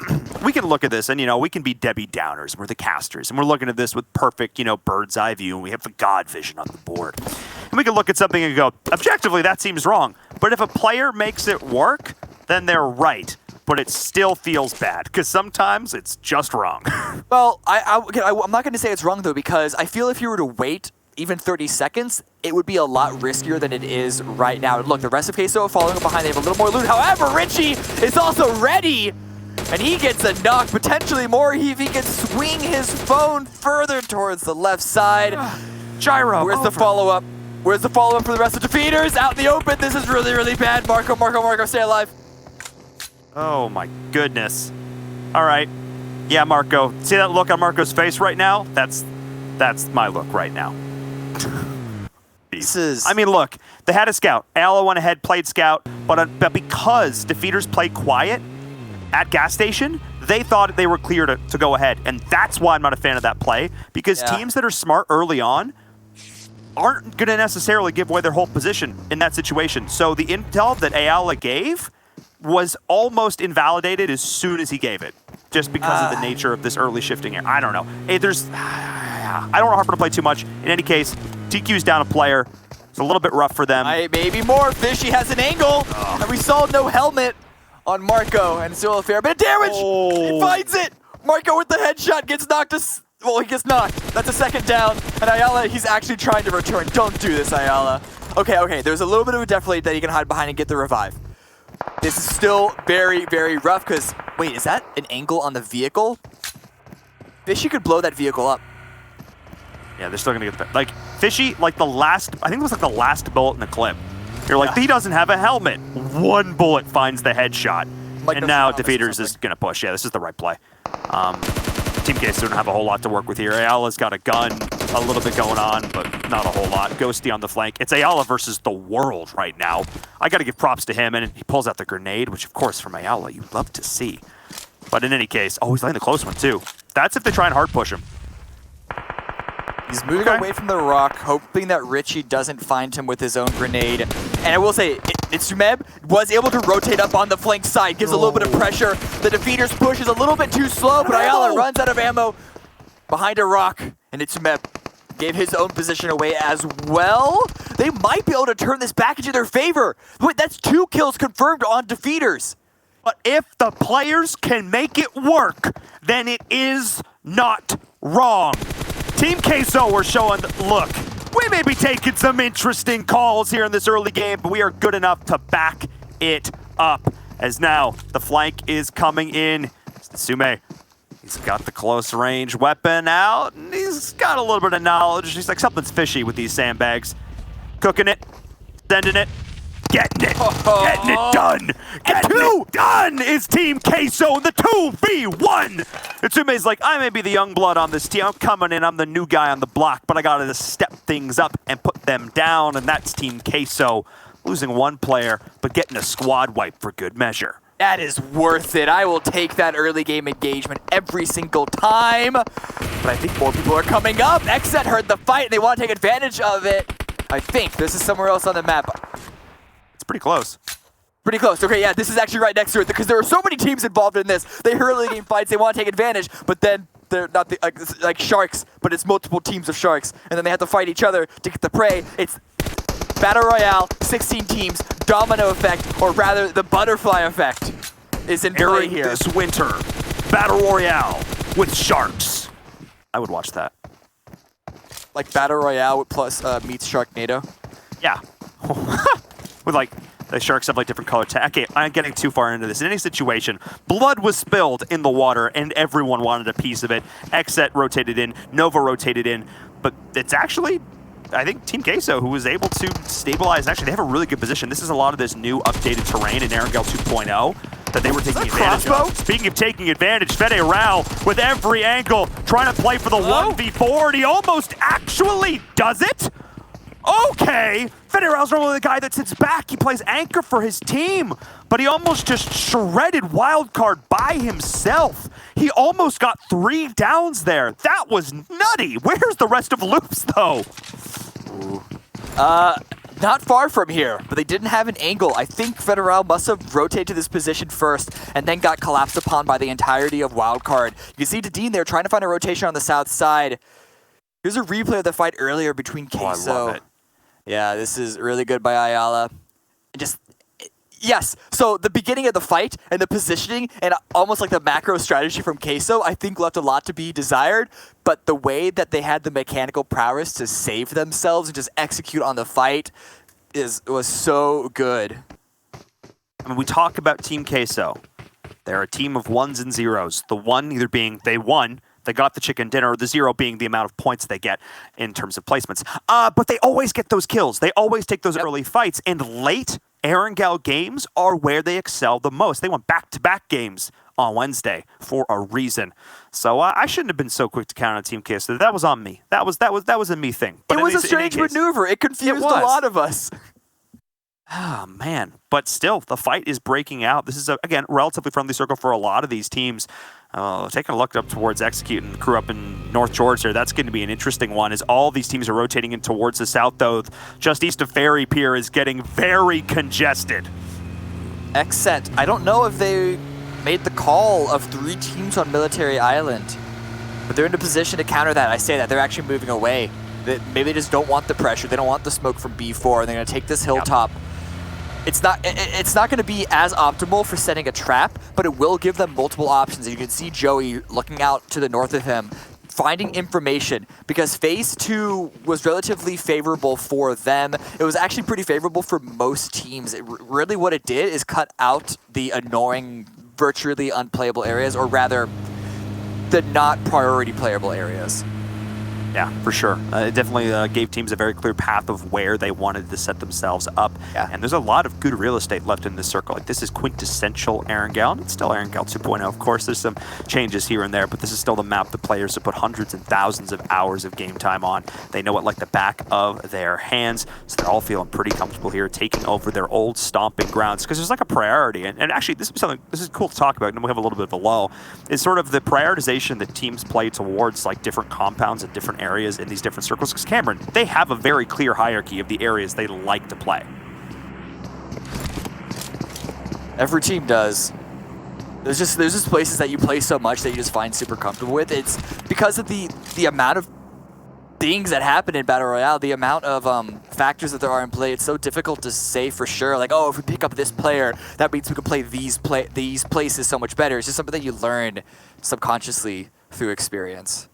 we can look at this and, we can be Debbie Downers. We're the casters. And we're looking at this with perfect, bird's eye view. And we have the God vision on the board. And we can look at something and go, objectively, that seems wrong. But if a player makes it work, then they're right. But it still feels bad, because sometimes it's just wrong. Well, I'm not going to say it's wrong, though, because I feel if you were to wait even 30 seconds, it would be a lot riskier than it is right now. Look, the rest of Queso are following up behind. They have a little more loot. However, Richie is also ready, and he gets a knock, potentially more if he can swing his phone further towards the left side. Gyro. Where's the follow-up? Where's the follow-up for the rest of Defeaters? Out in the open. This is really, really bad. Marco, stay alive. Oh, my goodness. All right. Yeah, Marco. See that look on Marco's face right now? That's my look right now. I mean, look, they had a scout. Ayala went ahead, played scout, but because Defeaters play quiet at gas station, they thought they were clear to go ahead, and that's why I'm not a fan of that play, because teams that are smart early on aren't going to necessarily give away their whole position in that situation. So the intel that Ayala gave was almost invalidated as soon as he gave it, just because of the nature of this early shifting here. I don't know. Hey, I don't want Harper to play too much. In any case, TQ's down a player. It's a little bit rough for them. Maybe more. Fishy has an angle, and we saw no helmet on Marco, and still a fair bit of damage. He finds it. Marco with the headshot gets knocked. Well, he gets knocked. That's a second down, and Ayala, he's actually trying to return. Don't do this, Ayala. Okay. There's a little bit of a deflate that he can hide behind and get the revive. This is still very, very rough because, wait, is that an angle on the vehicle? Fishy could blow that vehicle up. Yeah, they're still going to get that. Like, Fishy, I think it was like the last bullet in the clip. You're like, he doesn't have a helmet. One bullet finds the headshot. And now Defeaters is going to push. Yeah, this is the right play. Team Case don't have a whole lot to work with here. Ayala's got a gun, a little bit going on, but not a whole lot. Ghosty on the flank. It's Ayala versus the world right now. I got to give props to him, and he pulls out the grenade, which, of course, from Ayala, you love to see. But in any case, he's laying the close one, too. That's if they try and hard push him. He's moving away from the rock, hoping that Richie doesn't find him with his own grenade. And I will say, Unnamed was able to rotate up on the flank side, gives a little bit of pressure. The Defeaters push is a little bit too slow, but Ayala runs out of ammo behind a rock. And Unnamed gave his own position away as well. They might be able to turn this back into their favor. Wait, that's 2 kills confirmed on Defeaters. But if the players can make it work, then it is not wrong. Team Queso are showing, look, we may be taking some interesting calls here in this early game, but we are good enough to back it up. As now, the flank is coming in. Sume, he's got the close range weapon out, and he's got a little bit of knowledge. He's like, something's fishy with these sandbags. Cooking it, sending it, getting it done. Getting it done is Team Queso, the 2v1. Itsume's like, I may be the young blood on this team. I'm coming in, I'm the new guy on the block, but I gotta step things up and put them down, and that's Team Queso. Losing 1 player, but getting a squad wipe for good measure. That is worth it. I will take that early game engagement every single time. But I think more people are coming up. XSET heard the fight, and they want to take advantage of it. I think this is somewhere else on the map. It's pretty close. Pretty close. Okay, yeah, this is actually right next to it because there are so many teams involved in this. They heard early game fights, they want to take advantage, but then they're not like sharks, but it's multiple teams of sharks, and then they have to fight each other to get the prey. It's Battle Royale, 16 teams, domino effect, or rather the butterfly effect is in play here. This winter, Battle Royale with sharks. I would watch that. Like Battle Royale with plus meets Sharknado? Yeah. With like The sharks have like different color tag. Okay, I'm getting too far into this. In any situation, blood was spilled in the water and everyone wanted a piece of it. XSET rotated in, Nova rotated in, but it's actually, I think, Team Queso who was able to stabilize. Actually, they have a really good position. This is a lot of this new updated terrain in Erangel 2.0 that they were taking advantage of. Speaking of taking advantage, Erangel with every angle trying to play for the 1v4, and he almost actually does it. Okay, Erangel's normally the guy that sits back. He plays anchor for his team, but he almost just shredded Wildcard by himself. He almost got 3 downs there. That was nutty. Where's the rest of Loops, though? Not far from here, but they didn't have an angle. I think Federal must have rotated to this position first and then got collapsed upon by the entirety of Wildcard. You can see Dean there trying to find a rotation on the south side. Here's a replay of the fight earlier between Queso. I love it. Yeah, this is really good by Ayala. Yes, so the beginning of the fight and the positioning and almost like the macro strategy from Queso, I think left a lot to be desired, but the way that they had the mechanical prowess to save themselves and just execute on the fight was so good. I mean, we talk about Team Queso. They're a team of ones and zeros. The one either being they won, they got the chicken dinner, or the 0 being the amount of points they get in terms of placements. But they always get those kills. They always take those early fights, and late Erangel games are where they excel the most. They won back-to-back games on Wednesday for a reason. So I shouldn't have been so quick to count on Team Queso. That was on me. That was a me thing. But it was a strange maneuver. It confused a lot of us. Oh, man. But still, the fight is breaking out. This is, again, relatively friendly circle for a lot of these teams. Taking a look up towards Execute and the crew up in North Georgia, that's going to be an interesting one as all these teams are rotating in towards the south, though. Just east of Ferry Pier is getting very congested. XSET, I don't know if they made the call of 3 teams on Military Island, but they're in a position to counter that. I say that. They're actually moving away. Maybe they just don't want the pressure. They don't want the smoke from B4, and they're going to take this hilltop. Yep. It's not going to be as optimal for setting a trap, but it will give them multiple options. And you can see Joey looking out to the north of him, finding information, because Phase 2 was relatively favorable for them. It was actually pretty favorable for most teams. Really what it did is cut out the annoying, virtually unplayable areas, or rather, the not priority playable areas. Yeah, for sure. It definitely gave teams a very clear path of where they wanted to set themselves up. Yeah. And there's a lot of good real estate left in this circle. Like, this is quintessential Erangel, and it's still Erangel 2.0. Of course, there's some changes here and there, but this is still the map the players have put hundreds and thousands of hours of game time on. They know it like the back of their hands, so they're all feeling pretty comfortable here, taking over their old stomping grounds, because there's like a priority. And actually, this is cool to talk about, and we have a little bit of a lull, is sort of the prioritization that teams play towards like different compounds and different areas in these different circles. Because Cameron, they have a very clear hierarchy of the areas they like to play. Every team does. There's just places that you play so much that you just find super comfortable with. It's because of the amount of things that happen in Battle Royale, the amount of factors that there are in play. It's so difficult to say for sure, like, oh, if we pick up this player, that means we can play these places so much better. It's just something that you learn subconsciously through experience.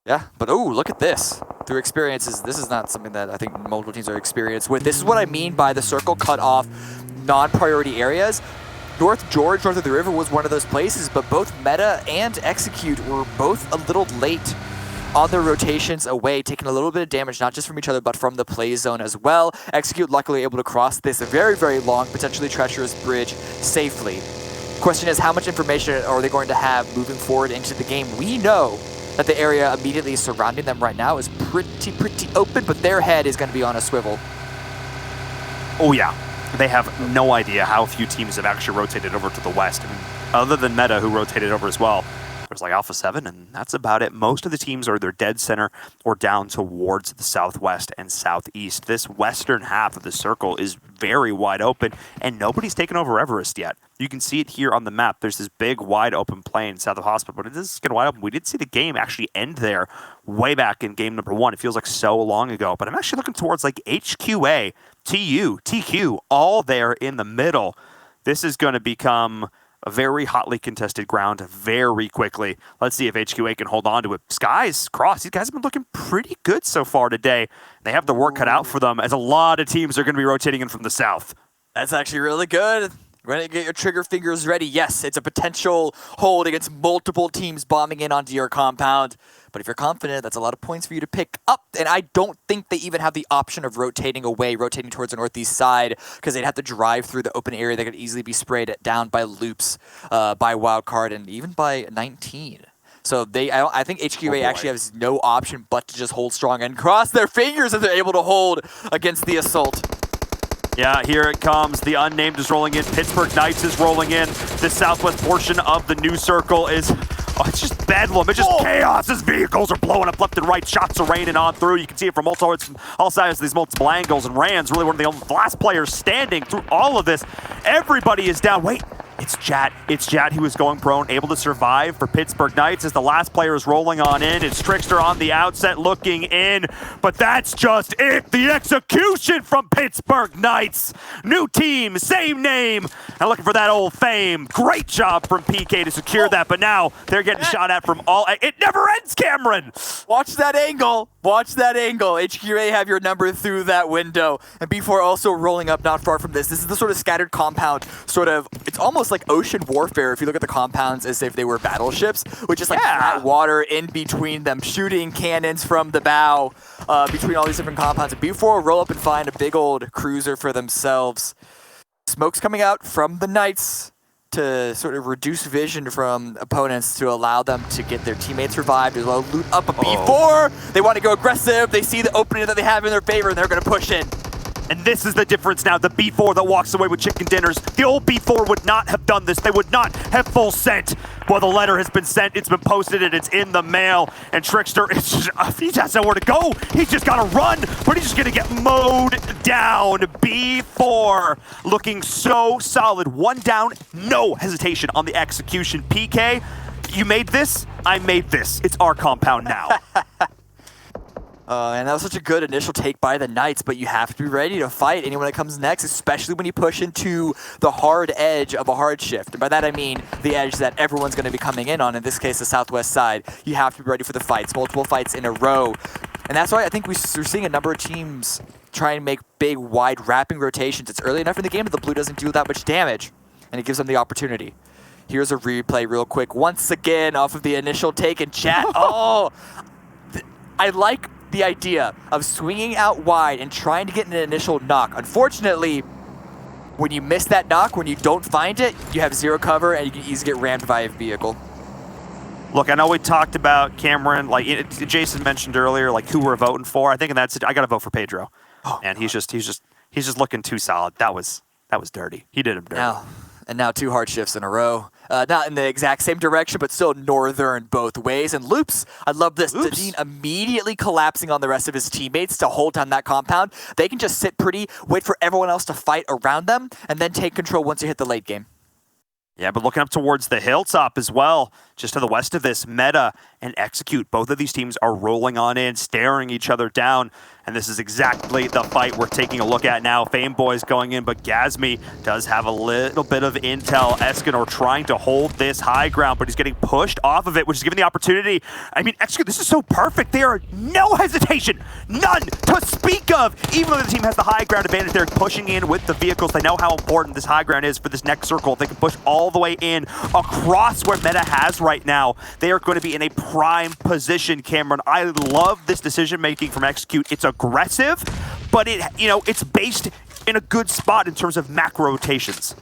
Yeah, but oh, look at this. Through experiences, this is not something that I think multiple teams are experienced with. This is what I mean by the circle cut off non-priority areas. North George, north of the river, was one of those places, but both Meta and Execute were both a little late on their rotations away, taking a little bit of damage, not just from each other, but from the play zone as well. Execute luckily able to cross this very, very long, potentially treacherous bridge safely. Question is, how much information are they going to have moving forward into the game? We know that the area immediately surrounding them right now is pretty open, but their head is going to be on a swivel. Oh yeah, they have no idea how few teams have actually rotated over to the west. I mean, other than Meta, who rotated over as well, there's like Alpha 7, and that's about it. Most of the teams are either dead center or down towards the southwest and southeast. This western half of the circle is very wide open, and nobody's taken over Everest yet. You can see it here on the map. There's this big, wide open plain south of Hospital, but it is kind of wide open. We did see the game actually end there way back in game number 1. It feels like so long ago, but I'm actually looking towards like HQA, TU, TQ, all there in the middle. This is going to become a very hotly contested ground very quickly. Let's see if HQA can hold on to it. Skies crossed. These guys have been looking pretty good so far today. They have the work cut out for them, as a lot of teams are going to be rotating in from the south. That's actually really good. Ready to get your trigger fingers ready. Yes, it's a potential hold against multiple teams bombing in onto your compound. But if you're confident, that's a lot of points for you to pick up. And I don't think they even have the option of rotating away, rotating towards the northeast side, because they'd have to drive through the open area that could easily be sprayed down by loops, by Wildcard, and even by 19. So I think HQA actually has no option but to just hold strong and cross their fingers if they're able to hold against the assault. Yeah, here it comes. The Unnamed is rolling in. Pittsburgh Knights is rolling in. The southwest portion of the new circle is... Oh, it's just bedlam. It's just chaos. As vehicles are blowing up left and right. Shots are raining on through. You can see it from all sides of these multiple angles. And Rand's really one of the last players standing through all of this. Everybody is down. Wait. It's Jat. It's Jat who is going prone, able to survive for Pittsburgh Knights as the last player is rolling on in. It's Trickster on the outset looking in, but that's just it. The execution from Pittsburgh Knights. New team, same name, and looking for that old fame. Great job from PK to secure that, but now they're getting shot at from all... It never ends, Cameron! Watch that angle. Watch that angle. HQA have your number through that window. And B4 also rolling up not far from this. This is the sort of scattered compound, sort of... It's almost like ocean warfare if you look at the compounds as if they were battleships, which is like flat water in between them, shooting cannons from the bow between all these different compounds. And B4 roll up and find a big old cruiser for themselves. Smoke's coming out from the Knights to sort of reduce vision from opponents to allow them to get their teammates revived as well. Loot up a B4. They want to go aggressive. They see the opening that they have in their favor and they're going to push in. And this is the difference now. The B4 that walks away with chicken dinners. The old B4 would not have done this. They would not have full sent. Well, the letter has been sent. It's been posted and it's in the mail. And Trickster, he has nowhere to go. He's just got to run, but he's just going to get mowed down. B4 looking so solid. One down, no hesitation on the execution. PK, you made this. I made this. It's our compound now. And that was such a good initial take by the Knights, but you have to be ready to fight anyone that comes next, especially when you push into the hard edge of a hard shift. And by that I mean the edge that everyone's going to be coming in on, in this case the southwest side. You have to be ready for the fights, multiple fights in a row. And that's why I think we're seeing a number of teams try and make big, wide, wrapping rotations. It's early enough in the game that the blue doesn't do that much damage, and it gives them the opportunity. Here's a replay real quick. Once again, off of the initial take and chat. I like the idea of swinging out wide and trying to get an initial knock. Unfortunately, when you miss that knock, when you don't find it, you have zero cover and you can easily get rammed by a vehicle. Look, I know we talked about Cameron, like Jason mentioned earlier, like who we're voting for. I think I got to vote for Pedro, and he's just looking too solid. That was dirty. He did him dirty. Now 2 hard shifts in a row. Not in the exact same direction, but still northern both ways. And Loops, I love this. Dean immediately collapsing on the rest of his teammates to hold down that compound. They can just sit pretty, wait for everyone else to fight around them, and then take control once you hit the late game. Yeah, but looking up towards the hilltop as well, just to the west of this, Meta and Execute, both of these teams are rolling on in, staring each other down, and this is exactly the fight we're taking a look at now. Fame Boy's going in, but Gazmi does have a little bit of intel. Escanor trying to hold this high ground, but he's getting pushed off of it, which is giving the opportunity. I mean, Execute, this is so perfect. There are no hesitation, none to speak of. Even though the team has the high ground advantage, they're pushing in with the vehicles. They know how important this high ground is for this next circle. If they can push all the way in across where Meta has right now, they are going to be in a prime position, Cameron. I love this decision-making from Execute. It's aggressive, but it's based in a good spot in terms of macro rotations.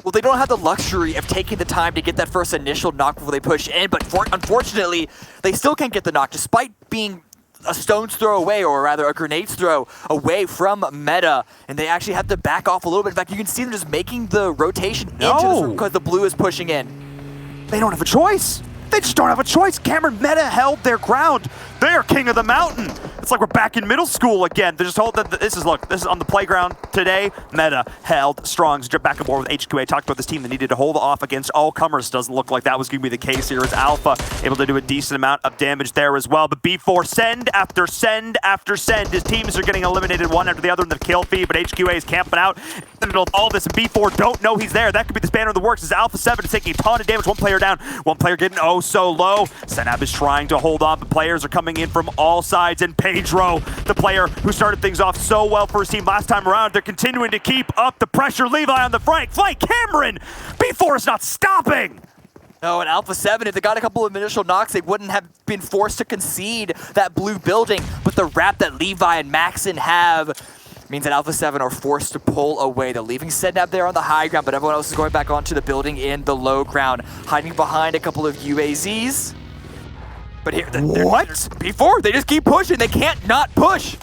Well, they don't have the luxury of taking the time to get that first initial knock before they push in, but unfortunately, they still can't get the knock, despite being a stone's throw away, or rather a grenade's throw away from Meta, and they actually have to back off a little bit. In fact, you can see them just making the rotation into the circle because the blue is pushing in. They don't have a choice. They just don't have a choice. Cameron, Meta held their ground. They are king of the mountain. It's like we're back in middle school again. They're just holding. This is on the playground today. Meta held strong. Back and forth with HQA. Talked about this team that needed to hold off against all comers. Doesn't look like that was going to be the case here. As Alpha able to do a decent amount of damage there as well. But B4 send after send after send. His teams are getting eliminated one after the other in the kill feed. But HQA is camping out in the middle of all this. And B4 don't know he's there. That could be the spanner in the works. As Alpha 7 is taking a ton of damage. One player down. One player getting oh so low. Sanhok is trying to hold on, but players are coming in from all sides. And Pedro, the player who started things off so well for his team last time around, they're continuing to keep up the pressure. Levi on the flank. Cameron! B4 is not stopping! No, and Alpha 7, if they got a couple of initial knocks, they wouldn't have been forced to concede that blue building. But the wrap that Levi and Maxon have means that Alpha 7 are forced to pull away. They're leaving Sednab there on the high ground, but everyone else is going back onto the building in the low ground, hiding behind a couple of UAZs. But here, what? Before, they just keep pushing. They can't not push.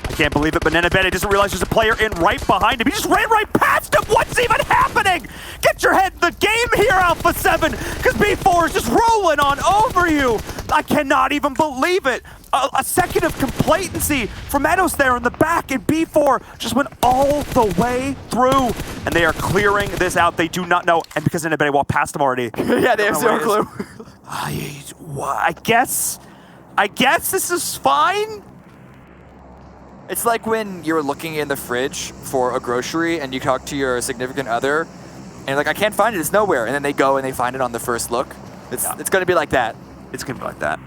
I can't believe it, but Nenabene doesn't realize there's a player in right behind him. He just ran right past him. What's even happening? Get your head in the game here, Alpha 7, because B4 is just rolling on over you. I cannot even believe it. A second of complacency from Edos there in the back, and B4 just went all the way through. And they are clearing this out. They do not know, and because Nenabene walked past them already. Yeah, they have zero clue. I guess this is fine. It's like when you're looking in the fridge for a grocery and you talk to your significant other and you're like, I can't find it, it's nowhere. And then they go and they find it on the first look. It's going to be like that. It's going to be like that.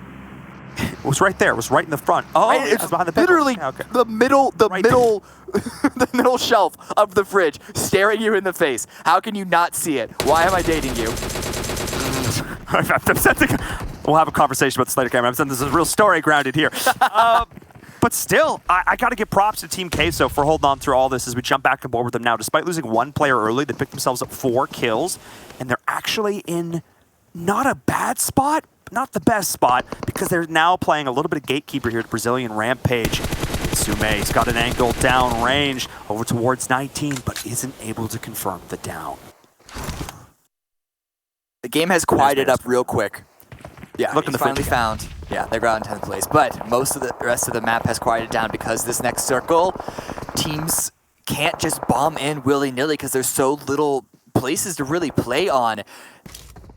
It was right there. It was right in the front. Oh, right, it's behind the literally the middle, the middle shelf of the fridge, staring you in the face. How can you not see it? Why am I dating you? We'll have a conversation about the Slater camera. I'm saying this is a real story grounded here. But still, I got to give props to Team Queso for holding on through all this as we jump back and forth with them now. Despite losing one player early, they picked themselves up 4 kills, and they're actually in not a bad spot, but not the best spot, because they're now playing a little bit of gatekeeper here to Brazilian Rampage. Sume's got an angle down range over towards 19, but isn't able to confirm the down. The game has quieted up real quick. Yeah, look in the finally found. Yeah, they're out in 10th place. But most of the rest of the map has quieted down because this next circle, teams can't just bomb in willy-nilly because there's so little places to really play on.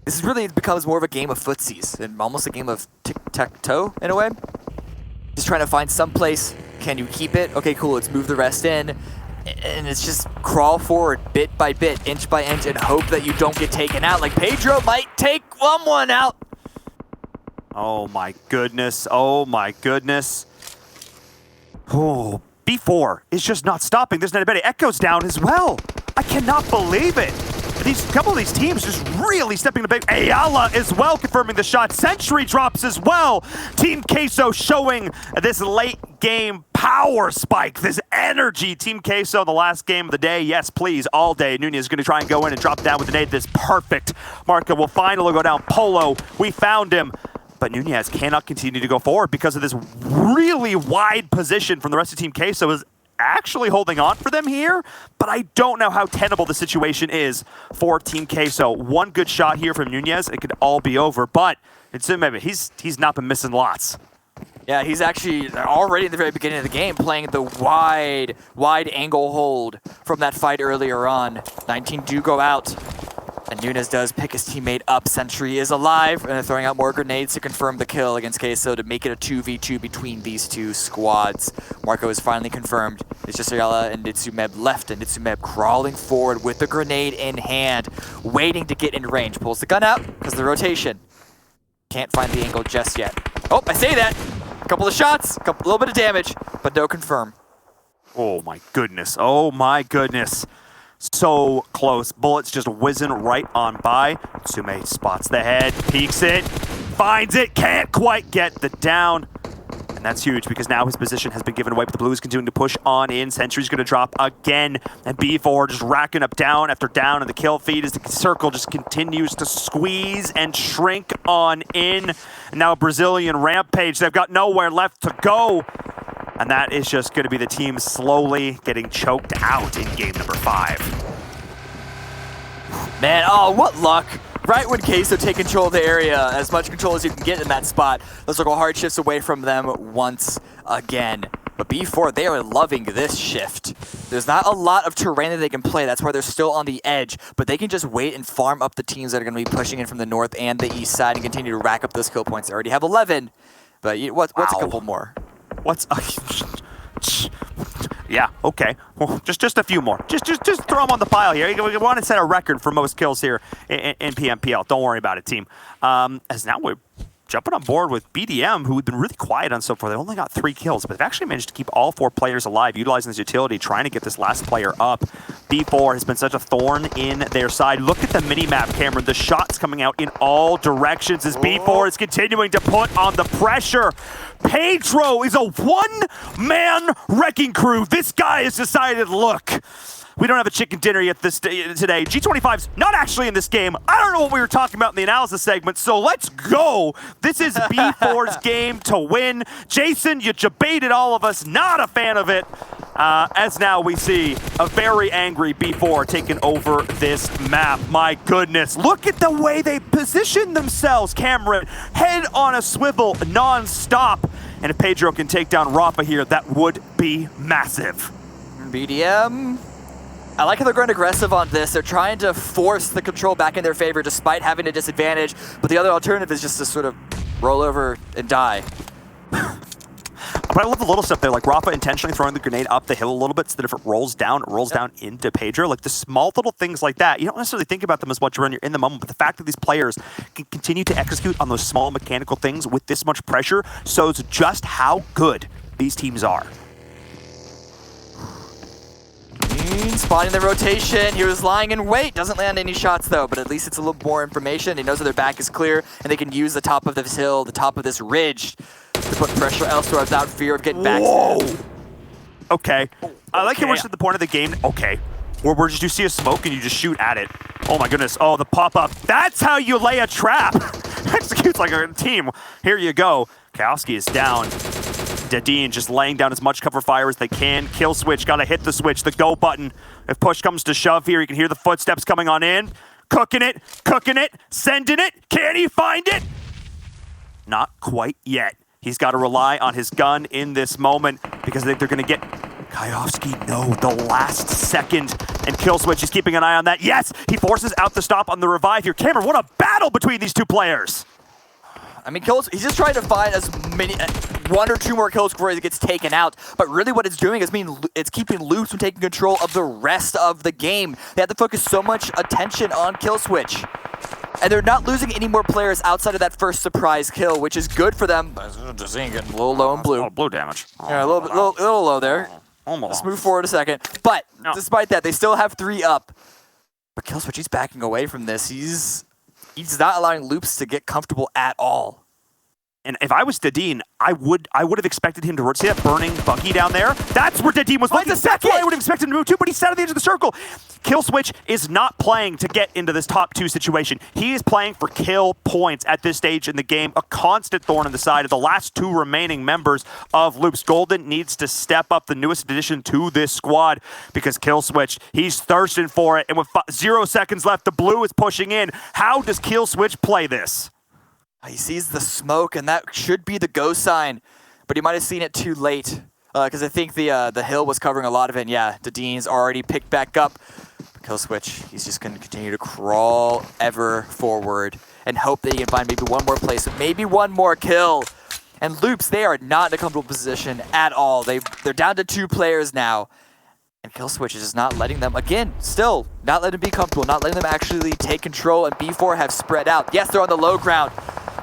This really becomes more of a game of footsies and almost a game of tic-tac-toe in a way. Just trying to find some place. Can you keep it? Okay, cool, let's move the rest in. And it's just crawl forward bit by bit, inch by inch, and hope that you don't get taken out. Like Pedro might take someone out. Oh my goodness. Oh my goodness. Oh, B4 is just not stopping. There's Nenabene. Echo's down as well. I cannot believe it. A couple of these teams just really stepping the big. Ayala as well confirming the shot. Sentry drops as well. Team Queso showing this late game power spike, this energy. Team Queso, the last game of the day. Yes, please, all day. Nunez is going to try and go in and drop down with the nade. This perfect. Marco will finally go down. Polo, we found him. But Nunez cannot continue to go forward because of this really wide position from the rest of Team Queso is actually holding on for them here, but I don't know how tenable the situation is for Team Queso. One good shot here from Nunez, it could all be over, but maybe he's not been missing lots. Yeah, he's actually already at the very beginning of the game playing the wide angle hold from that fight earlier on. 19 do go out. And Nunez does pick his teammate up. Sentry is alive, and they're throwing out more grenades to confirm the kill against Queso to make it a 2v2 between these two squads. Marco is finally confirmed. It's just Ayala and Nitsumeb left, and Nitsumeb crawling forward with the grenade in hand, waiting to get in range. Pulls the gun out because of the rotation. Can't find the angle just yet. Oh, I say that. A couple of shots, a little bit of damage, but no confirm. Oh my goodness. Oh my goodness. So close. Bullets just whizzing right on by. Sume spots the head, peeks it, finds it, can't quite get the down. And that's huge because now his position has been given away, but the Blues continuing to push on in. Sentry's going to drop again, and B4 just racking up down after down, and the kill feed as the circle just continues to squeeze and shrink on in. And now Brazilian Rampage, they've got nowhere left to go. And that is just going to be the team slowly getting choked out in game number 5. Man, oh, what luck. right when Queso take control of the area, as much control as you can get in that spot, those local hard shifts away from them once again. But B4, they are loving this shift. There's not a lot of terrain that they can play. That's why they're still on the edge. But they can just wait and farm up the teams that are going to be pushing in from the north and the east side and continue to rack up those kill points. They already have 11. But what's a couple more? What's... yeah, okay. Well, just a few more. Just throw them on the pile here. We want to set a record for most kills here in PMPL. Don't worry about it, team. As now we're jumping on board with BDM, who have been really quiet on so far. They only got 3 kills, but they've actually managed to keep all 4 players alive, utilizing this utility, trying to get this last player up. B4 has been such a thorn in their side. Look at the mini-map, Cameron. The shots coming out in all directions as B4 is continuing to put on the pressure. Pedro is a one-man wrecking crew. This guy has decided, look, we don't have a chicken dinner yet today. G25's not actually in this game. I don't know what we were talking about in the analysis segment, so let's go. This is B4's game to win. Jason, you debated all of us. Not a fan of it. As now we see a very angry B4 taking over this map. My goodness, look at the way they position themselves, Cameron. Head on a swivel, non-stop. And if Pedro can take down Rafa here, that would be massive. BDM... I like how they're going aggressive on this. They're trying to force the control back in their favor despite having a disadvantage, but the other alternative is just to sort of roll over and die. But I love the little stuff there, like Rafa intentionally throwing the grenade up the hill a little bit so that if it rolls down into Pedro. Like the small little things like that, you don't necessarily think about them as much when you're in the moment, but the fact that these players can continue to execute on those small mechanical things with this much pressure shows just how good these teams are. Spotting the rotation, he was lying in wait, doesn't land any shots though, but at least it's a little more information. He knows that their back is clear and they can use the top of this hill, the top of this ridge to put pressure elsewhere without fear of getting back. Whoa! Okay. I like how we're at the point of the game. Okay. Where just you see a smoke and you just shoot at it. Oh my goodness. Oh, the pop-up. That's how you lay a trap. Executes like a team. Here you go. Kowski is down. Dadine just laying down as much cover fire as they can. Kill switch, gotta hit the switch, the go button. If push comes to shove here, you can hear the footsteps coming on in. Cooking it, sending it. Can he find it? Not quite yet. He's got to rely on his gun in this moment because I think they're gonna get Kayovsky, no, the last second. And Kill Switch is keeping an eye on that. Yes, he forces out the stop on the revive here. Cameron, what a battle between these two players. I mean, he's just trying to find as many, 1 or 2 more kills before he gets taken out. But really what it's doing is it's keeping Loops from taking control of the rest of the game. They have to focus so much attention on Kill Switch. And they're not losing any more players outside of that first surprise kill, which is good for them. Just getting a little low in blue. Oh, blue damage. Yeah, a little low there. Almost. Let's move forward a second. But despite that, they still have 3 up. But Kill Switch, he's backing away from this. He's not allowing Loops to get comfortable at all. And if I was Dadine, I would have expected him to see that burning buggy down there. That's where Dadine was looking. That's why I would have expected him to move too, but he's sat at the edge of the circle. Kill Switch is not playing to get into this top 2 situation. He is playing for kill points at this stage in the game, a constant thorn in the side of the last 2 remaining members of Loops. Golden needs to step up, the newest addition to this squad, because Kill Switch, he's thirsting for it. And with 0 seconds left, the blue is pushing in. How does Kill Switch play this? He sees the smoke, and that should be the go sign, but he might have seen it too late, because I think the hill was covering a lot of it, and yeah, Dadine's already picked back up. Kill Switch, he's just going to continue to crawl ever forward and hope that he can find maybe 1 more place, maybe 1 more kill. And Loops, they are not in a comfortable position at all. They're down to 2 players now, and Kill Switch is just not letting them, again, still not letting them be comfortable, not letting them actually take control, and B4 have spread out. Yes, they're on the low ground,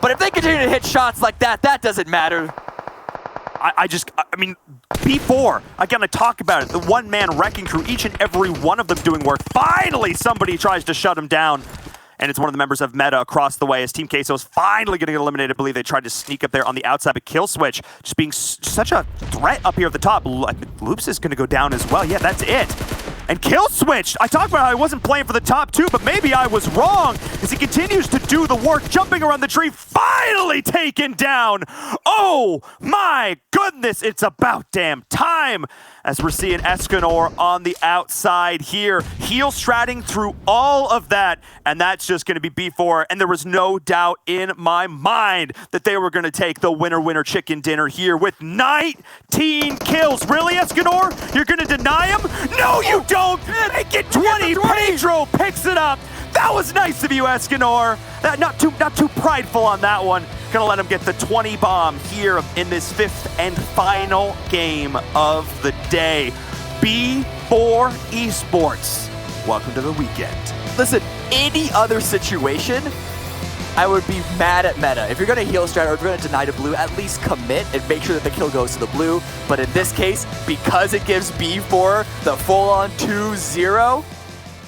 but if they continue to hit shots like that, that doesn't matter. I mean, B4, again, I talk about it, the one-man wrecking crew, each and every one of them doing work. Finally, somebody tries to shut him down, and it's one of the members of Meta across the way as Team Queso is finally getting eliminated. I believe they tried to sneak up there on the outside, but Kill Switch just being such a threat up here at the top. Loops is going to go down as well. Yeah, that's it. And Kill Switch, I talked about how he wasn't playing for the top 2, but maybe I was wrong. as he continues to do the work, jumping around the tree, finally taken down. Oh my goodness, it's about damn time as we're seeing Escanor on the outside here. Heel stratting through all of that, and that's just going to be B4, and there was no doubt in my mind that they were going to take the winner chicken dinner here with 19 kills. Really, Escanor? You're going to deny him? No, you don't! Make it 20! Pedro picks it up! That was nice of you, Escanor. Not too prideful on that one. Gonna let him get the 20 bomb here in this 5th and final game of the day. B4 Esports, welcome to the weekend. Listen, any other situation, I would be mad at Meta. If you're gonna heal strat or if you're gonna deny to blue, at least commit and make sure that the kill goes to the blue. But in this case, because it gives B4 the full-on 2-0,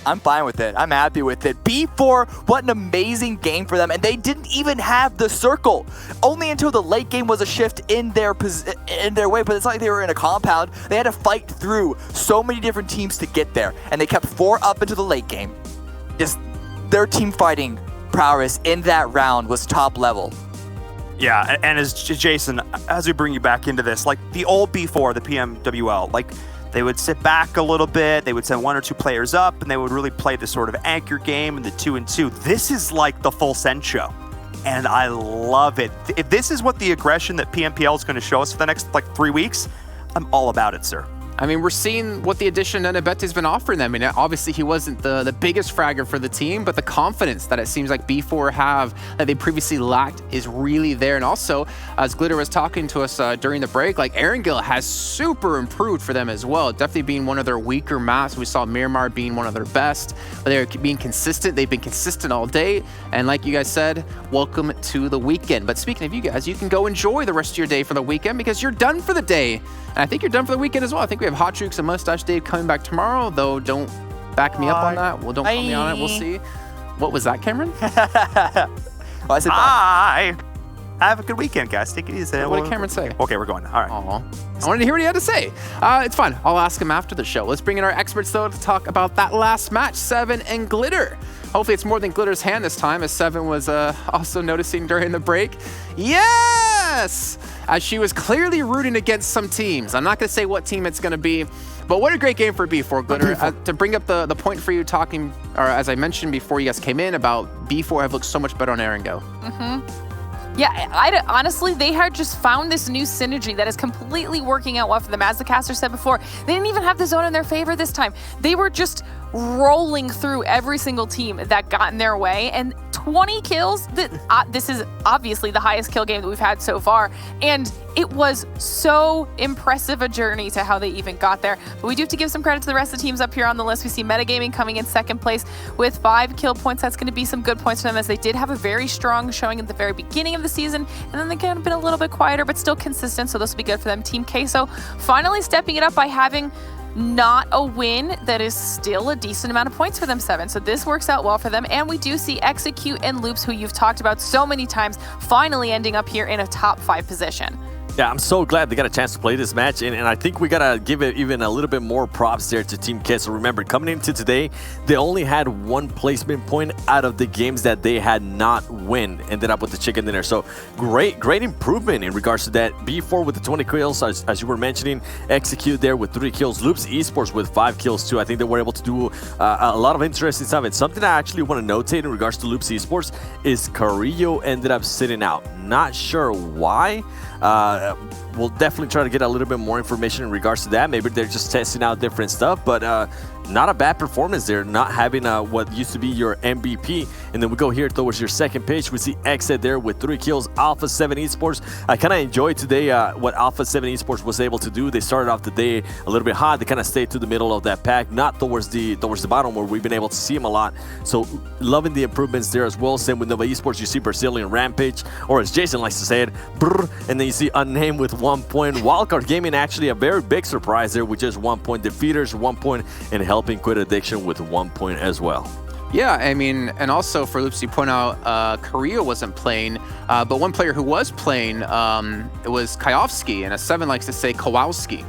I'm fine with it. I'm happy with it. B4, what an amazing game for them. And they didn't even have the circle. Only until the late game was a shift in their way. But it's like they were in a compound. They had to fight through so many different teams to get there. And they kept 4 up into the late game. Just their team fighting prowess in that round was top level. Yeah, and as Jason, as we bring you back into this, like the old B4, the PMWL, like they would sit back a little bit, they would send 1 or 2 players up, and they would really play the sort of anchor game and the 2-2. This is like the full send show, and I love it. If this is what the aggression that PMPL is going to show us for the next, 3 weeks, I'm all about it, sir. I mean, we're seeing what the addition Unnamed has been offering them. I mean, obviously he wasn't the biggest fragger for the team, but the confidence that it seems like B4 have that they previously lacked is really there. And also, as Glitter was talking to us during the break, like Erangel has super improved for them as well. Definitely being one of their weaker maps. We saw Miramar being one of their best, but they're being consistent. They've been consistent all day. And like you guys said, welcome to the weekend. But speaking of you guys, you can go enjoy the rest of your day for the weekend because you're done for the day. And I think you're done for the weekend as well. I think we have Hot Jukes and Mustache Dave coming back tomorrow, though don't back me up on that. Well, don't put me on it. We'll see. What was that, Cameron? I said bye. Have a good weekend, guys. Take it easy. What did Cameron say? Okay, we're going. All right. Aww. I wanted to hear what he had to say. It's fine. I'll ask him after the show. Let's bring in our experts, though, to talk about that last match, Seven and Glitter. Hopefully it's more than Glitter's hand this time, as Seven was also noticing during the break. Yes! As she was clearly rooting against some teams. I'm not going to say what team it's going to be, but what a great game for B4, Glitter. To bring up the point for you talking, or as I mentioned before you guys came in, about B4 have looked so much better on Erangel. Yeah, honestly, they had just found this new synergy that is completely working out well for them. As the caster said before, they didn't even have the zone in their favor this time. They were just rolling through every single team that got in their way, and 20 kills. This is obviously the highest kill game that we've had so far, and it was so impressive a journey to how they even got there. But we do have to give some credit to the rest of the teams up here on the list. We see Metagaming coming in 2nd place with 5 kill points. That's going to be some good points for them, as they did have a very strong showing at the very beginning of the season, and then they kind of been a little bit quieter, but still consistent, so this will be good for them. Team Queso finally stepping it up by having not a win that is still a decent amount of points for them, Seven. So this works out well for them. And we do see Execute and Loops, who you've talked about so many times, finally ending up here in a top 5 position. Yeah, I'm so glad they got a chance to play this match, and I think we gotta give it even a little bit more props there to Team Queso. Remember, coming into today, they only had 1 placement point out of the games that they had not win. Ended up with the chicken dinner. So great improvement in regards to that. B4 with the 20 kills, as you were mentioning. Execute there with 3 kills. Loops Esports with 5 kills too. I think they were able to do a lot of interesting stuff. And something I actually want to notate in regards to Loops Esports is Carrillo ended up sitting out. Not sure why. We'll definitely try to get a little bit more information in regards to that. Maybe they're just testing out different stuff, but not a bad performance there, not having what used to be your MVP. And then we go here towards your 2nd page. We see XSET there with 3 kills. Alpha 7 Esports. I kind of enjoyed today what Alpha 7 Esports was able to do. They started off the day a little bit hot. They kind of stayed to the middle of that pack, not towards the bottom where we've been able to see them a lot. So loving the improvements there as well. Same with Nova Esports. You see Brazilian Rampage, or as Jason likes to say it, brr, and then you see Unnamed with 1 point. Wildcard Gaming, actually a very big surprise there with just 1 point. Defeaters 1 point, and Helping Quit Addiction with 1 point as well. Yeah, I mean, and also for Loops, you point out Korea wasn't playing, but one player who was playing it was Kayovsky, and as Seven likes to say, Kowalski.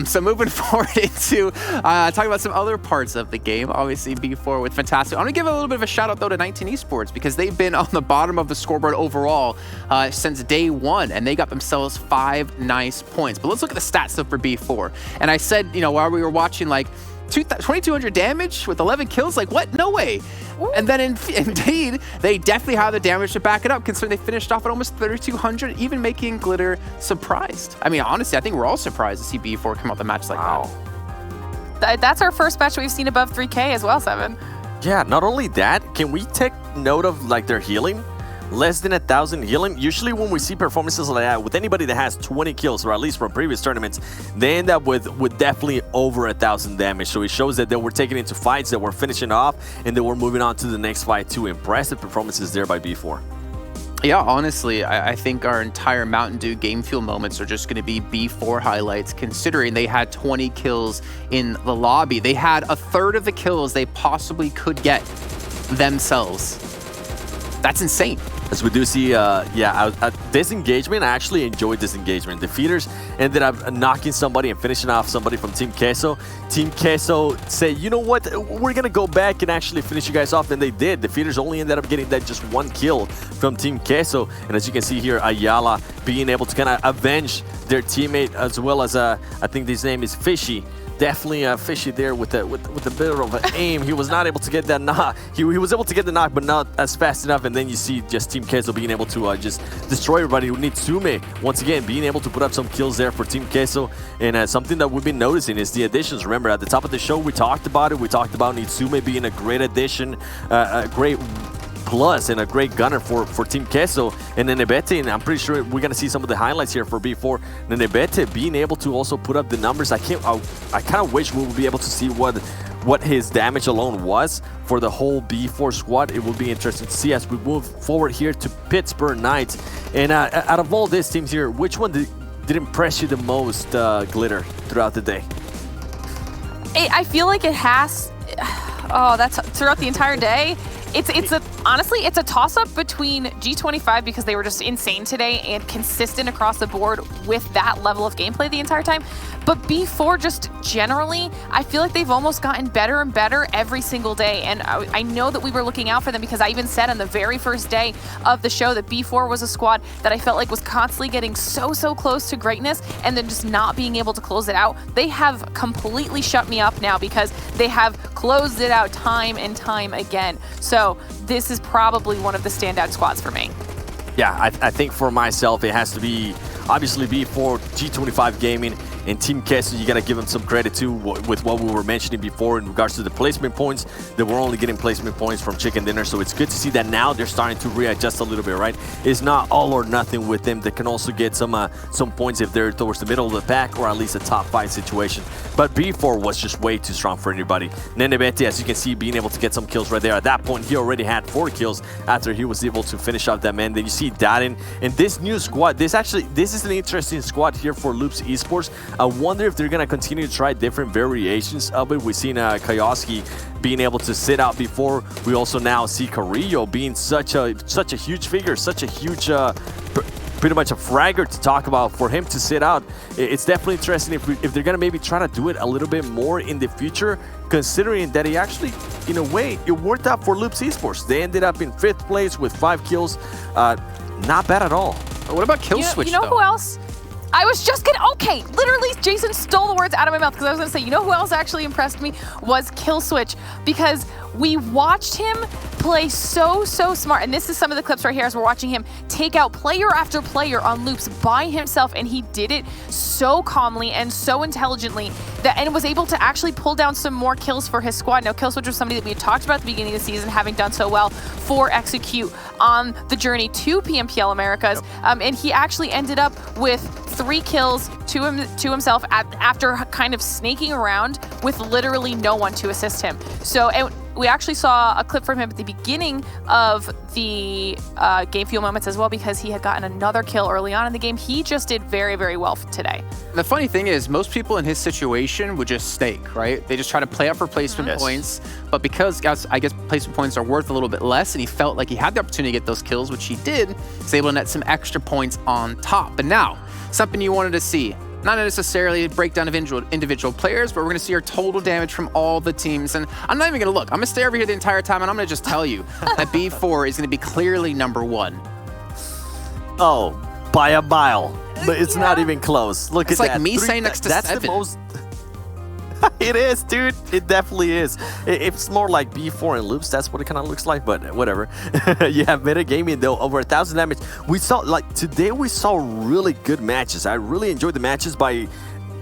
So moving forward into talking about some other parts of the game, obviously B4 with fantastic. I'm going to give a little bit of a shout out though to 19 Esports because they've been on the bottom of the scoreboard overall since day one, and they got themselves 5 nice points. But let's look at the stats though for B4. And I said, you know, while we were watching, like, 2,200 damage with 11 kills? Like, what? No way. Ooh. And then indeed, they definitely have the damage to back it up, considering they finished off at almost 3,200, even making Glitter surprised. I mean, honestly, I think we're all surprised to see B4 come out the match like that. That's our first match we've seen above 3K as well, Seven. Yeah, not only that, can we take note of, like, their healing? Less than 1,000 healing. Usually when we see performances like that with anybody that has 20 kills, or at least from previous tournaments, they end up with definitely over 1,000 damage. So it shows that they were taking into fights, that were finishing off, and they were moving on to the next fight too. Impressive performances there by B4. Yeah, honestly, I think our entire Mountain Dew Game Fuel moments are just going to be B4 highlights, considering they had 20 kills in the lobby. They had a third of the kills they possibly could get themselves. That's insane. As we do see, this engagement, I actually enjoyed this engagement. The Feeders ended up knocking somebody and finishing off somebody from Team Queso. Team Queso said, you know what, we're going to go back and actually finish you guys off, and they did. The Feeders only ended up getting that just 1 kill from Team Queso. And as you can see here, Ayala being able to kind of avenge their teammate, as well as, I think his name is Fishy. Definitely Fishy there with a bit of an aim. He was not able to get that knock. He was able to get the knock, but not as fast enough. And then you see just Team Queso being able to just destroy everybody. Nitsume, once again, being able to put up some kills there for Team Queso. And something that we've been noticing is the additions. Remember, at the top of the show, we talked about it. We talked about Nitsume being a great addition, a great plus and a great gunner for Team Queso. And then Nebete, and I'm pretty sure we're going to see some of the highlights here for B4. And Nebete being able to also put up the numbers. I kind of wish we would be able to see what his damage alone was for the whole B4 squad. It will be interesting to see as we move forward here to Pittsburgh Knights. And out of all these teams here, which one did impress you the most, Glitter, throughout the day? I feel like it has. Oh, that's throughout the entire day. Honestly, it's a toss-up between G25 because they were just insane today and consistent across the board with that level of gameplay the entire time. But B4 just generally, I feel like they've almost gotten better and better every single day. And I know that we were looking out for them because I even said on the very first day of the show that B4 was a squad that I felt like was constantly getting so close to greatness and then just not being able to close it out. They have completely shut me up now because they have closed it out time and time again. So this is probably one of the standout squads for me. Yeah, I think for myself, it has to be obviously B4, G25 Gaming, and Team Queso. You got to give them some credit too with what we were mentioning before in regards to the placement points. They were only getting placement points from Chicken Dinner, so it's good to see that now they're starting to readjust a little bit, right? It's not all or nothing with them. They can also get some points if they're towards the middle of the pack or at least a top 5 situation. But B4 was just way too strong for anybody. Nenebete, as you can see, being able to get some kills right there. At that point, he already had 4 kills after he was able to finish off that man. Then you see Darin, and this new squad, this is an interesting squad here for Loops Esports. I wonder if they're going to continue to try different variations of it. We've seen Kayowski being able to sit out before. We also now see Carrillo being such a huge figure, such a huge, pretty much a fragger to talk about. For him to sit out, it's definitely interesting if they're going to maybe try to do it a little bit more in the future, considering that he actually, in a way, it worked out for Loops Esports. They ended up in 5th place with 5 kills. Not bad at all. What about Kill Switch, You know who else? I was just gonna, okay, literally Jason stole the words out of my mouth because I was gonna say, you know who else actually impressed me was Kill Switch, because we watched him play so smart, and this is some of the clips right here as we're watching him take out player after player on Loops by himself, and he did it so calmly and so intelligently and was able to actually pull down some more kills for his squad. Now, Kill Switch was somebody that we had talked about at the beginning of the season, having done so well for Execute on the journey to PMPL Americas, and he actually ended up with 3 kills to himself after kind of snaking around with literally no one to assist him. So, we actually saw a clip from him at the beginning of the Game Fuel moments as well, because he had gotten another kill early on in the game. He just did very, very well today. The funny thing is, most people in his situation would just stake, right? They just try to play up for placement points, but because I guess placement points are worth a little bit less, and he felt like he had the opportunity to get those kills, which he did, he's able to net some extra points on top. But now, something you wanted to see. Not necessarily a breakdown of individual players, but we're going to see our total damage from all the teams. And I'm not even going to look. I'm going to stay over here the entire time, and I'm going to just tell you that B4 is going to be clearly #1. Oh, by a mile. But it's not even close. Look it's at like that. It's like me saying next to that's 7. The most... It is, dude. It definitely is. It's more like B4 and loops. That's what it kind of looks like, but whatever. You have metagaming, though, over 1,000 damage. We saw, like, today we saw really good matches. I really enjoyed the matches by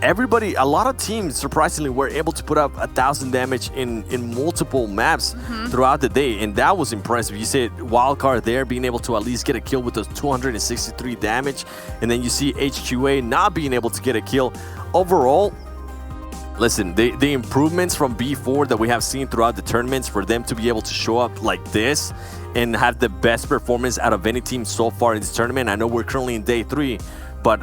everybody. A lot of teams, surprisingly, were able to put up 1,000 damage in multiple maps throughout the day, and that was impressive. You said Wildcard there being able to at least get a kill with those 263 damage, and then you see HQA not being able to get a kill. Overall, listen, the improvements from B4 that we have seen throughout the tournaments, for them to be able to show up like this and have the best performance out of any team so far in this tournament. I know we're currently in day 3, but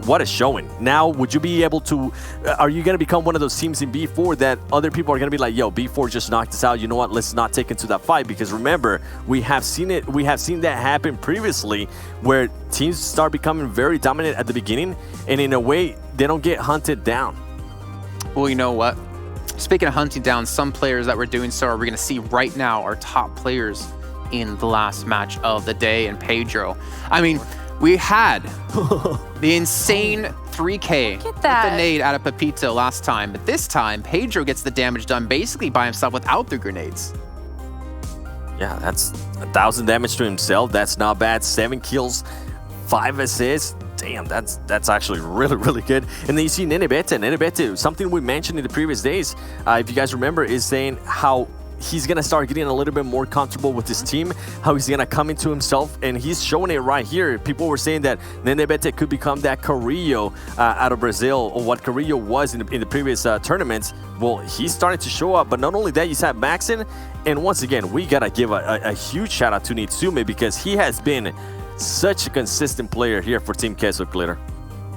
what a showing. Now, would you be able to, are you going to become one of those teams in B4 that other people are going to be like, yo, B4 just knocked us out, you know what, let's not take into that fight? Because remember, we have seen that happen previously, where teams start becoming very dominant at the beginning, and in a way, they don't get hunted down. Well, you know what? Speaking of hunting down some players that were doing so, we're going to see right now our top players in the last match of the day, and Pedro. I mean, we had the insane 3K with the nade out of Pepito last time, but this time, Pedro gets the damage done basically by himself without the grenades. Yeah, that's 1,000 damage to himself. That's not bad. 7 kills, 5 assists. Damn, that's actually really, really good. And then you see Nenebete, something we mentioned in the previous days, if you guys remember, is saying how he's going to start getting a little bit more comfortable with his team, how he's going to come into himself, and he's showing it right here. People were saying that Nenebete could become that Carrillo out of Brazil, or what Carrillo was in the previous tournaments. Well, he's starting to show up, but not only that, you have Maxon, and once again, we got to give a huge shout out to Nitsume, because he has been such a consistent player here for Team Queso, Glitter.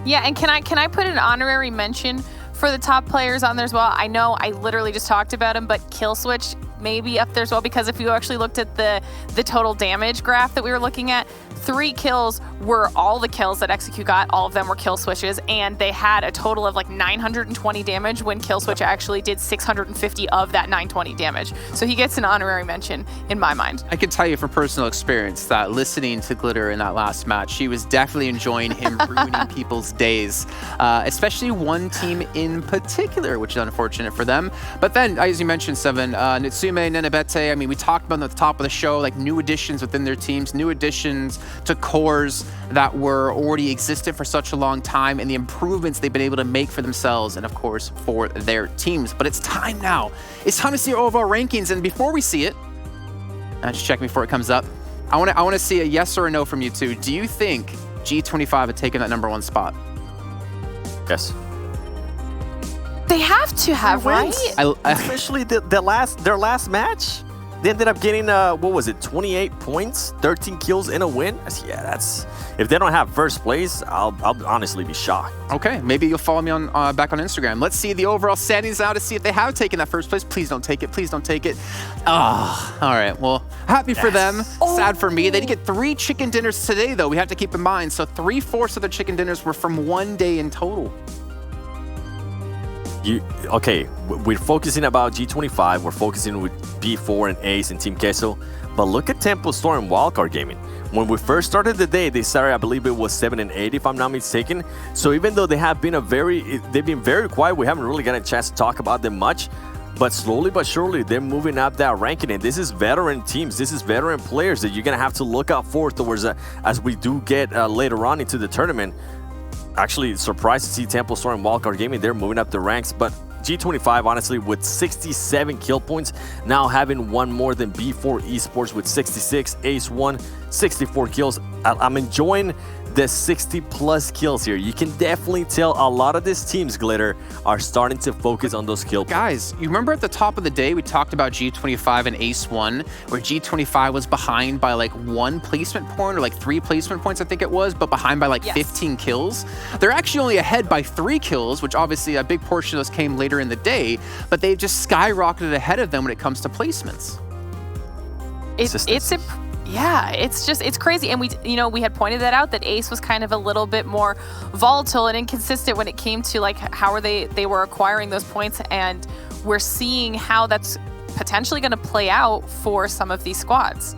Yeah, and can I put an honorary mention for the top players on there as well? I know I literally just talked about him, but Killswitch maybe up there as well, because if you actually looked at the total damage graph that we were looking at, 3 kills were all the kills that Execute got. All of them were kill switches, and they had a total of like 920 damage when Killswitch actually did 650 of that 920 damage. So he gets an honorary mention in my mind. I can tell you from personal experience that listening to Glitter in that last match, she was definitely enjoying him ruining people's days, especially one team in particular, which is unfortunate for them. But then, as you mentioned, Seven, Nitsume, Nenebete, I mean, we talked about them at the top of the show, like new additions within their teams, new additions to cores that were already existent for such a long time, and the improvements they've been able to make for themselves and, of course, for their teams. But it's time now. It's time to see our overall rankings, and before we see it, just check before it comes up, I want to see a yes or a no from you two. Do you think G25 had taken that #1 spot? Yes. They have to have, right? Especially their last match. They ended up getting, what was it, 28 points, 13 kills in a win. Yeah, that's, if they don't have first place, I'll honestly be shocked. Okay, maybe you'll follow me on back on Instagram. Let's see the overall standings now to see if they have taken that first place. Please don't take it. Please don't take it. Oh, all right. Well, happy for them. Sad for me. They did get 3 chicken dinners today, though. We have to keep in mind. So 3/4 of their chicken dinners were from one day in total. Okay, we're focusing about G25, we're focusing with B4 and Ace and Team Queso, but look at Temple Store and Wildcard Gaming. When we first started the day, they started, I believe it was 7 and 8, if I'm not mistaken. So even though they have been they've been very quiet, we haven't really got a chance to talk about them much, but slowly but surely, they're moving up that ranking, and this is veteran teams, this is veteran players that you're gonna have to look out for towards as we do get later on into the tournament. Actually, surprised to see Temple Store and Wildcard Gaming, they're moving up the ranks, but G25, honestly, with 67 kill points, now having one more than B4 Esports with 66, Ace 1, 64 kills. I'm enjoying the 60+ kills here. You can definitely tell a lot of these teams, Glitter, are starting to focus on those kills. Guys, you remember at the top of the day, we talked about G25 and Ace 1, where G25 was behind by like 1 placement point or like 3 placement points, I think it was, but behind by like 15 kills. They're actually only ahead by 3 kills, which obviously a big portion of those came later in the day, but they've just skyrocketed ahead of them when it comes to placements. It's crazy. And we had pointed that out, that Ace was kind of a little bit more volatile and inconsistent when it came to like how they were acquiring those points, and we're seeing how that's potentially going to play out for some of these squads.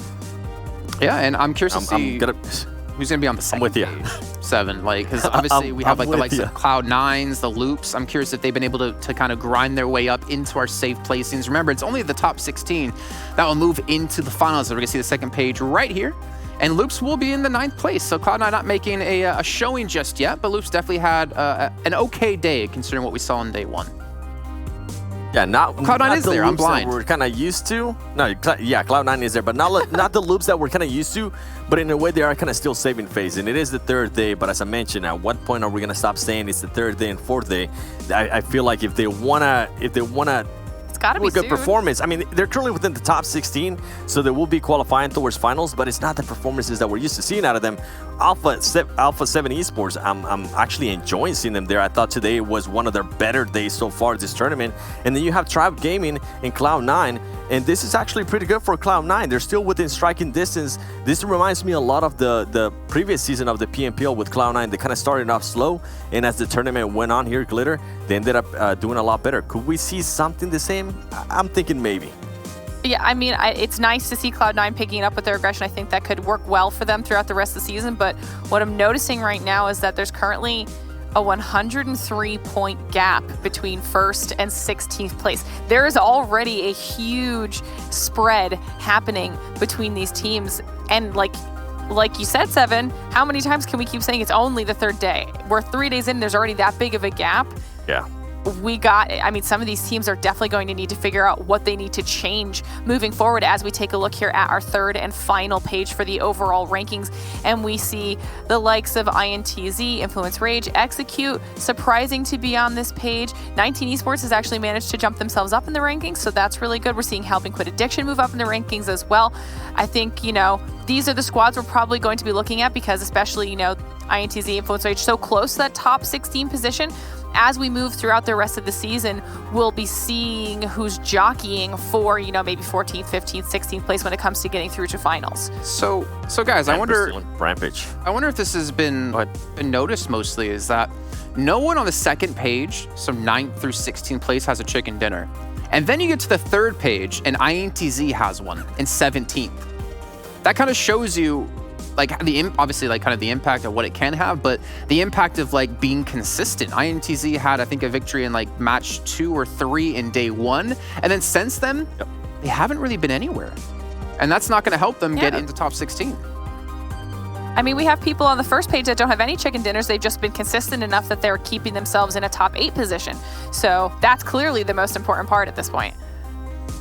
Yeah, and I'm curious to see who's going to be on the second with you. page. 7, like, because obviously we have like the likes of Cloud9s, the Loops. I'm curious if they've been able to kind of grind their way up into our safe placings. Remember, it's only the top 16 that will move into the finals. We're going to see the second page right here. And Loops will be in the 9th place. So Cloud9 not making a showing just yet, but Loops definitely had an okay day considering what we saw on day 1. Yeah, Cloud9 is the there. I'm loops blind. that we're kind of used to. No, yeah, Cloud9 is there, but not the loops that we're kind of used to. But in a way, they are kind of still saving phase, and it is the 3rd day. But as I mentioned, at what point are we gonna stop saying it's the 3rd day and 4th day? I feel like if they wanna it's gotta be good soon. performance. I mean, they're currently within the top 16, so they will be qualifying towards finals. But it's not the performances that we're used to seeing out of them. Alpha 7 Esports, I'm actually enjoying seeing them there. I thought today was one of their better days so far this tournament. And then you have Tribe Gaming and Cloud9, and this is actually pretty good for Cloud9. They're still within striking distance. This reminds me a lot of the previous season of the PMPL with Cloud9. They kind of started off slow, and as the tournament went on here, Glitter, they ended up doing a lot better. Could we see something the same? I'm thinking maybe. Yeah, I mean, it's nice to see Cloud9 picking up with their aggression. I think that could work well for them throughout the rest of the season. But what I'm noticing right now is that there's currently a 103-point gap between 1st and 16th place. There is already a huge spread happening between these teams. And like you said, Seven, how many times can we keep saying it's only the 3rd day? We're 3 days in, there's already that big of a gap. Yeah. Some of these teams are definitely going to need to figure out what they need to change moving forward as we take a look here at our 3rd and final page for the overall rankings. And we see the likes of INTZ, Influence Rage, Execute, surprising to be on this page. 19 Esports has actually managed to jump themselves up in the rankings, so that's really good. We're seeing Helping Quit Addiction move up in the rankings as well. I think, these are the squads we're probably going to be looking at because especially, INTZ, Influence Rage so close to that top 16 position. As we move throughout the rest of the season, we'll be seeing who's jockeying for, maybe 14th, 15th, 16th place when it comes to getting through to finals. So guys, I wonder Rampage. I wonder if this has been noticed mostly, is that no one on the 2nd page, so 9th through 16th place, has a chicken dinner. And then you get to the 3rd page and INTZ has one in 17th. That kind of shows you obviously kind of the impact of what it can have, but the impact of like being consistent. INTZ had, I think, a victory in like match 2 or 3 in day 1, and then since then, they haven't really been anywhere, and that's not going to help them get into top 16. I mean, we have people on the 1st page that don't have any chicken dinners. They've just been consistent enough that they're keeping themselves in a top 8 position. So that's clearly the most important part at this point.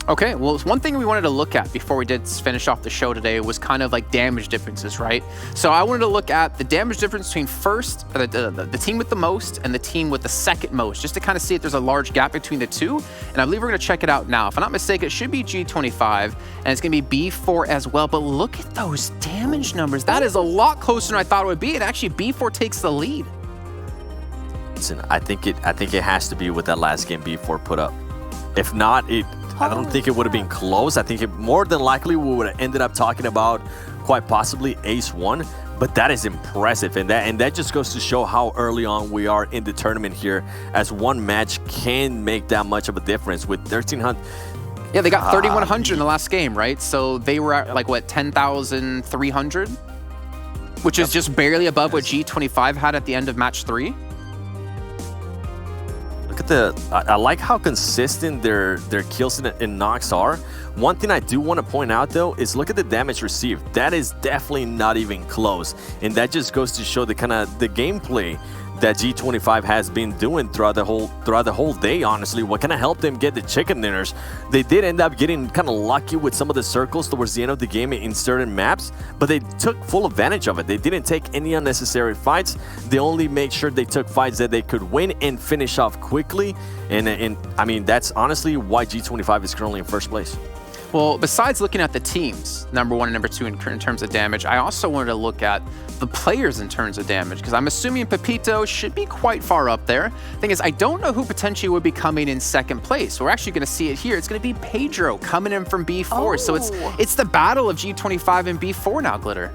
Okay, well, one thing we wanted to look at before we did finish off the show today was kind of like damage differences, right? So I wanted to look at the damage difference between the team with the most and the team with the 2nd most, just to kind of see if there's a large gap between the two. And I believe we're going to check it out now. If I'm not mistaken, it should be G25, and it's going to be B4 as well. But look at those damage numbers. That is a lot closer than I thought it would be. And actually, B4 takes the lead. Listen, I think it has to be with that last game B4 put up. If not, I don't think it would have been close. I think more than likely we would have ended up talking about quite possibly Ace 1, but that is impressive, and that just goes to show how early on we are in the tournament here, as one match can make that much of a difference with 1,300. Yeah, they got 3,100 in the last game, right? So they were at like what, 10,300, which is just barely above what G25 had at the end of match 3. Look at I like how consistent their kills and knocks are. One thing I do want to point out though is look at the damage received. That is definitely not even close, and that just goes to show the kind of the gameplay that G25 has been doing throughout the whole day, honestly. What kind of helped them get the chicken dinners? They did end up getting kind of lucky with some of the circles towards the end of the game in certain maps, but they took full advantage of it. They didn't take any unnecessary fights. They only made sure they took fights that they could win and finish off quickly. And I mean, that's honestly why G25 is currently in first place. Well, besides looking at the teams, number 1 and number 2 in terms of damage, I also wanted to look at the players in terms of damage, because I'm assuming Pepito should be quite far up there. Thing is, I don't know who potentially would be coming in second place. We're actually going to see it here. It's going to be Pedro coming in from B4. Oh. So it's the battle of G25 and B4 now, Glitter.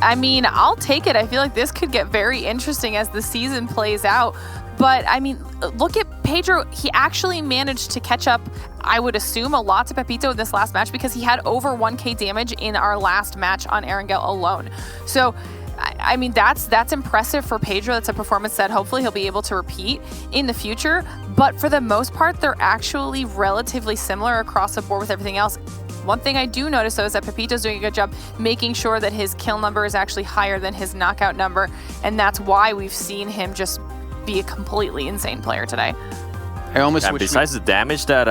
I mean, I'll take it. I feel like this could get very interesting as the season plays out. But, I mean, look at Pedro. He actually managed to catch up, I would assume, a lot to Pepito in this last match because he had over 1k damage in our last match on Erangel alone. So, I mean, that's impressive for Pedro. That's a performance that hopefully he'll be able to repeat in the future. But for the most part, they're actually relatively similar across the board with everything else. One thing I do notice, though, is that Pepito's doing a good job making sure that his kill number is actually higher than his knockout number, and that's why we've seen him just be a completely insane player today. I almost wish besides the damage that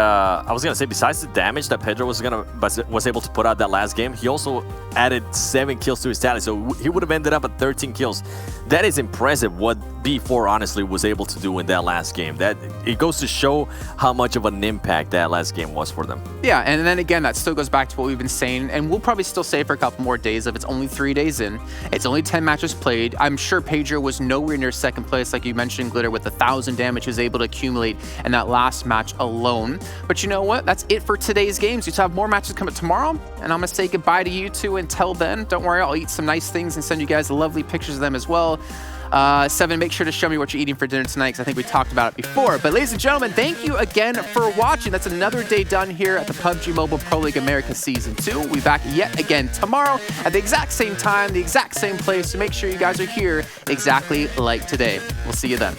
besides the damage that Pedro was able to put out that last game, he also added 7 kills to his tally, so he would have ended up at 13 kills. That is impressive what B4 honestly was able to do in that last game. That it goes to show how much of an impact that last game was for them. Yeah, and then again, that still goes back to what we've been saying, and we'll probably still say for a couple more days if it's only 3 days in. It's only 10 matches played. I'm sure Pedro was nowhere near second place, like you mentioned, Glitter, with 1,000 damage he was able to accumulate in that last match alone. But you know what? That's it for today's games. We still have more matches coming tomorrow, and I'm going to say goodbye to you two until then. Don't worry, I'll eat some nice things and send you guys lovely pictures of them as well. Seven, make sure to show me what you're eating for dinner tonight, because I think we talked about it before. But ladies and gentlemen, thank you again for watching. That's another day done here at the PUBG Mobile Pro League America Season 2. We'll be back yet again tomorrow at the exact same time, the exact same place. So make sure you guys are here exactly like today. We'll see you then.